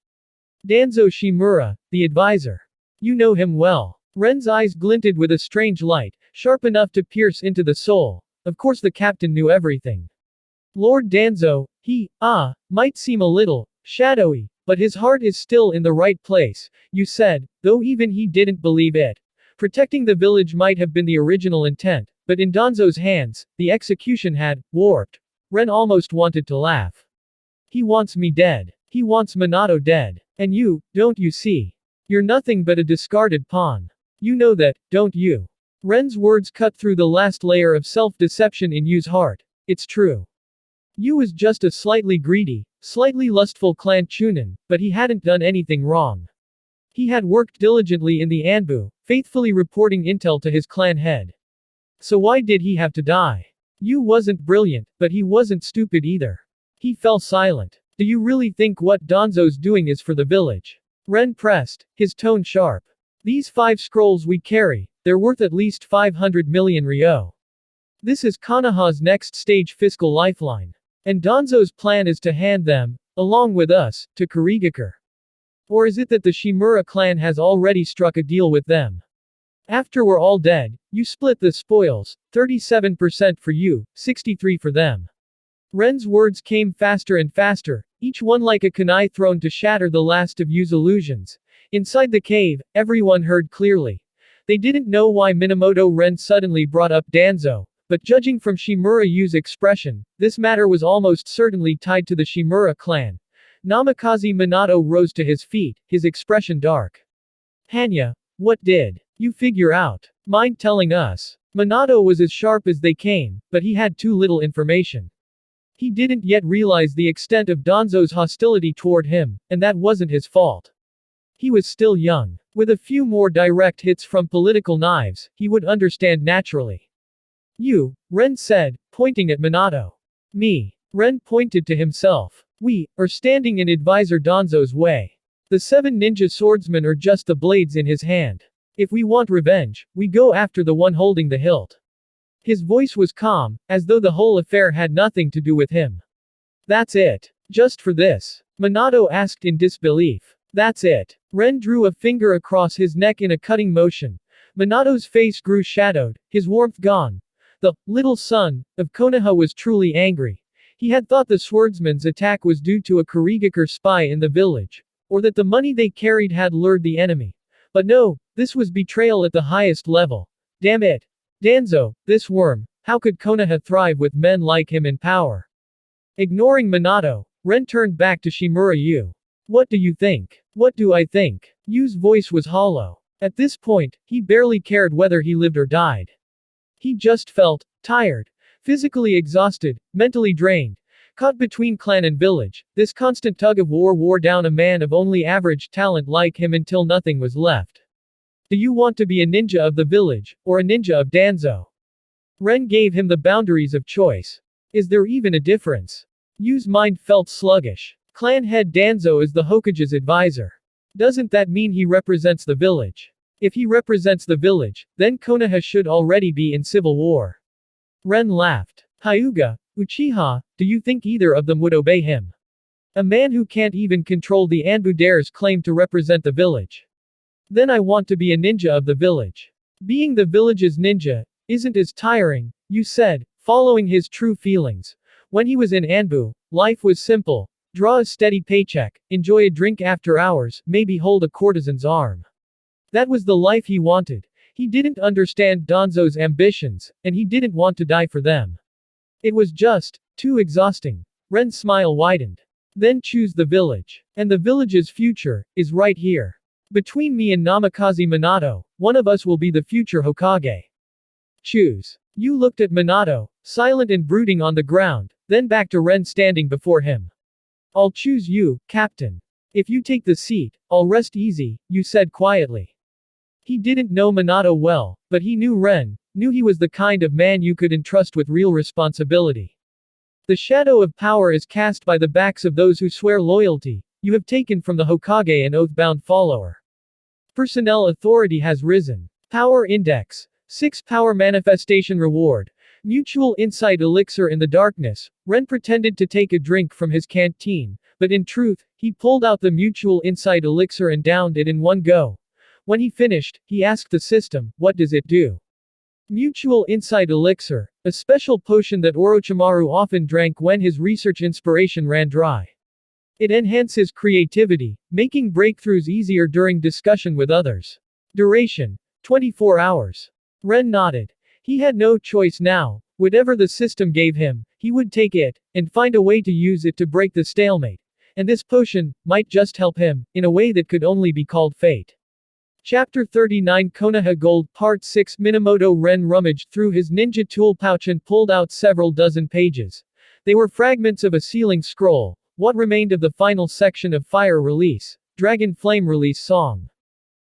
Danzo Shimura, the advisor. You know him well. Ren's eyes glinted with a strange light, sharp enough to pierce into the soul. Of course the captain knew everything. Lord Danzo, he, might seem a little shadowy, but his heart is still in the right place, you said, though even he didn't believe it. Protecting the village might have been the original intent, but in Danzo's hands, the execution had warped. Ren almost wanted to laugh. He wants me dead. He wants Minato dead. And you, don't you see? You're nothing but a discarded pawn. You know that, don't you? Ren's words cut through the last layer of self-deception in Yu's heart. It's true. Yu was just a slightly greedy, slightly lustful clan Chunin, but he hadn't done anything wrong. He had worked diligently in the Anbu, faithfully reporting intel to his clan head. So why did he have to die? Yu wasn't brilliant, but he wasn't stupid either. He fell silent. Do you really think what Danzo's doing is for the village? Ren pressed, his tone sharp. These 5 scrolls we carry, they're worth at least 500 million ryo. This is Konoha's next stage fiscal lifeline. And Danzo's plan is to hand them, along with us, to Kurigakure. Or is it that the Shimura clan has already struck a deal with them? After we're all dead, you split the spoils, 37% for you, 63% for them. Ren's words came faster and faster, each one like a kunai thrown to shatter the last of Yu's illusions. Inside the cave, everyone heard clearly. They didn't know why Minamoto Ren suddenly brought up Danzo, but judging from Shimura Yu's expression, this matter was almost certainly tied to the Shimura clan. Namikaze Minato rose to his feet, his expression dark. Hanya, what did you figure out? Mind telling us? Minato was as sharp as they came, but he had too little information. He didn't yet realize the extent of Danzo's hostility toward him, and that wasn't his fault. He was still young. With a few more direct hits from political knives, he would understand naturally. You, Ren said, pointing at Minato. Me. Ren pointed to himself. We are standing in Advisor Danzo's way. The 7 ninja swordsmen are just the blades in his hand. If we want revenge, we go after the one holding the hilt. His voice was calm, as though the whole affair had nothing to do with him. That's it. Just for this? Minato asked in disbelief. That's it. Ren drew a finger across his neck in a cutting motion. Minato's face grew shadowed, his warmth gone. The little son of Konoha was truly angry. He had thought the swordsman's attack was due to a Kurigakure spy in the village, or that the money they carried had lured the enemy. But no, this was betrayal at the highest level. Damn it. Danzo, this worm, how could Konoha thrive with men like him in power? Ignoring Minato, Ren turned back to Shimura Yu. What do you think? What do I think? Yu's voice was hollow. At this point, he barely cared whether he lived or died. He just felt tired, physically exhausted, mentally drained. Caught between clan and village, this constant tug of war wore down a man of only average talent like him until nothing was left. Do you want to be a ninja of the village, or a ninja of Danzo? Ren gave him the boundaries of choice. Is there even a difference? Yu's mind felt sluggish. Clan head Danzo is the Hokage's advisor. Doesn't that mean he represents the village? If he represents the village, then Konoha should already be in civil war. Ren laughed. Hyuga, Uchiha, do you think either of them would obey him? A man who can't even control the Anbu dares claim to represent the village. Then I want to be a ninja of the village. Being the village's ninja isn't as tiring, Yu said, following his true feelings. When he was in Anbu, life was simple. Draw a steady paycheck, enjoy a drink after hours, maybe hold a courtesan's arm. That was the life he wanted. He didn't understand Danzo's ambitions, and he didn't want to die for them. It was just too exhausting. Ren's smile widened. Then choose the village. And the village's future is right here. Between me and Namikaze Minato, one of us will be the future Hokage. Choose. Yu looked at Minato, silent and brooding on the ground, then back to Ren standing before him. I'll choose you, Captain. If you take the seat, I'll rest easy, Yu said quietly. He didn't know Minato well, but he knew Ren, knew he was the kind of man you could entrust with real responsibility. The shadow of power is cast by the backs of those who swear loyalty. You have taken from the Hokage an oath-bound follower. Personnel authority has risen. Power Index. 6 Power Manifestation Reward. Mutual Insight Elixir in the darkness. Ren pretended to take a drink from his canteen, but in truth, he pulled out the Mutual Insight Elixir and downed it in one go. When he finished, he asked the system, what does it do? Mutual Insight Elixir, a special potion that Orochimaru often drank when his research inspiration ran dry. It enhances creativity, making breakthroughs easier during discussion with others. Duration: 24 hours. Ren nodded. He had no choice now. Whatever the system gave him, he would take it, and find a way to use it to break the stalemate. And this potion might just help him, in a way that could only be called fate. Chapter 39 Konoha Gold Part 6 Minamoto Ren rummaged through his ninja tool pouch and pulled out several dozen pages. They were fragments of a sealing scroll, what remained of the final section of Fire Release, Dragon Flame Release Song.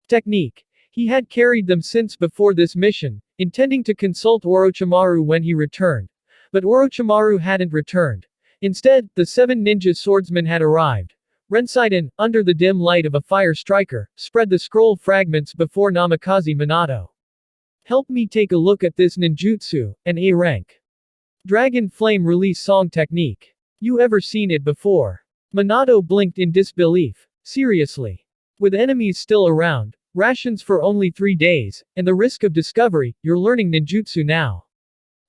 Technique. He had carried them since before this mission, intending to consult Orochimaru when he returned. But Orochimaru hadn't returned. Instead, the 7 ninja swordsmen had arrived. Rensaiden, under the dim light of a fire striker, spread the scroll fragments before Namikaze Minato. Help me take a look at this ninjutsu, an A rank. Dragon Flame Release Song Technique. You ever seen it before? Minato blinked in disbelief. Seriously? With enemies still around, rations for only 3 days, and the risk of discovery, you're learning ninjutsu now.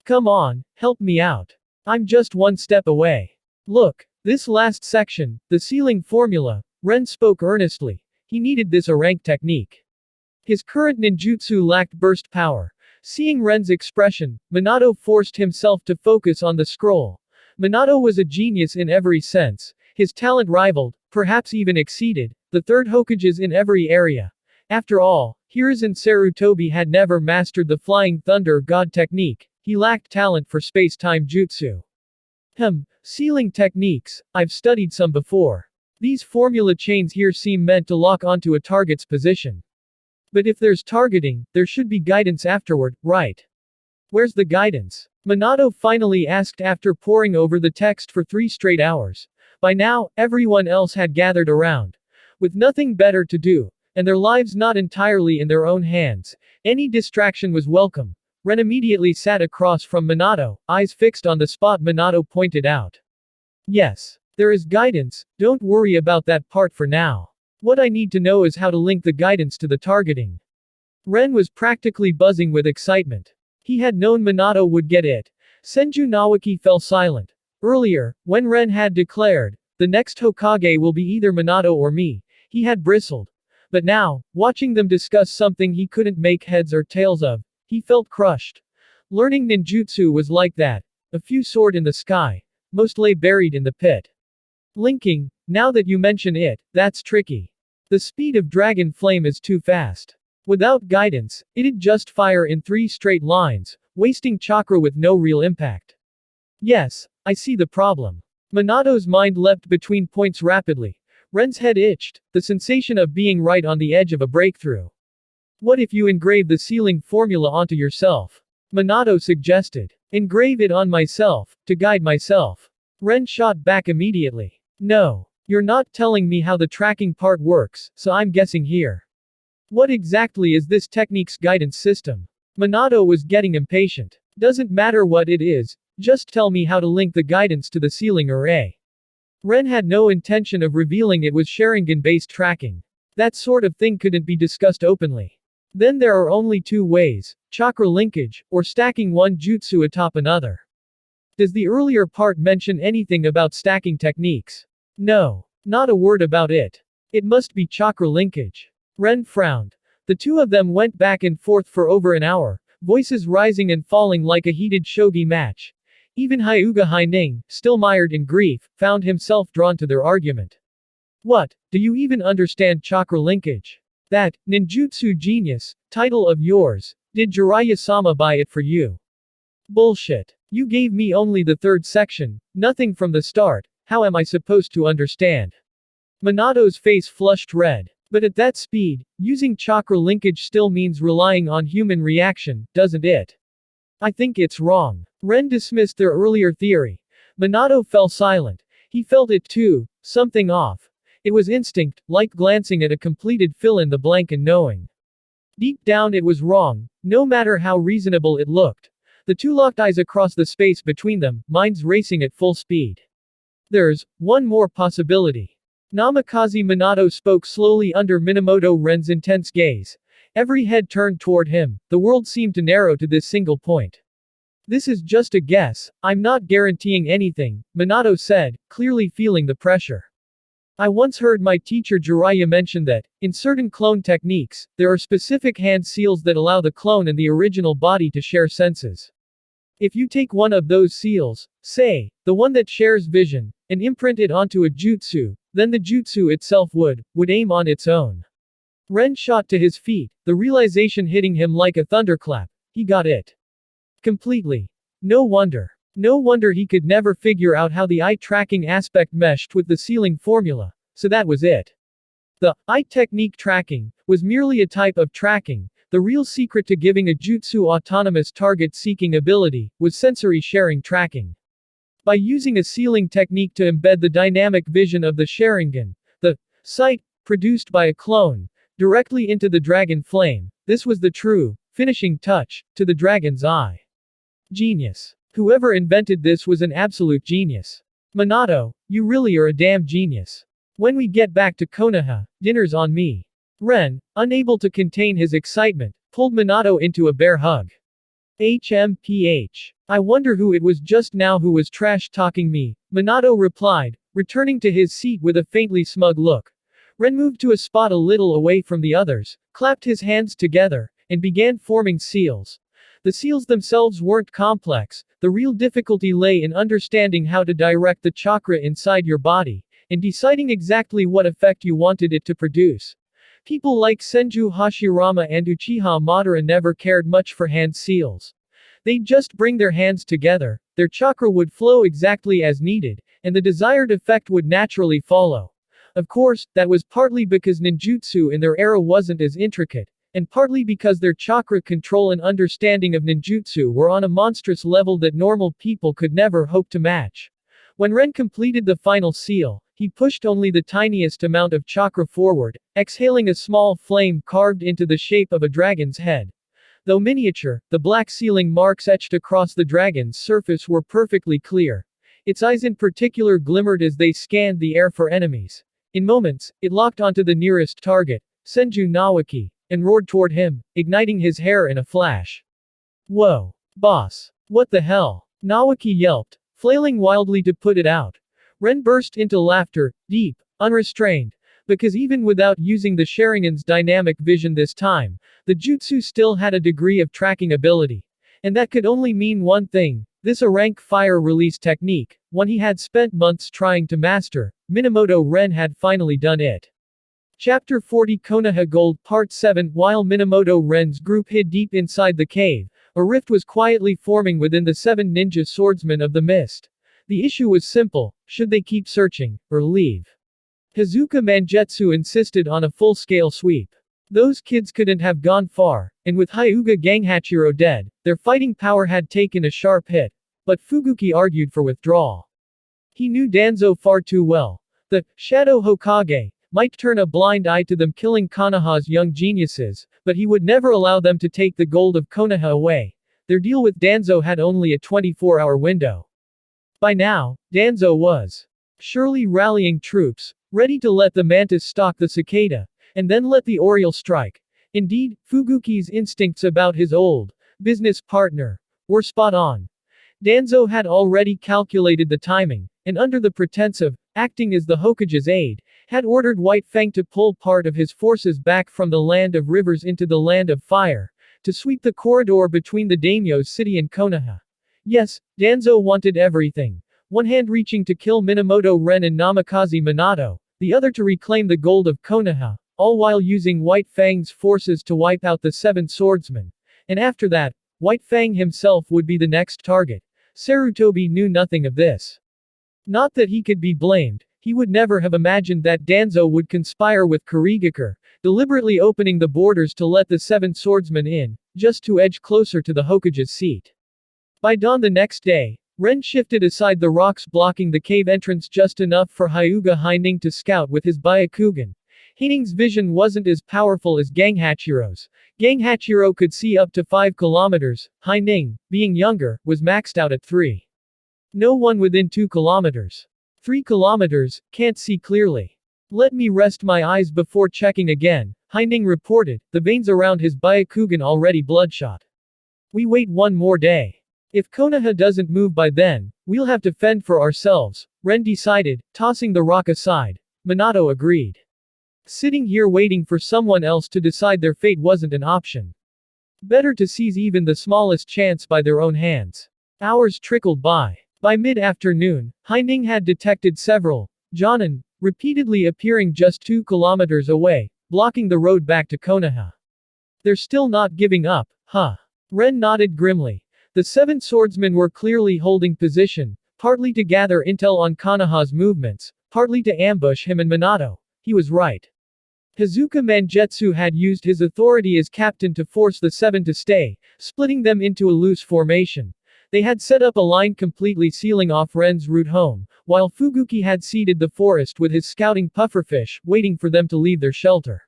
Come on, help me out. I'm just one step away. Look, this last section, the sealing formula, Ren spoke earnestly. He needed this A-rank technique. His current ninjutsu lacked burst power. Seeing Ren's expression, Minato forced himself to focus on the scroll. Minato was a genius in every sense. His talent rivaled, perhaps even exceeded, the third Hokages in every area. After all, Hiruzen Sarutobi had never mastered the Flying Thunder God technique. He lacked talent for space-time jutsu. Sealing techniques, I've studied some before. These formula chains here seem meant to lock onto a target's position. But if there's targeting, there should be guidance afterward, right? Where's the guidance? Minato finally asked after poring over the text for 3 straight hours. By now, everyone else had gathered around. With nothing better to do, and their lives not entirely in their own hands, any distraction was welcome. Ren immediately sat across from Minato, eyes fixed on the spot Minato pointed out. Yes. There is guidance, don't worry about that part for now. What I need to know is how to link the guidance to the targeting. Ren was practically buzzing with excitement. He had known Minato would get it. Senju Nawaki fell silent. Earlier, when Ren had declared, the next Hokage will be either Minato or me, he had bristled. But now, watching them discuss something he couldn't make heads or tails of, he felt crushed. Learning ninjutsu was like that. A few soared in the sky. Most lay buried in the pit. Linking, now that you mention it, that's tricky. The speed of Dragon Flame is too fast. Without guidance, it'd just fire in 3 straight lines, wasting chakra with no real impact. Yes, I see the problem. Minato's mind leapt between points rapidly. Ren's head itched, the sensation of being right on the edge of a breakthrough. What if you engrave the sealing formula onto yourself? Minato suggested. Engrave it on myself, to guide myself. Ren shot back immediately. No. You're not telling me how the tracking part works, so I'm guessing here. What exactly is this technique's guidance system? Minato was getting impatient. Doesn't matter what it is, just tell me how to link the guidance to the ceiling array. Ren had no intention of revealing it was Sharingan-based tracking. That sort of thing couldn't be discussed openly. Then there are only two ways, chakra linkage, or stacking one jutsu atop another. Does the earlier part mention anything about stacking techniques? No. Not a word about it. It must be chakra linkage. Ren frowned. The two of them went back and forth for over an hour, voices rising and falling like a heated shogi match. Even Hyuga Haining, still mired in grief, found himself drawn to their argument. What? Do you even understand chakra linkage? That ninjutsu genius title of yours, did Jiraiya-sama buy it for you? Bullshit. You gave me only the third section, nothing from the start, how am I supposed to understand? Minato's face flushed red. But at that speed, using chakra linkage still means relying on human reaction, doesn't it? I think it's wrong. Ren dismissed their earlier theory. Minato fell silent. He felt it too, something off. It was instinct, like glancing at a completed fill-in-the-blank and knowing. Deep down it was wrong, no matter how reasonable it looked. The two locked eyes across the space between them, minds racing at full speed. There's one more possibility. Namikaze Minato spoke slowly under Minamoto Ren's intense gaze. Every head turned toward him, the world seemed to narrow to this single point. This is just a guess, I'm not guaranteeing anything, Minato said, clearly feeling the pressure. I once heard my teacher Jiraiya mention that, in certain clone techniques, there are specific hand seals that allow the clone and the original body to share senses. If you take one of those seals, say, the one that shares vision, and imprint it onto a jutsu, then the jutsu itself would aim on its own. Ren shot to his feet, the realization hitting him like a thunderclap. He got it. Completely. No wonder. No wonder he could never figure out how the eye tracking aspect meshed with the ceiling formula, so that was it. The eye technique tracking was merely a type of tracking. The real secret to giving a jutsu autonomous target-seeking ability was sensory sharing tracking. By using a sealing technique to embed the dynamic vision of the Sharingan, the sight, produced by a clone, directly into the dragon flame, this was the true, finishing touch, to the dragon's eye. Genius. Whoever invented this was an absolute genius. Minato, you really are a damn genius. When we get back to Konoha, dinner's on me. Ren, unable to contain his excitement, pulled Minato into a bear hug. HMPH. I wonder who it was just now who was trash-talking me, Minato replied, returning to his seat with a faintly smug look. Ren moved to a spot a little away from the others, clapped his hands together, and began forming seals. The seals themselves weren't complex, the real difficulty lay in understanding how to direct the chakra inside your body, and deciding exactly what effect you wanted it to produce. People like Senju Hashirama and Uchiha Madara never cared much for hand seals. They'd just bring their hands together, their chakra would flow exactly as needed, and the desired effect would naturally follow. Of course, that was partly because ninjutsu in their era wasn't as intricate, and partly because their chakra control and understanding of ninjutsu were on a monstrous level that normal people could never hope to match. When Ren completed the final seal, he pushed only the tiniest amount of chakra forward, exhaling a small flame carved into the shape of a dragon's head. Though miniature, the black sealing marks etched across the dragon's surface were perfectly clear. Its eyes in particular glimmered as they scanned the air for enemies. In moments, it locked onto the nearest target, Senju Nawaki, and roared toward him, igniting his hair in a flash. Whoa. Boss. What the hell? Nawaki yelped, flailing wildly to put it out. Ren burst into laughter, deep, unrestrained, because even without using the Sharingan's dynamic vision this time, the jutsu still had a degree of tracking ability. And that could only mean one thing, this a rank fire release technique, one he had spent months trying to master, Minamoto Ren had finally done it. Chapter 40 Konoha Gold Part 7 While Minamoto Ren's group hid deep inside the cave, a rift was quietly forming within the 7 ninja swordsmen of the mist. The issue was simple, should they keep searching, or leave? Hazuka Mangetsu insisted on a full-scale sweep. Those kids couldn't have gone far, and with Hyuga Ganghachiro dead, their fighting power had taken a sharp hit, but Fuguki argued for withdrawal. He knew Danzo far too well. The Shadow Hokage might turn a blind eye to them killing Konoha's young geniuses, but he would never allow them to take the gold of Konoha away. Their deal with Danzo had only a 24-hour window. By now, Danzo was surely rallying troops, ready to let the mantis stalk the cicada, and then let the oriole strike. Indeed, Fuguki's instincts about his old business partner were spot on. Danzo had already calculated the timing, and under the pretense of acting as the Hokage's aide, had ordered White Fang to pull part of his forces back from the land of rivers into the land of fire, to sweep the corridor between the daimyo's city and Konoha. Yes, Danzo wanted everything. One hand reaching to kill Minamoto Ren and Namikaze Minato, the other to reclaim the gold of Konoha, all while using White Fang's forces to wipe out the seven swordsmen. And after that, White Fang himself would be the next target. Sarutobi knew nothing of this. Not that he could be blamed, he would never have imagined that Danzo would conspire with Kurigakure, deliberately opening the borders to let the seven swordsmen in, just to edge closer to the Hokage's seat. By dawn the next day, Ren shifted aside the rocks blocking the cave entrance just enough for Hyuga Haining to scout with his Byakugan. Haining's vision wasn't as powerful as Ganghachiro's. Ganghachiro could see up to 5 kilometers, Haining, being younger, was maxed out at 3. No one within 2 kilometers. 3 kilometers, can't see clearly. Let me rest my eyes before checking again, Haining reported, the veins around his Byakugan already bloodshot. We wait one more day. If Konoha doesn't move by then, we'll have to fend for ourselves, Ren decided, tossing the rock aside. Minato agreed. Sitting here waiting for someone else to decide their fate wasn't an option. Better to seize even the smallest chance by their own hands. Hours trickled by. By mid-afternoon, Haining had detected several Genin, repeatedly appearing just 2 kilometers away, blocking the road back to Konoha. They're still not giving up, huh? Ren nodded grimly. The 7 swordsmen were clearly holding position, partly to gather intel on Konoha's movements, partly to ambush him and Minato. He was right. Hazuka Mangetsu had used his authority as captain to force the 7 to stay, splitting them into a loose formation. They had set up a line completely sealing off Ren's route home, while Fuguki had seeded the forest with his scouting pufferfish, waiting for them to leave their shelter.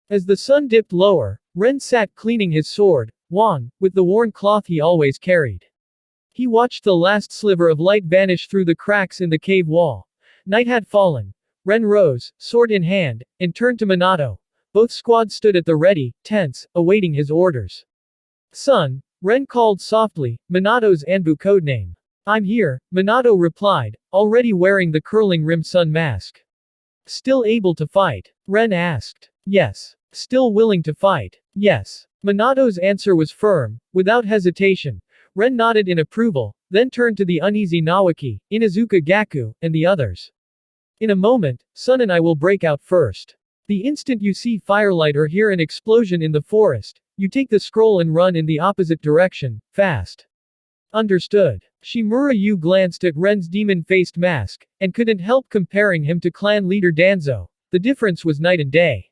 As the sun dipped lower, Ren sat cleaning his sword, Wan, with the worn cloth he always carried. He watched the last sliver of light vanish through the cracks in the cave wall. Night had fallen. Ren rose, sword in hand, and turned to Minato. Both squads stood at the ready, tense, awaiting his orders. Son, Ren called softly, Minato's Anbu codename. I'm here, Minato replied, already wearing the curling rim sun mask. Still able to fight? Ren asked. Yes. Still willing to fight? Yes. Minato's answer was firm, without hesitation. Ren nodded in approval, then turned to the uneasy Nawaki, Inazuka Gaku, and the others. In a moment, Son and I will break out first. The instant you see firelight or hear an explosion in the forest, you take the scroll and run in the opposite direction, fast. Understood. Shimura Yu glanced at Ren's demon-faced mask, and couldn't help comparing him to clan leader Danzo. The difference was night and day.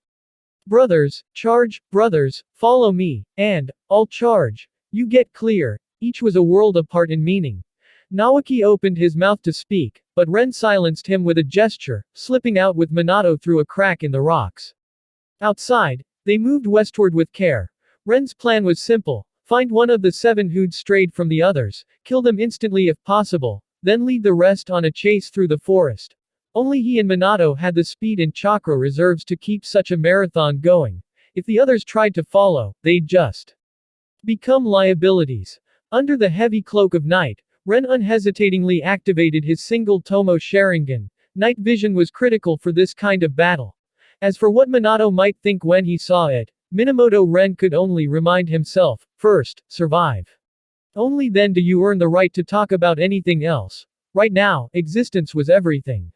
Brothers, charge, brothers, follow me, and, I'll charge. You get clear. Each was a world apart in meaning. Nawaki opened his mouth to speak, but Ren silenced him with a gesture, slipping out with Minato through a crack in the rocks. Outside, they moved westward with care. Ren's plan was simple. Find one of the 7 who'd strayed from the others, kill them instantly if possible, then lead the rest on a chase through the forest. Only he and Minato had the speed and chakra reserves to keep such a marathon going. If the others tried to follow, they'd just become liabilities. Under the heavy cloak of night, Ren unhesitatingly activated his single Tomo Sharingan. Night vision was critical for this kind of battle. As for what Minato might think when he saw it, Minamoto Ren could only remind himself, first, survive. Only then do you earn the right to talk about anything else. Right now, existence was everything.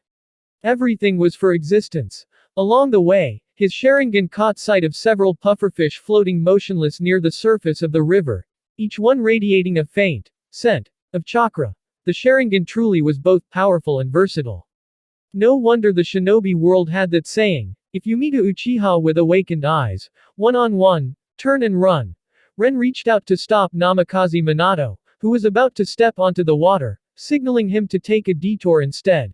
Everything was for existence. Along the way, his Sharingan caught sight of several pufferfish floating motionless near the surface of the river, each one radiating a faint scent of chakra. The Sharingan truly was both powerful and versatile. No wonder the shinobi world had that saying, If you meet a Uchiha with awakened eyes, one-on-one, turn and run. Ren reached out to stop Namikaze Minato, who was about to step onto the water, signaling him to take a detour instead.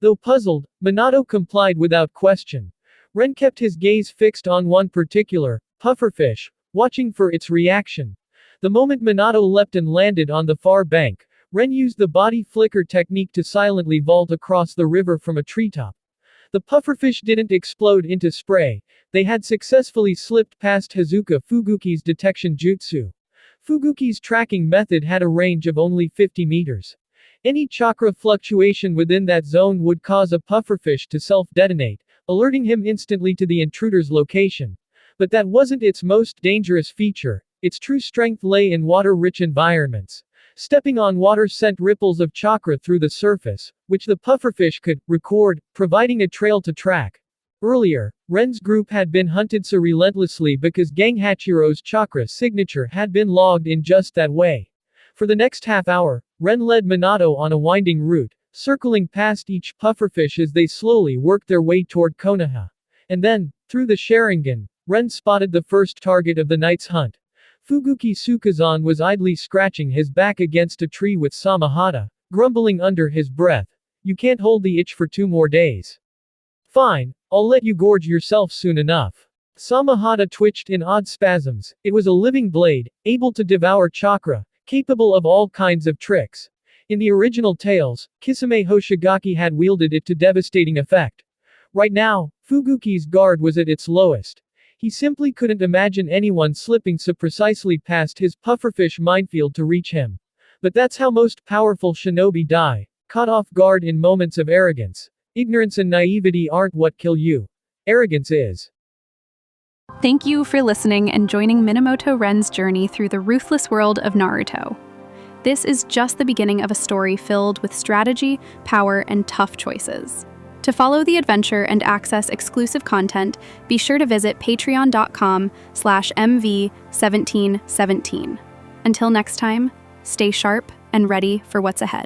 Though puzzled, Minato complied without question. Ren kept his gaze fixed on one particular, pufferfish, watching for its reaction. The moment Minato leapt and landed on the far bank, Ren used the body flicker technique to silently vault across the river from a treetop. The pufferfish didn't explode into spray, they had successfully slipped past Hazuka Fuguki's detection jutsu. Fuguki's tracking method had a range of only 50 meters. Any chakra fluctuation within that zone would cause a pufferfish to self-detonate, alerting him instantly to the intruder's location. But that wasn't its most dangerous feature, its true strength lay in water-rich environments. Stepping on water sent ripples of chakra through the surface, which the pufferfish could record, providing a trail to track. Earlier, Ren's group had been hunted so relentlessly because Gang Hachiro's chakra signature had been logged in just that way. For the next half hour, Ren led Minato on a winding route, circling past each pufferfish as they slowly worked their way toward Konoha. And then, through the Sharingan, Ren spotted the first target of the night's hunt. Fuguki Sukazan was idly scratching his back against a tree with Samahata, grumbling under his breath. You can't hold the itch for 2 more days. Fine, I'll let you gorge yourself soon enough. Samahata twitched in odd spasms. It was a living blade, able to devour chakra, capable of all kinds of tricks. In the original tales, Kisame Hoshigaki had wielded it to devastating effect. Right now, Fuguki's guard was at its lowest. He simply couldn't imagine anyone slipping so precisely past his pufferfish minefield to reach him. But that's how most powerful shinobi die, caught off guard in moments of arrogance. Ignorance and naivety aren't what kill you. Arrogance is. Thank you for listening and joining Minamoto Ren's journey through the ruthless world of Naruto. This is just the beginning of a story filled with strategy, power, and tough choices. To follow the adventure and access exclusive content, be sure to visit patreon.com/mv1717. Until next time, stay sharp and ready for what's ahead.